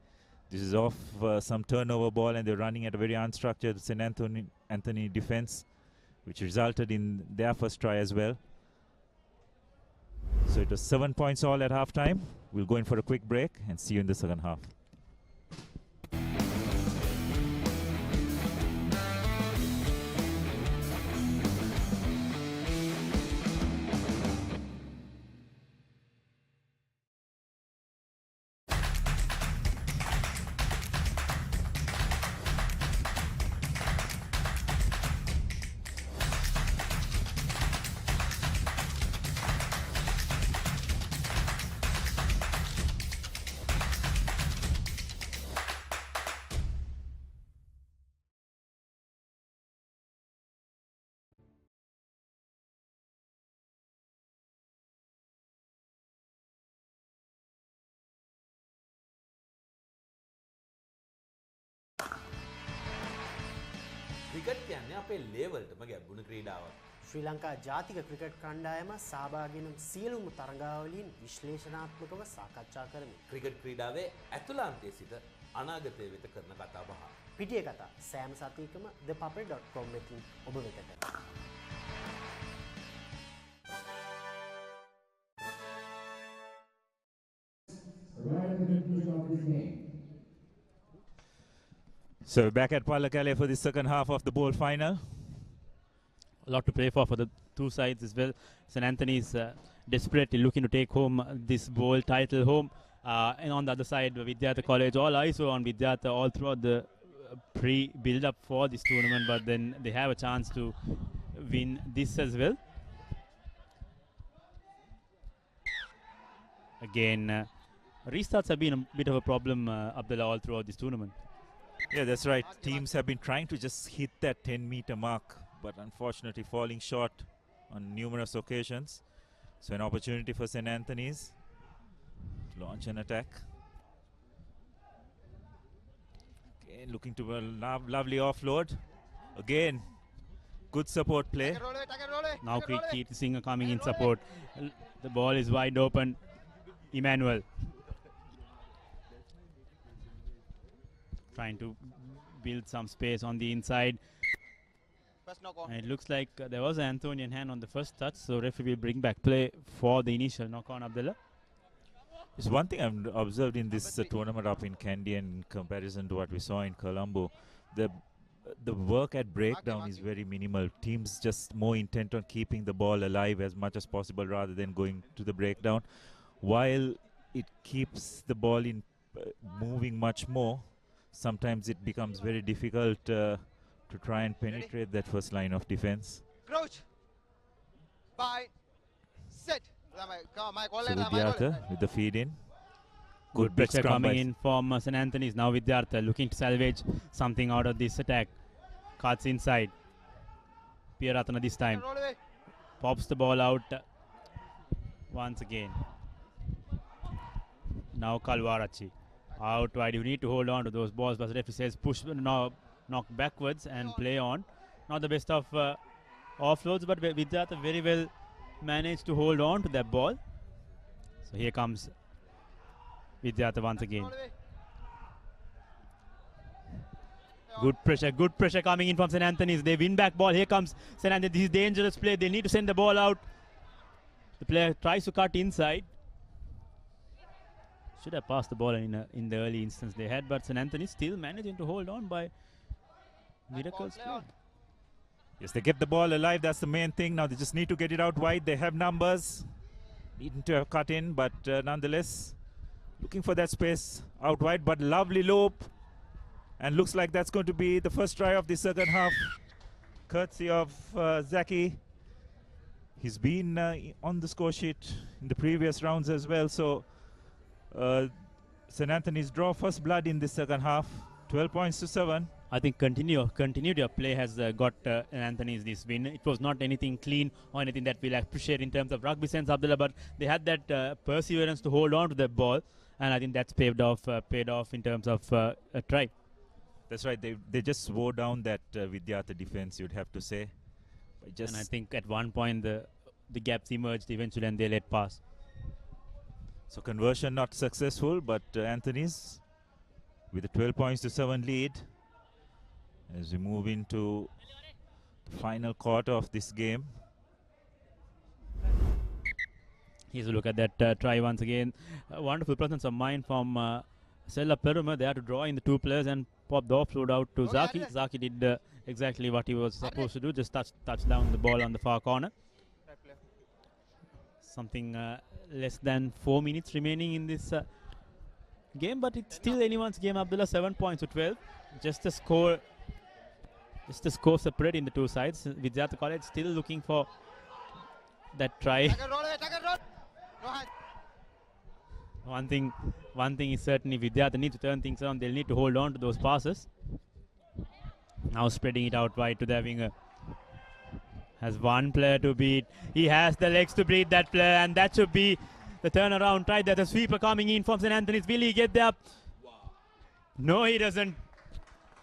This is off some turnover ball, and they're running at a very unstructured St. Anthony defense, which resulted in their first try as well. So it was 7 points all at halftime. We'll go in for a quick break and see you in the second half. Cricket කියන්නේ අපේ ලේවල්ටම ගැබ්බුණු ක්‍රීඩාවක්. ශ්‍රී ලංකා ජාතික cricket කණ්ඩායම සහභාගී වන සියලුම තරගාවලින් විශ්ලේෂණාත්මකව සාකච්ඡා කරමු. Cricket ක්‍රීඩාවේ ඇතුළාන්තයේ සිට අනාගතය වෙත කරන කතා බහ. පිටිය කතා සෑම සතියකම thepapare.com වෙතින් ඔබ වෙතට. Right at the conclusion of this game. So we're back at Pallekele for the second half of the bowl final. A lot to play for the two sides as well. St. Anthony's desperately looking to take home this bowl title home. And on the other side, Vidyartha College, all eyes were on Vidyartha all throughout the pre-build-up for this tournament, but then they have a chance to win this as well. Again, restarts have been a bit of a problem, Abdullah, all throughout this tournament. Yeah, that's right. Teams have been trying to just hit that 10-meter mark, but unfortunately falling short on numerous occasions. So an opportunity for St. Anthony's to launch an attack. Again, looking to a lovely offload. Again, good support play. Now Keith Singer coming in support. The ball is wide open. Emmanuel trying to build some space on the inside. And it looks like there was an Anthonian hand on the first touch, so referee will bring back play for the initial knock on, Abdullah. It's one thing I've observed in this tournament up in Kandy and in comparison to what we saw in Colombo. The work at breakdown is very minimal. Teams just more intent on keeping the ball alive as much as possible rather than going to the breakdown. While it keeps the ball in moving much more, sometimes it becomes very difficult to try and penetrate that first line of defense. Crouch. Bye. Set. So Vidyartha with the feed in. Good big pressure scrum coming by in from St. Anthony's. Now Vidyartha looking to salvage something out of this attack. Cuts inside. Piyaratana this time. Pops the ball out once again. Now Kalwarachi. Out wide. You need to hold on to those balls, but the referee says push, now knock backwards and play on. Not the best of offloads, but Vidyartha very well managed to hold on to that ball. So here comes Vidyartha once again. Good pressure coming in from St. Anthony's. They win back ball. Here comes St. Anthony's. This is dangerous play. They need to send the ball out. The player tries to cut inside. Should have passed the ball in the early instance they had, but St. Anthony's still managing to hold on by miracles play. Yes, they get the ball alive. That's the main thing. Now they just need to get it out wide. They have numbers. Needing to have cut in, but nonetheless, looking for that space out wide. But lovely loop. And looks like that's going to be the first try of the second half. Courtesy of Zaki. He's been on the score sheet in the previous rounds as well. So St. Anthony's draw first blood in the second half. 12 points to 7. I think continuity of play has got Anthony's this win. It was not anything clean or anything that we'll appreciate in terms of rugby sense, Abdullah, but they had that perseverance to hold on to the ball, and I think that's paid off in terms of a try. That's right. They just wore down that Vidyartha defense, you'd have to say. And I think at one point the gaps emerged eventually, and they let pass. So conversion not successful, but Anthony's with a 12 points to 7 lead as we move into the final quarter of this game. Here's a look at that try once again. A wonderful presence of mind from Sella Peruma. They had to draw in the two players and pop the offload out to Zaki. Zaki did exactly what he was supposed to do, just touch down the ball on the far corner. Something less than 4 minutes remaining in this game, but it's still anyone's game, Abdullah. 7 points to 12. Just a score separate in the two sides. Vidyartha College still looking for that try. One thing is certainly Vidyartha need to turn things around. They'll need to hold on to those passes. Now spreading it out wide to their winger. Has one player to beat. He has the legs to beat that player, and that should be the turnaround try. There's a sweeper coming in from St. Anthony's. Will he get there? No, he doesn't.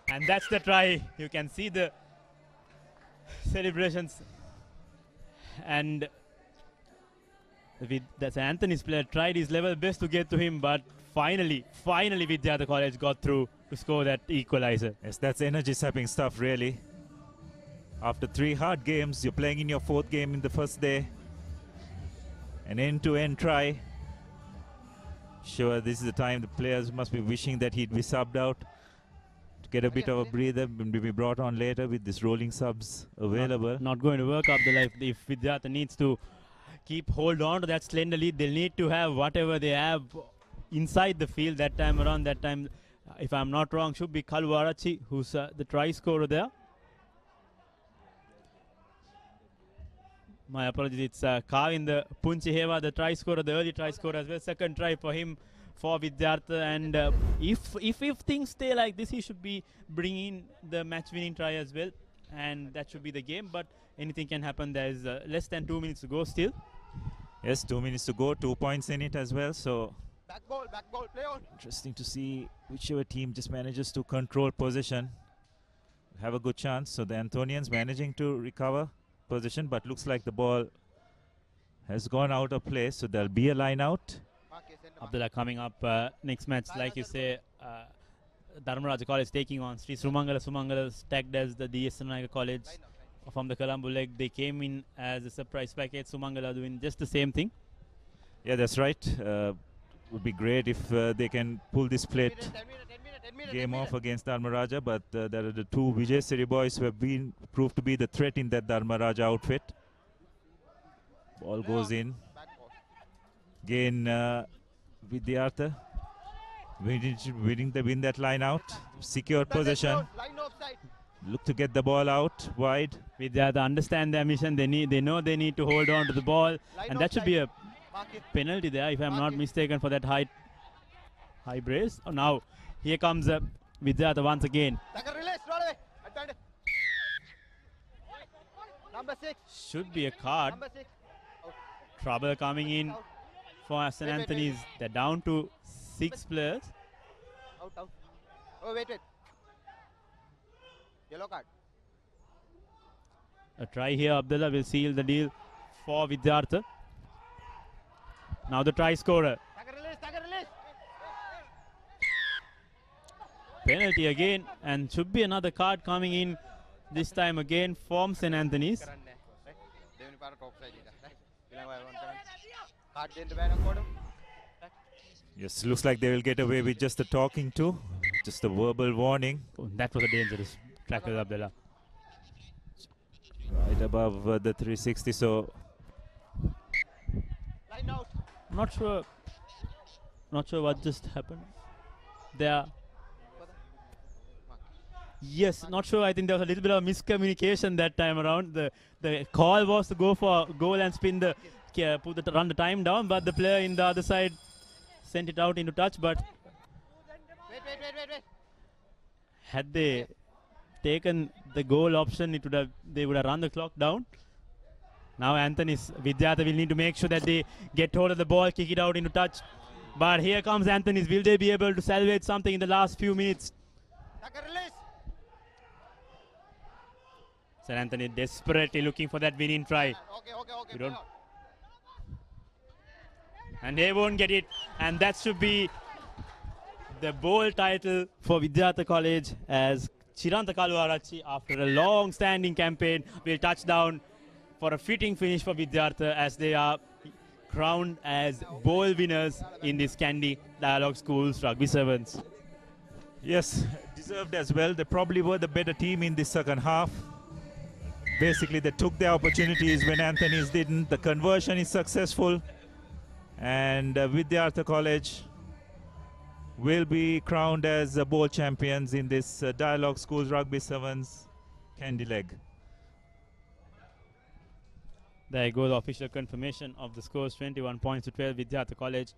And that's the try. You can see the celebrations. And the St. Anthony's player tried his level best to get to him, but finally Vidyartha College got through to score that equalizer. Yes, that's energy-sapping stuff, really. After 3 hard games, you're playing in your 4th game in the first day. An end-to-end try. Sure, this is the time the players must be wishing that he'd be subbed out to get a bit of a breather and be brought on later with this rolling subs available. Not going to work up the life. If Vidyartha needs to hold on to that slender lead, they'll need to have whatever they have inside the field that time around. That time, if I'm not wrong, should be Kalwarachi, who's the try scorer there. My apologies, it's Kavin, the Punchi Heva, the try scorer, the early try scorer as well. Second try for him, for Vidyartha, and if things stay like this, he should be bringing the match-winning try as well, and that should be the game. But anything can happen. There is less than 2 minutes to go still. Yes, 2 minutes to go, 2 points in it as well. So back ball, play on. Interesting to see whichever team just manages to control possession, have a good chance. So the Anthonians managing to recover position, but looks like the ball has gone out of place, so there'll be a line out. Abdullah coming up next match, like you say, Dharmaraja College taking on Sri Sumangala tagged as the DS Naga College from the Colombo leg. They came in as a surprise package. Sumangala doing just the same thing. Yeah, that's right. Would be great if they can pull this plate game off against Dharmaraja, but there are the two Vijay Siri boys who have been proved to be the threat in that Dharmaraja outfit. Ball goes in. Again, Vidyartha win that line out. Secured possession. look to get the ball out wide. Vidyartha understand their mission. They know they need to hold on to the ball, and that should be a penalty there, if I'm not mistaken, for that high brace. Oh, now here comes Vidyartha once again. Number 6. Should be a card. Number 6. Trouble coming in for St. Anthony's. They're down to 6 players. Out. Oh, wait. Yellow card. A try here. Abdullah will seal the deal for Vidyartha. Now the try scorer. Release. Penalty again, and should be another card coming in this time again from St. Anthony's. Yes, looks like they will get away with just a talking to, just a verbal warning. Oh, that was a dangerous tackle, Abdullah. Right above the 360, so Not sure what just happened there. Yes, not sure. I think there was a little bit of miscommunication that time around. The call was to go for goal and spin run the time down, but the player in the other side sent it out into touch. But Wait. had they taken the goal option, they would have run the clock down. Now Vidyartha will need to make sure that they get hold of the ball, kick it out into touch. But here comes Anthony's. Will they be able to salvage something in the last few minutes? St. Anthony desperately looking for that winning try. Okay. And they won't get it. And that should be the bowl title for Vidyartha College, as Chiranta Kaluarachi, after a long-standing campaign, will touch down for a fitting finish for Vidyartha, as they are crowned as bowl winners in this Kandy Dialog Schools Rugby Sevens. yes, deserved as well. They probably were the better team in the second half. Basically, they took their opportunities when Anthony's didn't. The conversion is successful, and Vidyartha College will be crowned as bowl champions in this Dialog Schools Rugby Sevens Kandy leg. There goes the official confirmation of the scores, 21 points to 12. Vidyartha College,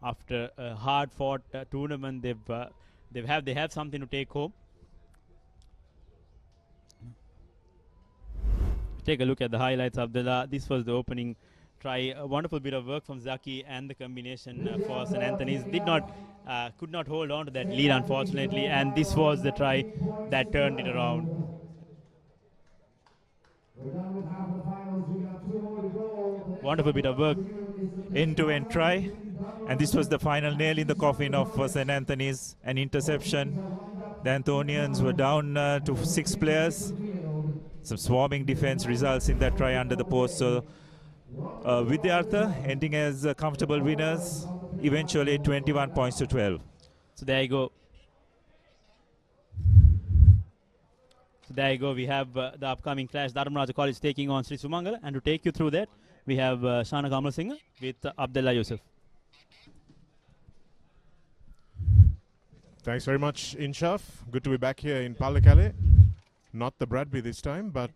after a hard-fought tournament, they have something to take home. Take a look at the highlights, Abdullah. This was the opening try. A wonderful bit of work from Zaki, and the combination for St. Anthony's could not hold on to that lead, unfortunately, and this was the try that turned it around. Wonderful bit of work. End-to-end try, and this was the final nail in the coffin of St. Anthony's, an interception. The Anthonians were down to 6 players. Some swarming defense results in that try under the post. So Vidyartha ending as comfortable winners, eventually 21 points to 12. So there you go. We have the upcoming clash, Dharmaraja College taking on Sri Sumangala, and to take you through that, we have Shana Kamal Singh with Abdullah Yusuf. Thanks very much, Inshaf. Good to be back here in Pallekele. Not the Bradby this time, but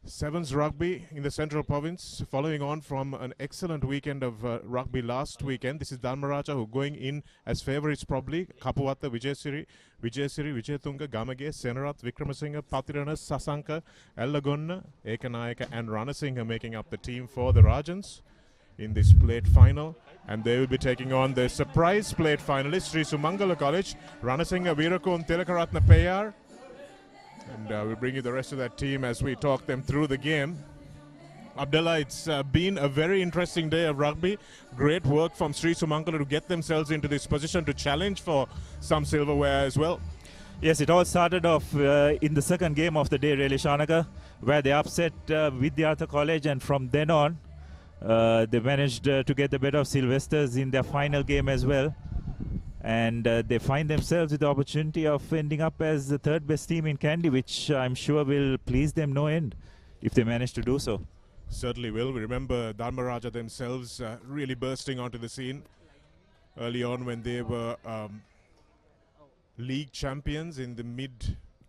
Sevens rugby in the Central Province, following on from an excellent weekend of rugby last weekend. This is Dharmaraja, who going in as favourites probably. Kapuwatta, Vijayasiri, Vijayatunga, Gamage, Senarath, Vikramasinghe, Patirana, Sasanka, Ellagonna, Ekanayaka and Ranasinghe making up the team for the Rajans in this plate final. And they will be taking on the surprise plate finalists, Sri Sumangala College, Ranasinghe, Virakon, Tilakaratna Payar. And we'll bring you the rest of that team as we talk them through the game. Abdullah, it's been a very interesting day of rugby. Great work from Sri Sumangala to get themselves into this position to challenge for some silverware as well. Yes, it all started off in the second game of the day, really, Shanaka, where they upset Vidyartha College, and from then on, they managed to get the better of Sylvesters in their final game as well. And they find themselves with the opportunity of ending up as the third best team in Kandy, which I'm sure will please them no end if they manage to do so. Certainly will. We remember Dharmaraja themselves really bursting onto the scene early on when they were league champions in the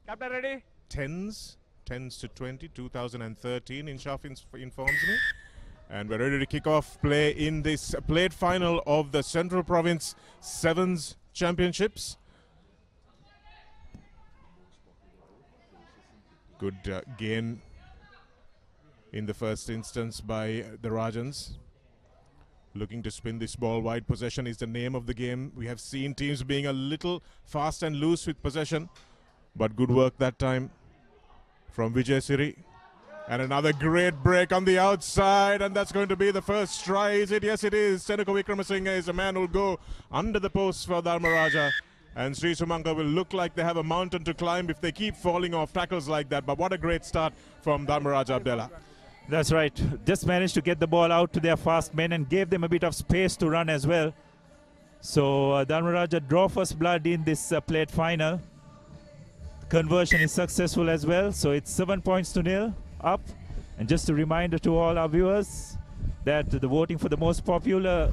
Captain ready? tens to 20, 2013 Inshaf informs me. And we're ready to kick off play in this plate final of the Central Province Sevens Championships. Good gain in the first instance by the Rajans. Looking to spin this ball wide. Possession is the name of the game. We have seen teams being a little fast and loose with possession, but good work that time from Vijay Siri. And another great break on the outside, and that's going to be the first try. Is it? Yes, it is. Senako Wickramasinghe is a man who will go under the post for Dharmaraja. And Sri Sumanga will look like they have a mountain to climb if they keep falling off tackles like that. But what a great start from Dharmaraja Abdullah. That's right. Just managed to get the ball out to their fast men and gave them a bit of space to run as well. So Dharmaraja draw first blood in this plate final. Conversion is successful as well. So it's 7 points to 0 up. And just a reminder to all our viewers that the voting for the most popular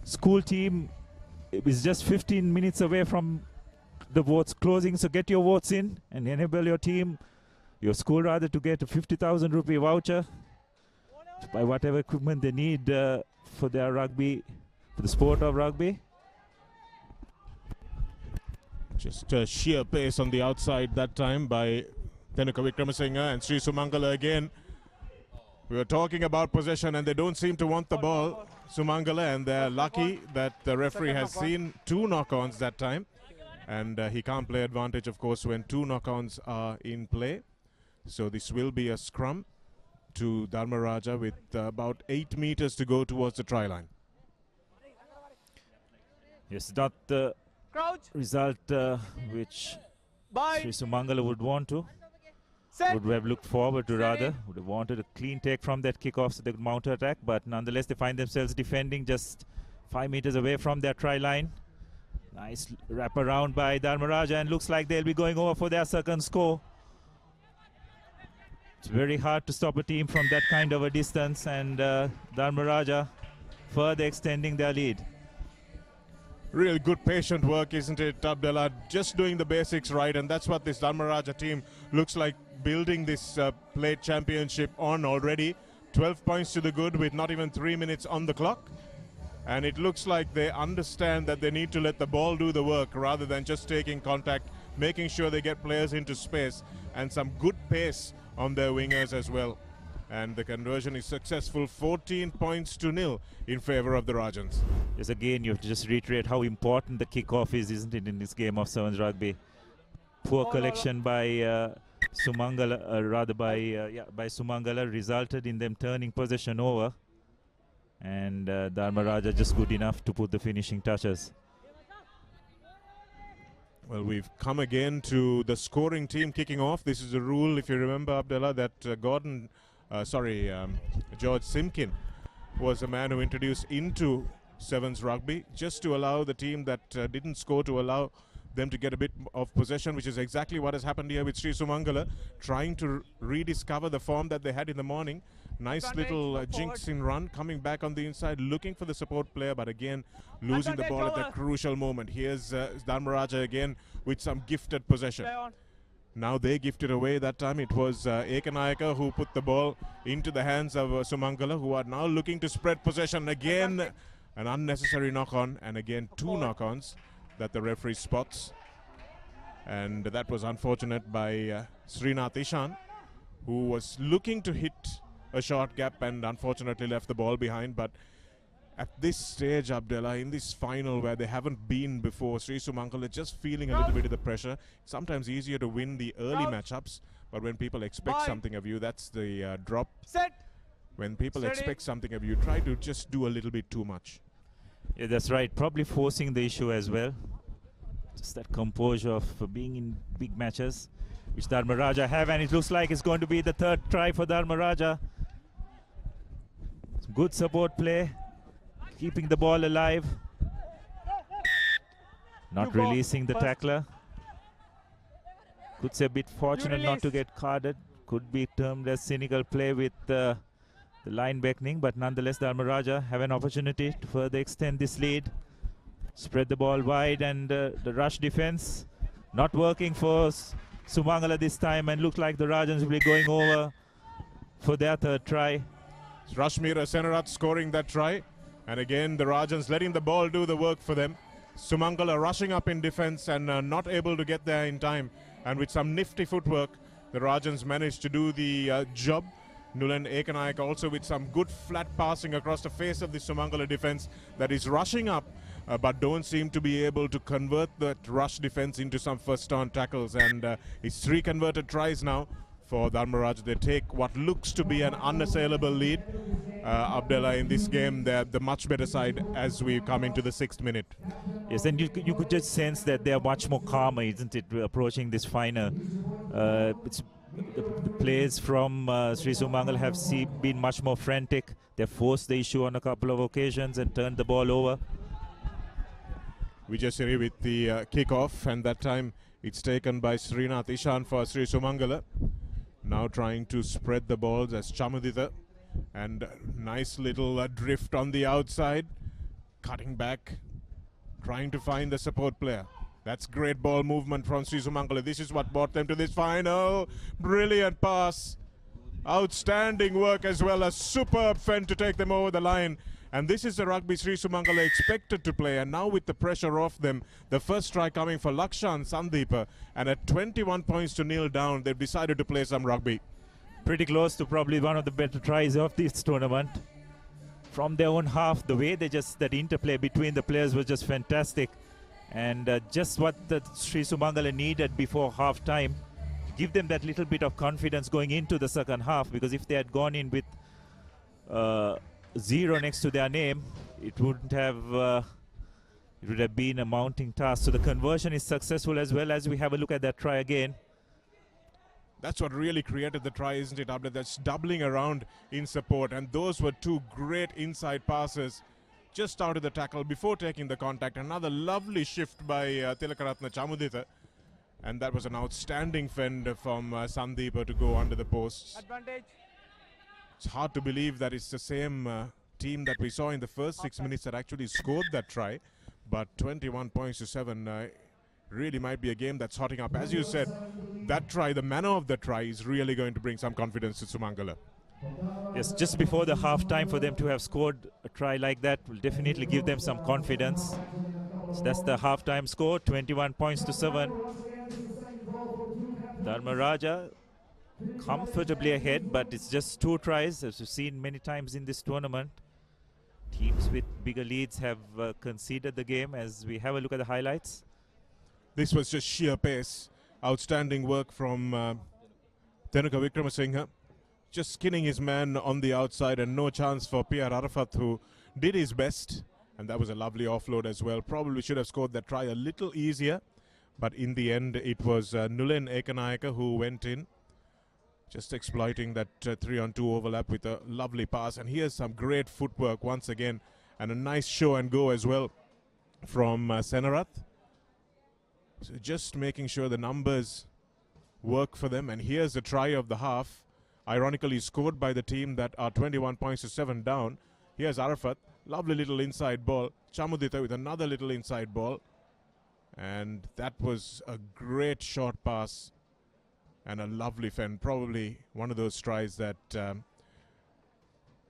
school team is just 15 minutes away from the votes closing. So get your votes in and enable your team, your school rather, to get a 50,000 rupee voucher to buy whatever equipment they need for their rugby, for the sport of rugby. Just sheer pace on the outside that time by Tenuka Wickramasinghe and Sri Sumangala again. We were talking about possession and they don't seem to want the ball, Sumangala, and they're lucky that the referee has seen 2 knock-ons that time. And he can't play advantage, of course, when 2 knock-ons are in play. So this will be a scrum to Dharmaraja with about 8 meters to go towards the try line. Yes, not the result which Sri Sumangala would want to. Would have looked forward to rather. Would have wanted a clean take from that kickoff so they could mount attack. But nonetheless, they find themselves defending just 5 meters away from their try line. Nice wrap around by Dharmaraja, and looks like they'll be going over for their second score. It's very hard to stop a team from that kind of a distance, and Dharmaraja further extending their lead. Real good patient work, isn't it, Abdullah? Just doing the basics right, and that's what this Dharmaraja team looks like building this plate championship on already. 12 points to the good with not even 3 minutes on the clock. And it looks like they understand that they need to let the ball do the work rather than just taking contact, making sure they get players into space, and some good pace on their wingers as well. And the conversion is successful, 14 points to 0 in favor of the Rajans. Yes, again, you have to just reiterate how important the kickoff is, isn't it, in this game of sevens rugby. Poor collection by Sumangala, by Sumangala, resulted in them turning possession over. And Dharmaraja just good enough to put the finishing touches. Well, we've come again to the scoring team kicking off. This is a rule, if you remember, Abdullah, that George Simkin was a man who introduced into sevens rugby just to allow the team that didn't score to allow them to get a bit of possession, which is exactly what has happened here with Sri Sumangala, trying to rediscover the form that they had in the morning. Nice little jinxing run, coming back on the inside, looking for the support player, but again losing the ball at that crucial moment. Here's Dharmaraja again with some gifted possession. Now they gifted away. That time it was Ekanayaka who put the ball into the hands of Sumangala, who are now looking to spread possession. Again, an unnecessary knock-on, and again 2 knock-ons that the referee spots. And that was unfortunate by Srinath Ishan, who was looking to hit a short gap and unfortunately left the ball behind. But at this stage, Abdullah, in this final where they haven't been before, Sri Sumangala just feeling a little bit of the pressure. It's sometimes easier to win the early matchups, but when people expect something of you, that's the drop. When people expect something of you, try to just do a little bit too much. Yeah, that's right. Probably forcing the issue as well. Just that composure of being in big matches, which Dharmaraja have, and it looks like it's going to be the 3rd try for Dharmaraja. Some good support play, keeping the ball alive, not releasing the tackler. Could say a bit fortunate not to get carded. Could be termed as cynical play with the line beckoning, but nonetheless Dharmaraja have an opportunity to further extend this lead. Spread the ball wide, and the rush defense not working for Sumangala this time, and look like the Rajans will be going over for their third try. Rashmira Senarath scoring that try. And again, the Rajans letting the ball do the work for them. Sumangala rushing up in defense and not able to get there in time. And with some nifty footwork, the Rajans managed to do the job. Nulan Ekanayak also with some good flat passing across the face of the Sumangala defense that is rushing up, but don't seem to be able to convert that rush defense into some first on tackles. And it's 3 converted tries now for Dharmaraj. They take what looks to be an unassailable lead. Abdullah, in this game, they're the much better side as we come into the 6th minute. Yes, and you could just sense that they are much more calmer, isn't it, approaching this final. The players from Sri Sumangal have been much more frantic. They've forced the issue on a couple of occasions and turned the ball over. Vijay with the kickoff, and that time it's taken by Srinath Ishan for Sri Sumangala. Now trying to spread the balls as Chamudita, and nice little drift on the outside, cutting back, trying to find the support player. That's great ball movement from Sri Sumangala. This is what brought them to this final. Brilliant pass. Outstanding work as well. A superb fend to take them over the line. And this is the rugby Sri Sumangala expected to play. And now with the pressure off them, the first try coming for Lakshan Sandeepa. And at 21 points to nil down, they've decided to play some rugby. Pretty close to probably one of the better tries of this tournament. From their own half, the way that interplay between the players was just fantastic. And just what the Sri Sumangala needed before half time, give them that little bit of confidence going into the second half, because if they had gone in with 0 next to their name, it would have been a mounting task. So the conversion is successful as well. As we have a look at that try again. That's what really created the try, isn't it, Abdul? That's doubling around in support, and those were 2 great inside passes just out of the tackle before taking the contact. Another lovely shift by Tilakaratna Chamudita, and that was an outstanding fend from Sandeepa to go under the posts. Advantage. It's hard to believe that it's the same team that we saw in the first 6 minutes that actually scored that try, but 21 points to 7 really might be a game that's hotting up. As you said, that try, the manner of the try is really going to bring some confidence to Sumangala. Yes, just before the half time, for them to have scored a try like that will definitely give them some confidence. So that's the half-time score, 21 points to 7. Dharmaraja comfortably ahead, but it's just 2 tries, as we've seen many times in this tournament. Teams with bigger leads have conceded the game. As we have a look at the highlights. This was just sheer pace. Outstanding work from Tenuka Vikramasinghe. Just skinning his man on the outside, and no chance for Pierre Arafat, who did his best. And that was a lovely offload as well. Probably should have scored that try a little easier, but in the end it was Nulan Ekanayaka who went in, just exploiting that 3-on-2 overlap with a lovely pass. And here's some great footwork once again, and a nice show and go as well from Senarath. So just making sure the numbers work for them. And here's the try of the half, ironically scored by the team that are 21 points to 7 down. Here's Arafat, lovely little inside ball. Chamudita with another little inside ball. And that was a great short pass and a lovely fend. Probably one of those tries that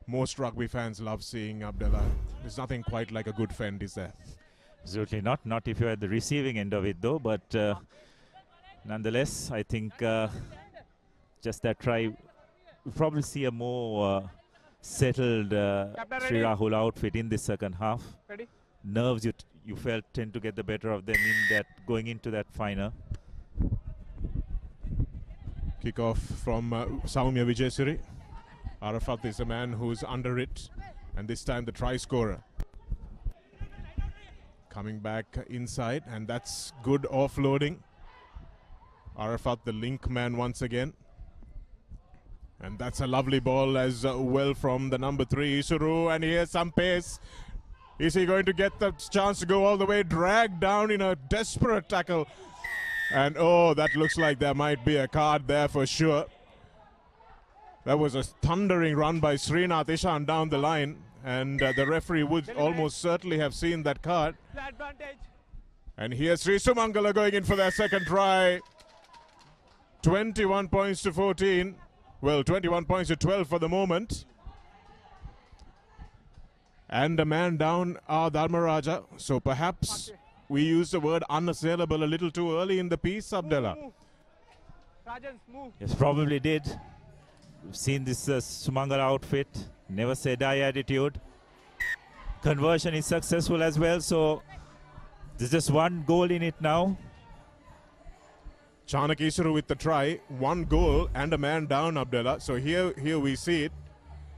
most rugby fans love seeing, Abdullah. There's nothing quite like a good fend, is there? Absolutely not. Not if you're at the receiving end of it, though. But nonetheless, I think just that try, we'll probably see a more settled Sri Rahul outfit in the second half. Ready? Nerves you felt tend to get the better of them in that going into that final. Kickoff from Saumya Vijayasiri. Arafat is the man who's under it, and this time the try scorer. Coming back inside, and that's good offloading. Arafat, the link man once again. And that's a lovely ball as well from the number 3, Isuru. And here's some pace. Is he going to get the chance to go all the way? Dragged down in a desperate tackle. And oh, that looks like there might be a card there for sure. That was a thundering run by Srinath Ishan down the line. And the referee would almost certainly have seen that card. And here's Sri Sumangala going in for their second try. 21 points to 14. Well, 21 points to 12 for the moment. And a man down are Dharmaraja. So perhaps we used the word unassailable a little too early in the piece, Abdullah. Yes, probably did. We've seen this Sumangala outfit. Never say die attitude. Conversion is successful as well. So there's just one goal in it now. Chanak Isuru with the try, 1 goal and a man down, Abdullah. So here we see it.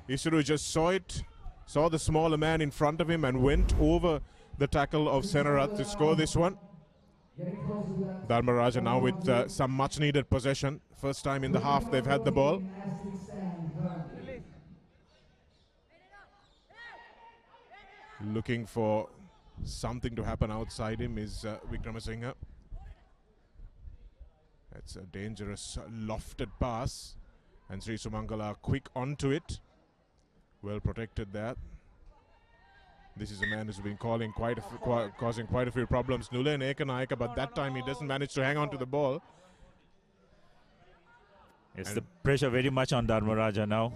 Isuru just saw the smaller man in front of him and went over the tackle of Senarat to score this one. Dharmaraja now with some much needed possession. First time in the half they've had the ball. Looking for something to happen outside him is Vikramasinghe. That's a dangerous lofted pass, and Sri Sumangala quick onto it. Well protected there. This is a man who's been causing quite a few problems. Nulen Ekanayaka, but that time he doesn't manage to hang on to the ball. It's the pressure very much on Dharmaraja now.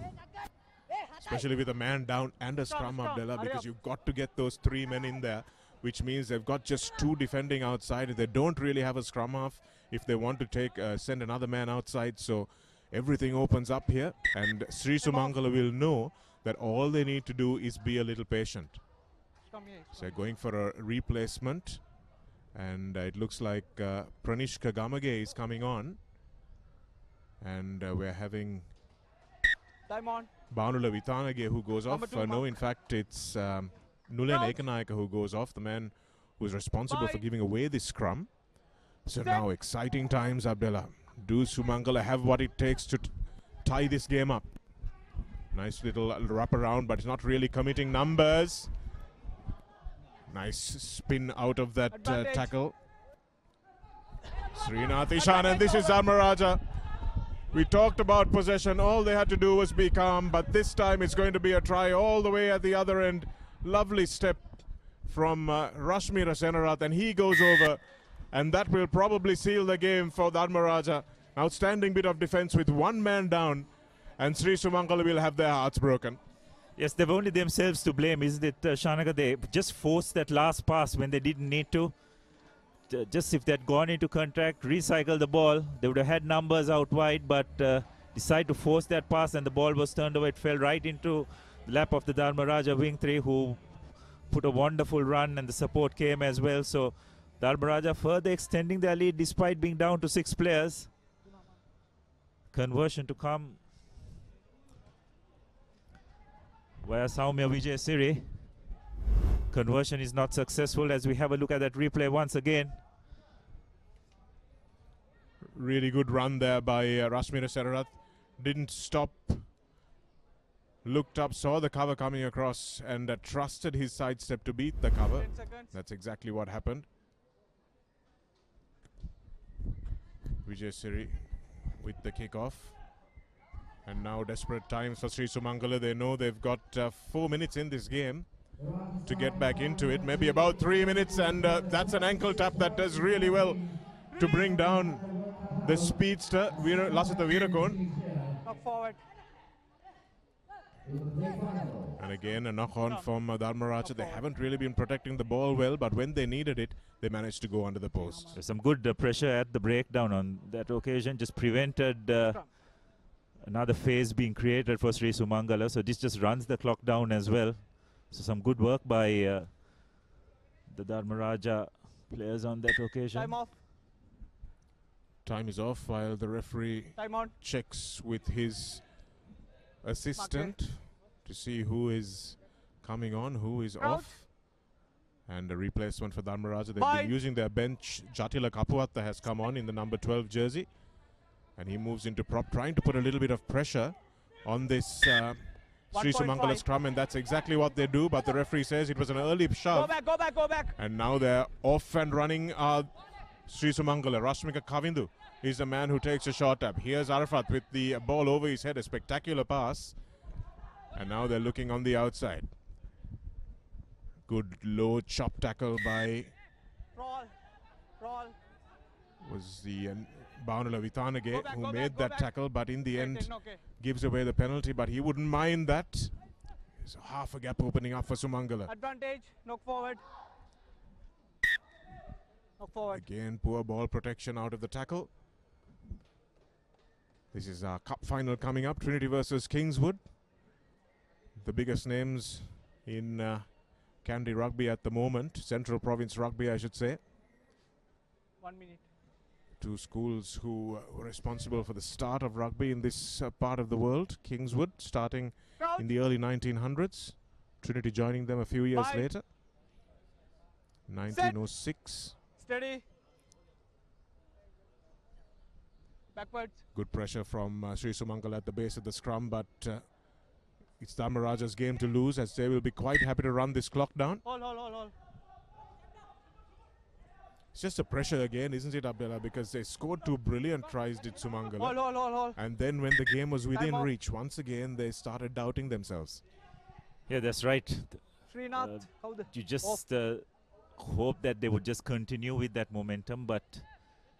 Especially with a man down and a scrum, Abdullah, because you've got to get those 3 men in there, which means they've got just 2 defending outside. They don't really have a scrum half if they want to send another man outside. So everything opens up here, and Sri Sumangala will know that all they need to do is be a little patient. So going for a replacement, and it looks like Pranish Kagamage is coming on, and we're having Time on. Banula Vitanage who goes off. No, in fact, it's Nulen Ekanayaka who goes off, the man who's responsible for giving away this scrum. So now exciting times, Abdullah. Do Sumangala have what it takes to tie this game up? Nice little wrap around, but it's not really committing numbers. Nice spin out of that tackle. Srinath Ishan, and this is Dharmaraja. We talked about possession. All they had to do was be calm, but this time it's going to be a try all the way at the other end. Lovely step from Rashmira Senarath, and he goes over, and that will probably seal the game for Dharmaraja. Outstanding bit of defense with 1 man down, and Sri Sumangala will have their hearts broken. Yes, they've only themselves to blame, isn't it, Shanaka? They just forced that last pass when they didn't need to. Just if they'd gone into contact, recycled the ball, they would have had numbers out wide, but decided to force that pass, and the ball was turned over. It fell right into the lap of the Dharmaraja wing 3, who put a wonderful run, and the support came as well. So Dharmaraja further extending their lead despite being down to 6 players. Conversion to come via Saumya Vijay Siri. Conversion is not successful as we have a look at that replay once again. Really good run there by Rashmira Senarath. Didn't stop. Looked up, saw the cover coming across, and trusted his sidestep to beat the cover. That's exactly what happened. Vijay Siri with the kickoff. And now desperate times for Sri Sumangala. They know they've got 4 minutes in this game to get back into it. Maybe about 3 minutes, and that's an ankle tap that does really well to bring down the speedster, Lasitha Veerakon. Knock forward. And again, a knock-on from Dharmaraja. They haven't really been protecting the ball well, but when they needed it, they managed to go under the post. There's some good pressure at the breakdown on that occasion. Just prevented another phase being created for Sri Sumangala. So this just runs the clock down as well. So some good work by the Dharmaraja players on that occasion. Time off. Time is off while the referee checks with his assistant to see who is coming on, who is off. And a replacement for Dharmaraja. They've been using their bench. Jatila Kapuatta has come on in the number 12 jersey. And he moves into prop, trying to put a little bit of pressure on this Sri Sumangala scrum, and that's exactly what they do. But the referee says it was an early shove. Go back. And now they're off and running. Sri Sumangala. Rashmika Kavindu is the man who takes a shot up. Here's Arafat with the ball over his head. A spectacular pass. And now they're looking on the outside. Good low chop tackle by... Roll. Was the Baunula Vithanage, who made that tackle, but in the end okay. gives away the penalty, but he wouldn't mind that. There's half a gap opening up for Sumangala. Advantage, knock forward. Knock forward. Again, poor ball protection out of the tackle. This is our cup final coming up, Trinity versus Kingswood. The biggest names in Kandy Rugby at the moment, Central Province Rugby I should say. 1 minute. Two schools who were responsible for the start of rugby in this part of the world. Kingswood starting in the early 1900s. Trinity joining them a few years later. 1906. Steady. Backwards. Good pressure from Sri Sumangala at the base of the scrum, but it's Dharmaraja's game to lose, as they will be quite happy to run this clock down. Hold. It's just a pressure again, isn't it, Abdullah? Because they scored two brilliant tries, did Sumangala. Hold. And then when the game was within reach, once again they started doubting themselves. Yeah, that's right. Srinath, You just hope that they would just continue with that momentum, but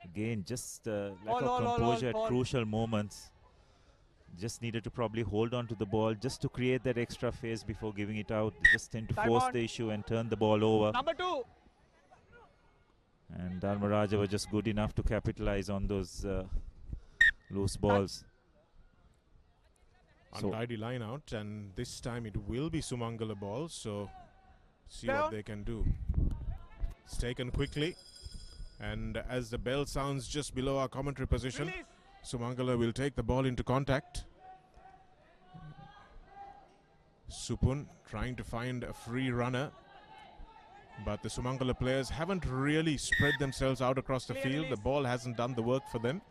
again, just lack of composure at crucial moments. Just needed to probably hold on to the ball just to create that extra phase before giving it out. They just tend to force the issue and turn the ball over. Number 2. And Dharmaraja was just good enough to capitalize on those loose balls. Untidy line out, and this time it will be Sumangala ball, so see what they can do. It's taken quickly, and as the bell sounds just below our commentary position, Sumangala will take the ball into contact. Supun trying to find a free runner, but the Sumangala players haven't really spread themselves out across the field. The ball hasn't done the work for them,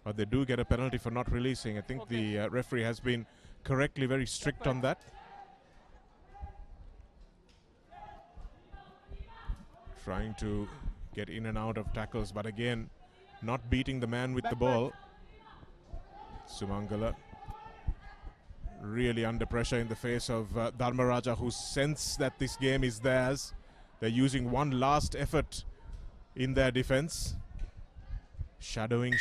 but they do get a penalty for not releasing. I think the referee has been correctly very strict on that. Trying to get in and out of tackles, but again not beating the man with the ball. Sumangala really under pressure in the face of Dharmaraja, who sense that this game is theirs. They're using one last effort in their defense. Shadowing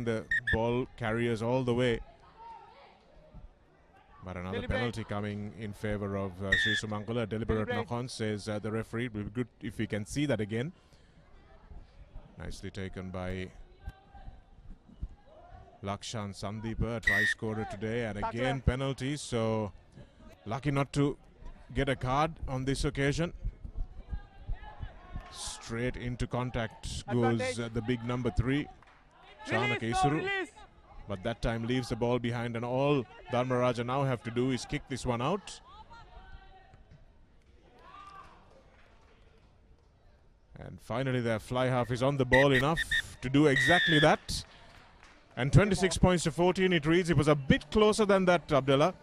the ball carriers all the way. But another penalty coming in favor of Sri Sumangala. Deliberate knock-on, says the referee. It will be good if we can see that again. Nicely taken by Lakshan Sandeepa, try scorer today, and again penalty. So lucky not to get a card on this occasion. Straight into contact goes the big number 3, Chanak Isuru. But that time leaves the ball behind, and all Dharmaraja now have to do is kick this one out. And finally their fly half is on the ball enough to do exactly that. And 26 points to 14 it reads. It was a bit closer than that, Abdullah.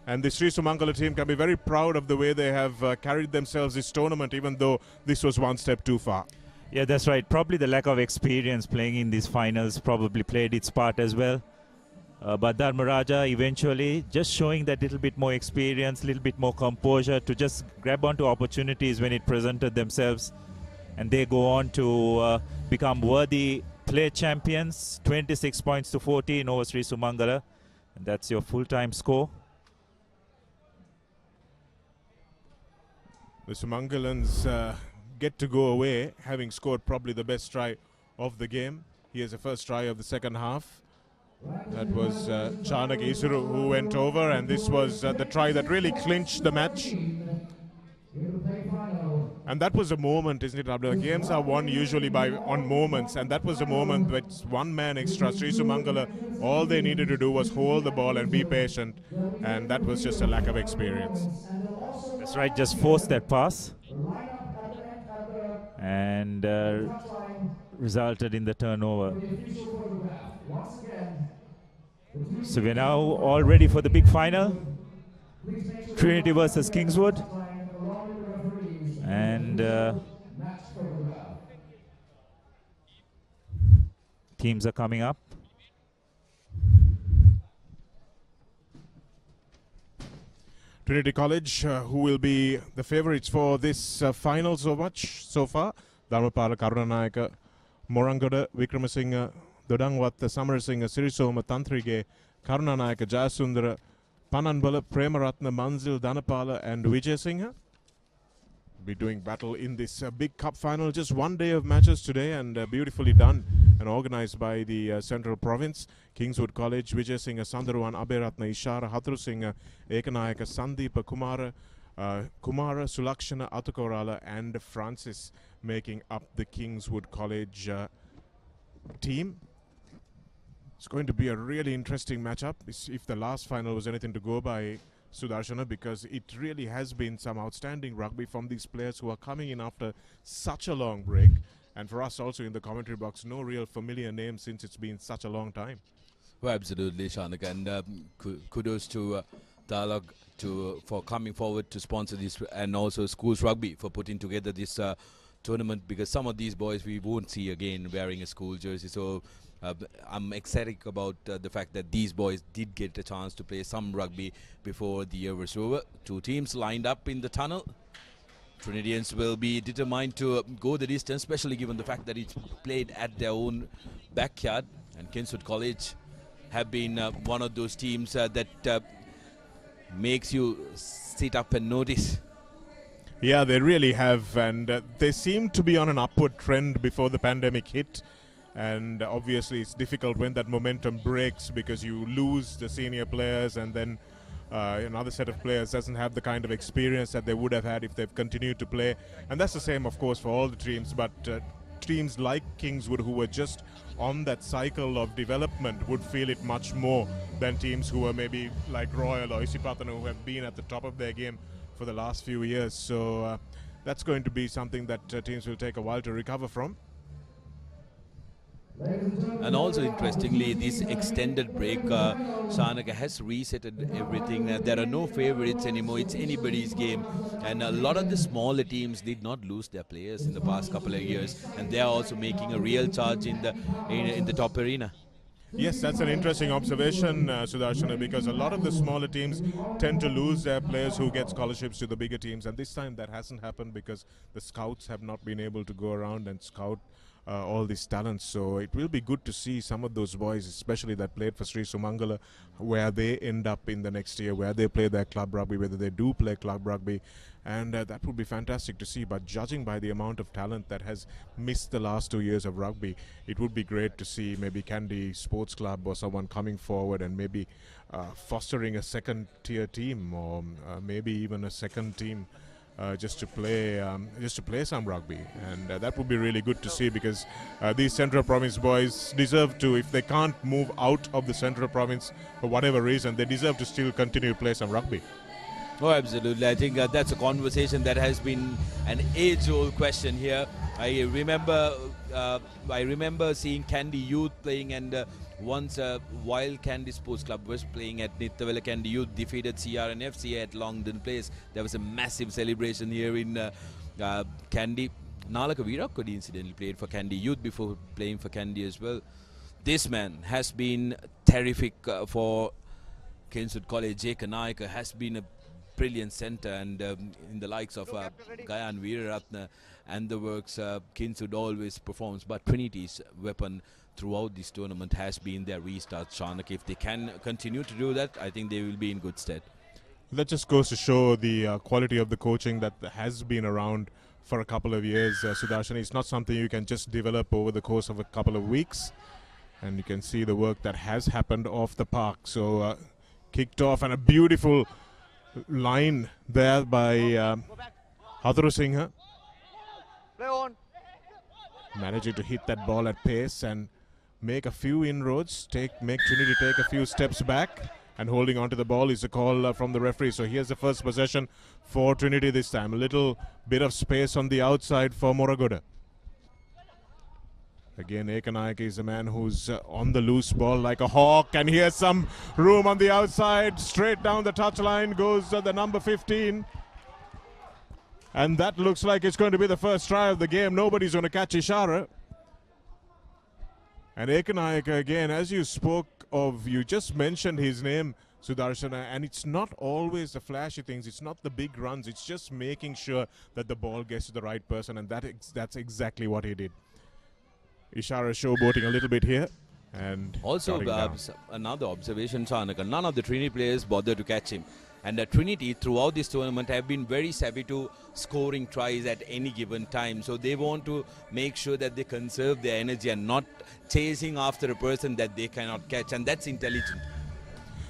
And the Sri Sumangala team can be very proud of the way they have carried themselves this tournament, even though this was one step too far. Yeah, that's right. Probably the lack of experience playing in these finals probably played its part as well. But Dharmaraja eventually just showing that little bit more experience, little bit more composure to just grab onto opportunities when it presented themselves. And they go on to become worthy play champions. 26 points to 14 over Sri Sumangala. And that's your full-time score. The Sumangalans get to go away, having scored probably the best try of the game. Here's the first try of the second half. That was Chanak Isuru who went over, and this was the try that really clinched the match. And that was a moment, isn't it, Abdullah? Games are won usually on moments, and that was a moment with one man extra. Sri Sumangala, all they needed to do was hold the ball and be patient, and that was just a lack of experience. That's right, just force that pass. And resulted in the turnover. So we're now all ready for the big final. Trinity versus Kingswood. And teams are coming up. Trinity College, who will be the favourites for this final so far. Dharmapala, Karunanayaka, Morangoda, Vikramasinghe, Dodangwatta Samarsingha Sirisoma Tantrige Karunanayaka Jayasundara Pananbala Premaratna Manzil Dhanapala and Vijay Singha be doing battle in this big cup final. Just one day of matches today, and beautifully done and organized by the Central Province. Kingswood College, Vijay Singha Sandaruan Aberatna Ishara Hatru Singha Ekanayaka Sandeepa Kumara Sulakshana Atukorala and Francis making up the Kingswood College team. It's going to be a really interesting matchup if the last final was anything to go by, Sudarshana, because it really has been some outstanding rugby from these players who are coming in after such a long break. And for us also in the commentary box, no real familiar name since it's been such a long time. Well, absolutely, Shanak, and kudos to Dialog for coming forward to sponsor this, and also Schools Rugby for putting together this tournament, because some of these boys we won't see again wearing a school jersey. So I'm ecstatic about the fact that these boys did get a chance to play some rugby before the year was over. Two teams lined up in the tunnel. Trinitians will be determined to go the distance, especially given the fact that it's played at their own backyard. And Kingswood College have been one of those teams that makes you sit up and notice. Yeah, they really have, and they seem to be on an upward trend before the pandemic hit. And obviously it's difficult when that momentum breaks, because you lose the senior players, and then another set of players doesn't have the kind of experience that they would have had if they've continued to play. And that's the same, of course, for all the teams, but teams like Kingswood, who were just on that cycle of development, would feel it much more than teams who were maybe like Royal or Isipatana, who have been at the top of their game for the last few years. So that's going to be something that teams will take a while to recover from. And also, interestingly, this extended break, Shanaka has resetted everything. There are no favorites anymore. It's anybody's game. And a lot of the smaller teams did not lose their players in the past couple of years. And they are also making a real charge in the top arena. Yes, that's an interesting observation, Sudarshana, because a lot of the smaller teams tend to lose their players who get scholarships to the bigger teams. And this time that hasn't happened because the scouts have not been able to go around and scout all these talents. So it will be good to see some of those boys, especially that played for Sri Sumangala, where they end up in the next year, where they play their club rugby, whether they do play club rugby. And that would be fantastic to see. But judging by the amount of talent that has missed the last 2 years of rugby, it would be great to see maybe Kandy Sports Club or someone coming forward and maybe fostering a second tier team, or maybe even a second team just to play some rugby. And that would be really good to see, because these Central Province boys deserve to, if they can't move out of the Central Province for whatever reason, they deserve to still continue to play some rugby. Oh, absolutely. I think that's a conversation that has been an age-old question here. I remember seeing Kandy Youth playing, and once while Kandy Sports Club was playing at Nittavela, Kandy Youth defeated CRNFC at Longdon Place. There was a massive celebration here in Kandy. Nalaka Virakodi incidentally played for Kandy Youth before playing for Kandy as well. This man has been terrific for Kingswood College. Jake Naika has been a brilliant centre, and in the likes of Gayan Veeraratna and the works, Kingswood always performs. But Trinity's weapon throughout this tournament has been their restart, Shanak. If they can continue to do that, I think they will be in good stead. That just goes to show the quality of the coaching that has been around for a couple of years, Sudarshan. It's not something you can just develop over the course of a couple of weeks. And you can see the work that has happened off the park. So kicked off, and a beautiful line there by Hadru Singha. Play on. Managing to hit that ball at pace and make a few inroads, make Trinity take a few steps back, and holding on to the ball is a call from the referee. So here's the first possession for Trinity this time. A little bit of space on the outside for Moragoda. Again, Ekanaik is a man who's on the loose ball like a hawk, and here's some room on the outside. Straight down the touchline goes the number 15. And that looks like it's going to be the first try of the game. Nobody's going to catch Ishara. And Ekanaik, again, as you spoke of, you just mentioned his name, Sudarshana, and it's not always the flashy things, it's not the big runs, it's just making sure that the ball gets to the right person, and that's exactly what he did. Ishara showboating a little bit here. And also, cutting down. another observation, Chanaka, none of the Trinity players bothered to catch him. And Trinity, throughout this tournament, have been very savvy to scoring tries at any given time. So they want to make sure that they conserve their energy and not chasing after a person that they cannot catch. And that's intelligent.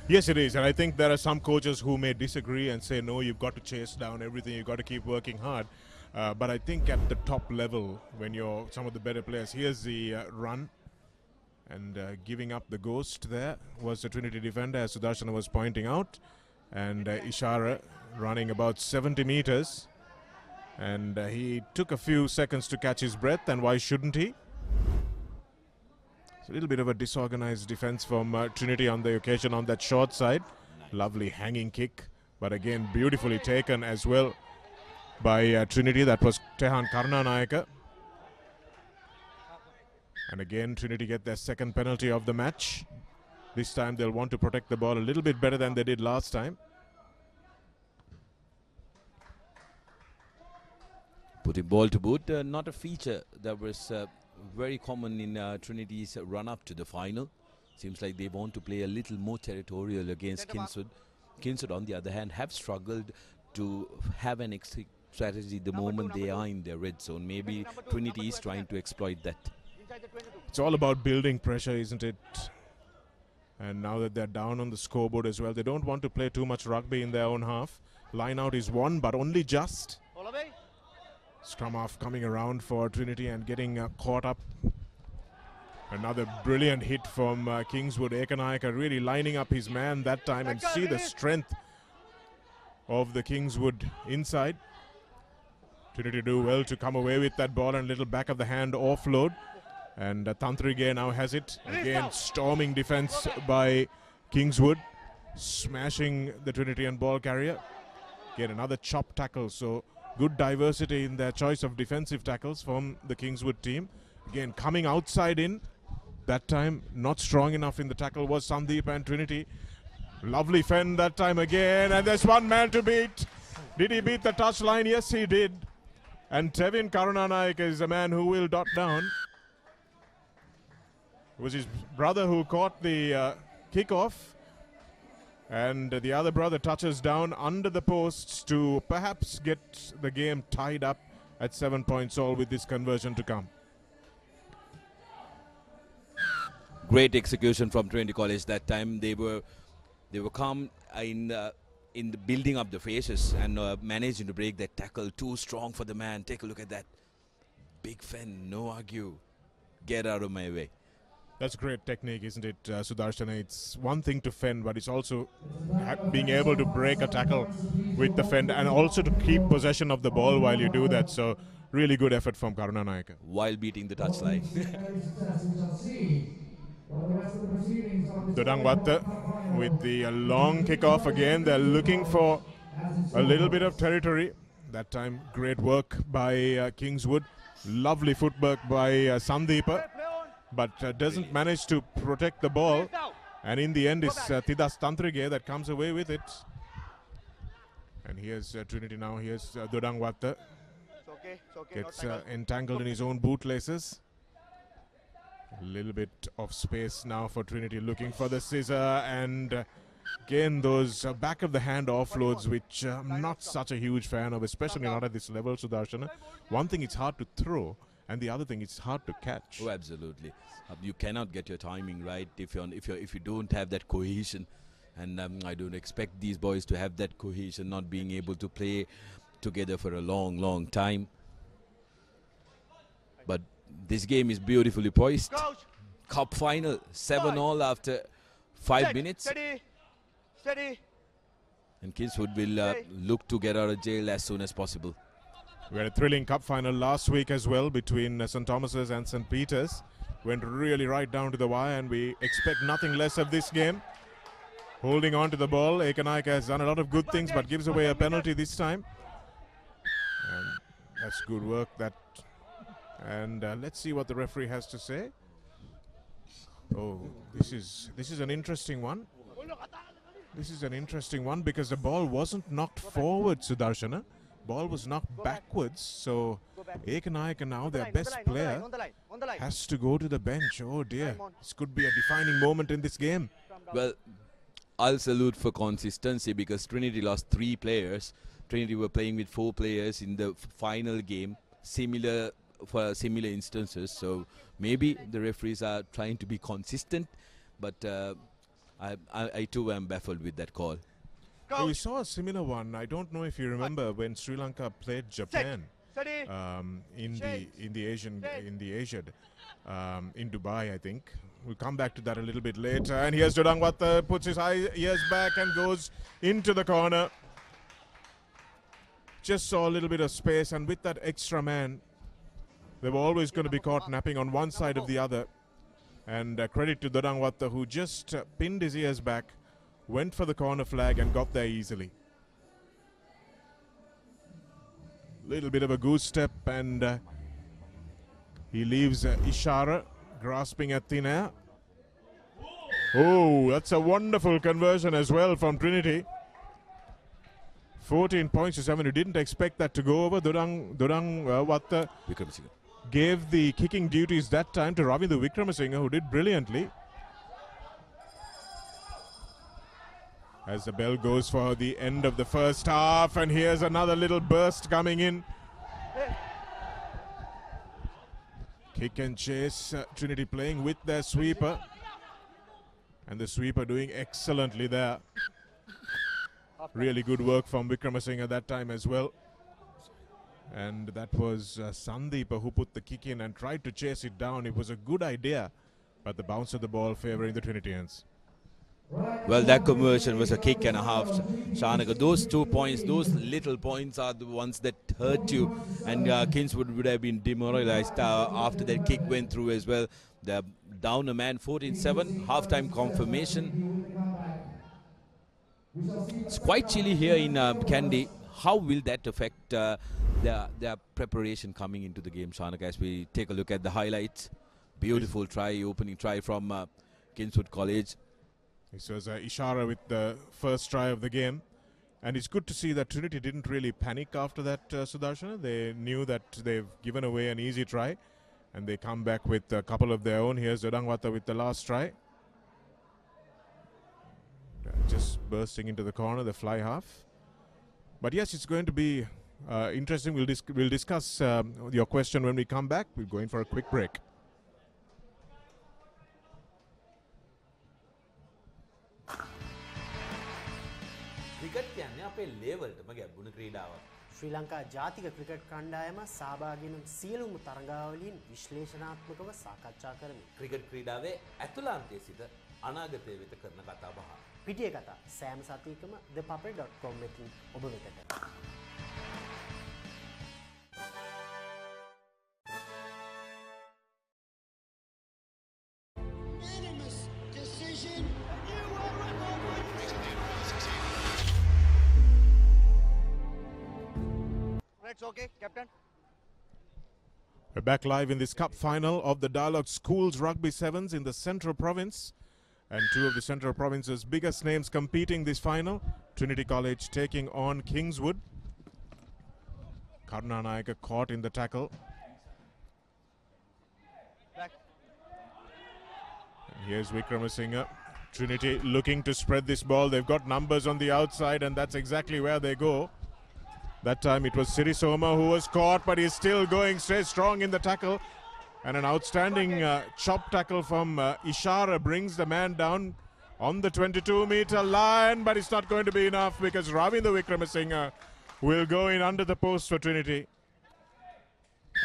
Yes, it is. And I think there are some coaches who may disagree and say, no, you've got to chase down everything. You've got to keep working hard. But I think at the top level, when you're some of the better players, here's the run. And giving up the ghost there was the Trinity defender, as Sudarshana was pointing out. And Ishara running about 70 meters. And he took a few seconds to catch his breath, and why shouldn't he? It's a little bit of a disorganized defense from Trinity on the occasion on that short side. Lovely hanging kick, but again beautifully taken as well by Trinity. That was Tehan Karunanayaka. And again Trinity get their second penalty of the match. This time they'll want to protect the ball a little bit better than they did last time. Putting ball to boot, not a feature that was very common in Trinity's run-up to the final. Seems like they want to play a little more territorial against Kingswood. Kingswood, on the other hand, have struggled to have an exit strategy the moment they are in their red zone. Maybe Trinity is trying to exploit that. It's all about building pressure, isn't it? And now that they're down on the scoreboard as well, they don't want to play too much rugby in their own half. Line out is won, but only just. Scrum half coming around for Trinity and getting caught up. Another brilliant hit from Kingswood. Ekanayaka really lining up his man that time, and see the strength of the Kingswood inside. Trinity do well to come away with that ball and little back of the hand offload. And Tantrige now has it. Again, storming defense by Kingswood, smashing the Trinity ball carrier. Again, another chop tackle. So good diversity in their choice of defensive tackles from the Kingswood team. Again, coming outside in. That time, not strong enough in the tackle was Sandeep and Trinity. Lovely fend that time again. And there's one man to beat. Did he beat the touchline? Yes, he did. And Tevin Karunanayaka is a man who will dot down. It was his brother who caught the kickoff, and the other brother touches down under the posts to perhaps get the game tied up at 7 points all with this conversion to come. Great execution from Trinity College that time. They were calm in the building up the faces and managing to break that tackle. Too strong for the man. Take a look at that. Big fend, no argue. Get out of my way. That's great technique, isn't it, Sudarshana? It's one thing to fend, but it's also being able to break a tackle with the fend and also to keep possession of the ball while you do that. So really good effort from Karunanayaka. While beating the touchline. Dodangwatta with the long kickoff again. They're looking for a little bit of territory. That time, great work by Kingswood. Lovely footwork by Sandeepa. But doesn't manage to protect the ball. And in the end, it's Tidas Tantrige that comes away with it. And here's Trinity now. Here's Dodangwatta. Gets entangled in his own bootlaces. A little bit of space now for Trinity, looking for the scissor. And again, those back of the hand offloads, which I'm not such a huge fan of, especially not at this level, Sudarshana. One thing, it's hard to throw. And the other thing, it's hard to catch. Oh, absolutely. You cannot get your timing right if you don't have that cohesion, and I don't expect these boys to have that cohesion, not being able to play together for a long time. But this game is beautifully poised. Cup final, 7-all after 5 minutes. Steady. And Kingswood will look to get out of jail as soon as possible. We had a thrilling cup final last week as well between St. Thomas's and St. Peter's. Went really right down to the wire, and we expect nothing less of this game. Holding on to the ball, Ekanayaka has done a lot of good things, but gives away a penalty this time. And that's good work. And let's see what the referee has to say. Oh, this is an interesting one. This is an interesting one because the ball wasn't knocked forward, Sudarshana. Ball was knocked backwards, so Ekanayaka now, their best player, has to go to the bench. Oh dear, this could be a defining moment in this game. Well, I'll salute for consistency because Trinity lost 3 players. Trinity were playing with 4 players in the final game, similar instances. So maybe the referees are trying to be consistent, but I too am baffled with that call. We saw a similar one. I don't know if you remember when Sri Lanka played Japan in the Asian in Dubai, I think. We'll come back to that a little bit later. And here's Dodangwatha, puts his ears back and goes into the corner. Just saw a little bit of space, and with that extra man, they were always going to be caught napping on one side or the other. And credit to Dodangwatha, who just pinned his ears back, went for the corner flag and got there easily. Little bit of a goose step, and he leaves Ishara grasping at thin air. Oh, that's a wonderful conversion as well from Trinity. 14 points to 7. You didn't expect that to go over. Dodangwatha gave the kicking duties that time to Ravindra Wickramasinghe, who did brilliantly. As the bell goes for the end of the first half, and here's another little burst coming in. Kick and chase, Trinity playing with their sweeper, and the sweeper doing excellently there. Really good work from Wickramasinghe that time as well. And that was Sandeepa who put the kick in and tried to chase it down. It was a good idea, but the bounce of the ball favouring the Trinitians. Well, that conversion was a kick and a half, Shanaka. Those 2 points, those little points are the ones that hurt you. And Kingswood would have been demoralized after that kick went through as well. They're down a man, 14-7, halftime confirmation. It's quite chilly here in Kandy. How will that affect their preparation coming into the game, Shanaka, as we take a look at the highlights? Beautiful try, opening try from Kingswood College. This was Ishara with the first try of the game. And it's good to see that Trinity didn't really panic after that, Sudarshana. They knew that they've given away an easy try, and they come back with a couple of their own. Here's Dodangwatha with the last try. Just bursting into the corner, the fly half. But yes, it's going to be interesting. We'll discuss your question when we come back. We're going for a quick break. Cricket කියන්නේ අපේ ලේවල්ටම ගැඹුණු ක්‍රීඩාවක්. ශ්‍රී ලංකා ජාතික cricket කණ්ඩායම සහභාගී වන සියලුම තරගාවලීන් විශ්ලේෂණාත්මකව සාකච්ඡා කරමි. Cricket ක්‍රීඩාවේ ඇතුළාන්තයේ සිට අනාගතය වෙත කරන කතා බහ. පිටියේ කතා සෑම සතියකම thepapare.com එකකින් ඔබ වෙතට. It's okay, Captain. We're back live in this cup final of the Dialog Schools Rugby Sevens in the Central Province. And two of the Central Province's biggest names competing this final. Trinity College taking on Kingswood. Karunanayaka caught in the tackle. Back. And here's Wickramasinghe. Trinity looking to spread this ball. They've got numbers on the outside, and that's exactly where they go. That time it was Sirisoma who was caught, but he's still going straight strong in the tackle. And an outstanding chop tackle from Ishara brings the man down on the 22-meter line, but it's not going to be enough because Ravindra Wickramasinghe will go in under the post for Trinity.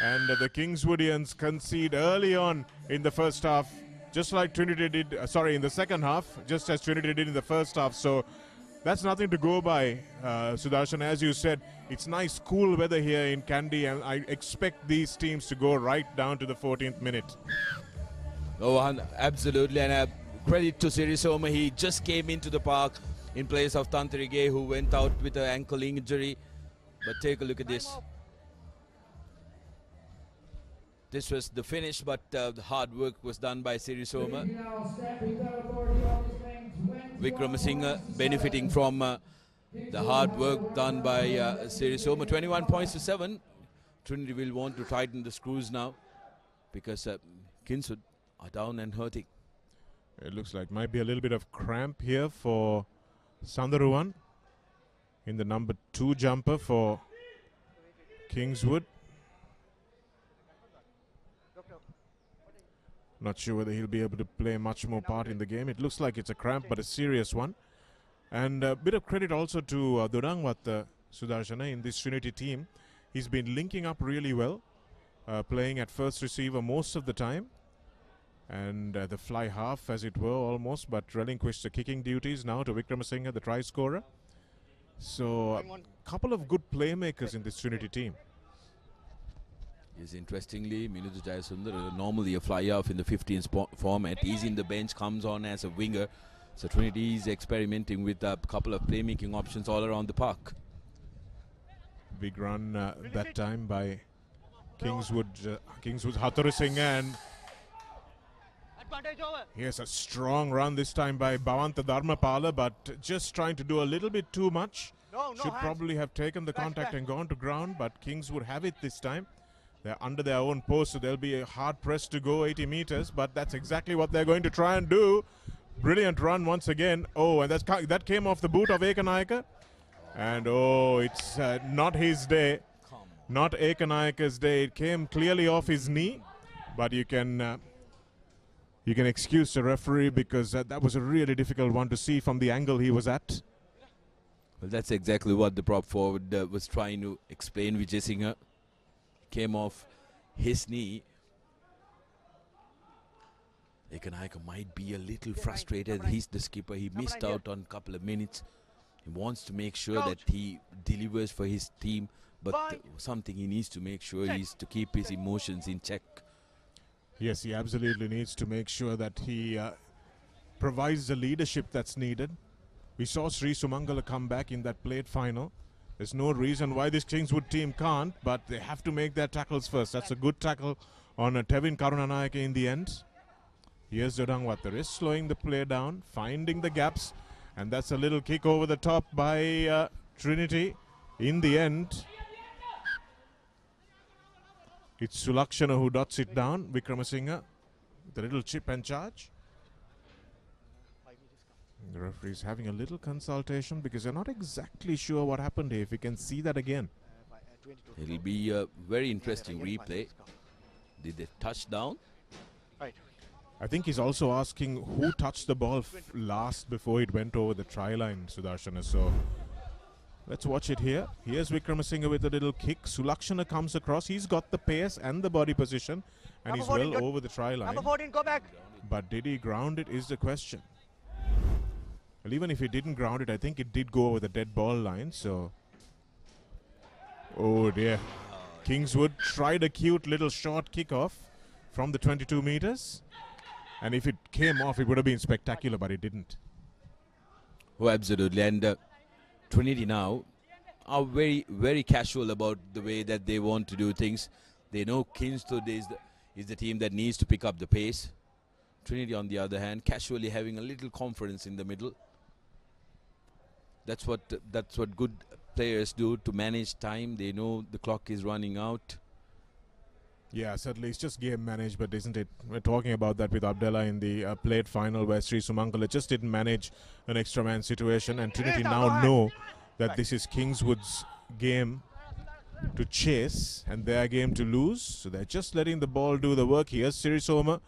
And the Kingswoodians concede early on in the first half, just like Trinity did, in the second half, just as Trinity did in the first half. So that's nothing to go by, Sudarshan. As you said, it's nice cool weather here in Kandy, and I expect these teams to go right down to the 14th minute. Oh, absolutely, and credit to Sirisoma. He just came into the park in place of Tantrige, who went out with an ankle injury. But take a look at this. This was the finish, but the hard work was done by Sirisoma. Wickramasinghe benefiting from The hard work done by Sirisoma, 21 points to 7. Trinity will want to tighten the screws now because Kingswood are down and hurting. It looks like might be a little bit of cramp here for Sandaruwan in the number 2 jumper for Kingswood. Not sure whether he'll be able to play much more part in the game. It looks like it's a cramp, but a serious one. And a bit of credit also to Durangwatta Sudarshana in this Trinity team. He's been linking up really well, playing at first receiver most of the time. And the fly half, as it were, almost, but relinquished the kicking duties now to Vikramasinghe, the try scorer. So, a couple of good playmakers in this Trinity team. Yes, interestingly, Minutu Jayasundar, normally a fly-off in the 15 format. He's in the bench, comes on as a winger. So Trinity is experimenting with a couple of playmaking options all around the park. Big run that time by Kingswood. Kingswood's Hatharasinghe, and here's a strong run this time by Bhavanta Dharmapala, but just trying to do a little bit too much. Should probably have taken the contact and gone to ground, but Kingswood have it this time. They're under their own post, so they'll be hard pressed to go 80 meters, but that's exactly what they're going to try and do. Brilliant run once again. Oh, and that came off the boot of Ekanayaka. And oh, it's not his day. Not Ekanayaka's day. It came clearly off his knee, but you can excuse the referee because that was a really difficult one to see from the angle he was at. Well, that's exactly what the prop forward was trying to explain. Vijay Singh came off his knee. Ekanayaka might be a little frustrated. He's the skipper. He missed out on a couple of minutes. He wants to make sure that he delivers for his team, but something he needs to make sure is to keep his emotions in check. Yes, he absolutely needs to make sure that he provides the leadership that's needed. We saw Sri Sumangala come back in that plate final. There's no reason why this Kingswood team can't, but they have to make their tackles first. That's a good tackle on Tevin Karunanayake in the end. Here's Durangwatta slowing the play down, finding the gaps, and that's a little kick over the top by Trinity. In the end, it's Sulakshana who dots it down. Vikramasinghe, the little chip and charge. The referee is having a little consultation because they're not exactly sure what happened here. If we can see that again. It'll be a very interesting replay. Did they touch down? Right. I think he's also asking who touched the ball last before it went over the try line, Sudarshana. So let's watch it here. Here's Vikramasinghe with a little kick. Sulakshana comes across. He's got the pace and the body position, and he's well over the try line. Number 14, go back. But did he ground it is the question. Well, even if he didn't ground it, I think it did go over the dead ball line. So, oh dear. Kingswood tried a cute little short kickoff from the 22 meters. And if it came off, it would have been spectacular, but it didn't. Oh, absolutely. And Trinity now are very, very casual about the way that they want to do things. They know Kingswood is the team that needs to pick up the pace. Trinity, on the other hand, casually having a little confidence in the middle. That's what good players do to manage time. They know the clock is running out. Yeah, certainly it's just game management, isn't it? We're talking about that with Abdullah in the plate final where Sri Sumangala just didn't manage an extra man situation, and Trinity now know that this is Kingswood's game to chase and their game to lose. So they're just letting the ball do the work here. Sirisoma,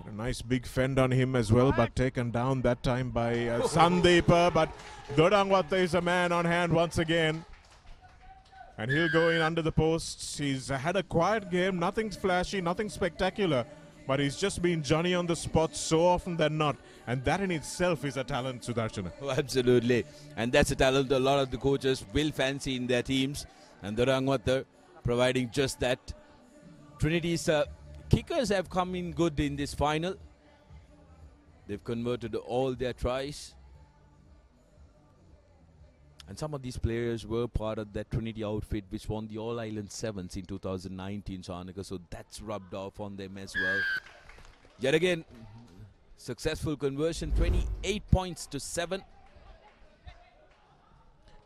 a nice big fend on him as well, but taken down that time by Sandeepa. But Durangwatta is a man on hand once again. And he'll go in under the posts. He's had a quiet game, nothing flashy, nothing spectacular, but he's just been Johnny on the spot so often than not. And that in itself is a talent, Sudarshana. Oh, absolutely. And that's a talent a lot of the coaches will fancy in their teams. And Durangwatta providing just that. Trinity's kickers have come in good in this final. They've converted all their tries. And some of these players were part of that Trinity outfit which won the All-Ireland Sevens in 2019, Chanaka. So that's rubbed off on them as well. Yet again, successful conversion, 28 points to 7.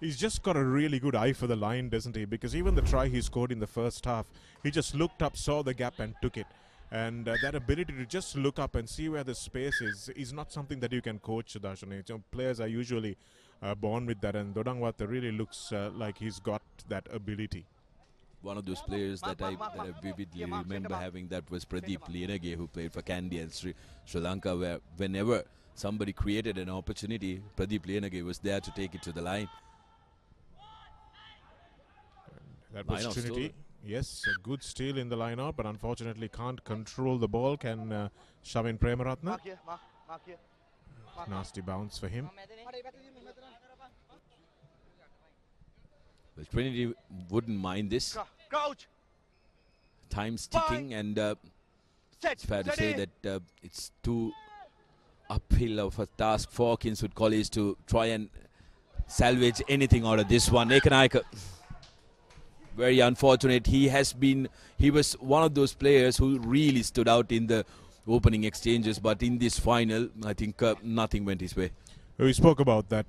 He's just got a really good eye for the line, doesn't he? Because even the try he scored in the first half, he just looked up, saw the gap and took it. And that ability to just look up and see where the space is not something that you can coach, Sudarshan. Players are usually born with that, and Dodangwatha really looks like he's got that ability. One of those players that I vividly remember having, that was Pradeep Lienage, who played for Kandy and Sri Lanka, where whenever somebody created an opportunity, Pradeep Lienage was there to take it to the line. That was Trinity. Yes, a good steal in the line-out, but unfortunately can't control the ball. Can Shavin Premaratna. Nasty bounce for him. Well, Trinity wouldn't mind this. Time's ticking, and it's fair to say that it's too uphill of a task for Kingswood College to try and salvage anything out of this one. Ekanaika, very unfortunate. He was one of those players who really stood out in the opening exchanges, but in this final, I think nothing went his way. We spoke about that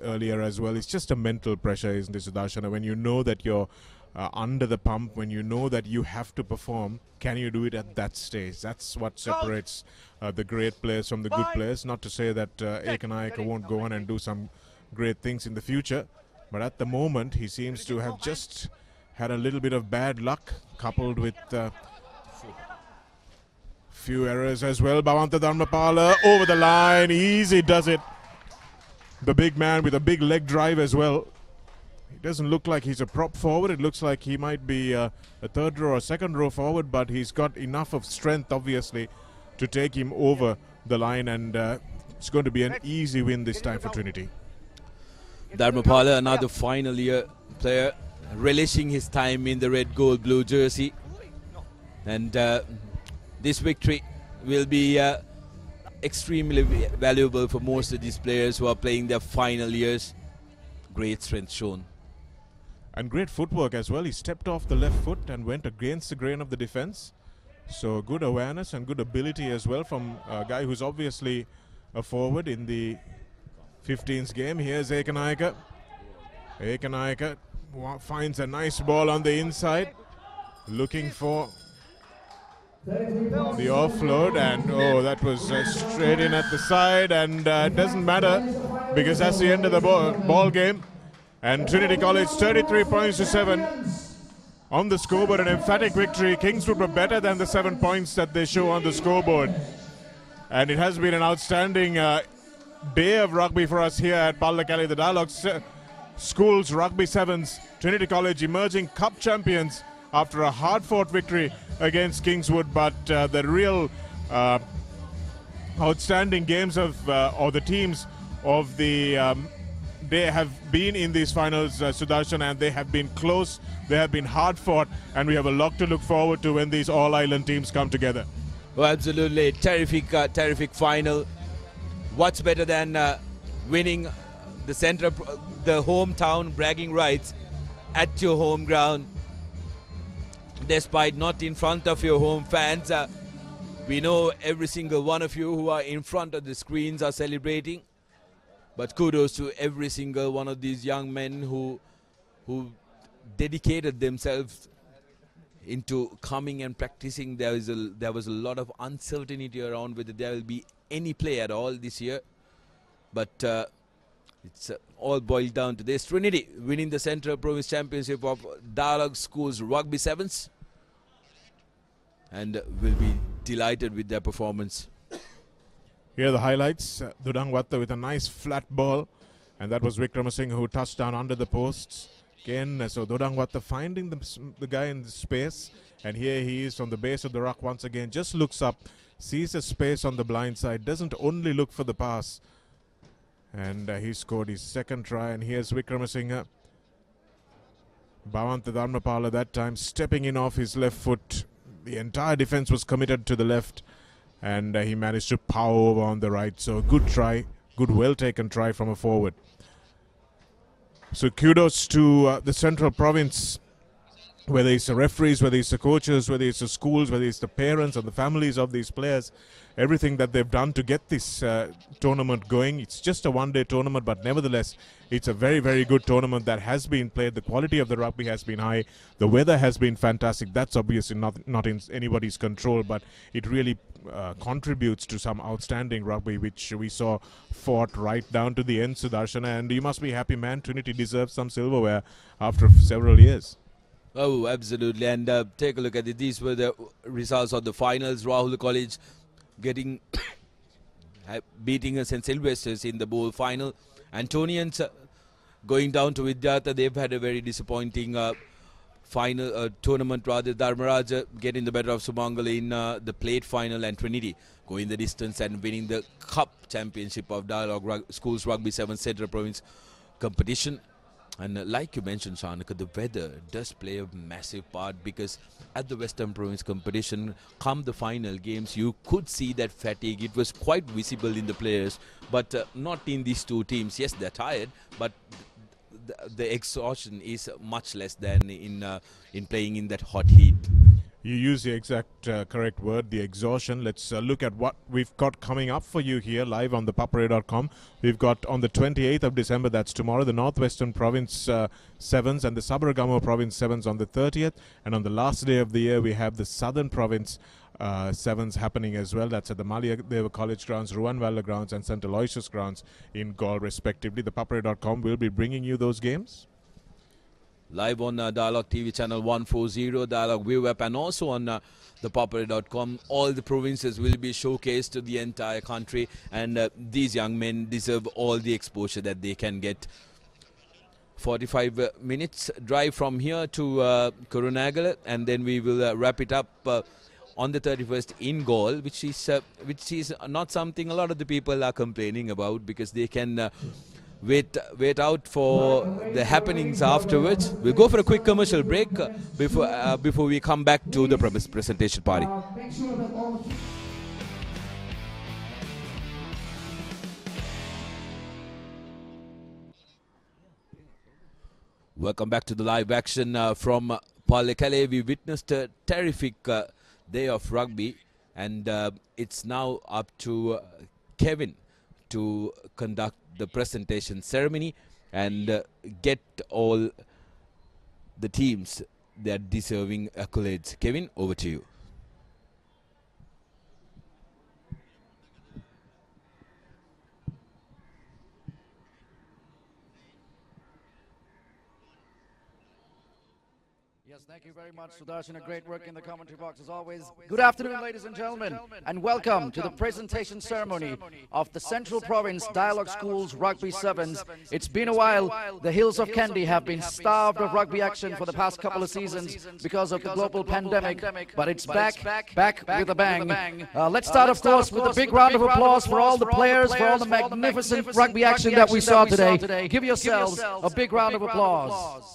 earlier as well. It's just a mental pressure, isn't it, Sudarshana? When you know that you're under the pump, when you know that you have to perform, can you do it at that stage? That's what separates the great players from the good players. Not to say that Ekanaika won't go on and do some great things in the future, but at the moment he seems to have just had a little bit of bad luck, coupled with few errors as well. Bhavanta Dharmapala over the line, easy does it. The big man with a big leg drive as well. He doesn't look like he's a prop forward. It looks like he might be a third row or second row forward, but he's got enough of strength, obviously, to take him over the line, and it's going to be an easy win this time for Trinity. Dharmapala, another final year player, relishing his time in the red, gold, blue jersey. And this victory will be extremely valuable for most of these players who are playing their final years. Great strength shown. And great footwork as well. He stepped off the left foot and went against the grain of the defense. So good awareness and good ability as well from a guy who's obviously a forward in the 15s game. Here's Ekanaika. Ekanaika finds a nice ball on the inside, looking for the offload, and oh, that was straight in at the side, and it doesn't matter because that's the end of the ball game. And Trinity College 33 points to 7 on the scoreboard. An emphatic victory. Kingswood were better than the 7 points that they show on the scoreboard, and it has been an outstanding day of rugby for us here at Pallekele. The Dialog Schools Rugby Sevens, Trinity College emerging cup champions after a hard-fought victory against Kingswood, but the real outstanding games of or the teams of the day have been in these finals, Sudarshan, and they have been close, they have been hard-fought, and we have a lot to look forward to when these all-island teams come together. Oh, absolutely. Terrific, terrific final. What's better than winning the hometown bragging rights at your home ground, despite not in front of your home fans. We know every single one of you who are in front of the screens are celebrating, but kudos to every single one of these young men who dedicated themselves into coming and practicing. There was a lot of uncertainty around whether there will be any play at all this year, but it's all boiled down to this. Trinity winning the Central Province Championship of Dialog Schools Rugby Sevens, and will be delighted with their performance. Here are the highlights. Dodangwatha with a nice flat ball, and that was Vikramasinghe who touched down under the posts. Again, so Dodangwatha finding the guy in the space, and here he is on the base of the ruck once again. Just looks up, sees a space on the blind side, doesn't only look for the pass. And he scored his second try, and here's Vikramasinghe. Bhavanta Dharmapala that time stepping in off his left foot. The entire defense was committed to the left, and he managed to power over on the right. So good try, good well taken try from a forward. So kudos to the Central Province whether it's the referees, whether it's the coaches, whether it's the schools, whether it's the parents and the families of these players, everything that they've done to get this tournament going. It's just a one-day tournament, but nevertheless, it's a very, very good tournament that has been played. The quality of the rugby has been high. The weather has been fantastic. That's obviously not in anybody's control, but it really contributes to some outstanding rugby, which we saw fought right down to the end, Sudarshana. And you must be happy, man. Trinity deserves some silverware after several years. Oh, absolutely. And take a look at it. These were the results of the finals. Rahul College getting beating St. Sylvester's in the bowl final. Antonians going down to Vidyartha. They've had a very disappointing final tournament. Rather, Dharmaraja getting the better of Sumangal in the plate final, and Trinity going the distance and winning the Cup Championship of Dialog Schools Rugby 7 Central Province competition. And like you mentioned, Shanaka, the weather does play a massive part, because at the Western Province competition, come the final games, you could see that fatigue. It was quite visible in the players, but not in these two teams. Yes, they're tired, but the exhaustion is much less than in playing in that hot heat. You use the exact correct word, the exhaustion. Let's look at what we've got coming up for you here live on the papare.com. We've got on the 28th of December, that's tomorrow, the Northwestern Province Sevens and the Sabaragamuwa Province Sevens on the 30th. And on the last day of the year, we have the Southern Province Sevens happening as well. That's at the Maliyadeva College Grounds, Ruwanwala Grounds and St. Aloysius Grounds in Gaul respectively. The papare.com will be bringing you those games. Live on Dialog TV channel 140, Dialog View app, and also on the papare.com. All the provinces will be showcased to the entire country, and these young men deserve all the exposure that they can get. 45 minutes drive from here to Kurunagala, and then we will wrap it up on the 31st in Gaul, which is not something a lot of the people are complaining about, because they can wait out for the happenings afterwards. We'll go for a quick commercial break before we come back to the presentation party. Welcome back to the live action from Pallekele. We witnessed a terrific day of rugby, and it's now up to Kevin to conduct the presentation ceremony and get all the teams that deserving accolades. Kevin, over to you. Thank you very much, Sudarshan. Great work in the commentary box as always. Good afternoon, ladies and gentlemen, and welcome to the presentation ceremony of the Central Province Dialog Schools Rugby Sevens. It's been a while. The hills of Kandy have been starved of rugby action for the past couple of seasons because of the global pandemic, but it's back with a bang. Let's start, of course, with a big round of applause for all the players, for all the magnificent rugby action that we saw today. Give yourselves a big round of applause.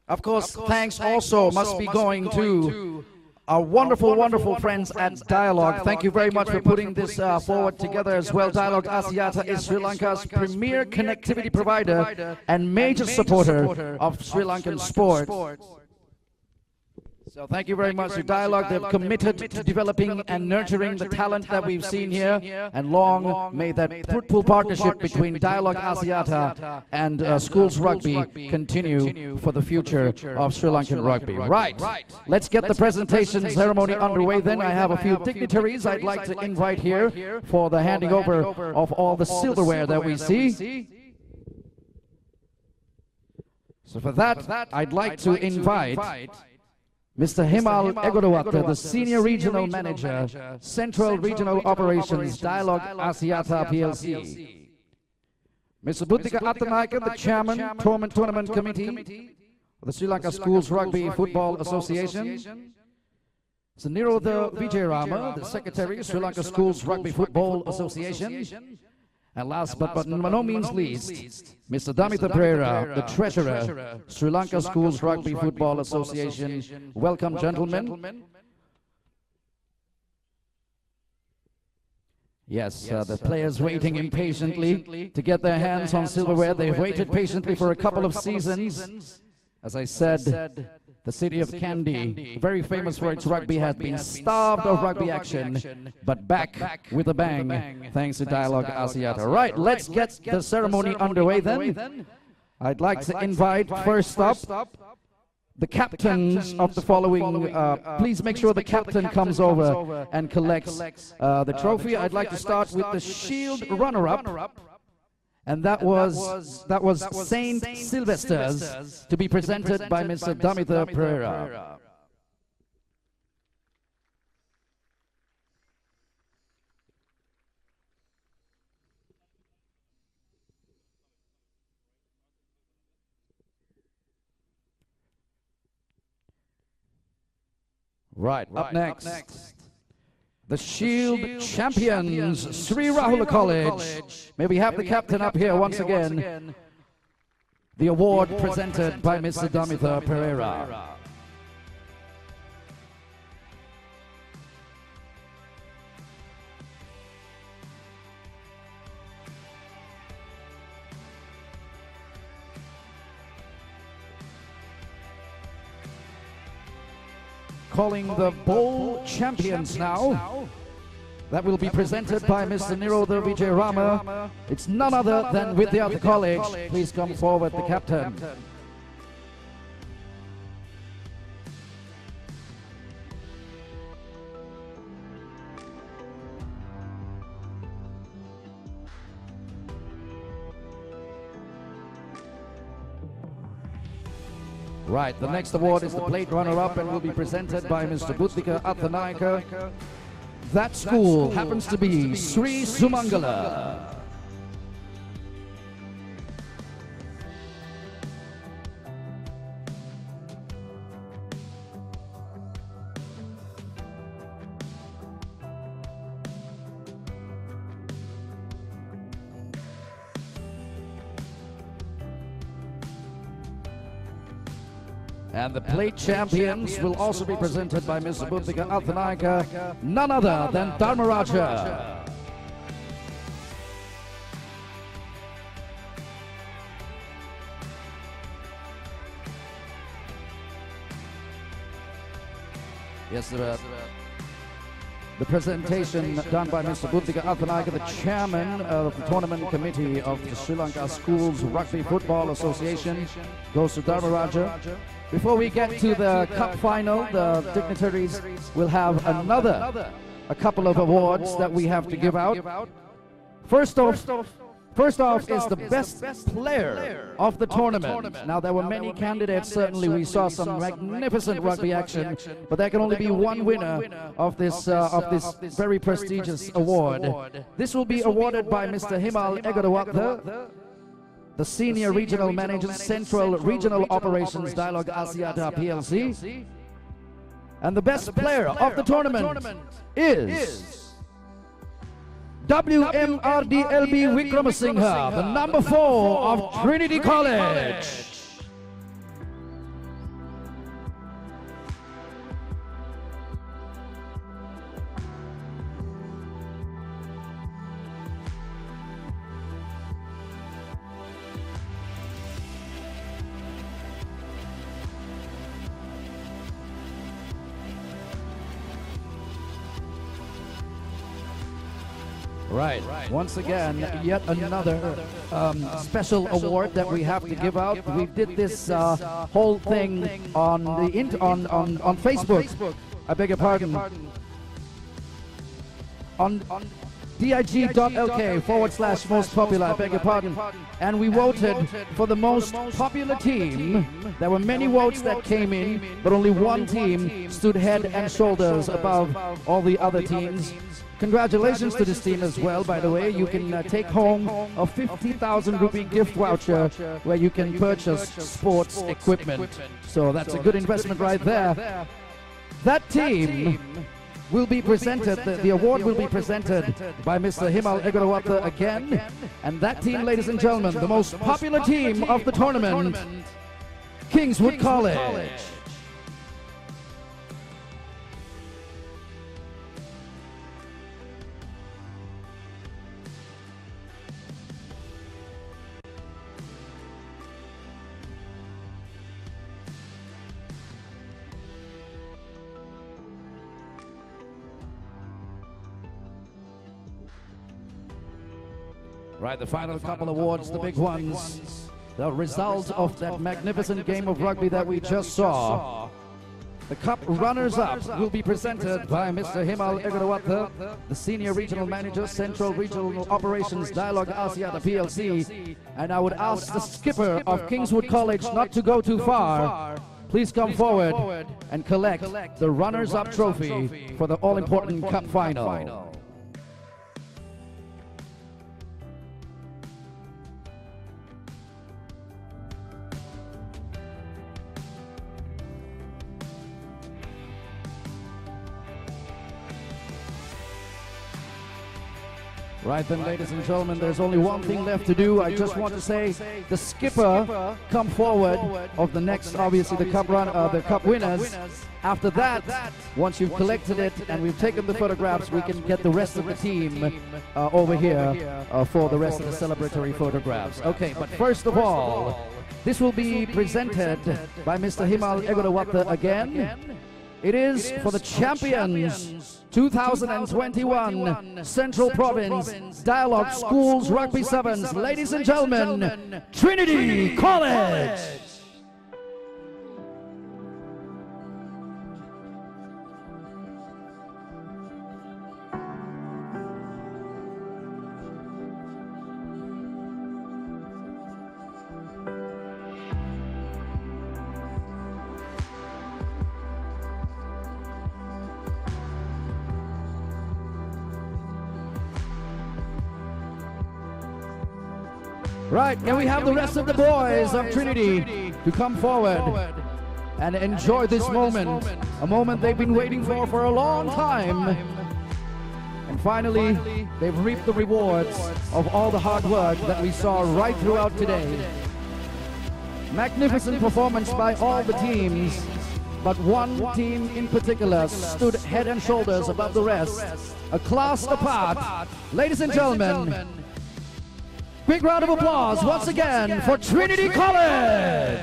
Of course, thanks also must be going to our wonderful, wonderful friends at Dialog. Thank you very much for putting this forward together as well. Dialog Asiata is Sri Lanka's premier connectivity provider and major supporter of Sri Lankan sport. So thank you very much to Dialog. They've committed to developing and nurturing the talent that we've seen here, and long may that fruitful partnership between Dialog Asiata and Schools Rugby continue for the future of Sri Lankan rugby. Right, let's get the presentation ceremony underway then. I have a few dignitaries I'd like to invite here for the handing over of all the silverware that we see. So for that, I'd like to invite Mr. Himal Egodawata, the Senior Regional Manager, Central Regional Operations, Dialog Asiata PLC. Mr. Buddhika Attanayaka, the Chairman, Tournament Committee of the Sri Lanka Schools Rugby Football Association. Mr. Nirodha Vijayarama, the Secretary, Sri Lanka Schools Rugby Football Association. And last but by no means least, Mr. Damita Pereira, the Treasurer, Sri Lanka Schools Rugby Football Association. Welcome, gentlemen. Yes, the players waiting impatiently to get their hands on silverware. They've waited patiently for a couple of seasons. As I said, the city of Kandy, very famous for its rugby, has been starved of rugby action, but back with a bang, thanks to Dialog Asiata. Right, let's get the ceremony underway then. I'd like to invite first up the captains of the following. Please make sure the captain comes over and collects the trophy. I'd like to start with the shield runner-up. And that was Saint Sylvester's, to be presented by Mr. Damitha Pereira. Right, up next, the Shield champions, Sri Rahula College. May we have the captain up here once again. The award presented by Mr. Damitha Pereira. Calling the bowl champions now. That will be presented by Mr. Nirodha Vijay Rama. It's none other than Vidyartha College. Please come forward, the captain. Right, the next award is the plate runner-up and will be presented by Mr. Buddhika Athanayaka. That school happens to be Sri Sumangala. And the plate champions will also be presented by Mr. Buddhika Athanayaka, none other than Dharmaraja. Yes, the presentation done by Mr. Buddhika Athanayaka, the chairman of the tournament committee of the Sri Lanka Schools Rugby Football Association, goes to Dharmaraja. Before we get to the cup final, the dignitaries will have a couple of awards that we have to give out. First off is the best player of the tournament. Now, there were many candidates, certainly we saw some magnificent rugby action, but there can only be one winner of this very prestigious award. This will be awarded by Mr. Himal Egodawatha, the Senior Regional Manager, Central Regional Operations, Dialog Asiata PLC. And the best player of the tournament is WMRDLB Vikramasinghe, the number 4 of Trinity College. Right. Once again, yet another special award that we have to give out. We did this whole thing on Facebook. I beg your pardon. On dig.lk/most popular, I beg your pardon. And we voted for the most popular team. There were many votes that came in, but only one team stood head and shoulders above all the other teams. Congratulations to this team as well, by the way. You can take home a 50,000 rupee gift voucher where you can purchase sports equipment. So that's a good investment right there. That team will be presented, the award will be presented by Mr. Himal Egodawatha again. And that team, ladies and gentlemen, the most popular team of the tournament, Kingswood College. Right, the final couple awards, the big ones. The result of that magnificent game of rugby that we just saw. The cup runners-up will be presented by Mr. Himal Egodawatha, the Senior Regional Manager, Central Regional Operations, Dialog Asiata PLC. And I would ask the skipper of Kingswood College not to go too far. Please come forward and collect the runners-up trophy for the all-important cup final. Right then, ladies and gentlemen, there's only one thing left to do. I just want to say, the skipper come forward of the next, obviously the cup winners. After that, once you've collected it and we've taken the photographs, we can get the rest of the team over here for the rest of the celebratory photographs. Okay, but first of all, this will be presented by Mr. Himal Egodawatha again. It is for the champions 2021 Central Province Dialog Schools Rugby Sevens. Ladies and gentlemen, Trinity College. Right, can we have the rest of the boys of Trinity to come forward and enjoy this moment, a moment they've been waiting for a long time. And finally, they've reaped the rewards of all the hard work that we saw right throughout today. Magnificent performance by all the teams, but one team in particular stood head and shoulders above the rest, a class apart. Ladies and gentlemen, big round of applause once again for Trinity College!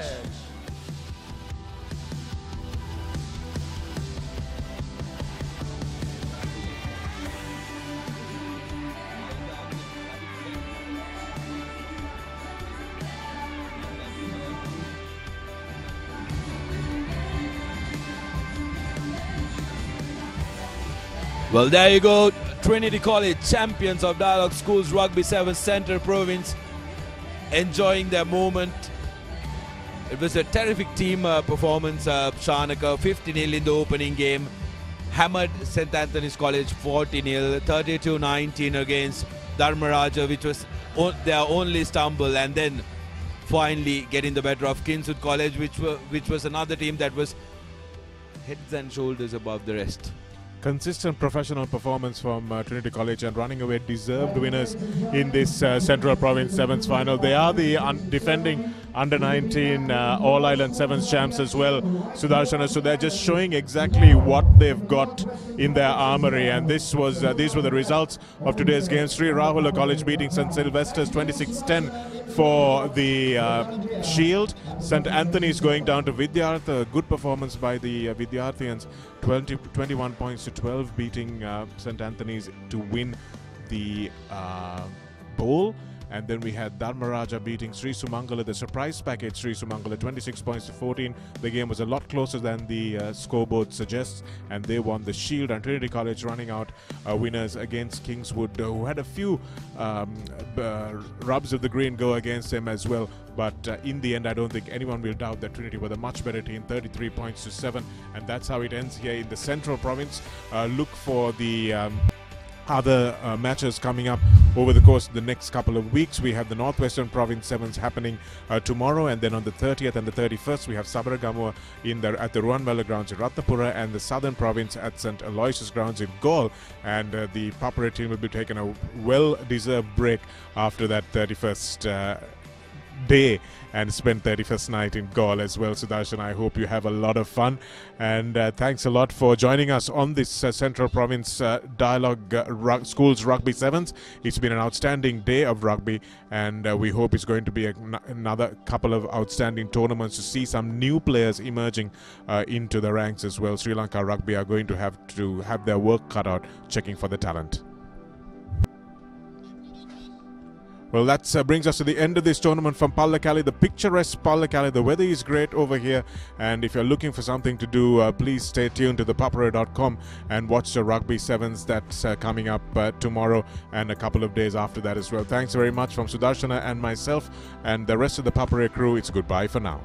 Well, there you go. Trinity College, champions of Dialog Schools Rugby 7 Central Province, enjoying their moment. It was a terrific team performance. Shanaka 50-0 in the opening game. Hammered St. Anthony's College 40-0, 32-19 against Dharmaraja, which was their only stumble, and then finally getting the better of Kingswood College, which was another team that was heads and shoulders above the rest. Consistent professional performance from Trinity College and running away deserved winners in this Central Province Sevens final. They are the defending under-19 All-Island Sevens champs as well, Sudarshana. So they're just showing exactly what they've got in their armory. And these were the results of today's game. Sri Rahula College beating St. Sylvester's 26-10 for the Shield. St. Anthony's going down to Vidyartha. Good performance by the Vidyarthians. 21 points to 12, beating St. Anthony's to win the bowl. And then we had Dharmaraja beating Sri Sumangala, the surprise package Sri Sumangala, 26 points to 14. The game was a lot closer than the scoreboard suggests, and they won the Shield. And Trinity College running out winners against Kingswood, who had a few rubs of the green go against them as well. But in the end, I don't think anyone will doubt that Trinity were the much better team, 33 points to 7. And that's how it ends here in the Central Province. Look for the other matches coming up over the course of the next couple of weeks. We have the Northwestern Province Sevens happening tomorrow, and then on the 30th and the 31st we have Sabaragamuwa at the Ruanmala grounds in Ratnapura, and the Southern Province at St. Aloysius grounds in Galle. And the Papare team will be taking a well-deserved break after that 31st day and spend 31st night in Galle as well. Sudarshan, I hope you have a lot of fun, and thanks a lot for joining us on this Central Province Dialog Schools Rugby Sevens. It's been an outstanding day of rugby, and we hope it's going to be another couple of outstanding tournaments to see some new players emerging into the ranks as well. Sri Lanka Rugby are going to have their work cut out checking for the talent. Well, that brings us to the end of this tournament from Pallekele, the picturesque Pallekele. The weather is great over here, and if you're looking for something to do, please stay tuned to the papare.com and watch the Rugby Sevens that's coming up tomorrow and a couple of days after that as well. Thanks very much from Sudarshana and myself and the rest of the Papare crew. It's goodbye for now.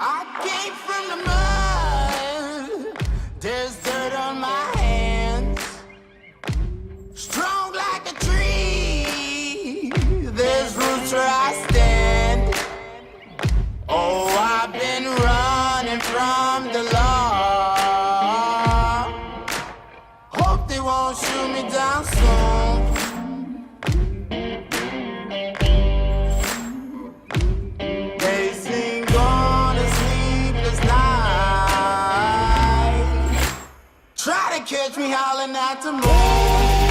I came from the mud, there's dirt on my hands. Strong like a tree, there's roots where I stand. Oh, I've been running from the law. Hope they won't shoot me down soon. Try to catch me howling at the moon.